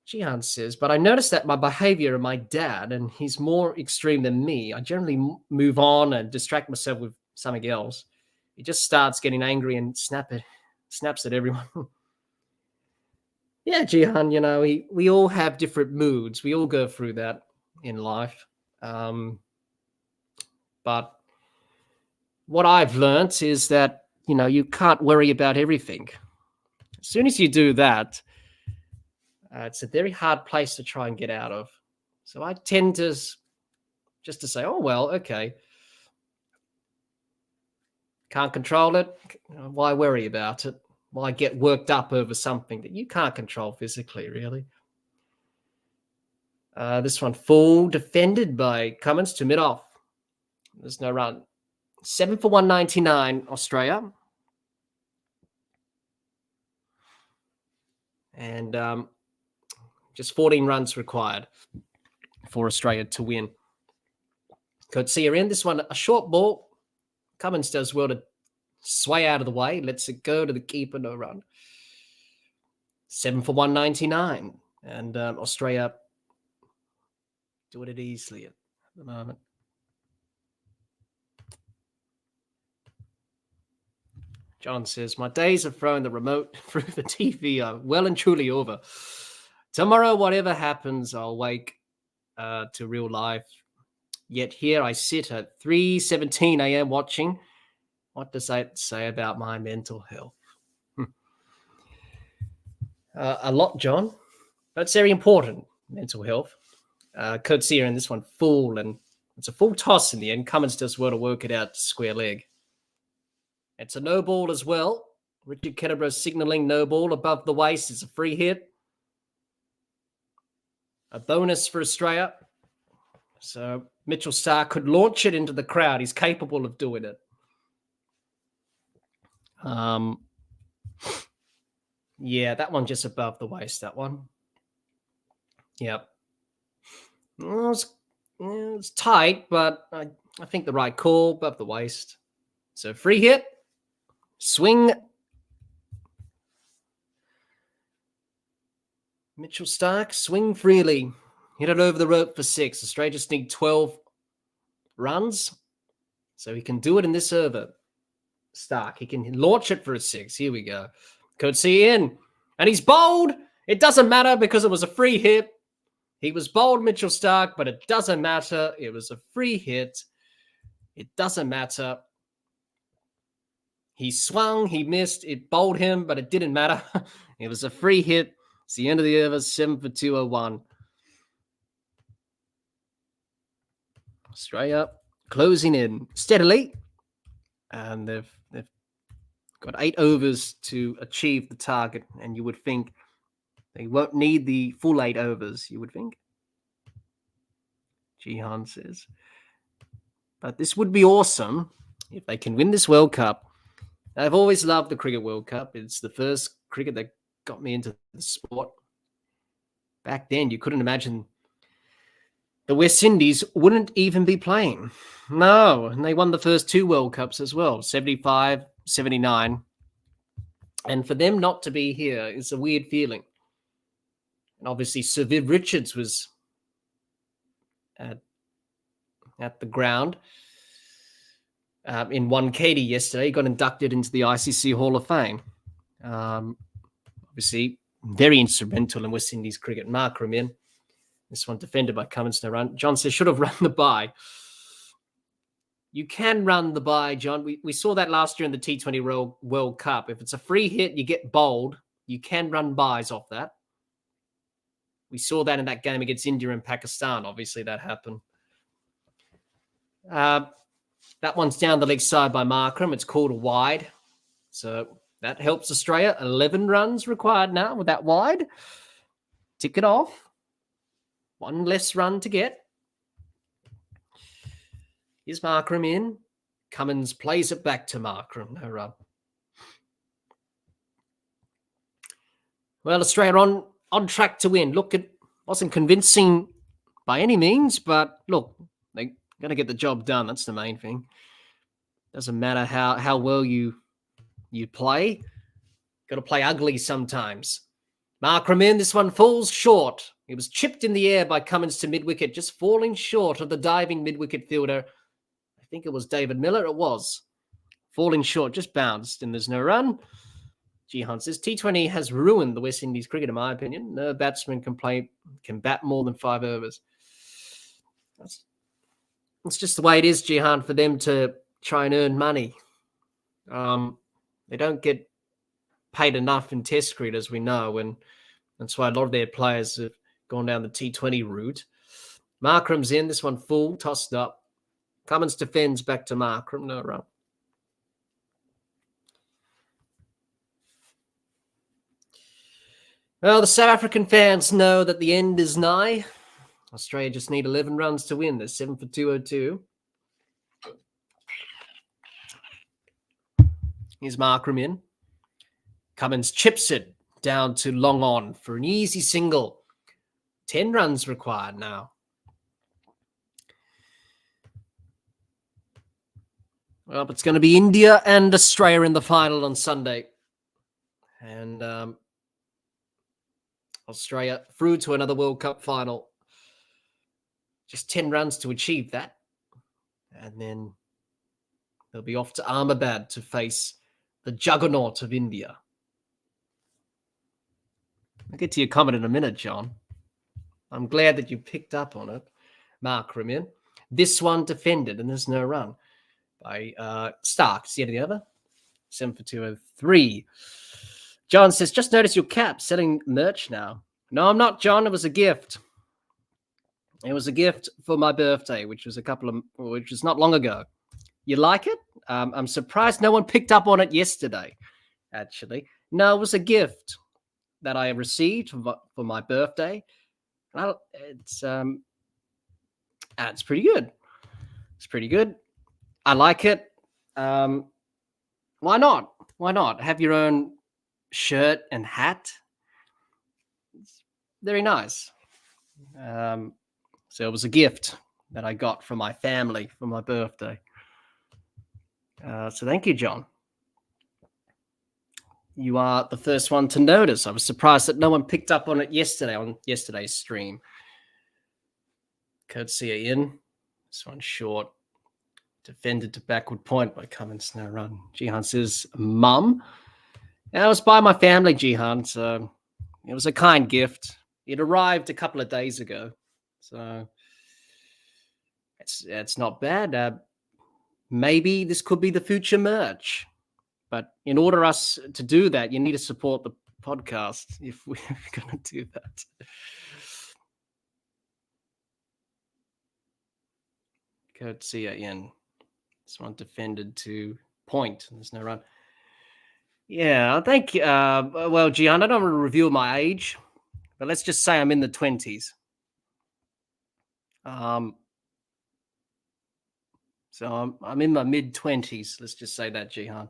Jihan says, but I noticed that my behavior of my dad, and he's more extreme than me. I generally move on and distract myself with something else. He just starts getting angry and snaps at everyone. Yeah, Jihan, you know, we all have different moods. We all go through that in life. But what I've learned is that, you know, you can't worry about everything. As soon as you do that, it's a very hard place to try and get out of. So I tend to just to say, oh, well, okay. Can't control it. Why worry about it? Why get worked up over something that you can't control physically, really? This one, full defended by Cummins to mid-off. There's no run. 7 for 199, Australia. And just 14 runs required for Australia to win. Courtesy in this one, a short ball. Cummins does well to sway out of the way, lets it go to the keeper, no run. 7 for 199. And Australia doing it easily at the moment. John says, my days of throwing the remote through the TV are well and truly over. Tomorrow, whatever happens, I'll wake to real life. Yet here I sit at 3:17 a.m. watching. What does that say about my mental health? A lot, John. But it's very important, mental health. Courtesy in this one, full, and it's a full toss in the end. Cummins does well to work it out to square leg. It's a no ball as well. Richard Kettleborough signaling no ball above the waist. It's a free hit. A bonus for Australia. So Mitchell Starc could launch it into the crowd. He's capable of doing it. Yeah, that one just above the waist, that one. Yep. It's tight, but I think the right call, above the waist. So free hit. Swing. Mitchell Starc, swing freely. Hit it over the rope for 6. Australia just need 12 runs. So he can do it in this over. Starc, he can launch it for a 6. Here we go. Courtesy in. And he's bowled. It doesn't matter because it was a free hit. He was bowled, Mitchell Starc, but it doesn't matter. It was a free hit. It doesn't matter. He swung, he missed, it bowled him, but it didn't matter. It was a free hit. It's the end of the over, 7 for 201. Australia closing in steadily. And they've got 8 overs to achieve the target. And you would think they won't need the full 8 overs, you would think. Jihan says. But this would be awesome if they can win this World Cup. I've always loved the Cricket World Cup. It's the first cricket that got me into the sport. Back then, you couldn't imagine the West Indies wouldn't even be playing. No, and they won the first 2 World Cups as well, 75, 79. And for them not to be here is a weird feeling. And obviously, Sir Viv Richards was at the ground. In 1KD yesterday, he got inducted into the ICC Hall of Fame. Obviously, very instrumental in West Indies cricket. Markram in. This one defended by Cummins, no run. John says, should have run the bye. You can run the bye, John. We saw that last year in the T20 World Cup. If it's a free hit, you get bowled. You can run byes off that. We saw that in that game against India and Pakistan. Obviously, that happened. That one's down the leg side by Markram. It's called a wide. So that helps Australia. 11 runs required now with that wide. Tick it off. 1 less run to get. Here's Markram in. Cummins plays it back to Markram. No run. Well, Australia on track to win. Look, it wasn't convincing by any means, but look, they're going to get the job done. That's the main thing. Doesn't matter how well you play. Got to play ugly sometimes. Markram in, this one falls short. It was chipped in the air by Cummins to mid-wicket, just falling short of the diving mid-wicket fielder. I think it was David Miller. It was. Falling short, just bounced, and there's no run. Jihan says, T20 has ruined the West Indies cricket, in my opinion. No batsman can bat more than 5 overs. It's just the way it is, Jihan, for them to try and earn money. They don't get paid enough in Test cricket, as we know, and that's why a lot of their players have gone down the T20 route. Markram's in, this one full, tossed up. Cummins defends back to Markram, no run. Well, the South African fans know that the end is nigh. Australia just need 11 runs to win. They're 7 for 202. Here's Markram in. Cummins chips it down to long on for an easy single. 10 runs required now. Well, it's going to be India and Australia in the final on Sunday. And Australia through to another World Cup final. Just 10 runs to achieve that. And then they'll be off to Ahmedabad to face the juggernaut of India. I'll get to your comment in a minute, John. I'm glad that you picked up on it. Markram in. This one defended, and there's no run by Stark. See the other? 7 for 203. John says, just notice your cap selling merch now. No, I'm not, John. It was a gift. It was a gift for my birthday, which was not long ago. You like it? I'm surprised no one picked up on it yesterday, actually. No, it was a gift that I received for my birthday. It's pretty good. It's pretty good. I like it. Why not? Why not? Have your own shirt and hat. It's very nice. So it was a gift that I got from my family for my birthday. So thank you, John. You are the first one to notice. I was surprised that no one picked up on it yesterday on yesterday's stream. Courtesy in. This one's short. Defended to backward point by Cummins, no run. Jihan says, Mum. And it was by my family, Jihan, so it was a kind gift. It arrived a couple of days ago, so it's not bad. Maybe this could be the future merch, but in order us to do that, you need to support the podcast if we're going to do that. Courtesy in. This one defended to point. There's no run. Yeah, I think, well, Gian, I don't want to reveal my age, but let's just say I'm in the 20s. So I'm in my mid-20s. Let's just say that, Jihan.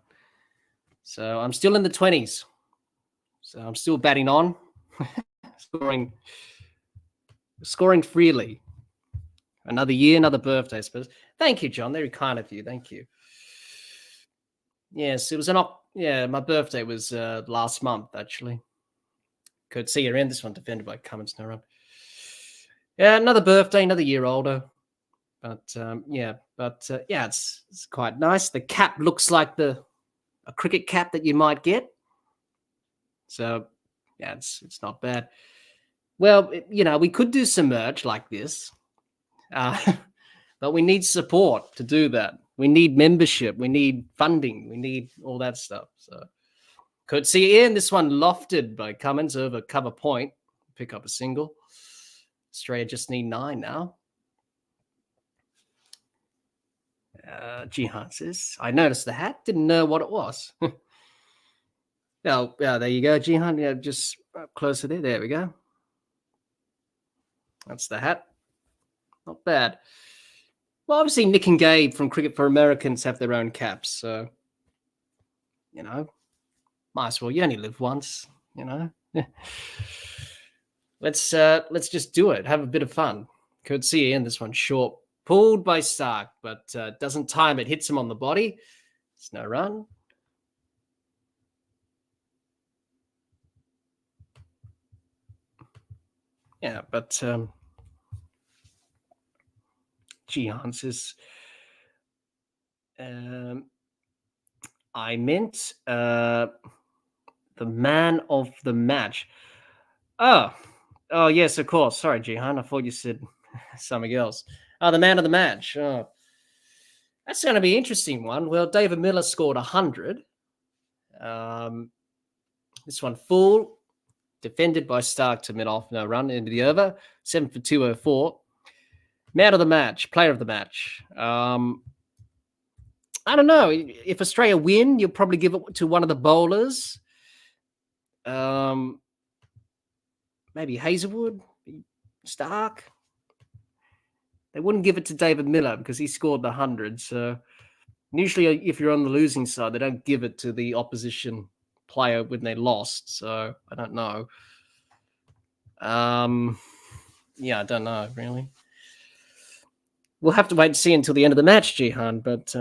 So I'm still in the 20s. So I'm still batting on, scoring freely. Another year, another birthday, I suppose. Thank you, John. Very kind of you. Thank you. Yes, it was my birthday was last month, actually. Could see her in. This one defended by Cummins, no run. Yeah, another birthday, another year older. But it's quite nice. The cap looks like a cricket cap that you might get. So, yeah, it's not bad. Well, we could do some merch like this. But we need support to do that. We need membership. We need funding. We need all that stuff. So, could see in this one lofted by Cummins over cover point. Pick up a single. Australia just need 9 now. Jihan says, I noticed the hat. Didn't know what it was. Well, there you go, Jihan. Yeah, just up closer there. There we go. That's the hat. Not bad. Well, obviously, Nick and Gabe from Cricket for Americans have their own caps. So, might as well. You only live once, Let's just do it. Have a bit of fun. Could see in this one short. Pulled by Stark, but doesn't time it. Hits him on the body. It's no run. Yeah, but Jihan says, I meant the man of the match. Oh, yes, of course. Sorry, Jihan. I thought you said something else. Oh, the man of the match. Oh, that's going to be an interesting one. Well, David Miller scored 100. This one full, defended by Stark to mid-off, no run into the over, 7 for 204. Man of the match, player of the match. I don't know. If Australia win, you'll probably give it to one of the bowlers. Maybe Hazelwood, Stark. They wouldn't give it to David Miller because he scored the 100. So usually if you're on the losing side, they don't give it to the opposition player when they lost. So I don't know. Yeah, I don't know, really. We'll have to wait and see until the end of the match, Jihan. But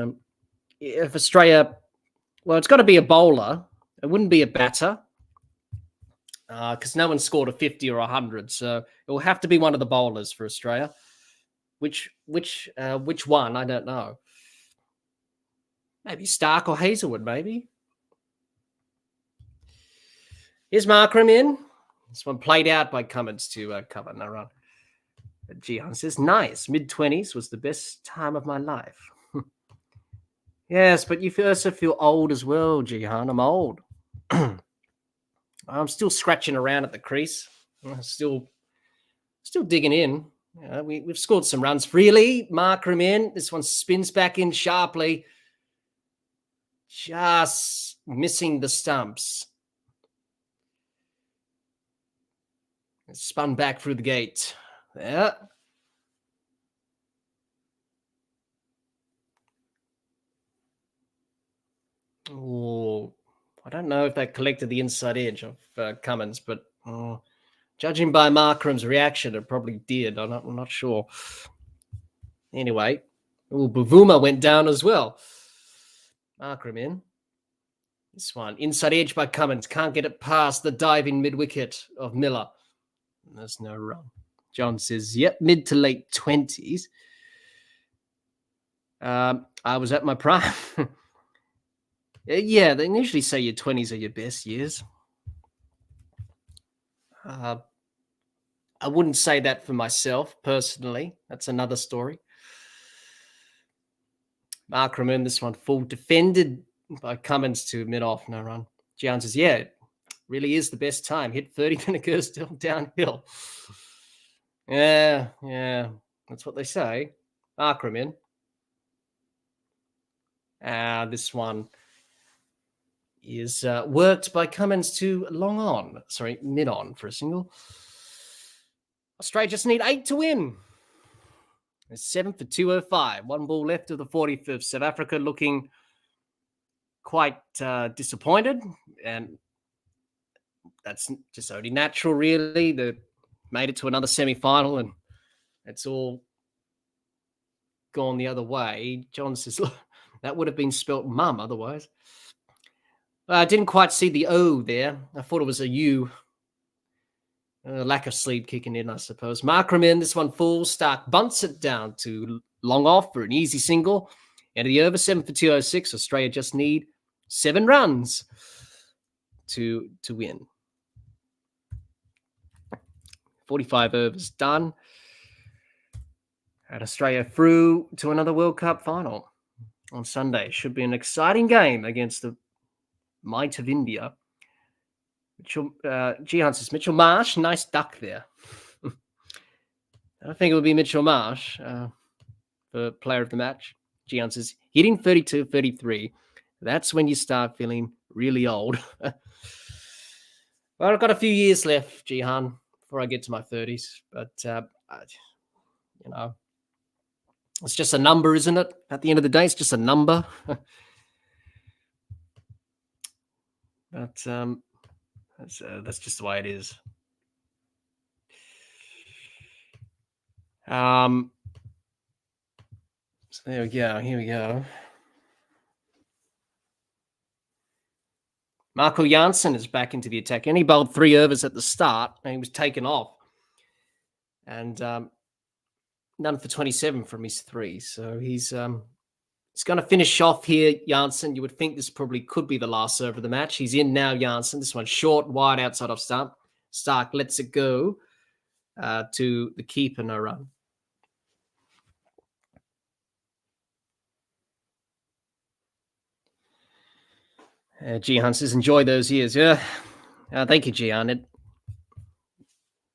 if Australia, well, it's got to be a bowler. It wouldn't be a batter because no one scored a 50 or 100. So it will have to be one of the bowlers for Australia. Which one? I don't know. Maybe Stark or Hazelwood, maybe. Here's Markram in. This one played out by Cummins to cover no run. Jihan says, nice. Mid-20s was the best time of my life. Yes, but you also feel old as well, Jihan. I'm old. I'm still scratching around at the crease. Still digging in. We've scored some runs. Really, Markram in. This one spins back in sharply. Just missing the stumps. It spun back through the gate. Yeah. Oh, I don't know if that collected the inside edge of Cummins, but judging by Markram's reaction, it probably did. I'm not sure. Anyway, Bavuma went down as well. Markram in. This one, inside edge by Cummins. Can't get it past the diving mid-wicket of Miller. There's no run. John says, yep, mid to late 20s. I was at my prime. Yeah, they usually say your 20s are your best years. I wouldn't say that for myself, personally. That's another story. Markram in this one, full defended by Cummins to mid-off, no run. Gian says, yeah, it really is the best time. Hit 30, then it goes still downhill. Yeah, that's what they say. Markram in. This one is worked by Cummins to mid-on for a single. Australia just need 8 to win. It's 7 for 205. One ball left of the 45th. South Africa looking quite disappointed, and that's just only natural, really. They made it to another semi-final, and it's all gone the other way. John says, look, that would have been spelt mum otherwise. I didn't quite see the O there. I thought it was a U. Lack of sleep kicking in, I suppose. Markram in, this one full. Stark bunts it down to long off for an easy single. End of the over, 7 for 206. Australia just need 7 runs to win. 45 overs done. And Australia through to another World Cup final on Sunday. Should be an exciting game against the might of India. Jihan says, Mitchell Marsh, nice duck there. I think it would be Mitchell Marsh for player of the match. Jihan says, hitting 32, 33. That's when you start feeling really old. Well, I've got a few years left, Jihan, before I get to my 30s. But, it's just a number, isn't it? At the end of the day, it's just a number. But that's just the way it is. So there we go. Here we go. Marco Janssen is back into the attack. And he bowled 3 overs at the start, and he was taken off. and none for 27 from his 3. So he's going to finish off here, Janssen. You would think this probably could be the last over of the match. He's in now, Janssen. This one short, wide outside off stump. Stark lets it go to the keeper, no run. Jihan says, enjoy those years. Yeah. Thank you, Jihan.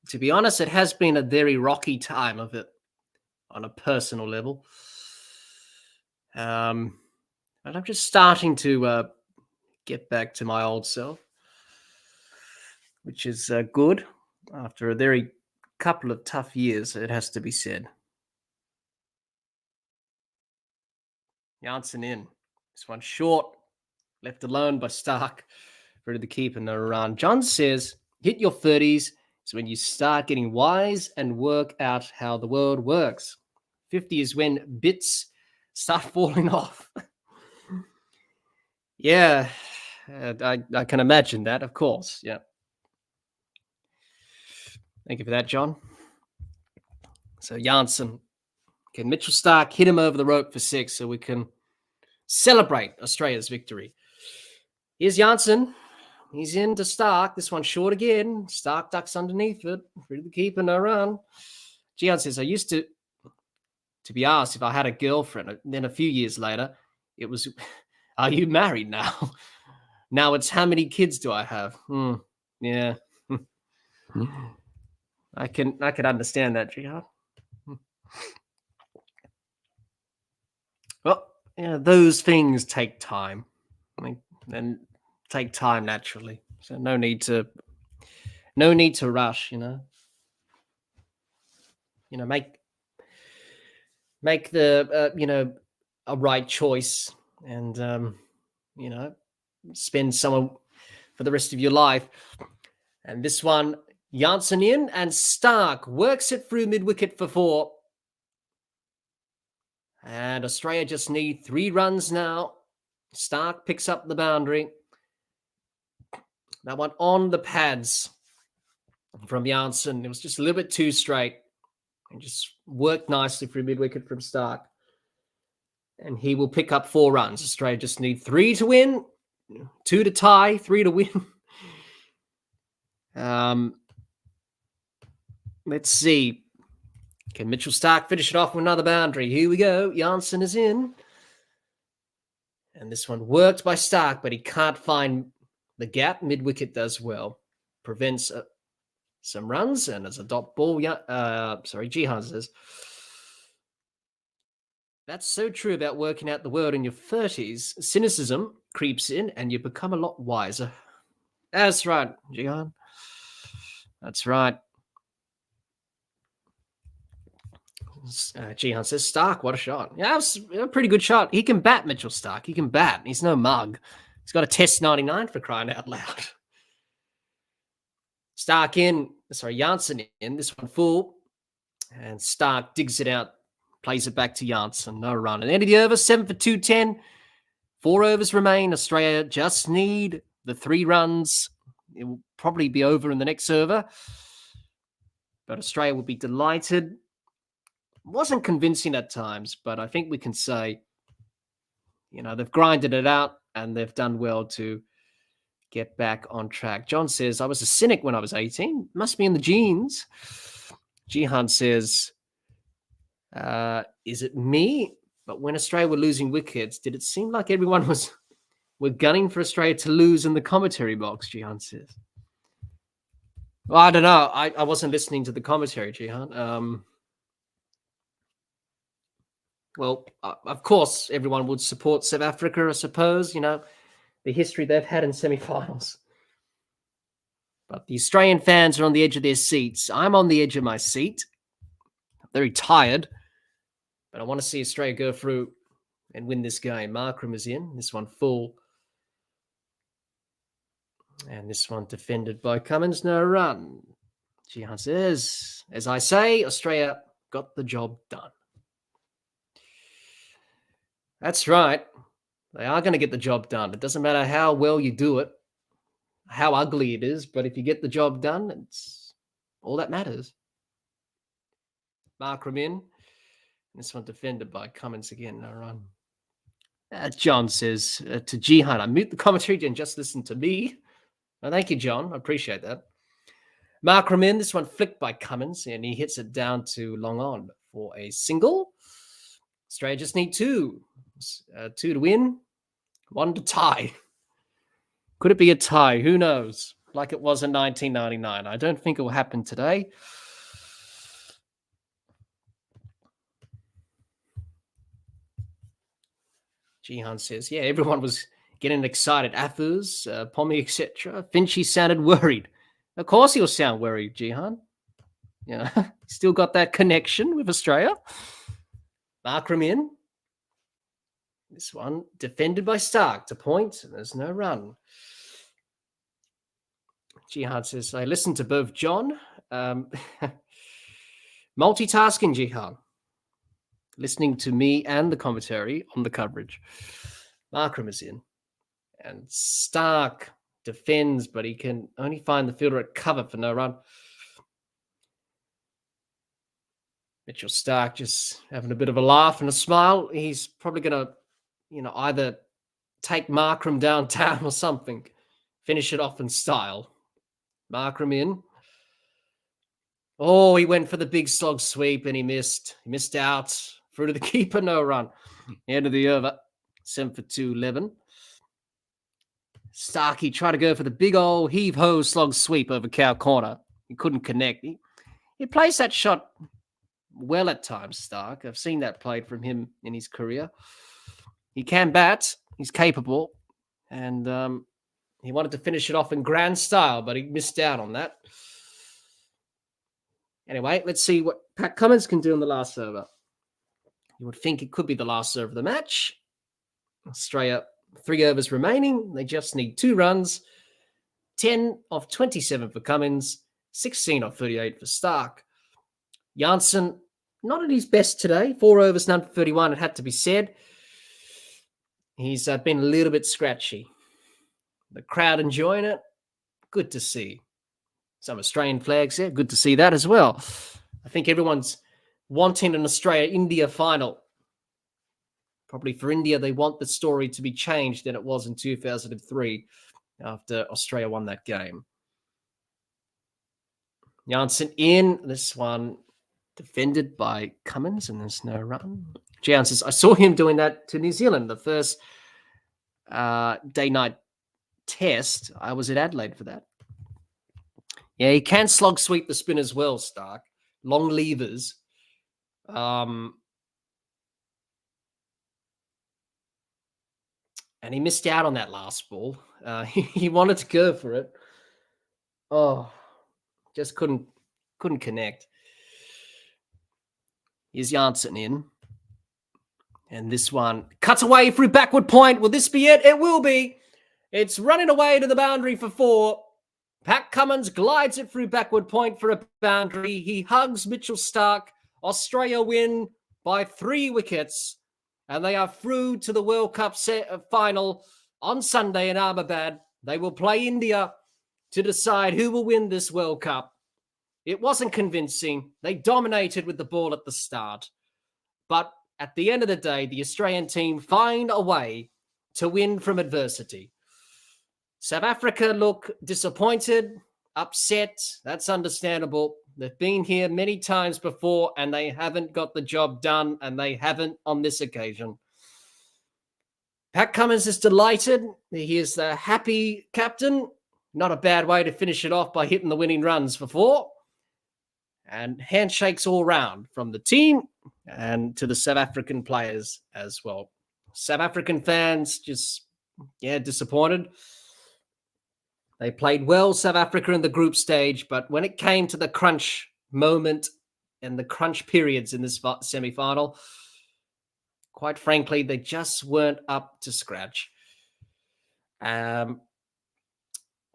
To be honest, it has been a very rocky time of it on a personal level. And I'm just starting to get back to my old self, which is good after a very couple of tough years, it has to be said. Janssen in. This one short, left alone by Stark. Through to the keeper, no run. John says, hit your 30s is when you start getting wise and work out how the world works. 50 is when bits start falling off. Yeah, I can imagine that, of course. Yeah. Thank you for that, John. So Janssen, can Mitchell Stark hit him over the rope for 6 so we can celebrate Australia's victory? Here's Janssen. He's into Stark. This one short again. Stark ducks underneath it. Through the keeper, no run. Gian says, I used to be asked if I had a girlfriend. And then a few years later, it was, are you married now? Now it's, how many kids do I have? Yeah. I can understand that, Gian. Well, yeah, those things take time. And take time naturally. So no need to rush, make the a right choice and spend someone for the rest of your life. And this one, Janssen in, and Stark works it through mid-wicket for 4. And Australia just need 3 runs now. Stark picks up the boundary. That one on the pads from Janssen. It was just a little bit too straight. And just worked nicely through mid-wicket from Stark. And he will pick up 4 runs. Australia just need 3 to win, 2 to tie, 3 to win. Let's see. Can Mitchell Stark finish it off with another boundary? Here we go. Janssen is in. And this one worked by Stark, but he can't find the gap. Mid-wicket does well. Prevents some runs, and as a dot ball, Jihan says, that's so true about working out the world in your 30s. Cynicism creeps in, and you become a lot wiser. That's right, Jihan. That's right. Jihan says, Stark, what a shot. Yeah, it was a pretty good shot. He can bat, Mitchell Stark. He can bat. He's no mug. He's got a test 99 for crying out loud. Stark in. Sorry, Janssen in. This one full. And Stark digs it out. Plays it back to Janssen. No run. And end of the over, 7 for 210. 4 overs remain. Australia just need the 3 runs. It will probably be over in the next over. But Australia will be delighted. Wasn't convincing at times, but I think we can say, they've grinded it out and they've done well to get back on track. John says, I was a cynic when I was 18. Must be in the genes. Jihan says, is it me? But when Australia were losing wickets, did it seem like everyone were gunning for Australia to lose in the commentary box, Jihan says. Well, I don't know. I wasn't listening to the commentary, Jihan. Well, of course, everyone would support South Africa, I suppose, the history they've had in semi-finals. But the Australian fans are on the edge of their seats. I'm on the edge of my seat. I'm very tired, but I want to see Australia go through and win this game. Markram is in. This one full. And this one defended by Cummins. No run. Jihan says, as I say, Australia got the job done. That's right. They are going to get the job done. It doesn't matter how well you do it, how ugly it is, but if you get the job done, it's all that matters. Markram in. This one defended by Cummins again. No run. John says to Jihan, I mute the commentary and just listen to me. Oh, thank you, John. I appreciate that. Markram in. This one flicked by Cummins, and he hits it down to long on for a single. Australia just need two. Two to win, one to tie. Could it be a tie? Who knows? Like it was in 1999. I don't think it will happen today. Jihan says, yeah, everyone was getting excited. Affers, Pommy, etc. Finchy sounded worried. Of course he'll sound worried, Jihan. Yeah, still got that connection with Australia. Markram in. This one defended by Stark to point. There's no run. Jihan says, I listened to both John. Multitasking, Jihan. Listening to me and the commentary on the coverage. Markram is in. And Stark defends, but he can only find the fielder at cover for no run. Mitchell Stark just having a bit of a laugh and a smile. He's probably going to, either take Markram downtown or something. Finish it off in style. Markram in. Oh, he went for the big slog sweep and he missed. He missed out. Through to the keeper, no run. End of the over. 7 for 2, 11. Starkey tried to go for the big old heave-ho slog sweep over cow corner. He couldn't connect. He plays that shot well at times, Stark. I've seen that played from him in his career. He can bat. He's capable. And he wanted to finish it off in grand style, but he missed out on that. Anyway, let's see what Pat Cummins can do in the last over. You would think it could be the last over of the match. Australia, 3 overs remaining. They just need 2 runs. 10 of 27 for Cummins. 16 of 38 for Stark. Janssen, not at his best today. 4 overs, none for 31. It had to be said. He's been a little bit scratchy. The crowd enjoying it. Good to see. Some Australian flags there. Good to see that as well. I think everyone's wanting an Australia-India final. Probably for India, they want the story to be changed than it was in 2003 after Australia won that game. Janssen in. This one defended by Cummins, and there's no run. Janssen says, I saw him doing that to New Zealand, the first day-night test. I was at Adelaide for that. Yeah, he can slog sweep the spin as well, Stark. Long levers. And he missed out on that last ball. He wanted to go for it. Oh, just couldn't connect. Here's Janssen in. And this one cuts away through backward point. Will this be it? It will be. It's running away to the boundary for 4. Pat Cummins glides it through backward point for a boundary. He hugs Mitchell Stark. Australia win by 3 wickets. And they are through to the World Cup final on Sunday in Ahmedabad. They will play India to decide who will win this World Cup. It wasn't convincing. They dominated with the ball at the start. But at the end of the day, the Australian team find a way to win from adversity. South Africa look disappointed, upset. That's understandable. They've been here many times before and they haven't got the job done, and they haven't on this occasion. Pat Cummins is delighted. He is the happy captain. Not a bad way to finish it off by hitting the winning runs for 4. And handshakes all round from the team and to the South African players as well. South African fans just, disappointed. They played well, South Africa, in the group stage, but when it came to the crunch moment and the crunch periods in this semi-final, quite frankly, they just weren't up to scratch.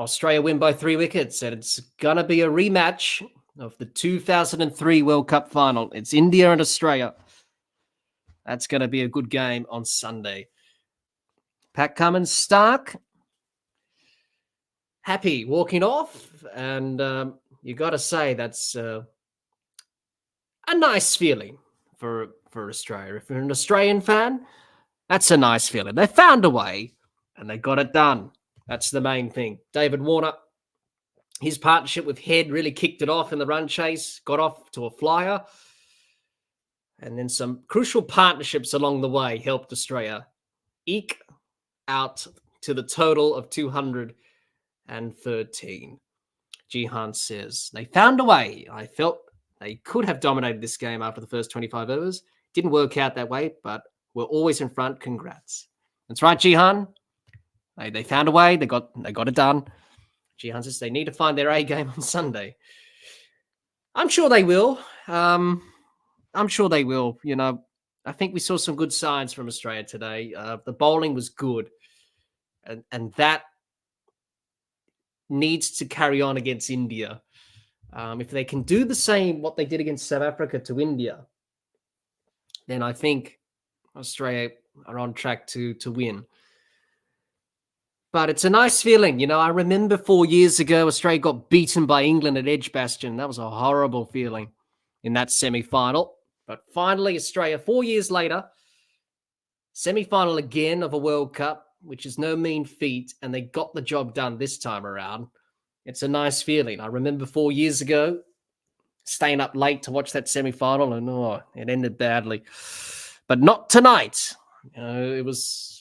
Australia win by 3 wickets, and it's going to be a rematch of the 2003 World Cup final. It's India and Australia. That's going to be a good game on Sunday. Pat Cummins, Stark, happy walking off, and you got to say that's a nice feeling for Australia. If you're an Australian fan, that's a nice feeling. They found a way and they got it done. That's the main thing. David Warner, his partnership with Head really kicked it off in the run chase, got off to a flyer. And then some crucial partnerships along the way helped Australia eke out to the total of 213. Jihan says, they found a way. I felt they could have dominated this game after the first 25 overs. Didn't work out that way, but we're always in front. Congrats. That's right, Jihan. They found a way. They got it done. Jihan says they need to find their A game on Sunday. I'm sure they will. I'm sure they will. You know, I think we saw some good signs from Australia today. The bowling was good. And that needs to carry on against India. If they can do the same, what they did against South Africa to India, then I think Australia are on track to win. But it's a nice feeling. You know, I remember 4 years ago, Australia got beaten by England at Edgbaston. That was a horrible feeling in that semi-final. But finally, Australia, 4 years later, semi-final again of a World Cup, which is no mean feat, and they got the job done this time around. It's a nice feeling. I remember 4 years ago staying up late to watch that semi-final, and it ended badly. But not tonight. You know, it was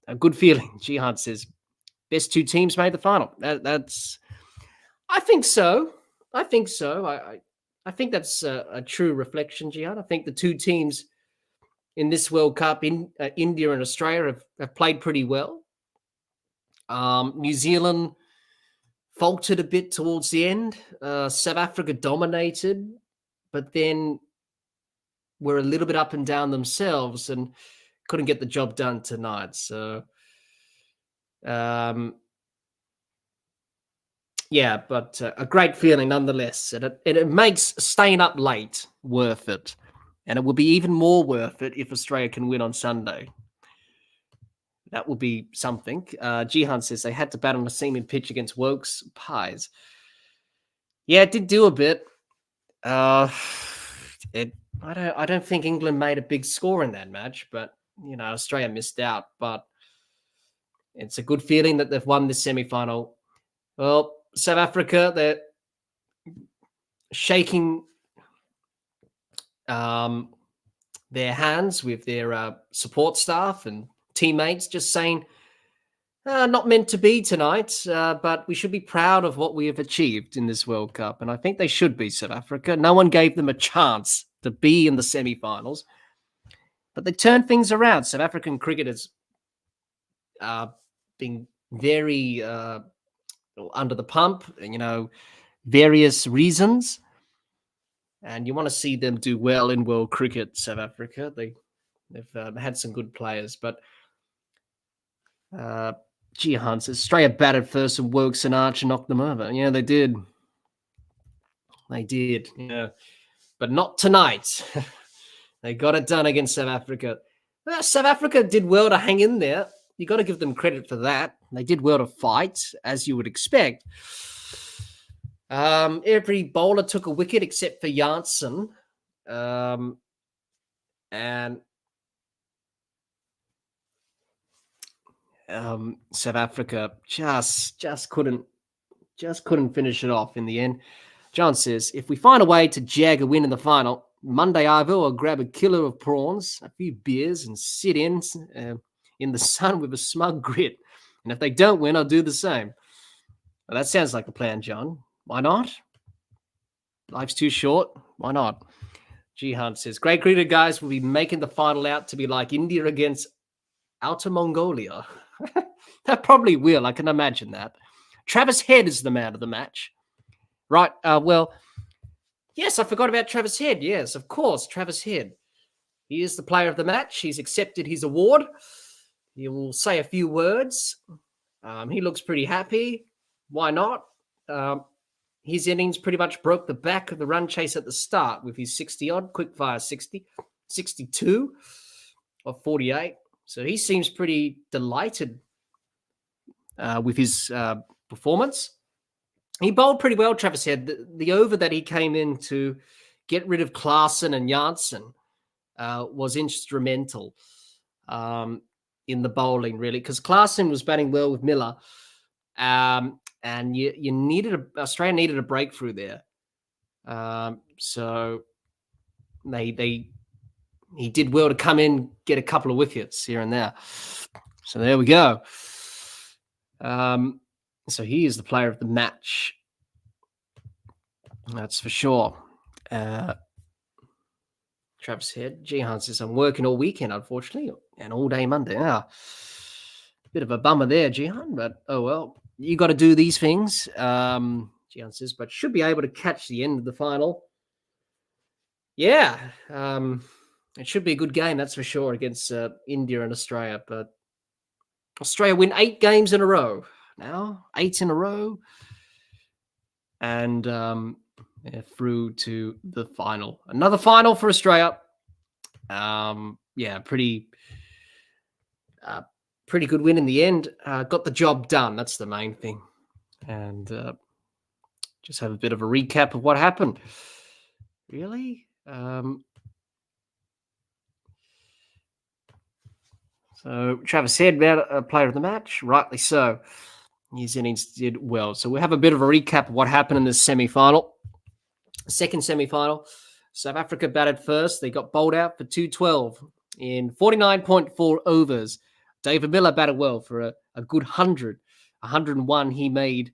a good feeling. Jihan says, best two teams made the final. That's, I think so. I think that's a true reflection, Jihan. I think the two teams in this World Cup, India and Australia, have played pretty well. New Zealand faltered a bit towards the end. South Africa dominated, but then were a little bit up and down themselves and couldn't get the job done tonight. So, but a great feeling nonetheless. And it makes staying up late worth it. And it will be even more worth it if Australia can win on Sunday. That will be something. Jihan says they had to bat on a seaming pitch against Woke's Pies. Yeah, it did do a bit. I don't think England made a big score in that match, but you know, Australia missed out. But it's a good feeling that they've won this semi-final. Well, South Africa, they're shaking their hands with their support staff and teammates, just saying, not meant to be tonight, but we should be proud of what we have achieved in this World Cup. And I think they should be, South Africa. No one gave them a chance to be in the semi-finals, but they turned things around. South African cricket has been very under the pump, you know, various reasons. And you want to see them do well in world cricket, South Africa. They've had some good players, but Jihan says Australia batted first and Wokes and Archer knocked them over. Yeah, they did. They did, yeah. But not tonight. They got it done against South Africa. South Africa did well to hang in there. You got to give them credit for that. They did well to fight, as you would expect. Every bowler took a wicket except for Janssen. And South Africa just couldn't finish it off in the end. John says, if we find a way to jag a win in the final, Monday Ivo will grab a kilo of prawns, a few beers, and sit in the sun with a smug grit. And if they don't win, I'll do the same. Well, that sounds like a plan, John. Why not? Life's too short. Why not? Jihan says, great cricket guys will be making the final out to be like India against Outer Mongolia. That probably will. I can imagine that. Travis Head is the man of the match. Right. Well, yes, I forgot about Travis Head. Yes, of course, Travis Head. He is the player of the match. He's accepted his award. He will say a few words. He looks pretty happy. Why not? His innings pretty much broke the back of the run chase at the start with his 60-odd, quick-fire 60, 62 of 48. So he seems pretty delighted with his performance. He bowled pretty well, Travis Head. The over that he came into get rid of Klaasen and Janssen was instrumental in the bowling, really, because Klaasen was batting well with Miller, and Australia needed a breakthrough there. So he did well to come in, get a couple of wickets here and there. So there we go. So he is the player of the match. That's for sure. Travis Head, Jihan says, I'm working all weekend, unfortunately, and all day Monday. Bit of a bummer there, Jihan, but oh well. You got to do these things, Jihan says, but should be able to catch the end of the final. Yeah, it should be a good game, that's for sure, against India and Australia. But Australia win 8 games in a row now, 8 in a row. And through to the final. Another final for Australia. Pretty good win in the end. Got the job done. That's the main thing. And just have a bit of a recap of what happened. Really? So Travis Head, player of the match, rightly so. His innings did well. So we'll have a bit of a recap of what happened in this semi-final. Second semi-final, South Africa batted first. They got bowled out for 212 in 49.4 overs. David Miller batted well for a good 100. 101 he made,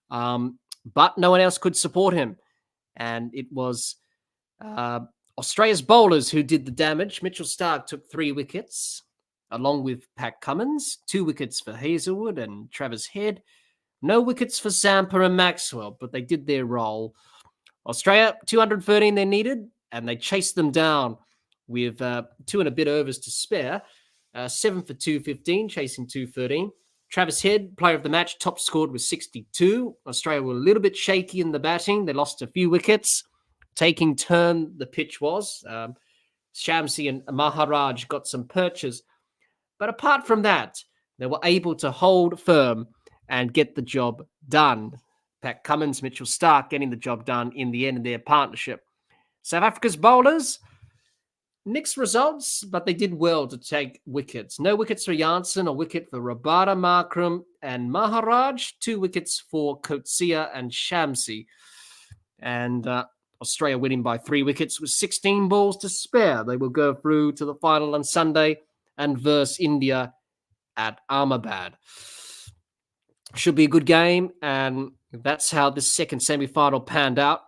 but no one else could support him. And it was Australia's bowlers who did the damage. Mitchell Starc took 3 wickets, along with Pat Cummins, 2 wickets for Hazelwood and Travis Head. No wickets for Zampa and Maxwell, but they did their role. Australia, 213 they needed, and they chased them down with 2 and a bit overs to spare. 7 for 215, chasing 213. Travis Head, player of the match, top scored with 62. Australia were a little bit shaky in the batting. They lost a few wickets. Taking turn, the pitch was. Shamsi and Maharaj got some perches. But apart from that, they were able to hold firm and get the job done. Pat Cummins, Mitchell Starc getting the job done in the end of their partnership. South Africa's bowlers, mixed results, but they did well to take wickets. No wickets for Janssen, a wicket for Rabada, Markram and Maharaj, 2 wickets for Coetzee and Shamsi. And Australia winning by 3 wickets with 16 balls to spare. They will go through to the final on Sunday and verse India at Ahmedabad. Should be a good game, and that's how this second semi-final panned out.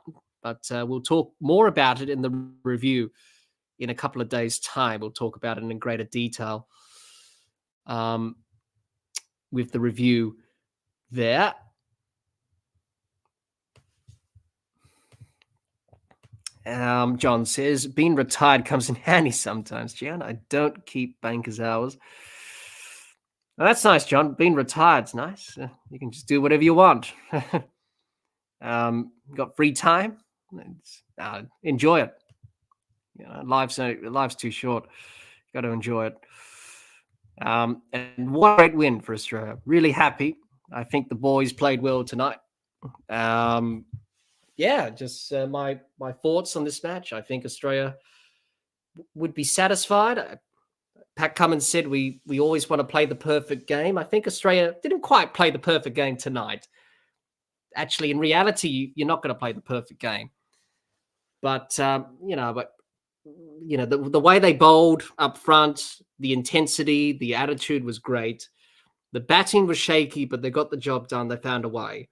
But we'll talk more about it in the review in a couple of days' time. We'll talk about it in greater detail with the review there. John says, being retired comes in handy sometimes, John. I don't keep banker's hours. Well, that's nice, John. Being retired's nice. You can just do whatever you want. Got free time? Enjoy it. You know, life's too short. Got to enjoy it. And what a great win for Australia. Really happy. I think the boys played well tonight. Just my thoughts on this match. I think Australia would be satisfied. Pat Cummins said we always want to play the perfect game. I think Australia didn't quite play the perfect game tonight. Actually, in reality, you're not going to play the perfect game. But the way they bowled up front, the intensity, the attitude was great. The batting was shaky, but they got the job done. They found a way.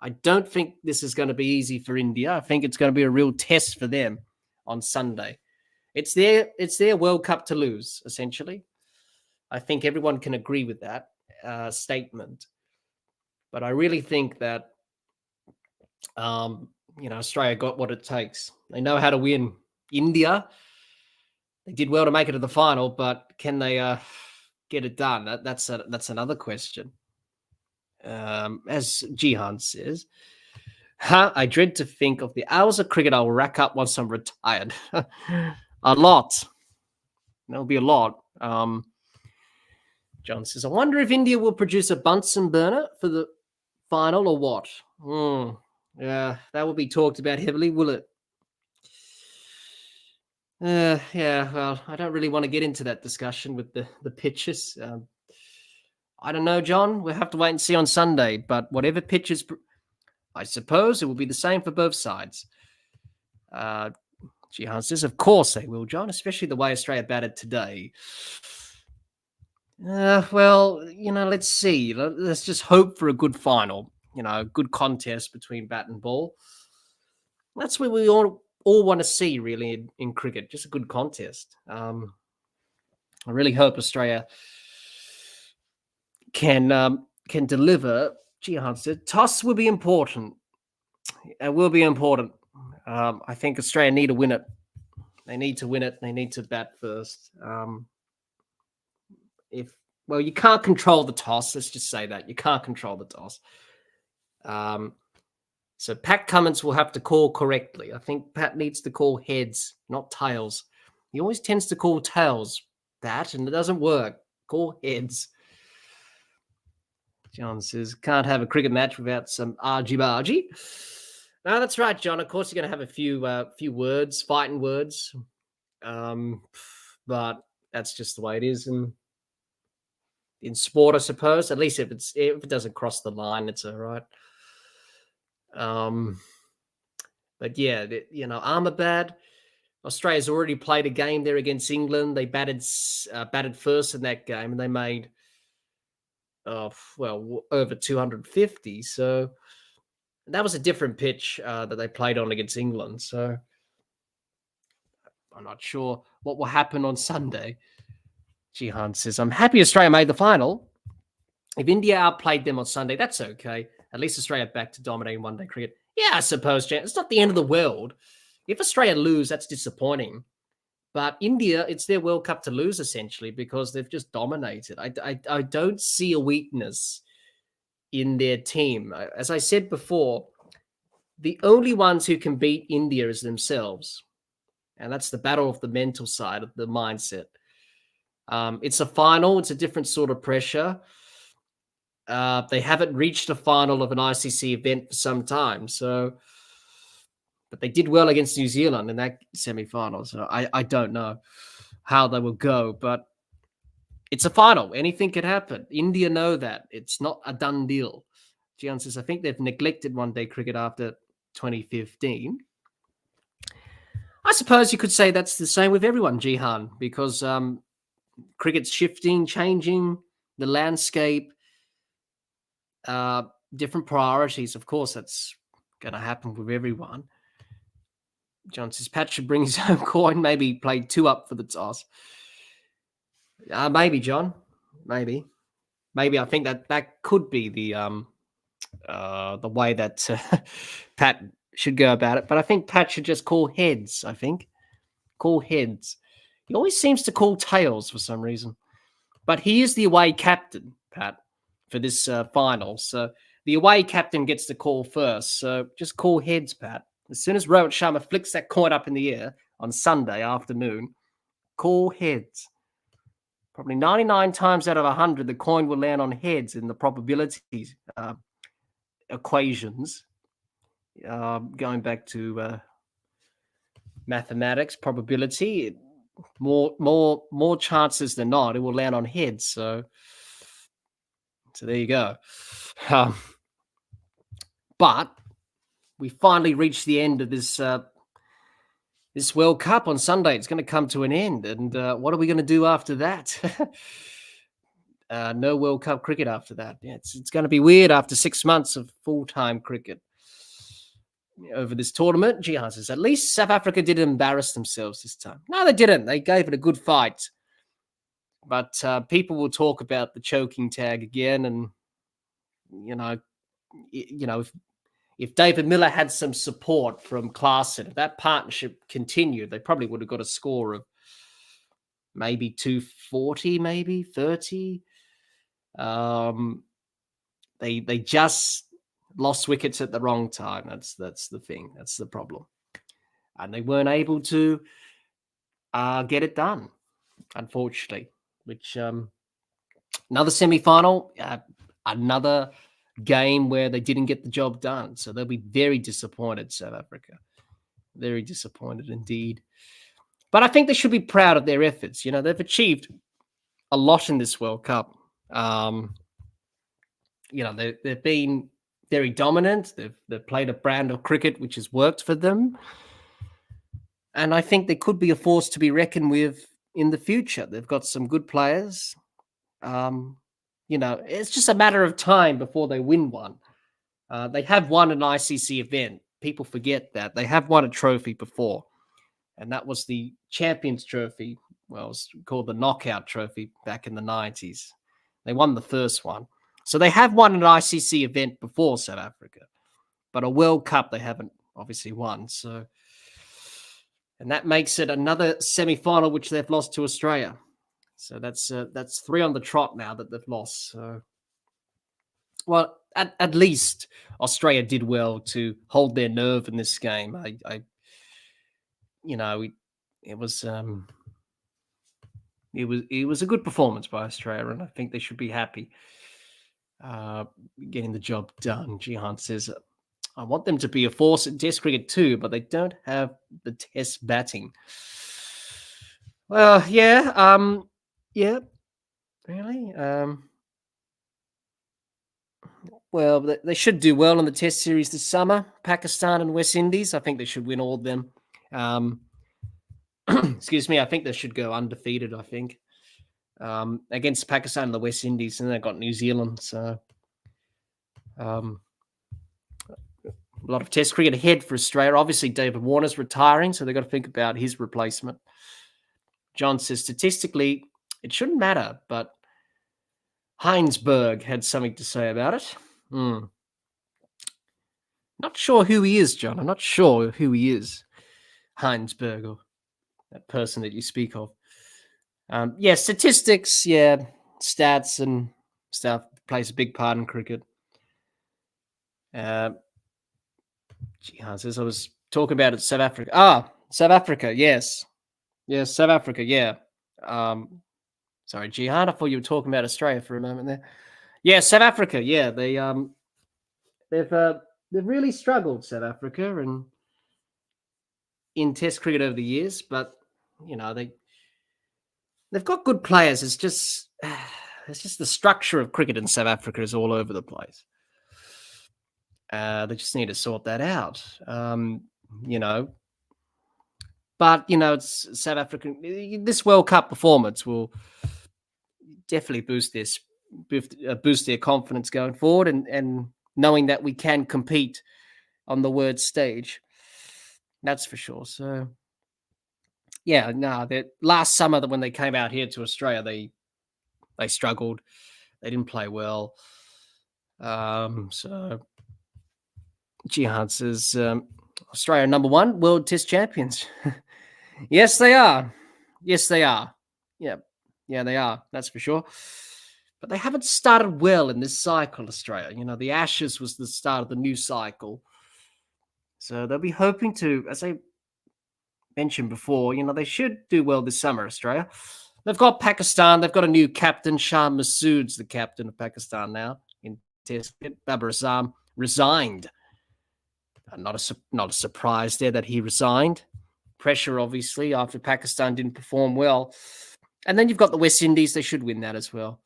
I don't think this is going to be easy for India. I think it's going to be a real test for them on Sunday. It's their World Cup to lose, essentially. I think everyone can agree with that statement. But I really think that Australia got what it takes. They know how to win. India, they did well to make it to the final, but can they get it done? That's another question. As Jihan says, I dread to think of the hours of cricket I will rack up once I'm retired. A lot. There'll be a lot. John says, I wonder if India will produce a Bunsen burner for the final or what? Yeah, that will be talked about heavily, will it? Yeah, well, I don't really want to get into that discussion with the pitches. I don't know, John. We'll have to wait and see on Sunday. But whatever pitches, I suppose it will be the same for both sides. Jihan says, of course they will, John, especially the way Australia batted today. Well, let's see. Let's just hope for a good final, a good contest between bat and ball. That's what we all want to see, really, in cricket, just a good contest. I really hope Australia can deliver. Jihan said, toss will be important. It will be important. I think Australia need to win it. They need to win it. They need to bat first. You can't control the toss. Let's just say that. You can't control the toss. So Pat Cummins will have to call correctly. I think Pat needs to call heads, not tails. He always tends to call tails, Pat, and it doesn't work. Call heads. John says, can't have a cricket match without some argy-bargy. No, that's right, John. Of course, you're going to have a few words, fighting words. But that's just the way it is. And in sport, I suppose, at least if it doesn't cross the line, it's all right. But yeah, Ahmedabad, Australia's already played a game there against England. They batted first in that game, and they made over 250. So that was a different pitch that they played on against England. So I'm not sure what will happen on Sunday. Jihan says, I'm happy Australia made the final. If India outplayed them on Sunday, that's okay. At least Australia back to dominating one-day cricket. Yeah, I suppose, Jan. It's not the end of the world. If Australia lose, that's disappointing. But India, it's their World Cup to lose, essentially, because they've just dominated. I don't see a weakness in their team. As I said before, the only ones who can beat India is themselves. And that's the battle of the mental side of the mindset. It's a final. It's a different sort of pressure. They haven't reached a final of an ICC event for some time. But they did well against New Zealand in that semi-final. So I don't know how they will go. But it's a final. Anything could happen. India know that. It's not a done deal. Gian says, I think they've neglected one-day cricket after 2015. I suppose you could say that's the same with everyone, Jihan, because cricket's shifting, changing, the landscape, different priorities. Of course, that's going to happen with everyone. John says, Pat should bring his own coin, maybe play 2 up for the toss. Maybe, John. Maybe. I think that could be the way that Pat should go about it. But I think Pat should just call heads, I think. Call heads. He always seems to call tails for some reason. But he is the away captain, Pat, for this final. So the away captain gets the call first. So just call heads, Pat. As soon as Rohit Sharma flicks that coin up in the air on Sunday afternoon, call heads. Probably 99 times out of 100, the coin will land on heads in the probabilities equations. Going back to mathematics, probability, more chances than not, it will land on heads. So there you go. But we finally reached the end of this World Cup on Sunday. It's going to come to an end. And what are we going to do after that? No World Cup cricket after that. Yeah, it's going to be weird after 6 months of full-time cricket over this tournament. Jihan says, at least South Africa didn't embarrass themselves this time. No, they didn't. They gave it a good fight. But people will talk about the choking tag again. And, if David Miller had some support from Klaasen, if that partnership continued, they probably would have got a score of maybe 240, maybe 30. They just lost wickets at the wrong time. That's the thing. That's the problem. And they weren't able to get it done, unfortunately. Which another semi-final, another game where they didn't get the job done. So they'll be very disappointed, South Africa. Very disappointed indeed. But I think they should be proud of their efforts. They've achieved a lot in this World Cup. They've been very dominant. They've played a brand of cricket which has worked for them. And I think they could be a force to be reckoned with in the future. They've got some good players. It's just a matter of time before they win one. They have won an ICC event. People forget that. They have won a trophy before. And that was the Champions Trophy. Well, it was called the Knockout Trophy back in the 90s. They won the first one. So they have won an ICC event before, South Africa. But a World Cup they haven't obviously won. And that makes it another semi-final which they've lost to Australia. So that's 3 on the trot now that they've lost. So, well, at least Australia did well to hold their nerve in this game. It was a good performance by Australia, and I think they should be happy getting the job done. Jihan says, I want them to be a force in Test cricket too, but they don't have the Test batting. Well, yeah, really. Well, they should do well in the Test series this summer. Pakistan and West Indies, I think they should win all of them. Excuse me, I think they should go undefeated, I think, against Pakistan and the West Indies, and they've got New Zealand. So a lot of Test cricket ahead for Australia. Obviously, David Warner's retiring, so they've got to think about his replacement. John says, statistically, it shouldn't matter, but Heinsberg had something to say about it. Not sure who he is, John. I'm not sure who he is, Heinsberg, or that person that you speak of. Statistics, stats and stuff plays a big part in cricket. Jihan says, I was talking about it, South Africa. South Africa, yes. Yes, South Africa, yeah. Sorry, Jihan, I thought you were talking about Australia for a moment there. Yeah, South Africa, yeah. They've really struggled, South Africa, and in Test cricket over the years, but they've got good players. It's just the structure of cricket in South Africa is all over the place. They just need to sort that out. But it's South African. This World Cup performance will definitely boost their confidence going forward, and knowing that we can compete on the world stage. That's for sure. So, last summer when they came out here to Australia, they struggled. They didn't play well. So, Jihan says, Australia #1 world Test champions. Yes, they are. Yes, they are. Yeah, they are. That's for sure. But they haven't started well in this cycle, Australia. The Ashes was the start of the new cycle. So they'll be hoping to, as I mentioned before, they should do well this summer, Australia. They've got Pakistan. They've got a new captain. Shah Massoud's the captain of Pakistan now in Test. Babar Azam resigned. Not a surprise there that he resigned. Pressure, obviously, after Pakistan didn't perform well. And then you've got the West Indies. They should win that as well.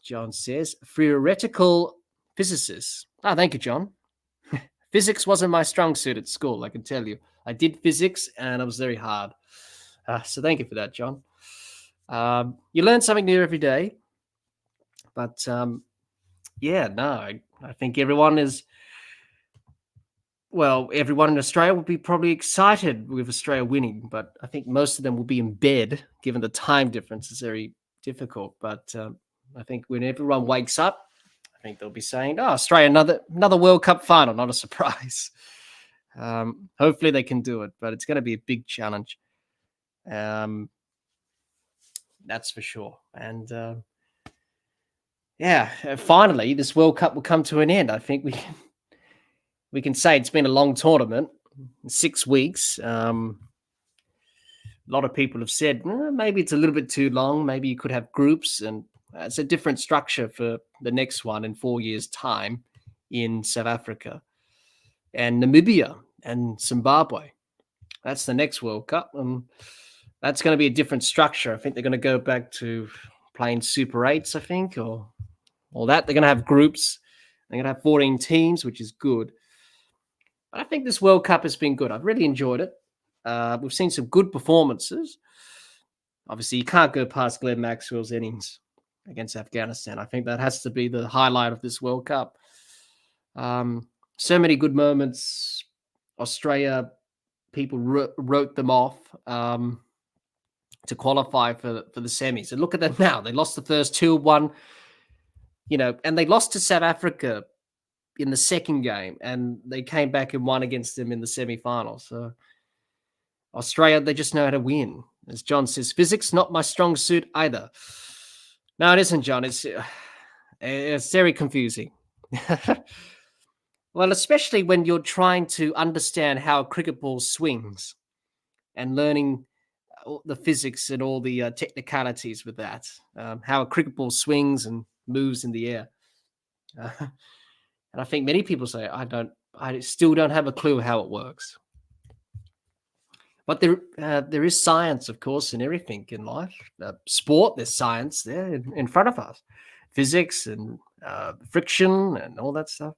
John says, theoretical physicists. Thank you, John. Physics wasn't my strong suit at school, I can tell you. I did physics, and it was very hard. So thank you for that, John. You learn something new every day. But, I think everyone in Australia will be probably excited with Australia winning, but I think most of them will be in bed, given the time difference is very difficult. But I think when everyone wakes up, I think they'll be saying, Australia, another World Cup final, not a surprise. Hopefully they can do it, but it's going to be a big challenge. That's for sure. And finally, this World Cup will come to an end. I think we can say it's been a long tournament, 6 weeks. A lot of people have said, maybe it's a little bit too long. Maybe you could have groups, and it's a different structure for the next one in 4 years' time in South Africa and Namibia and Zimbabwe. That's the next World Cup, and that's going to be a different structure. I think they're going to go back to playing Super 8s, I think, or that. They're going to have groups. They're going to have 14 teams, which is good. But I think this World Cup has been good. I've really enjoyed it. We've seen some good performances. Obviously, you can't go past Glenn Maxwell's innings against Afghanistan. I think that has to be the highlight of this World Cup. So many good moments. Australia, people wrote them off to qualify for the semis. And look at them now. They lost the first 2-1, and they lost to South Africa in the second game, and they came back and won against them in the semi-final. So Australia, they just know how to win. As John says, physics, not my strong suit either. No, it isn't, John. It's very confusing. Well, especially when you're trying to understand how a cricket ball swings and learning the physics and all the technicalities with that, how a cricket ball swings and moves in the air. And I think many people say, I still don't have a clue how it works. But there is science, of course, in everything in life. Sport, there's science there in front of us. Physics and friction and all that stuff.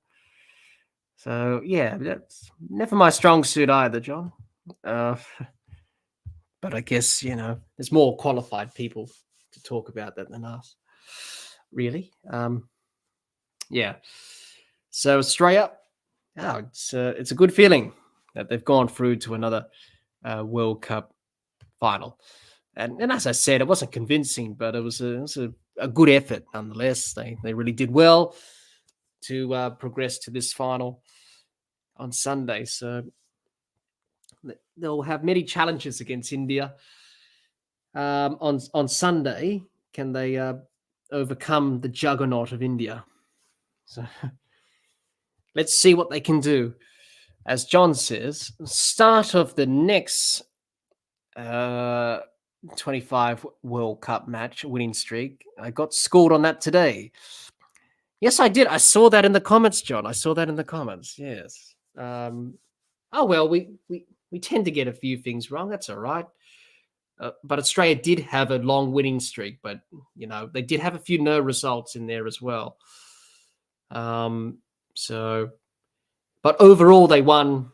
So, yeah, that's never my strong suit either, John. But I guess, there's more qualified people to talk about that than us, really. Yeah. So Australia, it's a good feeling that they've gone through to another World Cup final. And as I said, it wasn't convincing, but it was a good effort nonetheless. They really did well to progress to this final on Sunday. So they'll have many challenges against India. On Sunday, can they overcome the juggernaut of India? So let's see what they can do. As John says, start of the next 25 World Cup match winning streak. I got scored on that today. Yes, I did. I saw that in the comments, John. I saw that in the comments. Yes. Well, we tend to get a few things wrong. That's all right. But Australia did have a long winning streak, but they did have a few no results in there as well. But overall, they won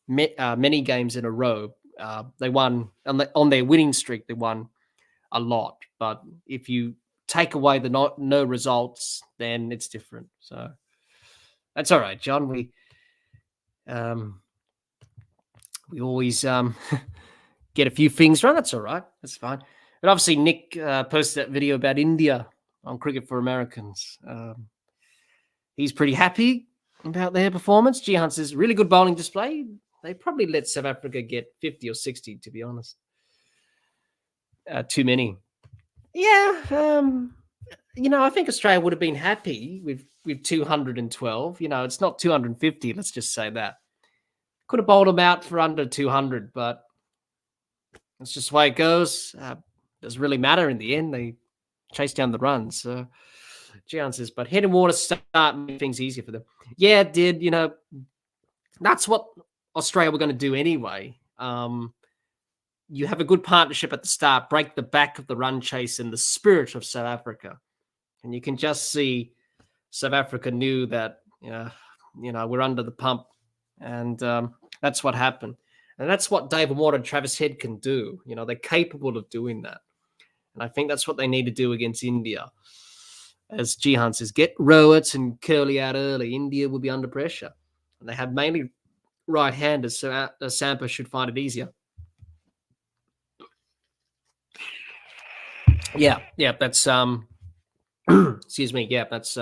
many games in a row. They won on their winning streak. They won a lot. But if you take away the no results, then it's different. So that's all right, John. We always get a few things wrong. That's all right. That's fine. But obviously, Nick posted that video about India on Cricket for Americans. He's pretty happy about their performance. Jihan says, really good bowling display. They probably let South Africa get 50 or 60, to be honest. Too many. Yeah. I think Australia would have been happy with 212. It's not 250. Let's just say that. Could have bowled them out for under 200, but that's just the way it goes. Doesn't really matter in the end. They chase down the runs. So Gian says, but head and water start making things easier for them. Yeah, it did. That's what Australia were going to do anyway. You have a good partnership at the start, break the back of the run chase and the spirit of South Africa. And you can just see South Africa knew that, we're under the pump. And that's what happened. And that's what David Warner and Travis Head can do. They're capable of doing that. And I think that's what they need to do against India. As Jihan says, get Rowett and Curley out early. India will be under pressure. And they have mainly right-handers, so Sampa should find it easier. Yeah, that's excuse me. Yeah, that's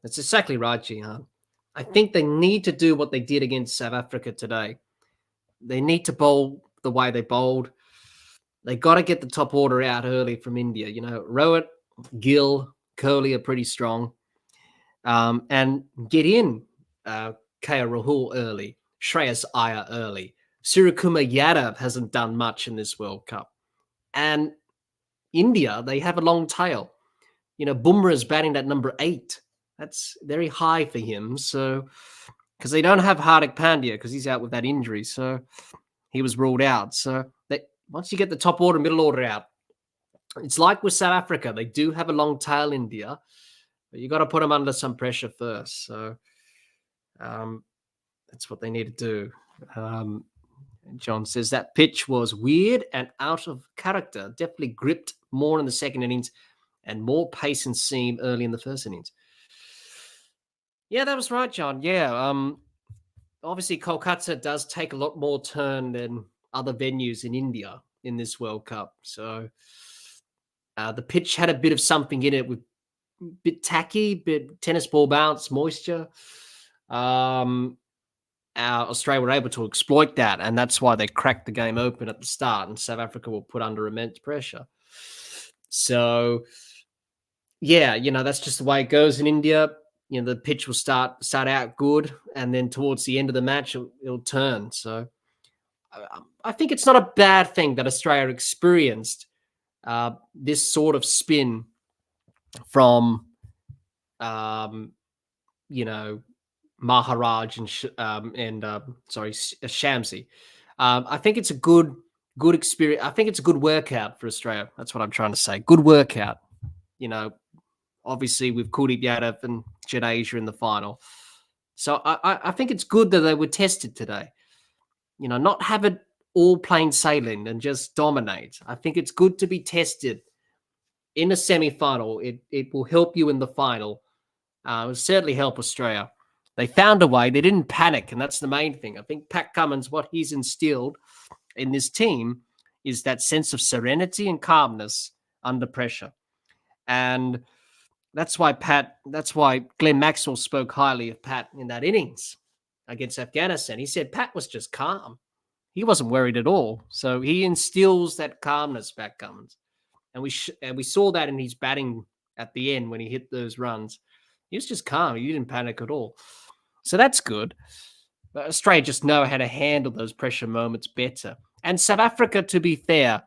exactly right, Jihan. I think they need to do what they did against South Africa today. They need to bowl the way they bowled. They got to get the top order out early from India. Rowett, Gill, Curley are pretty strong. And get in KL Rahul early, Shreyas Iyer early. Suryakumar Yadav hasn't done much in this World Cup. And India, they have a long tail. Bumrah's batting at number 8. That's very high for him. So, because they don't have Hardik Pandya because he's out with that injury. So he was ruled out. So once you get the top order, middle order out, it's like with South Africa. They do have a long tail, India, but you got to put them under some pressure first. So that's what they need to do. John says that pitch was weird and out of character. Definitely gripped more in the second innings and more pace and seam early in the first innings. Yeah, that was right, John. Yeah. Obviously, Kolkata does take a lot more turn than other venues in India in this World Cup. So the pitch had a bit of something in it, with a bit tacky, bit tennis ball bounce, moisture. Australia were able to exploit that, and that's why they cracked the game open at the start, and South Africa were put under immense pressure. So, yeah, that's just the way it goes in India. The pitch will start out good, and then towards the end of the match, it'll turn. So I think it's not a bad thing that Australia experienced this sort of spin from, Maharaj and Shamsi. I think it's a good experience. I think it's a good workout for Australia. That's what I'm trying to say. Good workout. Obviously with Kuldeep Yadav and Jadeja in the final. So I think it's good that they were tested today. Not have it all plain sailing and just dominate. I think it's good to be tested in a semi-final. It will help you in the final. It will certainly help Australia. They found a way. They didn't panic, and that's the main thing. I think Pat Cummins, what he's instilled in this team is that sense of serenity and calmness under pressure. And that's why Glenn Maxwell spoke highly of Pat in that innings against Afghanistan. He said Pat was just calm. He wasn't worried at all. So he instills that calmness, Pat Cummins. And we saw that in his batting at the end when he hit those runs. He was just calm. He didn't panic at all. So that's good. But Australia just know how to handle those pressure moments better. And South Africa, to be fair,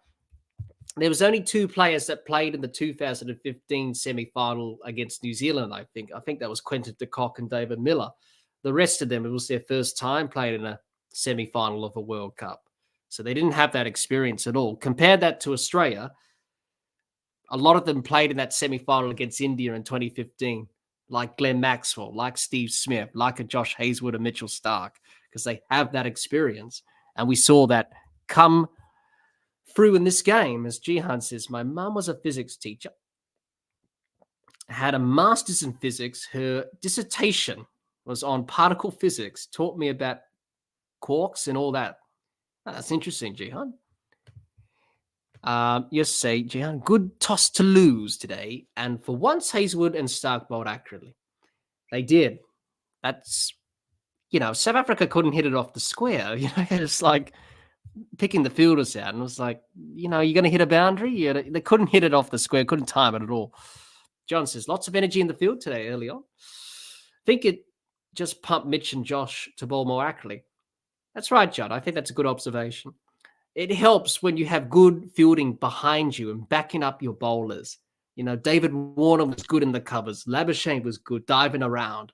there was only 2 players that played in the 2015 semi-final against New Zealand, I think. I think that was Quentin de Kock and David Miller. The rest of them, it was their first time playing in a semi-final of a World Cup. So they didn't have that experience at all. Compare that to Australia. A lot of them played in that semi-final against India in 2015. Like Glenn Maxwell, like Steve Smith, like a Josh Hazlewood and Mitchell Starc, because they have that experience. And we saw that come through in this game. As Jihan says, my mum was a physics teacher, had a master's in physics. Her dissertation was on particle physics, taught me about quarks and all that. That's interesting, Jihan. Yes, say, Jihan, good toss to lose today. And for once, Hazlewood and Starc bowled accurately. They did. That's, South Africa couldn't hit it off the square. It's like picking the fielders out. And it was like, you're going to hit a boundary? They couldn't hit it off the square, couldn't time it at all. John says, lots of energy in the field today early on. I think it just pumped Mitch and Josh to bowl more accurately. That's right, John. I think that's a good observation. It helps when you have good fielding behind you and backing up your bowlers. David Warner was good in the covers. Labuschagne was good, diving around.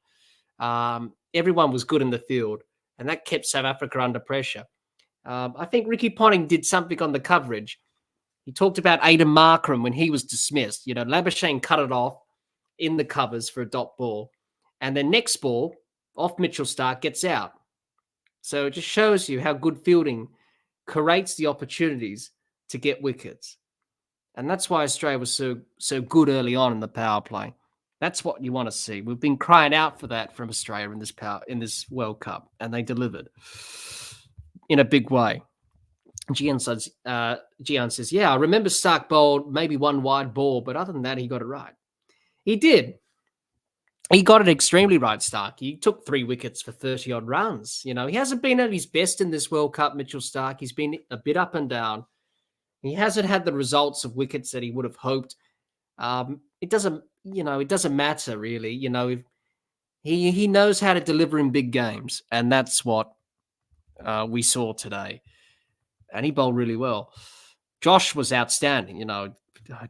Everyone was good in the field, and that kept South Africa under pressure. I think Ricky Ponting did something on the coverage. He talked about Aidan Markram when he was dismissed. Labuschagne cut it off in the covers for a dot ball. And then next ball, off Mitchell Starc, gets out. So it just shows you how good fielding creates the opportunities to get wickets. And that's why Australia was so good early on in the power play. That's what you want to see. We've been crying out for that from Australia in this World Cup, and they delivered in a big way. Gian says, yeah, I remember Starc bowled maybe one wide ball, but other than that, he got it right. He did. He got it extremely right, Starc. He took 3 wickets for 30-odd runs. He hasn't been at his best in this World Cup, Mitchell Starc. He's been a bit up and down. He hasn't had the results of wickets that he would have hoped. It doesn't matter really. If he knows how to deliver in big games, and that's what we saw today. And he bowled really well. Josh was outstanding.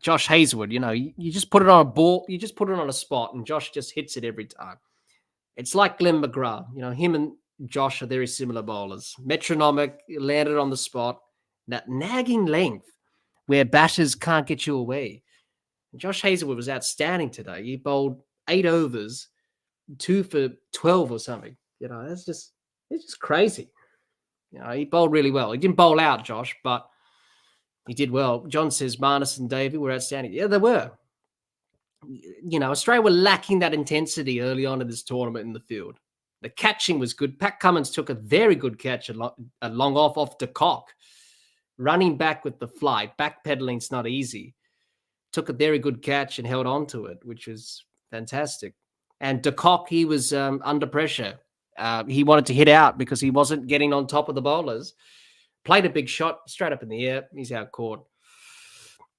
Josh Hazlewood, you just put it on a ball, you just put it on a spot, and Josh just hits it every time. It's like Glenn McGrath. Him and Josh are very similar bowlers. Metronomic, landed on the spot, that nagging length where batters can't get you away. Josh Hazlewood was outstanding today. He bowled 8 overs, 2 for 12 or something. It's just crazy. He bowled really well. He didn't bowl out, Josh, but he did well. John says Marnus and Davey were outstanding. Yeah, they were. Australia were lacking that intensity early on in this tournament in the field. The catching was good. Pat Cummins took a very good catch, a long off de Kock. Running back with the flight, backpedaling's not easy. Took a very good catch and held on to it, which was fantastic. And de Kock, he was under pressure. He wanted to hit out because he wasn't getting on top of the bowlers. Played a big shot straight up in the air. He's out caught.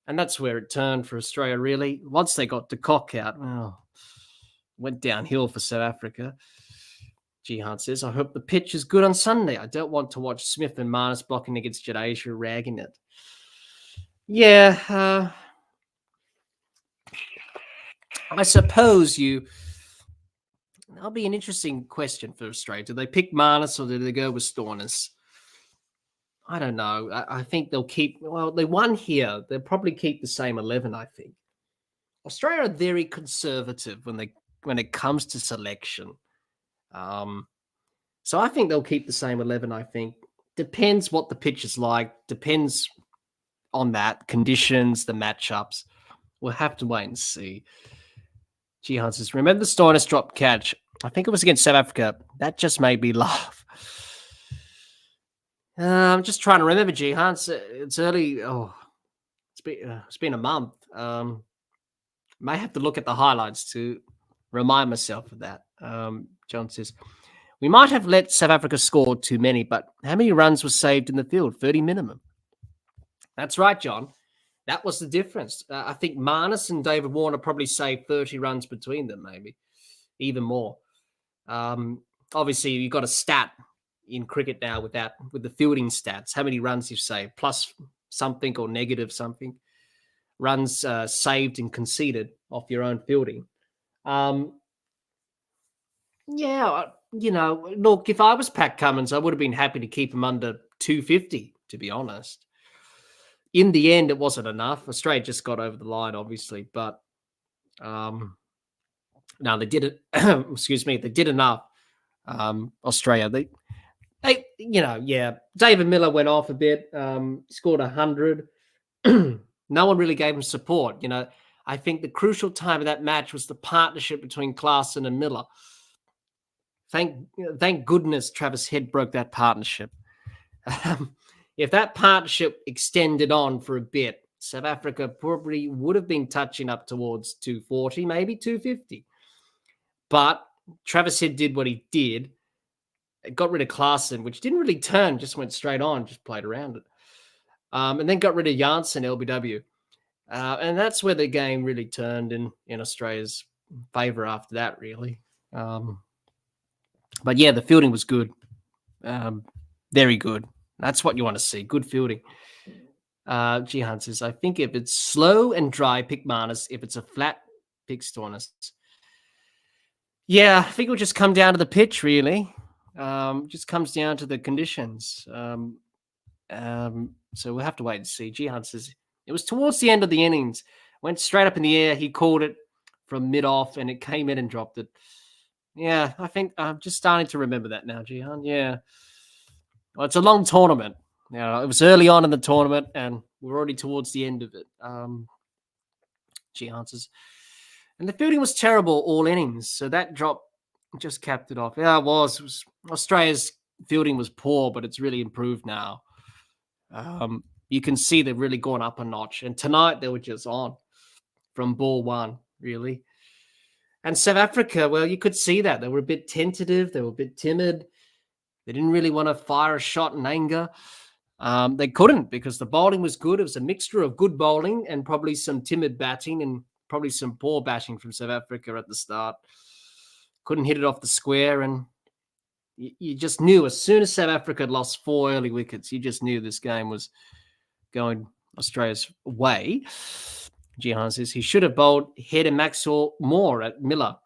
And that's where it turned for Australia, really. Once they got de Kock out, went downhill for South Africa. Jihan says, I hope the pitch is good on Sunday. I don't want to watch Smith and Marnus blocking against Jadeja, ragging it. Yeah, I suppose that'll be an interesting question for Australia. Do they pick Marnus or do they go with Stoinis? I don't know. I think they'll keep, they won here. They'll probably keep the same 11, I think. Australia are very conservative when it comes to selection. So I think they'll keep the same 11, I think. Depends what the pitch is like. Depends on that. Conditions, the matchups. We'll have to wait and see. Jihan says, remember the Stoinis drop catch? I think it was against South Africa. That just made me laugh. I'm just trying to remember, Jihan. It's early. It's been a month. May have to look at the highlights to remind myself of that. John says, we might have let South Africa score too many, but how many runs were saved in the field? 30 minimum. That's right, John. That was the difference. I think Marnus and David Warner probably saved 30 runs between them, maybe even more. Obviously, you've got a stat in cricket now with the fielding stats, how many runs you've saved, plus something or negative something, runs saved and conceded off your own fielding. Look, if I was Pat Cummins, I would have been happy to keep him under 250, to be honest. In the end, it wasn't enough. Australia just got over the line, obviously, but no, they did it. Excuse me, they did enough. Australia, they David Miller went off a bit, scored 100. No one really gave him support. I think the crucial time of that match was the partnership between Klaasen and Miller. Thank goodness Travis Head broke that partnership. If that partnership extended on for a bit, South Africa probably would have been touching up towards 240, maybe 250. But Travis Head did what he did. It got rid of Klaasen, which didn't really turn, just went straight on, just played around it. And then got rid of Janssen, LBW. And that's where the game really turned in Australia's favour after that, really. But yeah, the fielding was good. Very good. That's what you want to see. Good fielding. Jihan says, I think if it's slow and dry, pick Marnus. If it's a flat, pick Stoinis. Yeah, I think it'll just come down to the pitch, really. Just comes down to the conditions. So we'll have to wait and see. Jihan says, it was towards the end of the innings. Went straight up in the air. He caught it from mid-off, and it came in and dropped it. Yeah, I think I'm just starting to remember that now, Jihan. Yeah. Well, it's a long tournament. It was early on in the tournament, and we're already towards the end of it. Jihan says, and the fielding was terrible all innings, so that drop just capped it off. Yeah, it was. Australia's fielding was poor, but it's really improved now. You can see they've really gone up a notch. And tonight they were just on from ball one, really. And South Africa, well, you could see that. They were a bit tentative. They were a bit timid. They didn't really want to fire a shot in anger. They couldn't because the bowling was good. It was a mixture of good bowling and probably some timid batting and probably some poor batting from South Africa at the start. Couldn't hit it off the square. And you just knew as soon as South Africa had lost 4 early wickets, you just knew this game was going Australia's way. Jihan says he should have bowled Head and Maxwell more at Miller,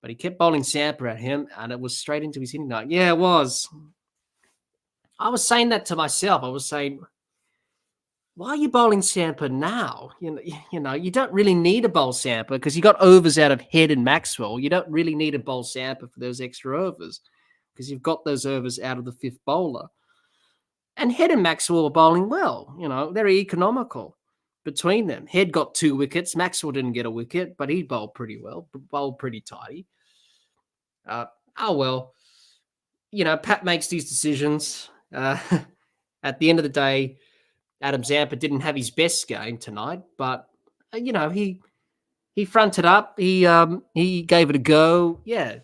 But he kept bowling Samper at him, and it was straight into his hitting night. Yeah, it was. I was saying that to myself. I was saying, why are you bowling Samper now? You know, you don't really need to bowl Samper because you got overs out of Head and Maxwell. You don't really need to bowl Samper for those extra overs because you've got those overs out of the fifth bowler. And Head and Maxwell were bowling well. You know, very economical between them. Head got 2 wickets. Maxwell didn't get a wicket, but he bowled pretty well, bowled pretty tidy. Well, you know, Pat makes these decisions. At the end of the day, Adam Zampa didn't have his best game tonight, but you know, he fronted up. He gave it a go. Yeah,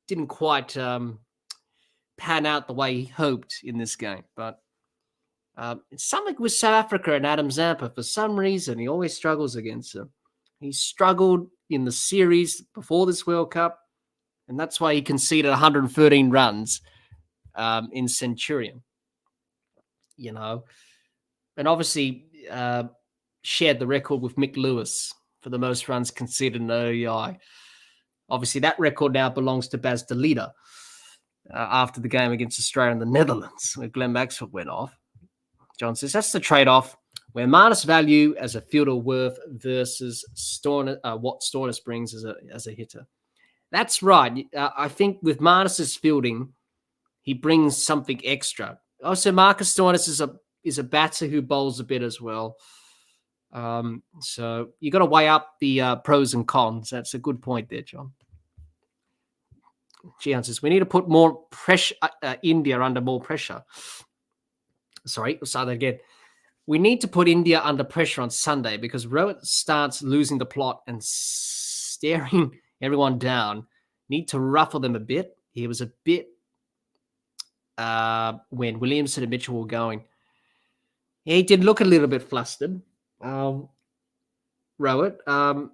didn't quite pan out the way he hoped in this game, but it's something with South Africa and Adam Zampa. For some reason, he always struggles against them. He struggled in the series before this World Cup, and that's why he conceded 113 runs in Centurion. You know, and obviously shared the record with Mick Lewis for the most runs conceded in ODI. Obviously, that record now belongs to Baz de Leader after the game against Australia and the Netherlands, where Glenn Maxwell went off. John says, that's the trade-off where Marnus' value as a fielder worth versus what Stoinis brings as a hitter. That's right. I think with Marnus' fielding, he brings something extra. Also, Marcus Stoinis is a batter who bowls a bit as well. So you got to weigh up the pros and cons. That's a good point there, John. Gian says, we need to put more pressure, India under more pressure. Sorry, we'll start that again. We need to put India under pressure on Sunday because Rohit starts losing the plot and staring everyone down. Need to ruffle them a bit. He was a bit when Williamson and Mitchell were going. He did look a little bit flustered, Rohit.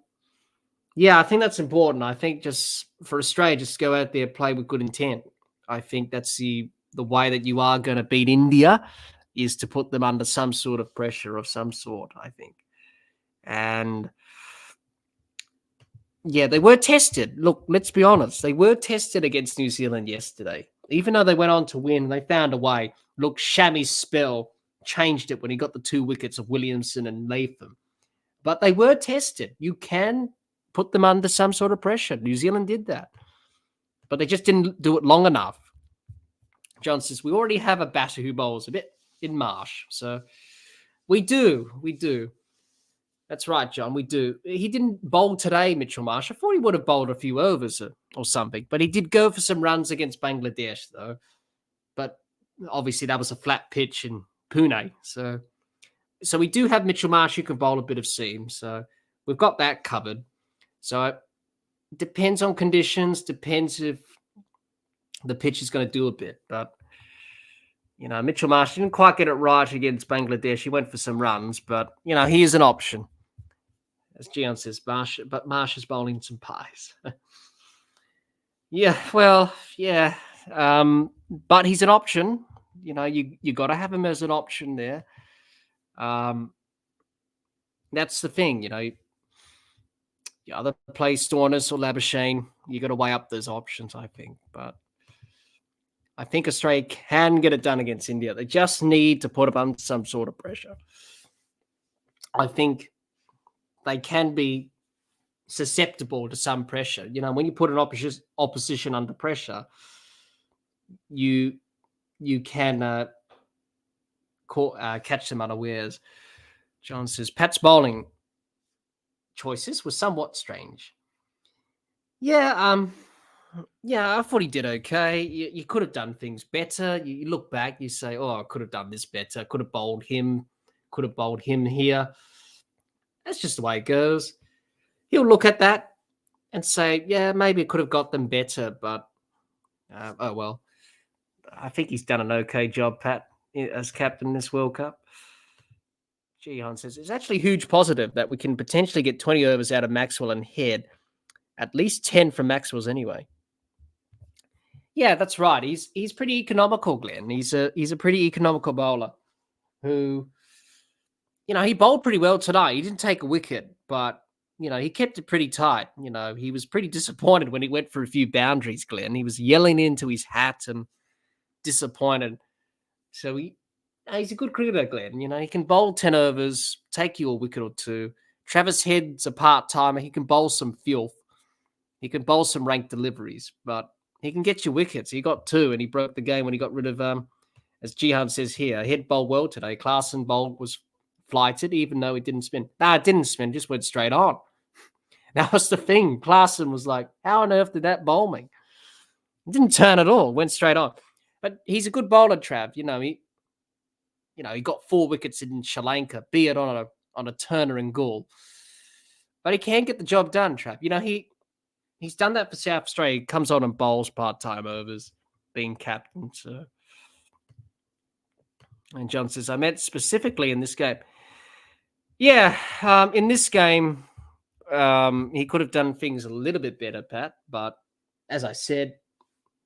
Yeah, I think that's important. I think just for Australia, just go out there, play with good intent. I think that's the way that you are going to beat India is to put them under some sort of pressure of some sort, I think. And yeah, they were tested. Look, let's be honest. They were tested against New Zealand yesterday. Even though they went on to win, they found a way. Look, Shami's spell changed it when he got the 2 wickets of Williamson and Latham. But they were tested. You can put them under some sort of pressure. New Zealand did that. But they just didn't do it long enough. John says, we already have a batter who bowls a bit in Marsh. So we do. That's right, John. We do. He didn't bowl today, Mitchell Marsh. I thought he would have bowled a few overs or something. But he did go for some runs against Bangladesh, though. But obviously that was a flat pitch in Pune. So we do have Mitchell Marsh who can bowl a bit of seam. So we've got that covered. So it depends on conditions, depends if the pitch is going to do a bit. But, you know, Mitchell Marsh didn't quite get it right against Bangladesh. He went for some runs, but, you know, he is an option. As Gian says, Marsh is bowling some pies. Yeah, well, yeah. But he's an option. You know, you got to have him as an option there. That's the thing, you know. You either play Stoinis or Labuschagne. You got to weigh up those options, I think. But I think Australia can get it done against India. They just need to put up under some sort of pressure. I think they can be susceptible to some pressure. You know, when you put an opposition under pressure, you can catch them unawares. John says, Pat's bowling choices were somewhat strange. Yeah, I thought he did okay. You could have done things better. You look back, you say, oh, I could have done this better. Could have bowled him here. That's just the way it goes. He'll look at that and say, yeah, maybe it could have got them better, but oh well. I think he's done an okay job, Pat, as captain this World Cup. Jihan says, it's actually a huge positive that we can potentially get 20 overs out of Maxwell and Head. At least 10 from Maxwell's anyway. Yeah, that's right. He's pretty economical, Glenn. He's a pretty economical bowler who, you know, he bowled pretty well tonight. He didn't take a wicket, but he kept it pretty tight. He was pretty disappointed when he went for a few boundaries, Glenn. He was yelling into his hat and disappointed. So he's a good cricketer, Glenn. He can bowl 10 overs, take you a wicket or two. Travis Head's a part-timer. He can bowl some filth. He can bowl some ranked deliveries, but he can get you wickets. He got 2, and he broke the game when he got rid of, as Jihan says here, Head bowled well today. Klaasen bowled was flighted, even though it didn't spin. It didn't spin, just went straight on. That was the thing. Klaasen was like, how on earth did that bowl me? It didn't turn at all, went straight on. But he's a good bowler, Trav. He got 4 wickets in Sri Lanka, be it on a Turner and Gould. But he can get the job done, Trav. He's done that for South Australia. He comes on and bowls part-time overs, being captain. So, and John says, I meant specifically in this game. Yeah, in this game, he could have done things a little bit better, Pat. But as I said,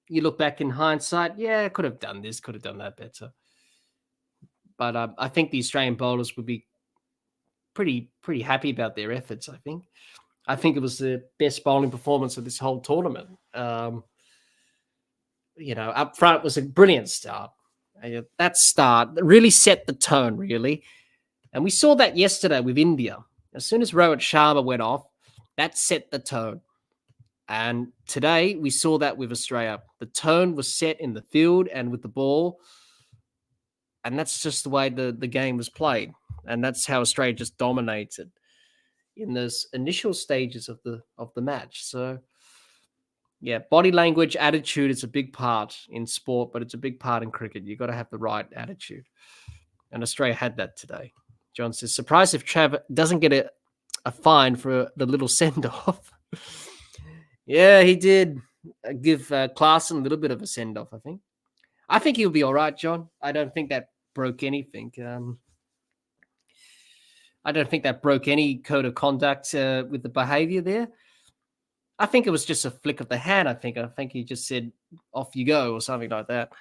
you look back in hindsight, yeah, could have done this, could have done that better. But I think the Australian bowlers would be pretty happy about their efforts, I think. I think it was the best bowling performance of this whole tournament. Up front was a brilliant start. That start really set the tone, really. And we saw that yesterday with India. As soon as Rohit Sharma went off, that set the tone. And today we saw that with Australia. The tone was set in the field and with the ball. And that's just the way the game was played. And that's how Australia just dominated in those initial stages of the match. So, yeah, body language, attitude is a big part in sport, but it's a big part in cricket. You've got to have the right attitude. And Australia had that today. John says, surprised if Trav doesn't get a fine for the little send-off. Yeah, he did give Klaasen a little bit of a send-off, I think. I think he'll be all right, John. I don't think that broke anything. I don't think that broke any code of conduct with the behavior there. I think it was just a flick of the hand. I think he just said, off you go, or something like that.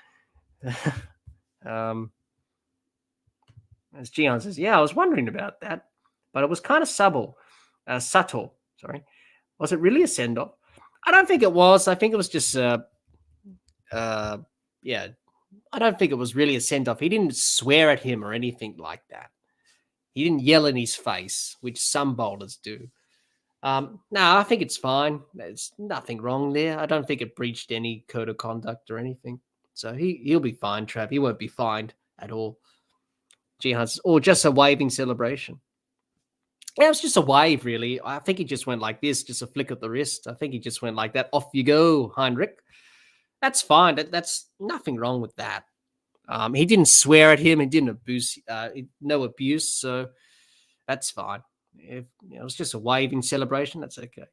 As Gian says, yeah, I was wondering about that, but it was kind of subtle. Sorry. Was it really a send-off? I don't think it was. I think it was just, I don't think it was really a send-off. He didn't swear at him or anything like that. He didn't yell in his face, which some bowlers do. No, I think it's fine. There's nothing wrong there. I don't think it breached any code of conduct or anything. So he'll be fine, Trav. He won't be fined at all. Or just a waving celebration. Yeah, it was just a wave, really. I think he just went like this, just a flick of the wrist. I think he just went like that. Off you go, Heinrich. That's fine. That's nothing wrong with that. He didn't swear at him. He didn't abuse. No abuse. So that's fine. If it was just a waving celebration, that's okay.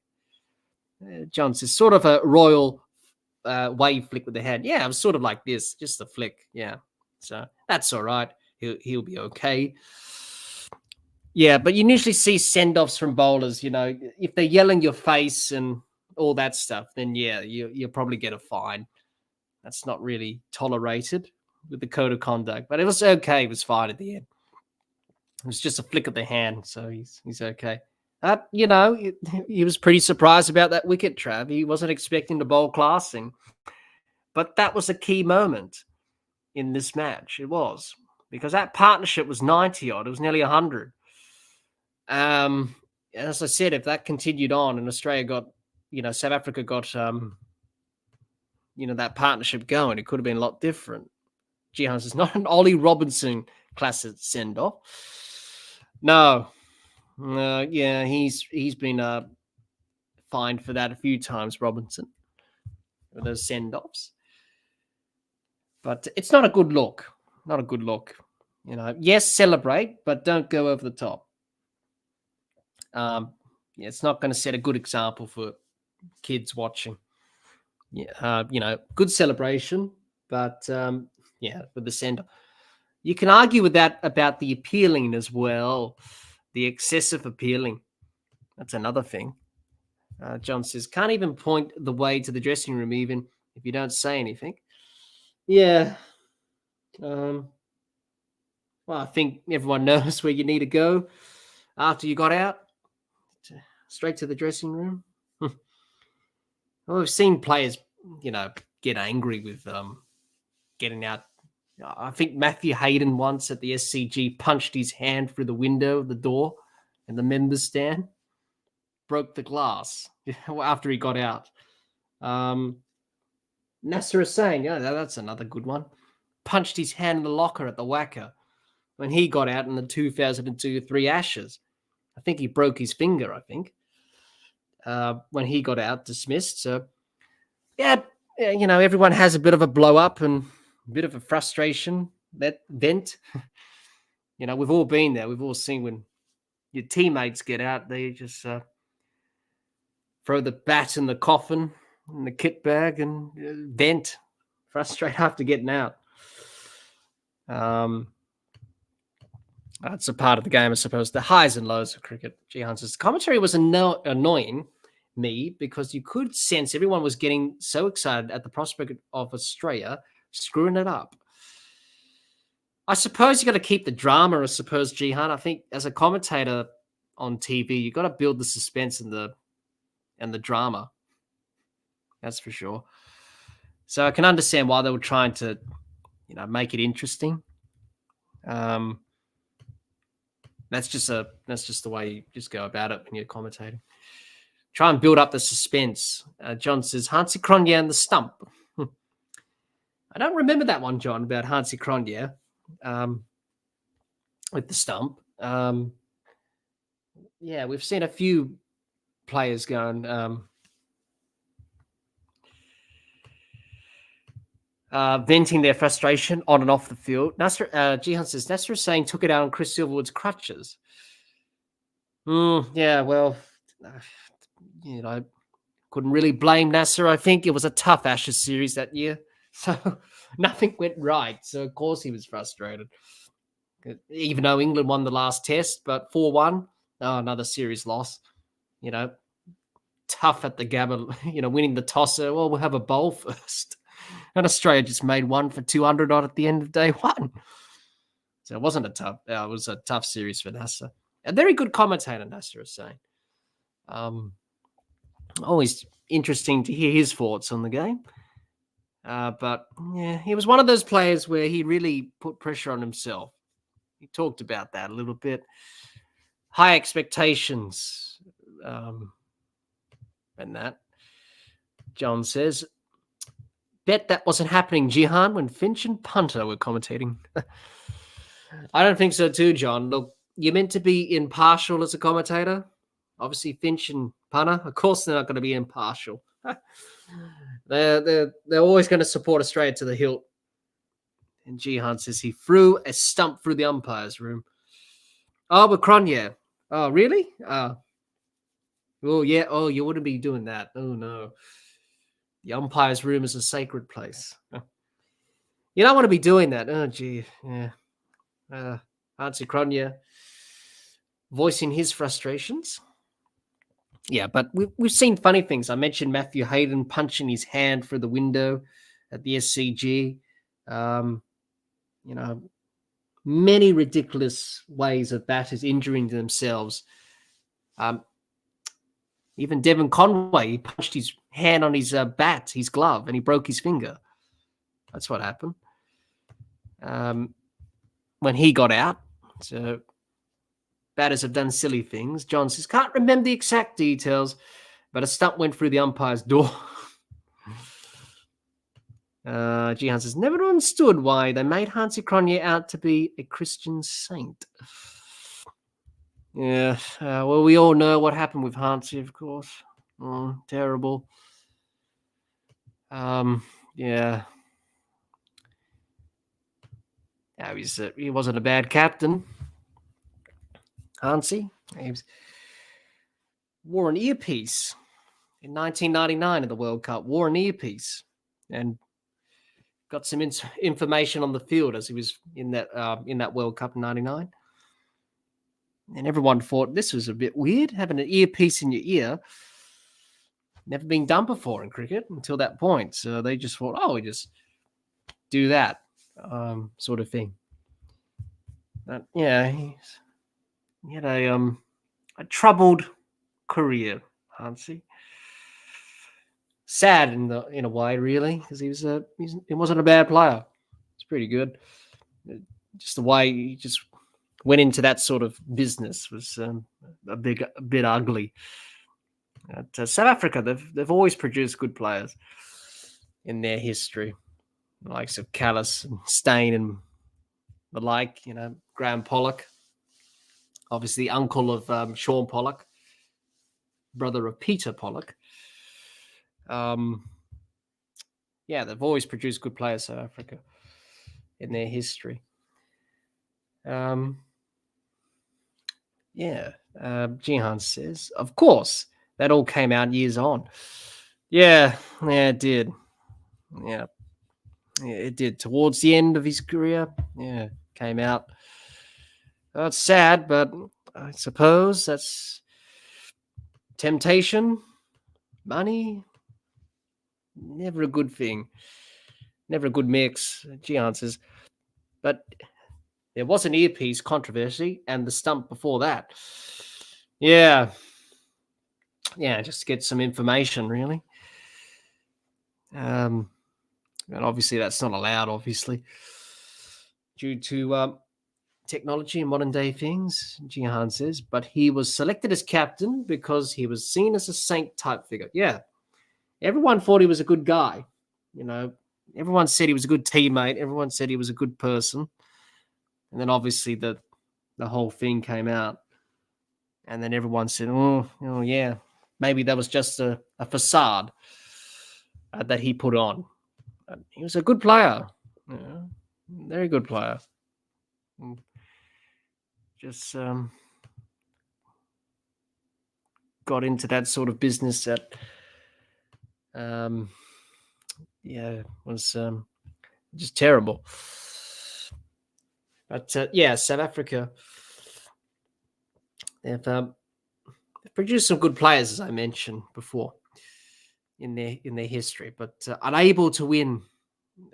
John says, sort of a royal wave flick with the hand. Yeah, it was sort of like this, just a flick. Yeah. So that's all right. He'll be okay. Yeah, but you usually see send-offs from bowlers, if they yell in your face and all that stuff, then yeah, you'll probably get a fine. That's not really tolerated with the code of conduct, but it was okay. It was fine at the end. It was just a flick of the hand, so he's okay. He was pretty surprised about that wicket, Trav. He wasn't expecting to bowl Klaasen, but that was a key moment in this match. It was, because that partnership was 90-odd. It was nearly 100. As I said, if that continued on and Australia got, South Africa got, that partnership going, it could have been a lot different. Jihan says, not an Ollie Robinson classic send-off. No. Yeah, he's been fined for that a few times, Robinson, with those send-offs. But it's not a good look. Not a good look. Yes, celebrate, but don't go over the top. It's not going to set a good example for kids watching. Yeah, good celebration, but with the send-off. You can argue with that about the appealing as well, the excessive appealing. That's another thing. John says, can't even point the way to the dressing room even if you don't say anything. Yeah. Well, I think everyone knows where you need to go after you got out. straight to the dressing room. Well, we've seen players, get angry with getting out. I think Matthew Hayden once at the SCG punched his hand through the window of the door in the members stand, broke the glass after he got out. Nasser is saying, that's another good one. Punched his hand in the locker at the Wacker when he got out in the 2002-3 Ashes. I think he broke his finger, when he got out dismissed. So, everyone has a bit of a blow up and a bit of a frustration, that vent. We've all been there. We've all seen when your teammates get out, they just throw the bat in the coffin, in the kit bag, and vent, frustrate after getting out. That's a part of the game, I suppose. The highs and lows of cricket. Gihan says, commentary was annoying me because you could sense everyone was getting so excited at the prospect of Australia screwing it up. I suppose you got to keep the drama, Gihan. I think as a commentator on TV, you got to build the suspense and the drama. That's for sure. So I can understand why they were trying to, make it interesting. That's just the way you just go about it when you're commentating. Try and build up the suspense. John says, Hansi Cronje and the stump. I don't remember that one, John, about Hansi Cronje with the stump. We've seen a few players going venting their frustration on and off the field. Gihan says, Nasser is saying took it out on Chris Silverwood's crutches. Couldn't really blame Nasser. I think it was a tough Ashes series that year. So nothing went right. So, of course, he was frustrated. Even though England won the last test, but 4-1, another series loss. Tough at the Gabba, winning the tosser. Well, we'll have a bowl first. And Australia just made one for 200 odd at the end of day one. So it wasn't it was a tough series for Nasser. A very good commentator, Nasser is saying. Always interesting to hear his thoughts on the game. But he was one of those players where he really put pressure on himself. He talked about that a little bit. High expectations. And that. John says, bet that wasn't happening, Gihan, when Finch and Punter were commentating. I don't think so too, John. Look, you're meant to be impartial as a commentator. Obviously, Finch and Punter, of course, they're not going to be impartial. They're always going to support Australia to the hilt. And Gihan says he threw a stump through the umpire's room. Oh, but Cronje. Oh, really? Oh, yeah. Oh, you wouldn't be doing that. Oh, no. The umpire's room is a sacred place. You don't want to be doing that. Oh, gee. Yeah. Hansi Cronje voicing his frustrations. Yeah, but we've seen funny things. I mentioned Matthew Hayden punching his hand through the window at the SCG. Many ridiculous ways of batters injuring themselves. Even Devon Conway, he punched his hand on his bat, his glove, and he broke his finger. That's what happened. When he got out. So batters have done silly things. John says, can't remember the exact details, but a stump went through the umpire's door. Gihan says, never understood why they made Hansi Cronje out to be a Christian saint. Yeah, well, we all know what happened with Hansi, of course. Terrible. Yeah. He wasn't a bad captain. Hansi. He wore an earpiece in 1999 in the World Cup. Wore an earpiece and got some information on the field as he was in that World Cup in 99. And everyone thought this was a bit weird, having an earpiece in your ear. Never been done before in cricket until that point. So they just thought, we just do that sort of thing. But yeah, he had a troubled career, Hansi. Sad in a way, really, because he wasn't a bad player. It's pretty good. Just the way he just went into that sort of business was a bit ugly. South Africa, they've always produced good players in their history, the likes of Callis and Steyn and the like. Graham Pollock, obviously uncle of Sean Pollock, brother of Peter Pollock. They've always produced good players, South Africa, in their history. Jihan says, of course, that all came out years on. Yeah, it did. Yeah, it did. Towards the end of his career, came out. It's sad, but I suppose that's temptation, money, never a good thing, never a good mix. Jihan says, but there was an earpiece controversy and the stump before that. Yeah, just to get some information, really. And obviously that's not allowed, obviously, due to technology and modern day things, Jihan says, but he was selected as captain because he was seen as a saint type figure. Yeah, everyone thought he was a good guy. Everyone said he was a good teammate. Everyone said he was a good person. And then obviously the whole thing came out. And then everyone said, oh yeah, maybe that was just a facade that he put on. He was a good player. Very good player. Just got into that sort of business that was just terrible. But South Africa, they've produced some good players, as I mentioned before, in their history, but unable to win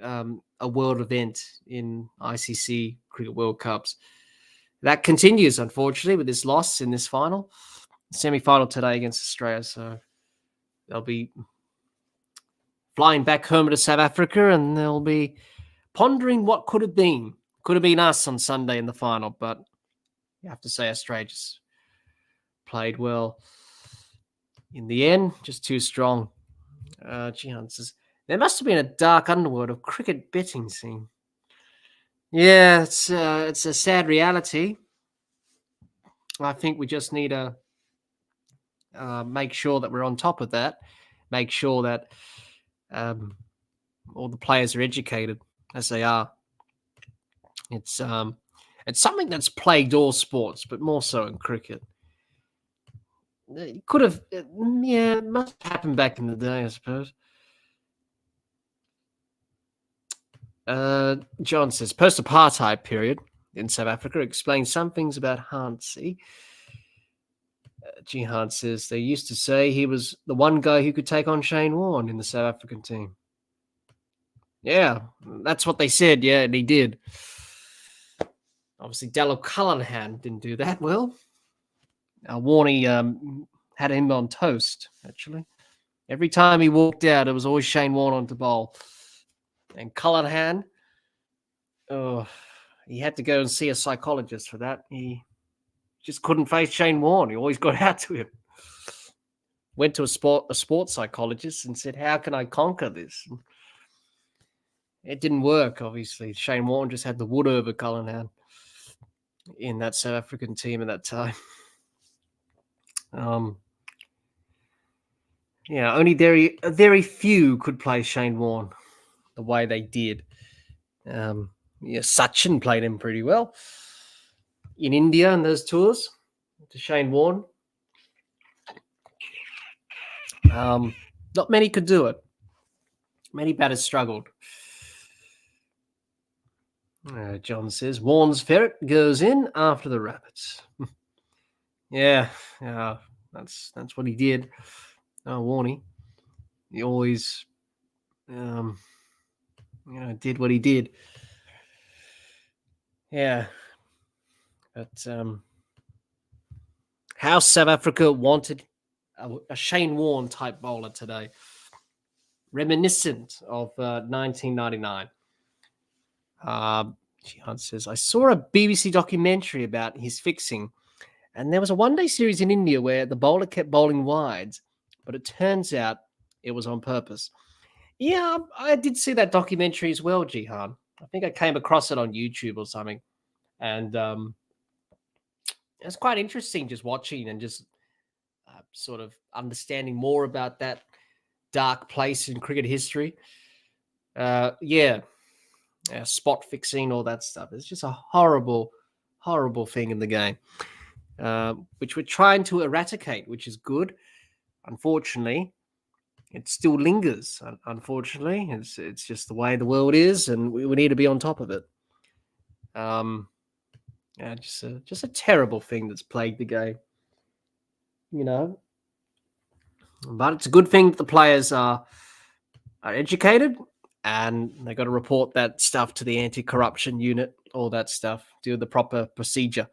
a world event in ICC Cricket World Cups. That continues, unfortunately, with this loss in this semi-final today against Australia. So they'll be flying back home to South Africa, and they'll be pondering what could have been. Could have been us on Sunday in the final, but you have to say Australia just played well in the end, just too strong. Jihan says, there must have been a dark underworld of cricket betting scene. Yeah, it's a sad reality. I think we just need to make sure that we're on top of that. Make sure that all the players are educated, as they are. It's something that's plagued all sports, but more so in cricket. It could have, it must have happened back in the day, I suppose. John says, post-apartheid period in South Africa explains some things about Hansi. Jihan says, they used to say he was the one guy who could take on Shane Warne in the South African team. Yeah, that's what they said, and he did. Obviously, Dallin Cullinhan didn't do that well. Warney had him on toast, actually. Every time he walked out, it was always Shane Warne on to bowl. And Cullinhan, he had to go and see a psychologist for that. He just couldn't face Shane Warne. He always got out to him. Went to a sports psychologist and said, how can I conquer this? It didn't work, obviously. Shane Warne just had the wood over Cullinhan in that South African team at that time. Only very few could play Shane Warne the way they did. Sachin played him pretty well in India in those tours to Shane Warne. Not many could do it. Many batters struggled. John says, Warne's ferret goes in after the rabbits. That's what he did. Warney. He always did what he did. Yeah. But how South Africa wanted a Shane Warne type bowler today, reminiscent of 1999. Jihan says, I saw a BBC documentary about his fixing, and there was a one-day series in India where the bowler kept bowling wides, but it turns out it was on purpose. Yeah, I did see that documentary as well, Jihan. I think I came across it on YouTube or something. And it's quite interesting just watching and just sort of understanding more about that dark place in cricket history. Spot fixing, all that stuff. It's just a horrible, horrible thing in the game, which we're trying to eradicate, which is good. Unfortunately, it still lingers. Unfortunately, it's just the way the world is, and we need to be on top of it. Just a terrible thing that's plagued the game, But it's a good thing that the players are educated, and they got to report that stuff to the anti-corruption unit, all that stuff, do the proper procedure,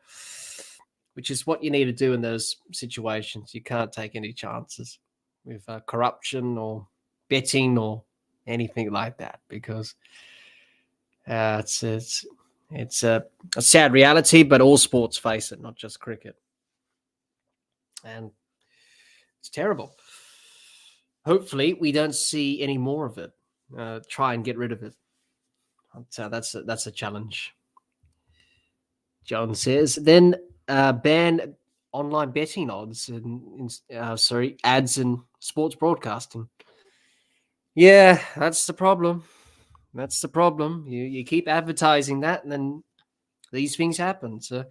which is what you need to do in those situations. You can't take any chances with corruption or betting or anything like that, because it's a sad reality, but all sports face it, not just cricket. And it's terrible. Hopefully we don't see any more of it. Try and get rid of it. So that's a challenge. John says, then ban online betting odds and ads and sports broadcasting. Yeah, that's the problem. That's the problem. You keep advertising that, and then these things happen. So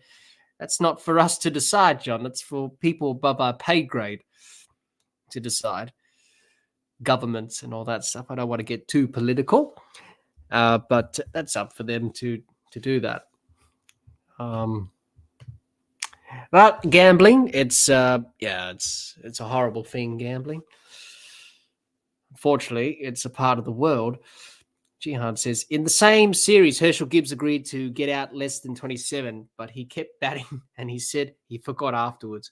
that's not for us to decide, John. That's for people above our pay grade to decide. Governments and all that stuff. I don't want to get too political, but that's up for them to do that. But gambling, it's a horrible thing, gambling. Unfortunately, it's a part of the world. Jihan says, in the same series, Herschel Gibbs agreed to get out less than 27, but he kept batting and he said he forgot afterwards.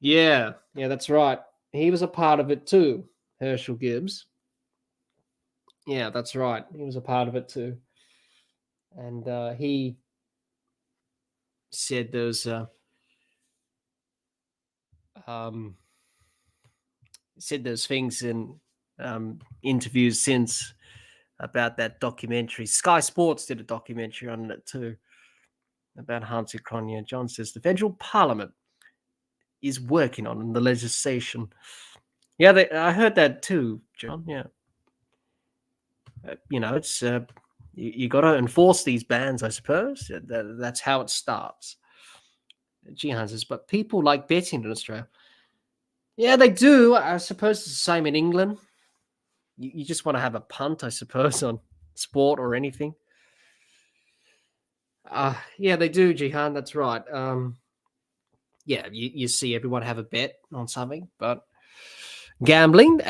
Yeah, that's right. He was a part of it too, Herschel Gibbs. Yeah, that's right. He was a part of it too. And he said those things in interviews since about that documentary. Sky Sports did a documentary on it too, about Hansi Cronje. John says the federal parliament is working on the legislation. Yeah, I heard that too, John. Yeah. It's you got to enforce these bans, I suppose. That's how it starts. Jihan says, but people like betting in Australia. Yeah, they do. I suppose it's the same in England. You just want to have a punt, I suppose, on sport or anything. Yeah, they do, Jihan. That's right. You see everyone have a bet on something, but gambling,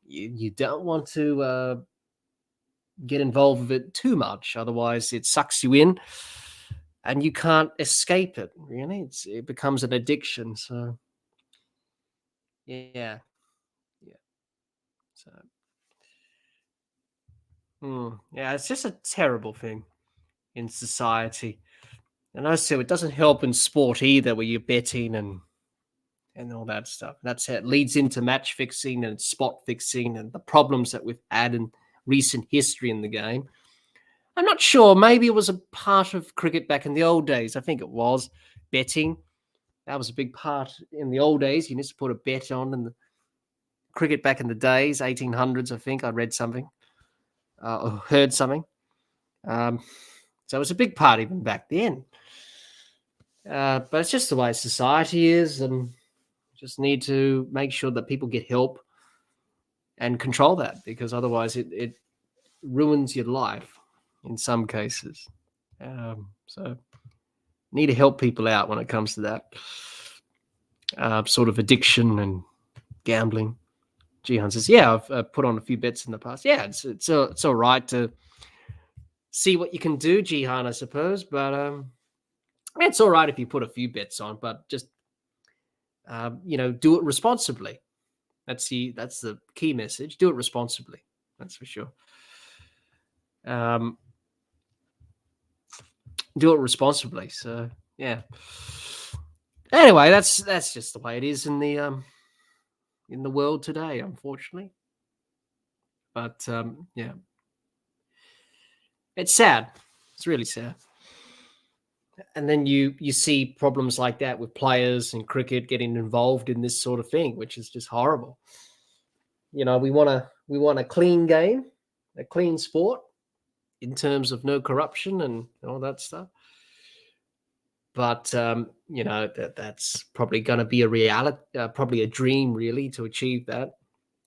you don't want to get involved with it too much. Otherwise, it sucks you in and you can't escape it, really. It becomes an addiction. So, yeah. So, it's just a terrible thing in society. And also, it doesn't help in sport either, where you're betting and all that stuff. That's how it leads into match fixing and spot fixing and the problems that we've had in recent history in the game. I'm not sure. Maybe it was a part of cricket back in the old days. I think it was betting. That was a big part in the old days. You used to put a bet on in the cricket back in the days, 1800s, I think. I read something or heard something. So it was a big part even back then. But it's just the way society is, and just need to make sure that people get help and control that, because otherwise it ruins your life in some cases. So need to help people out when it comes to that sort of addiction and gambling. Jihan says, yeah, I've put on a few bets in the past. Yeah, it's all right to see what you can do, Jihan, I suppose. But it's all right if you put a few bets on, but just do it responsibly. That's the key message. Do it responsibly. That's for sure. Do it responsibly. So yeah. Anyway, that's just the way it is in the world today, unfortunately. But yeah, it's sad. It's really sad. And then you see problems like that with players and cricket getting involved in this sort of thing, which is just horrible. We want a clean game, a clean sport in terms of no corruption and all that stuff. But that's probably going to be a reality, probably a dream, really, to achieve that.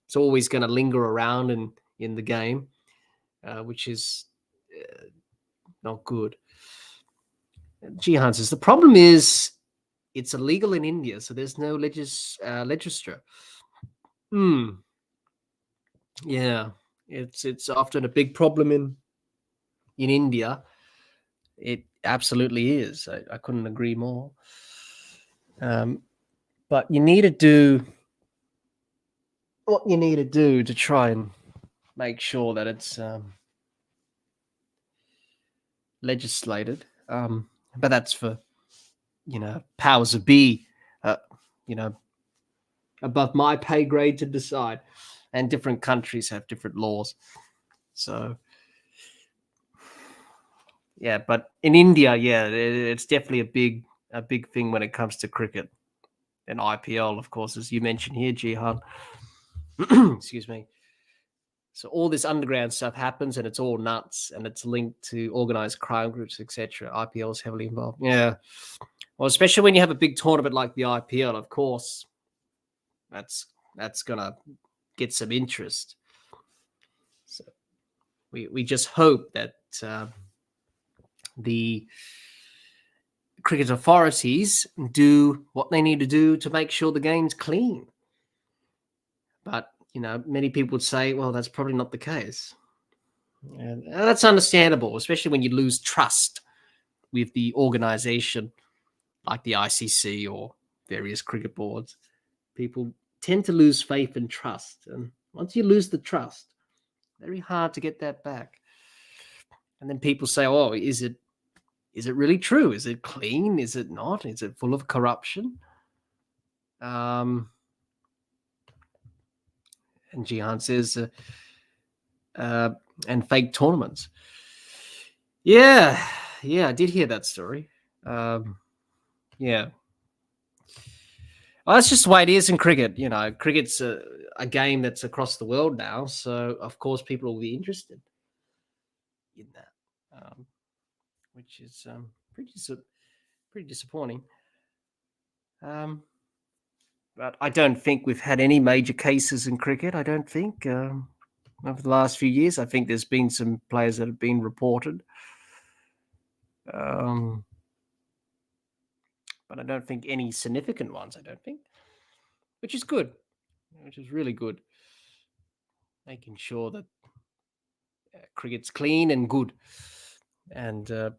It's always going to linger around in the game, which is not good. Jihan says the problem is it's illegal in India, so there's no legislature. Yeah, it's often a big problem in India. It absolutely is. I couldn't agree more. But you need to do what you need to do to try and make sure that it's legislated. But that's for powers of be, above my pay grade to decide. And different countries have different laws. So yeah, but in India, yeah, it's definitely a big thing when it comes to cricket and IPL, of course, as you mentioned here, Jihan. Excuse me. So all this underground stuff happens, and it's all nuts, and it's linked to organized crime groups, etc. IPL is heavily involved. Yeah, well, especially when you have a big tournament like the IPL, of course, that's gonna get some interest. So we just hope that the cricket authorities do what they need to do to make sure the game's clean. But many people would say, well, that's probably not the case. And that's understandable, especially when you lose trust with the organization like the ICC or various cricket boards. People tend to lose faith and trust. And once you lose the trust, very hard to get that back. And then people say, oh, is it really true? Is it clean? Is it not? Is it full of corruption? And Jihan says, and fake tournaments. Yeah, I did hear that story. Yeah. Well, that's just the way it is in cricket. Cricket's a game that's across the world now. So, of course, people will be interested in that, which is pretty disappointing. But I don't think we've had any major cases in cricket. I don't think over the last few years. I think there's been some players that have been reported. But I don't think any significant ones, I don't think, which is good, which is really good. Making sure that cricket's clean and good. And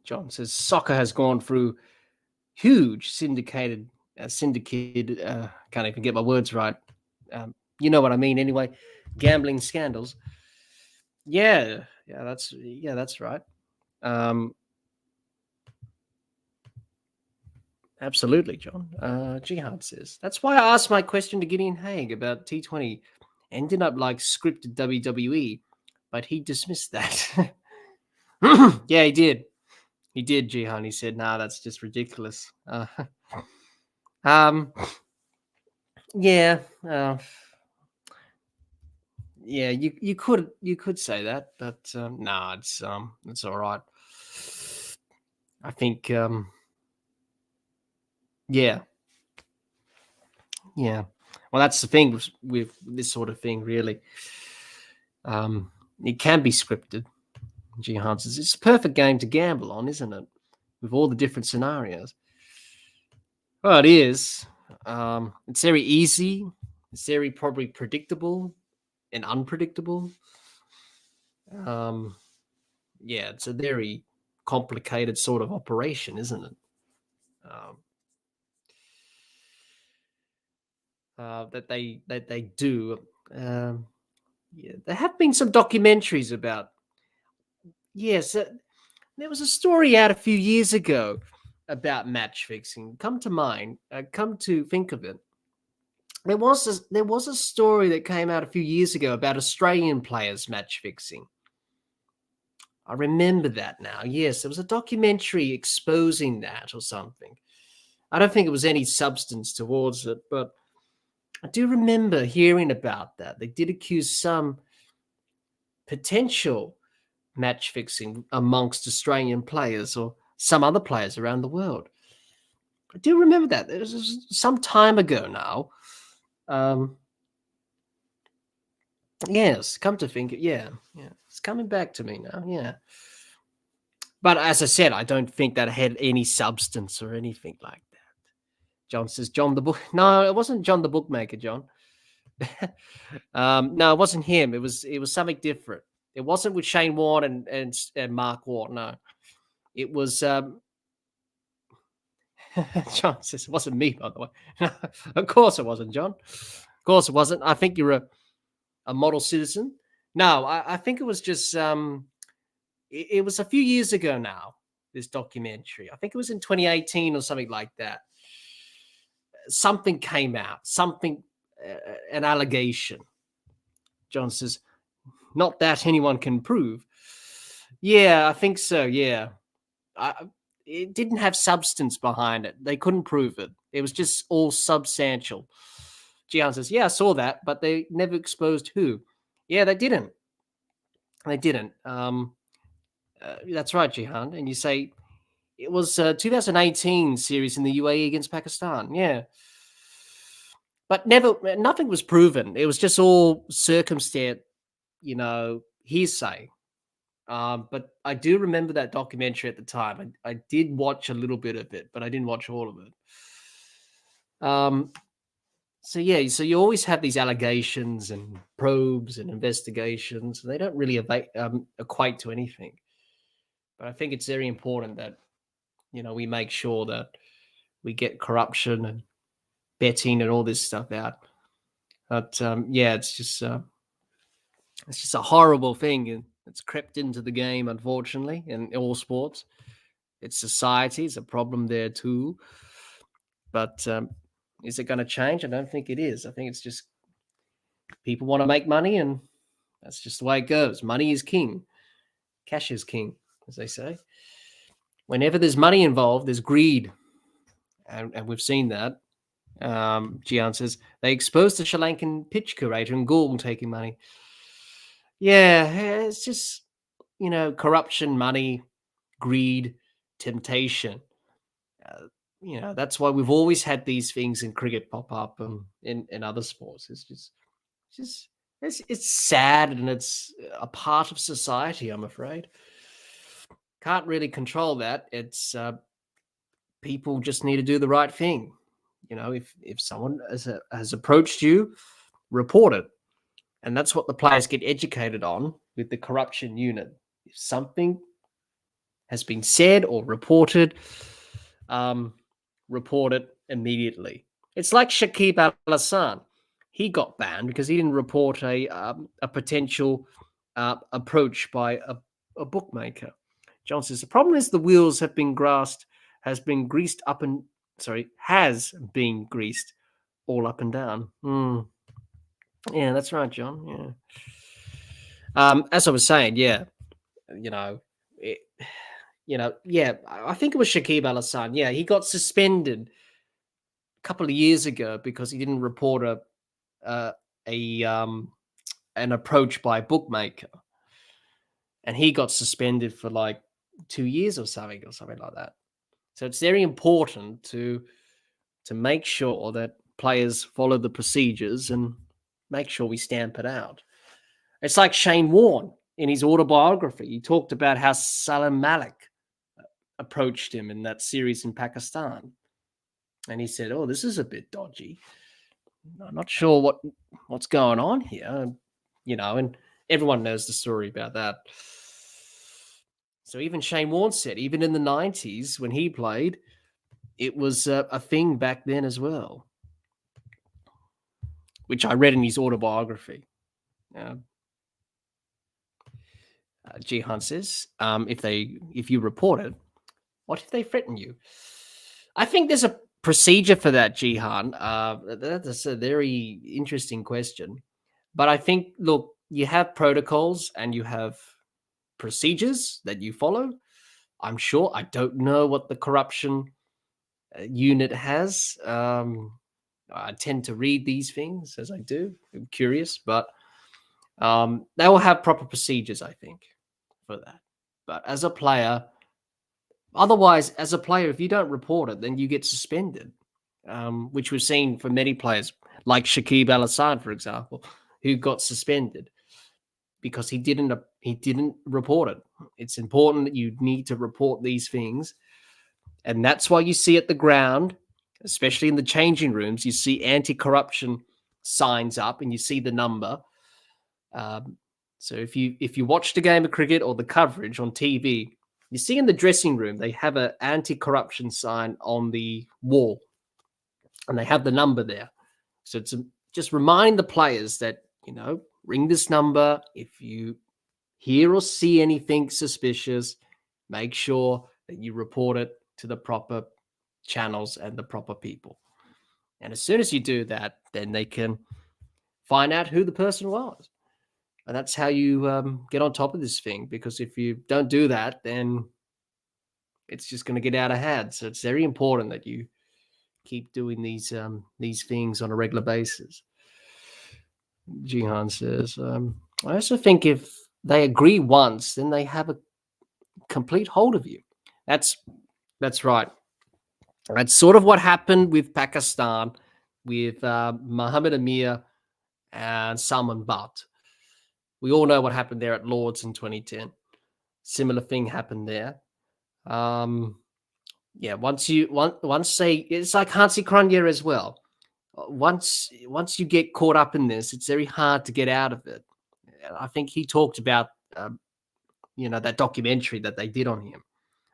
John says soccer has gone through huge syndicated, can't even get my words right. You know what I mean anyway, gambling scandals. Yeah, that's right. Absolutely, John. Jihad says, that's why I asked my question to Gideon Haig about T20. Ended up like scripted WWE, but he dismissed that. Yeah, he did. He did, Jihan. He said, nah, that's just ridiculous. Yeah. Yeah, you could say that, but nah, it's all right. I think yeah. Well, that's the thing with this sort of thing, really. It can be scripted. Jihan says it's a perfect game to gamble on, isn't it? With all the different scenarios. Well, it is. It's very easy. It's very probably predictable and unpredictable. Yeah, it's a very complicated sort of operation, isn't it? that they do. Yeah, there have been some documentaries about. Yes, there was a story out a few years ago about match fixing. Come to mind. Come to think of it, there was a story that came out a few years ago about Australian players match fixing. I remember that now. Yes, there was a documentary exposing that or something. I don't think it was any substance towards it, but I do remember hearing about that. They did accuse some potential match fixing amongst Australian players or some other players around the world. I do remember that. It was some time ago now. Yes, come to think it, yeah, it's coming back to me now, yeah. But as I said, I don't think that had any substance or anything like that. John says, John the book. No, it wasn't John the bookmaker, John. No, it wasn't him. It was something different. It wasn't with Shane Warne and Mark Ward. No, it was. John says it wasn't me, by the way. Of course it wasn't, John. Of course it wasn't. I think you're a model citizen. No, I think it was just. It was a few years ago now. This documentary. I think it was in 2018 or something like that. Something came out. Something. An allegation. John says, not that anyone can prove. Yeah, I think so. Yeah. It didn't have substance behind it. They couldn't prove it. It was just all substantial. Gian says, yeah, I saw that, but they never exposed who. Yeah, they didn't. They didn't. That's right, Jihan. And you say it was 2018 series in the UAE against Pakistan. Yeah. But nothing was proven. It was just all circumstance, hearsay. But I do remember that documentary at the time. I did watch a little bit of it, but I didn't watch all of it. So you always have these allegations and probes and investigations. They don't really equate to anything. But I think it's very important that we make sure that we get corruption and betting and all this stuff out. But it's just a horrible thing, and it's crept into the game, unfortunately, in all sports. It's society. It's a problem there too. But is it going to change? I don't think it is. I think it's just people want to make money, and that's just the way it goes. Money is king. Cash is king, as they say. Whenever there's money involved, there's greed. And we've seen that. Gian says, they exposed the Sri Lankan pitch curator and Gould taking money. Yeah, it's just, corruption, money, greed, temptation. That's why we've always had these things in cricket pop up and in other sports. It's sad, and it's a part of society, I'm afraid. Can't really control that. It's people just need to do the right thing. If someone has approached you, report it. And that's what the players get educated on with the corruption unit. If something has been said or reported, report it immediately. It's like Shakib Al Hasan. He got banned because he didn't report a potential approach by a bookmaker. John says, the problem is the wheels has been greased all up and down. Yeah, that's right, John. Yeah. As I was saying, yeah, I think it was Shakib Al Hasan. Yeah, he got suspended a couple of years ago because he didn't report an approach by a bookmaker, and he got suspended for like 2 years or something like that. So it's very important to make sure that players follow the procedures and make sure we stamp it out. It's like Shane Warne in his autobiography. He talked about how Salim Malik approached him in that series in Pakistan. And he said, oh, this is a bit dodgy. I'm not sure what's going on here. And everyone knows the story about that. So even Shane Warne said, even in the 90s when he played, it was a thing back then as well, which I read in his autobiography. Jihan says, if you report it, what if they threaten you? I think there's a procedure for that, Jihan. That's a very interesting question. But I think, look, you have protocols and you have procedures that you follow. I'm sure. I don't know what the corruption unit has. I tend to read these things as I do. I'm curious, but they will have proper procedures, I think, for that. But as a player, otherwise, as a player, if you don't report it, then you get suspended, which we've seen for many players, like Shakib Al-Assad, for example, who got suspended because he didn't report it. It's important that you need to report these things, and that's why you see at the ground, especially in the changing rooms, you see anti-corruption signs up, and you see the number. So if you watch the game of cricket or the coverage on TV, you see in the dressing room they have an anti-corruption sign on the wall, and they have the number there. So it's just remind the players that, ring this number if you hear or see anything suspicious. Make sure that you report it to the proper channels and the proper people. And as soon as you do that, then they can find out who the person was. And that's how you get on top of this thing. Because if you don't do that, then it's just going to get out of hand. So it's very important that you keep doing these things on a regular basis. Jihan says, I also think if they agree once, then they have a complete hold of you. That's right. That's sort of what happened with Pakistan, with Muhammad Amir and Salman Butt. We all know what happened there at Lords in 2010. Similar thing happened there. Once they, it's like Hansi Cronje as well. Once you get caught up in this, it's very hard to get out of it. I think he talked about, that documentary that they did on him.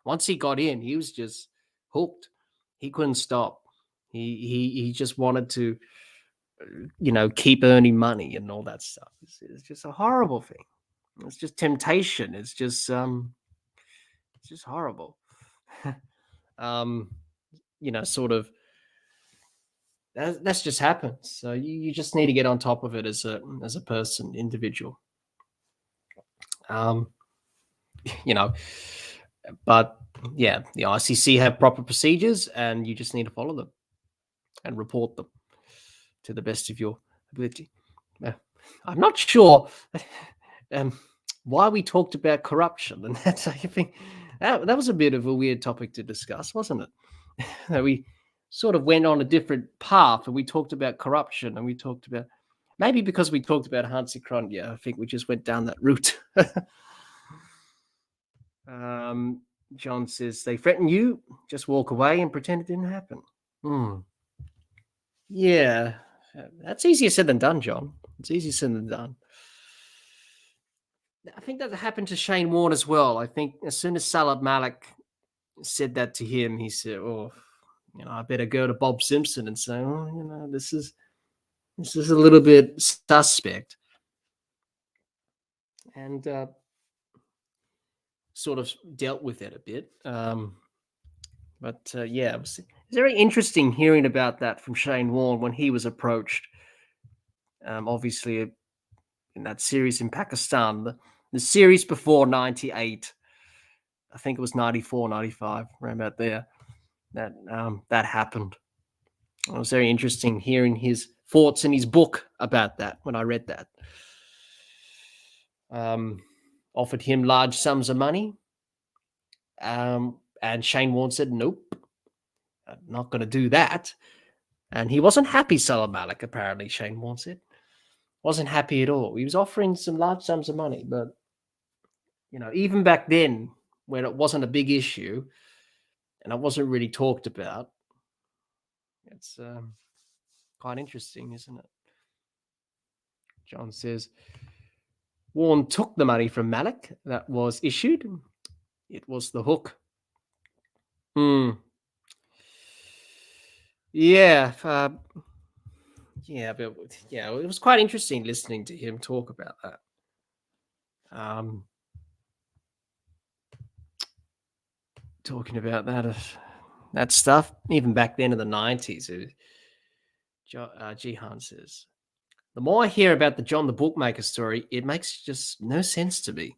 Once he got in, he was just hooked. He couldn't stop. He just wanted to, keep earning money and all that stuff. It's just a horrible thing. It's just temptation. It's just horrible. Sort of. That's just happens. So you just need to get on top of it as a person, individual. But yeah, the ICC have proper procedures, and you just need to follow them and report them to the best of your ability. I'm not sure why we talked about corruption, and that's, I think, that was a bit of a weird topic to discuss, wasn't it? We sort of went on a different path, and we talked about corruption, and we talked about, maybe because we talked about Hansi Cronje, I think we just went down that route. John says, they threaten you, just walk away and pretend it didn't happen. Yeah, that's easier said than done, John. It's easier said than done. I think that happened to Shane Warne as well. I think as soon as Salah Malik said that to him, he said, I better go to Bob Simpson and say, this is a little bit suspect. And sort of dealt with it a bit. Yeah, it was very interesting hearing about that from Shane Warne when he was approached. Obviously, in that series in Pakistan, the series before 98, I think it was 94, 95, around about there, that happened. It was very interesting hearing his thoughts in his book about that when I read that. Offered him large sums of money. And Shane Warne said, nope, I'm not going to do that. And he wasn't happy, Salah Malik, apparently, Shane Warne said. Wasn't happy at all. He was offering some large sums of money, but, even back then, when it wasn't a big issue and it wasn't really talked about, it's quite interesting, isn't it? John says, Warne took the money from Malik that was issued. It was the hook. Yeah, but yeah, it was quite interesting listening to him talk about that. Talking about that stuff, even back then in the 90s, Jihan says, the more I hear about the John the Bookmaker story, it makes just no sense to me.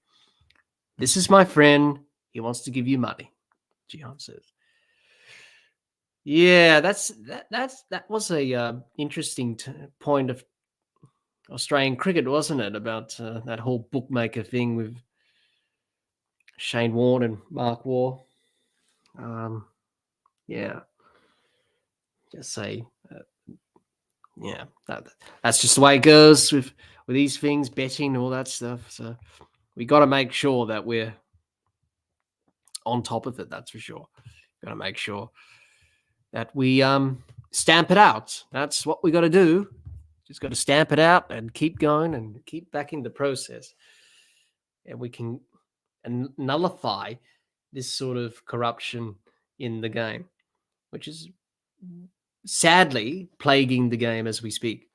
This is my friend. He wants to give you money, Jihan says. Yeah, that was a interesting point of Australian cricket, wasn't it? About that whole bookmaker thing with Shane Warne and Mark Waugh. Yeah, just say, yeah, that's just the way it goes with these things, betting and all that stuff. So we got to make sure that we're on top of it. That's for sure. Got to make sure that we stamp it out. That's what we got to do. Just got to stamp it out and keep going and keep backing the process, and we can nullify this sort of corruption in the game, which is sadly plaguing the game as we speak,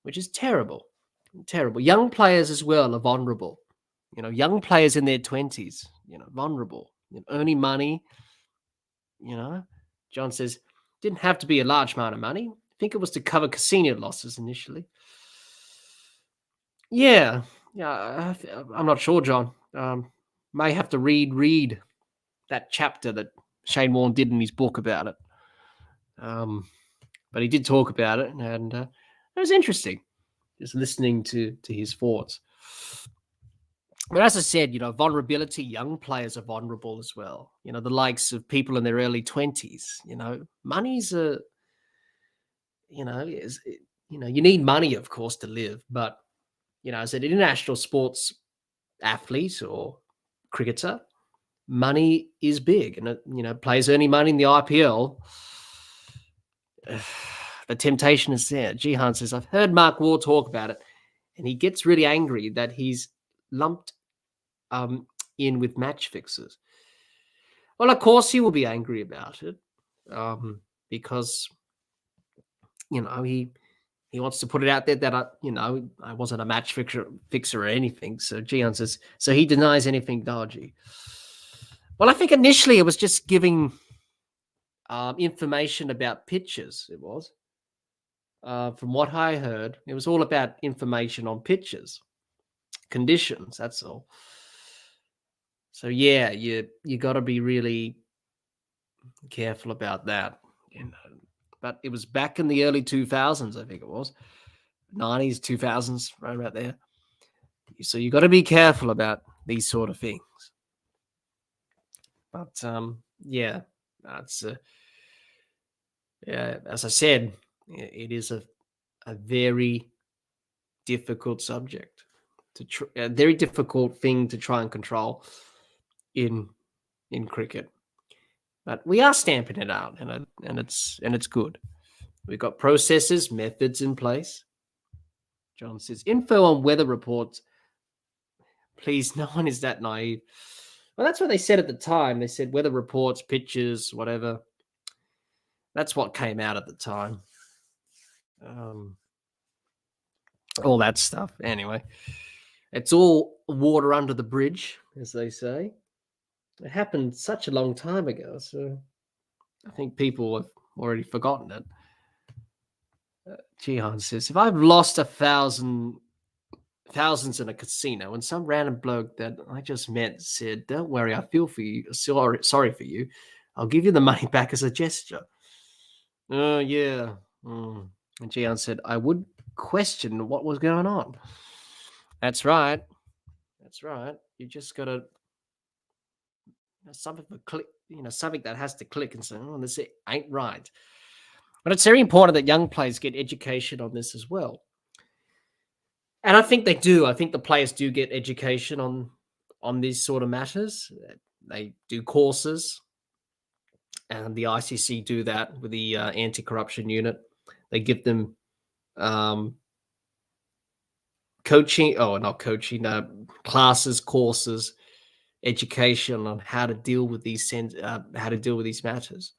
which is terrible. Terrible. Young players as well are vulnerable. Young players in their 20s, vulnerable, earning money. John says, didn't have to be a large amount of money. I think it was to cover casino losses initially. Yeah, I'm not sure, John. May have to read that chapter that Shane Warne did in his book about it. But he did talk about it, and it was interesting, just listening to his thoughts. But as I said, vulnerability, young players are vulnerable as well. The likes of people in their early 20s, money's you need money, of course, to live. But, as an international sports athlete or cricketer, money is big. And, players earning money in the IPL, the temptation is there. Jihan says, I've heard Mark Waugh talk about it, and he gets really angry that he's lumped in with match fixers. Well, of course he will be angry about it, because he wants to put it out there that I wasn't a match fixer or anything. So Jihan says, so he denies anything dodgy. Well, I think initially it was just giving information about pitches. It was, from what I heard, it was all about information on pitches, conditions. That's all. So yeah, you got to be really careful about that. But it was back in the early 2000s, I think it was 90s, 2000s, right about there. So you got to be careful about these sort of things. But yeah, that's yeah. As I said, it is a very difficult subject a very difficult thing to try and control in cricket. But we are stamping it out, and it's good. We've got processes, methods in place. John says, info on weather reports. Please, no one is that naive. Well, that's what they said at the time. They said weather reports, pictures, whatever. That's what came out at the time. All that stuff. Anyway, it's all water under the bridge, as they say. It happened such a long time ago, so I think people have already forgotten it. Jihan says, if I've lost thousands in a casino and some random bloke that I just met said, don't worry, I feel for you, sorry for you, I'll give you the money back as a gesture. Oh, yeah. And Jihan said, I would question what was going on. That's right. You just got to something that has to click and say, oh, this ain't right. But it's very important that young players get education on this as well. And I think they do. I think the players do get education on these sort of matters. They do courses, and the ICC do that with the anti-corruption unit. They give them classes, courses, education on how to deal with these matters,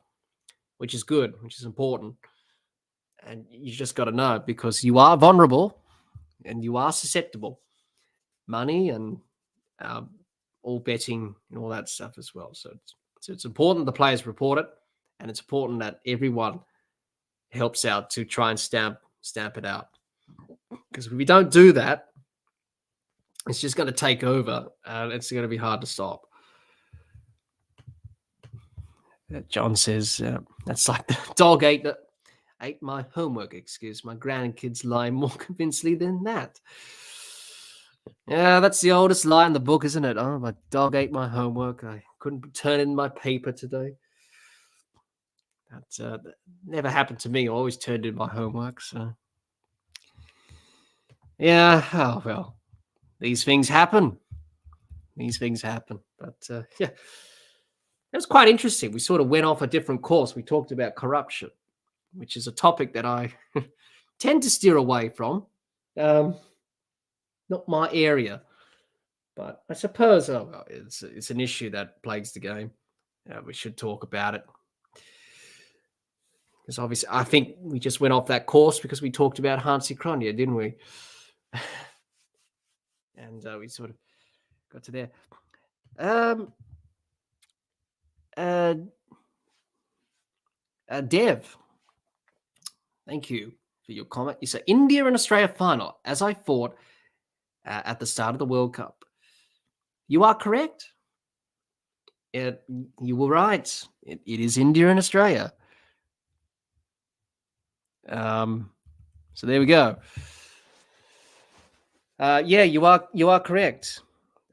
which is good, which is important. And you just got to know, because you are vulnerable and you are susceptible. Money and all betting and all that stuff as well. So it's important the players report it, and it's important that everyone helps out to try and stamp it out. Because if we don't do that, it's just going to take over, and it's going to be hard to stop. John says, that's like the dog ate my homework excuse. My grandkids lie more convincingly than that. Yeah, that's the oldest lie in the book, isn't it? Oh, my dog ate my homework. I couldn't turn in my paper today. That never happened to me. I always turned in my homework. So, yeah, oh, well, these things happen. But, yeah, it was quite interesting. We sort of went off a different course. We talked about corruption, which is a topic that I tend to steer away from. Not my area, but I suppose it's an issue that plagues the game. We should talk about it, because obviously I think we just went off that course because we talked about Hansi Cronje, didn't we? And we sort of got to there. Dev, thank you for your comment. You say India and Australia final, as I thought at the start of the World Cup. You are correct. You were right. It is India and Australia. So there we go. Yeah, you are correct.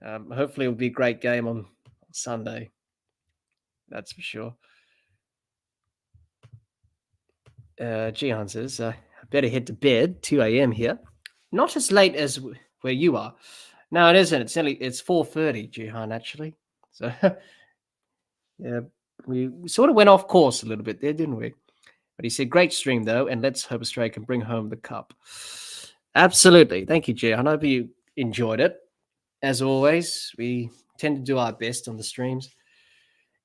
Hopefully it'll be a great game on Sunday. That's for sure. Jihan says, I better head to bed. 2 a.m. here. Not as late as where you are. No, it isn't. It's 4:30, Jihan, actually. So yeah, we sort of went off course a little bit there, didn't we? But he said, great stream, though, and let's hope Australia can bring home the cup. Absolutely. Thank you, Jihan. I hope you enjoyed it. As always, we tend to do our best on the streams.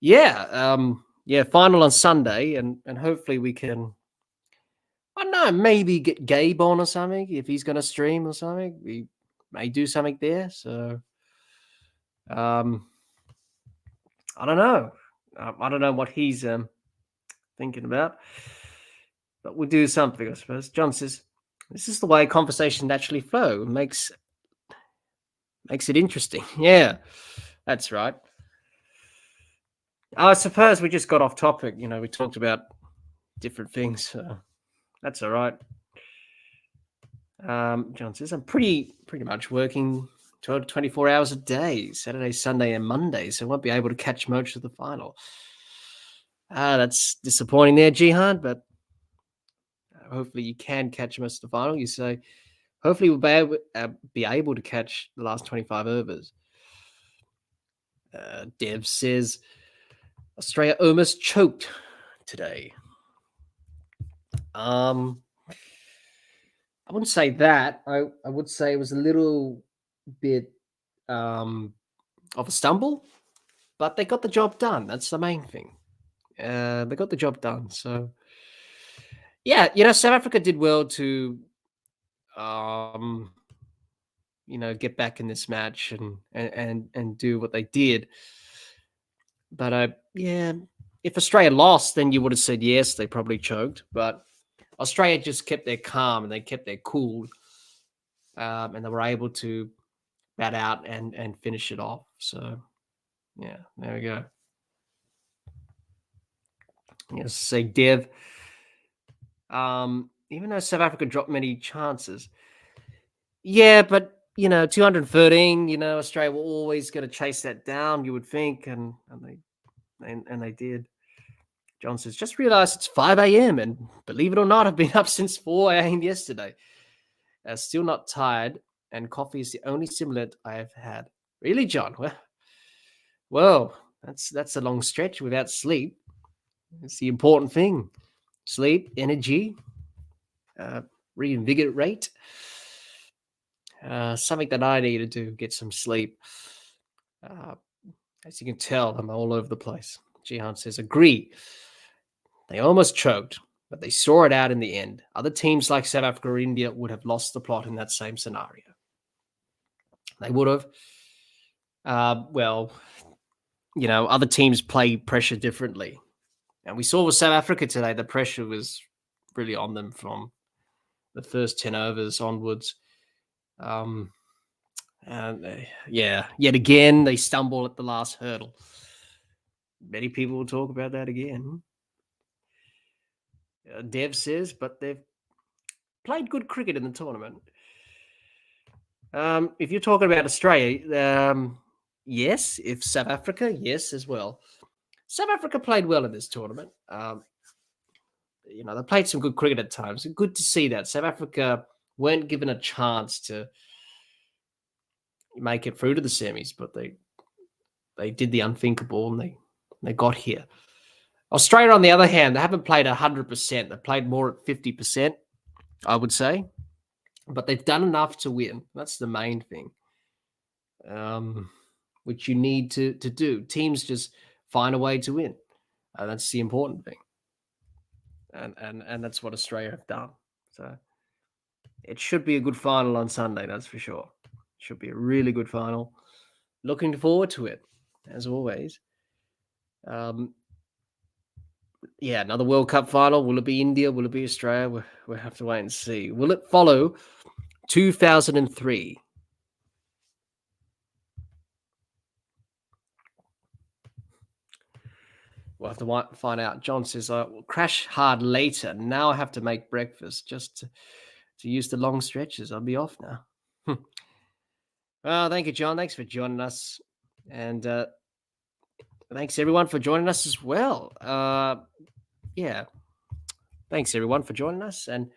Yeah, final on Sunday, and hopefully we can, I don't know, maybe get Gabe on or something. If he's going to stream or something, we may do something there. So, I don't know. I don't know what he's thinking about, but we'll do something, I suppose. John says, this is the way conversation naturally flow. It makes it interesting. Yeah, that's right. I suppose we just got off topic. We talked about different things. So that's all right. John says, I'm pretty much working 12 to 24 hours a day, Saturday, Sunday, and Monday, so I won't be able to catch most of the final. That's disappointing there, Jihan, but hopefully you can catch most of the final. You say, hopefully we'll be able to catch the last 25 overs. Dev says, Australia almost choked today. I wouldn't say that. I would say it was a little bit of a stumble, but they got the job done. That's the main thing. They got the job done. So, yeah, South Africa did well to, get back in this match and do what they did. But, yeah, if Australia lost, then you would have said, yes, they probably choked. But Australia just kept their calm and they kept their cool. And they were able to bat out and finish it off. So, yeah, there we go. Yes, say Dev. Even though South Africa dropped many chances. Yeah, but, 213, Australia were always going to chase that down, you would think, and they did. John says, just realized it's 5 a.m. and believe it or not, I've been up since 4 a.m. yesterday. Still not tired, and coffee is the only stimulant I have had. Really, John? Well, that's a long stretch without sleep. It's the important thing. Sleep, energy, reinvigorate. Something that I need to do, get some sleep. As you can tell, I'm all over the place. Jihan says, agree. They almost choked. but they saw it out in the end. Other teams like South Africa or India would have lost the plot in that same scenario. They would have. Other teams play pressure differently. And we saw with South Africa today, the pressure was really on them from the first 10 overs onwards. Yet again, they stumble at the last hurdle. Many people will talk about that again. Dev says, but they've played good cricket in the tournament. If you're talking about Australia, yes. If South Africa, yes, as well. South Africa played well in this tournament. They played some good cricket at times. Good to see that. South Africa weren't given a chance to make it through to the semis, but they did the unthinkable and they got here. Australia, on the other hand, they haven't played 100%. They played more at 50%, I would say. But they've done enough to win. That's the main thing, which you need to do. Teams just find a way to win. That's the important thing. And that's what Australia have done. So it should be a good final on Sunday, that's for sure. Should be a really good final. Looking forward to it, as always. Another World Cup final. Will it be India? Will it be Australia? We'll have to wait and see. Will it follow 2003? We'll have to find out. John says, I will crash hard later. Now I have to make breakfast just to use the long stretches. I'll be off now. Well, thank you, John. Thanks for joining us. And thanks, everyone, for joining us as well. Thanks, everyone, for joining us. And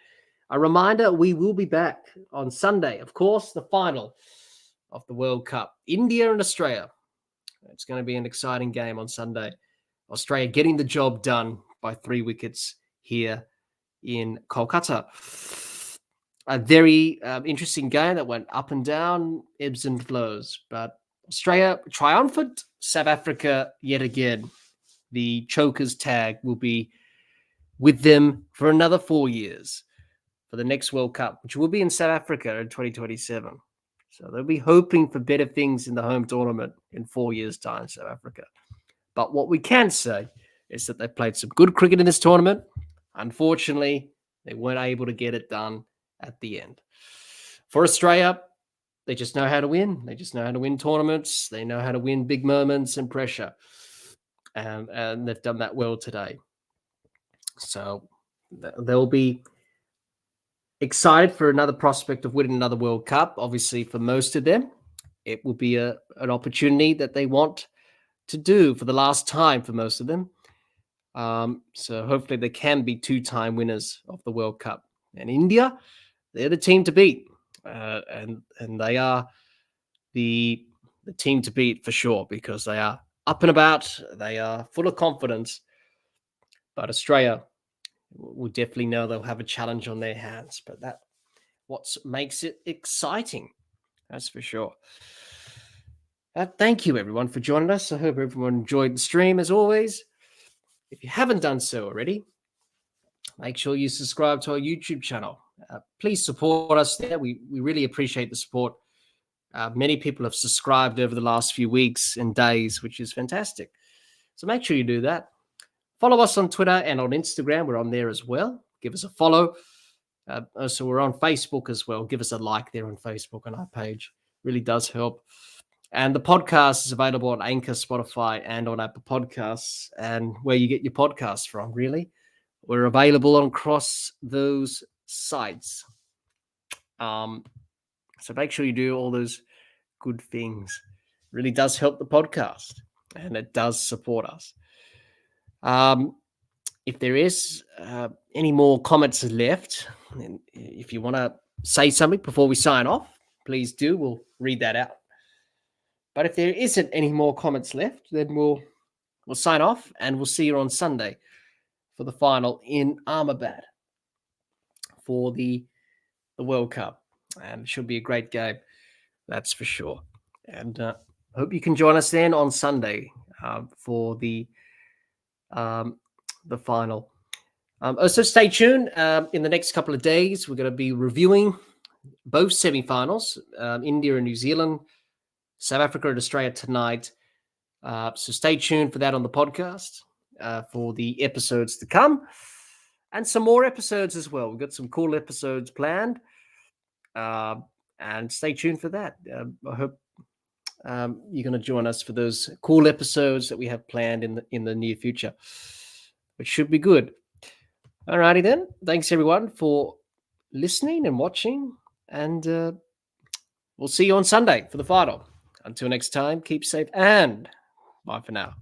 a reminder, we will be back on Sunday. Of course, the final of the World Cup. India and Australia. It's going to be an exciting game on Sunday. Australia getting the job done by 3 wickets here in Kolkata. A very interesting game that went up and down, ebbs and flows. But Australia triumphant. South Africa yet again. The chokers tag will be with them for another 4 years for the next World Cup, which will be in South Africa in 2027. So they'll be hoping for better things in the home tournament in 4 years' time, South Africa. But what we can say is that they played some good cricket in this tournament. Unfortunately, they weren't able to get it done at the end. For Australia, they just know how to win. They just know how to win tournaments. They know how to win big moments and pressure. And they've done that well today. So they'll be excited for another prospect of winning another World Cup. Obviously, for most of them, it will be an opportunity that they want to do for the last time for most of them. So hopefully they can be two-time winners of the World Cup. And India, they're the team to beat. And they are the team to beat for sure, because they are up and about. They are full of confidence. But Australia will definitely know they'll have a challenge on their hands. But that's what makes it exciting. That's for sure. Thank you, everyone, for joining us. I hope everyone enjoyed the stream, as always. If you haven't done so already, make sure you subscribe to our YouTube channel. Please support us there. We really appreciate the support. Many people have subscribed over the last few weeks and days, which is fantastic. So make sure you do that. Follow us on Twitter and on Instagram. We're on there as well. Give us a follow. Also, we're on Facebook as well. Give us a like there on Facebook on our page. Really does help. And the podcast is available on Anchor, Spotify, and on Apple Podcasts, and where you get your podcasts from, really. We're available across those sites. So make sure you do all those good things. It really does help the podcast, and it does support us. If there is any more comments left, and if you want to say something before we sign off, please do. We'll read that out. But if there isn't any more comments left, then we'll sign off, and we'll see you on Sunday for the final in Ahmedabad for the World Cup. And it should be a great game, that's for sure. And I hope you can join us then on Sunday for the final. Also, stay tuned. In the next couple of days, we're going to be reviewing both semi-finals, India and New Zealand, South Africa and Australia tonight. So stay tuned for that on the podcast for the episodes to come. And some more episodes as well. We've got some cool episodes planned. And stay tuned for that. I hope you're going to join us for those cool episodes that we have planned in the near future, which should be good. All righty then. Thanks, everyone, for listening and watching. And we'll see you on Sunday for the final. Until next time, keep safe and bye for now.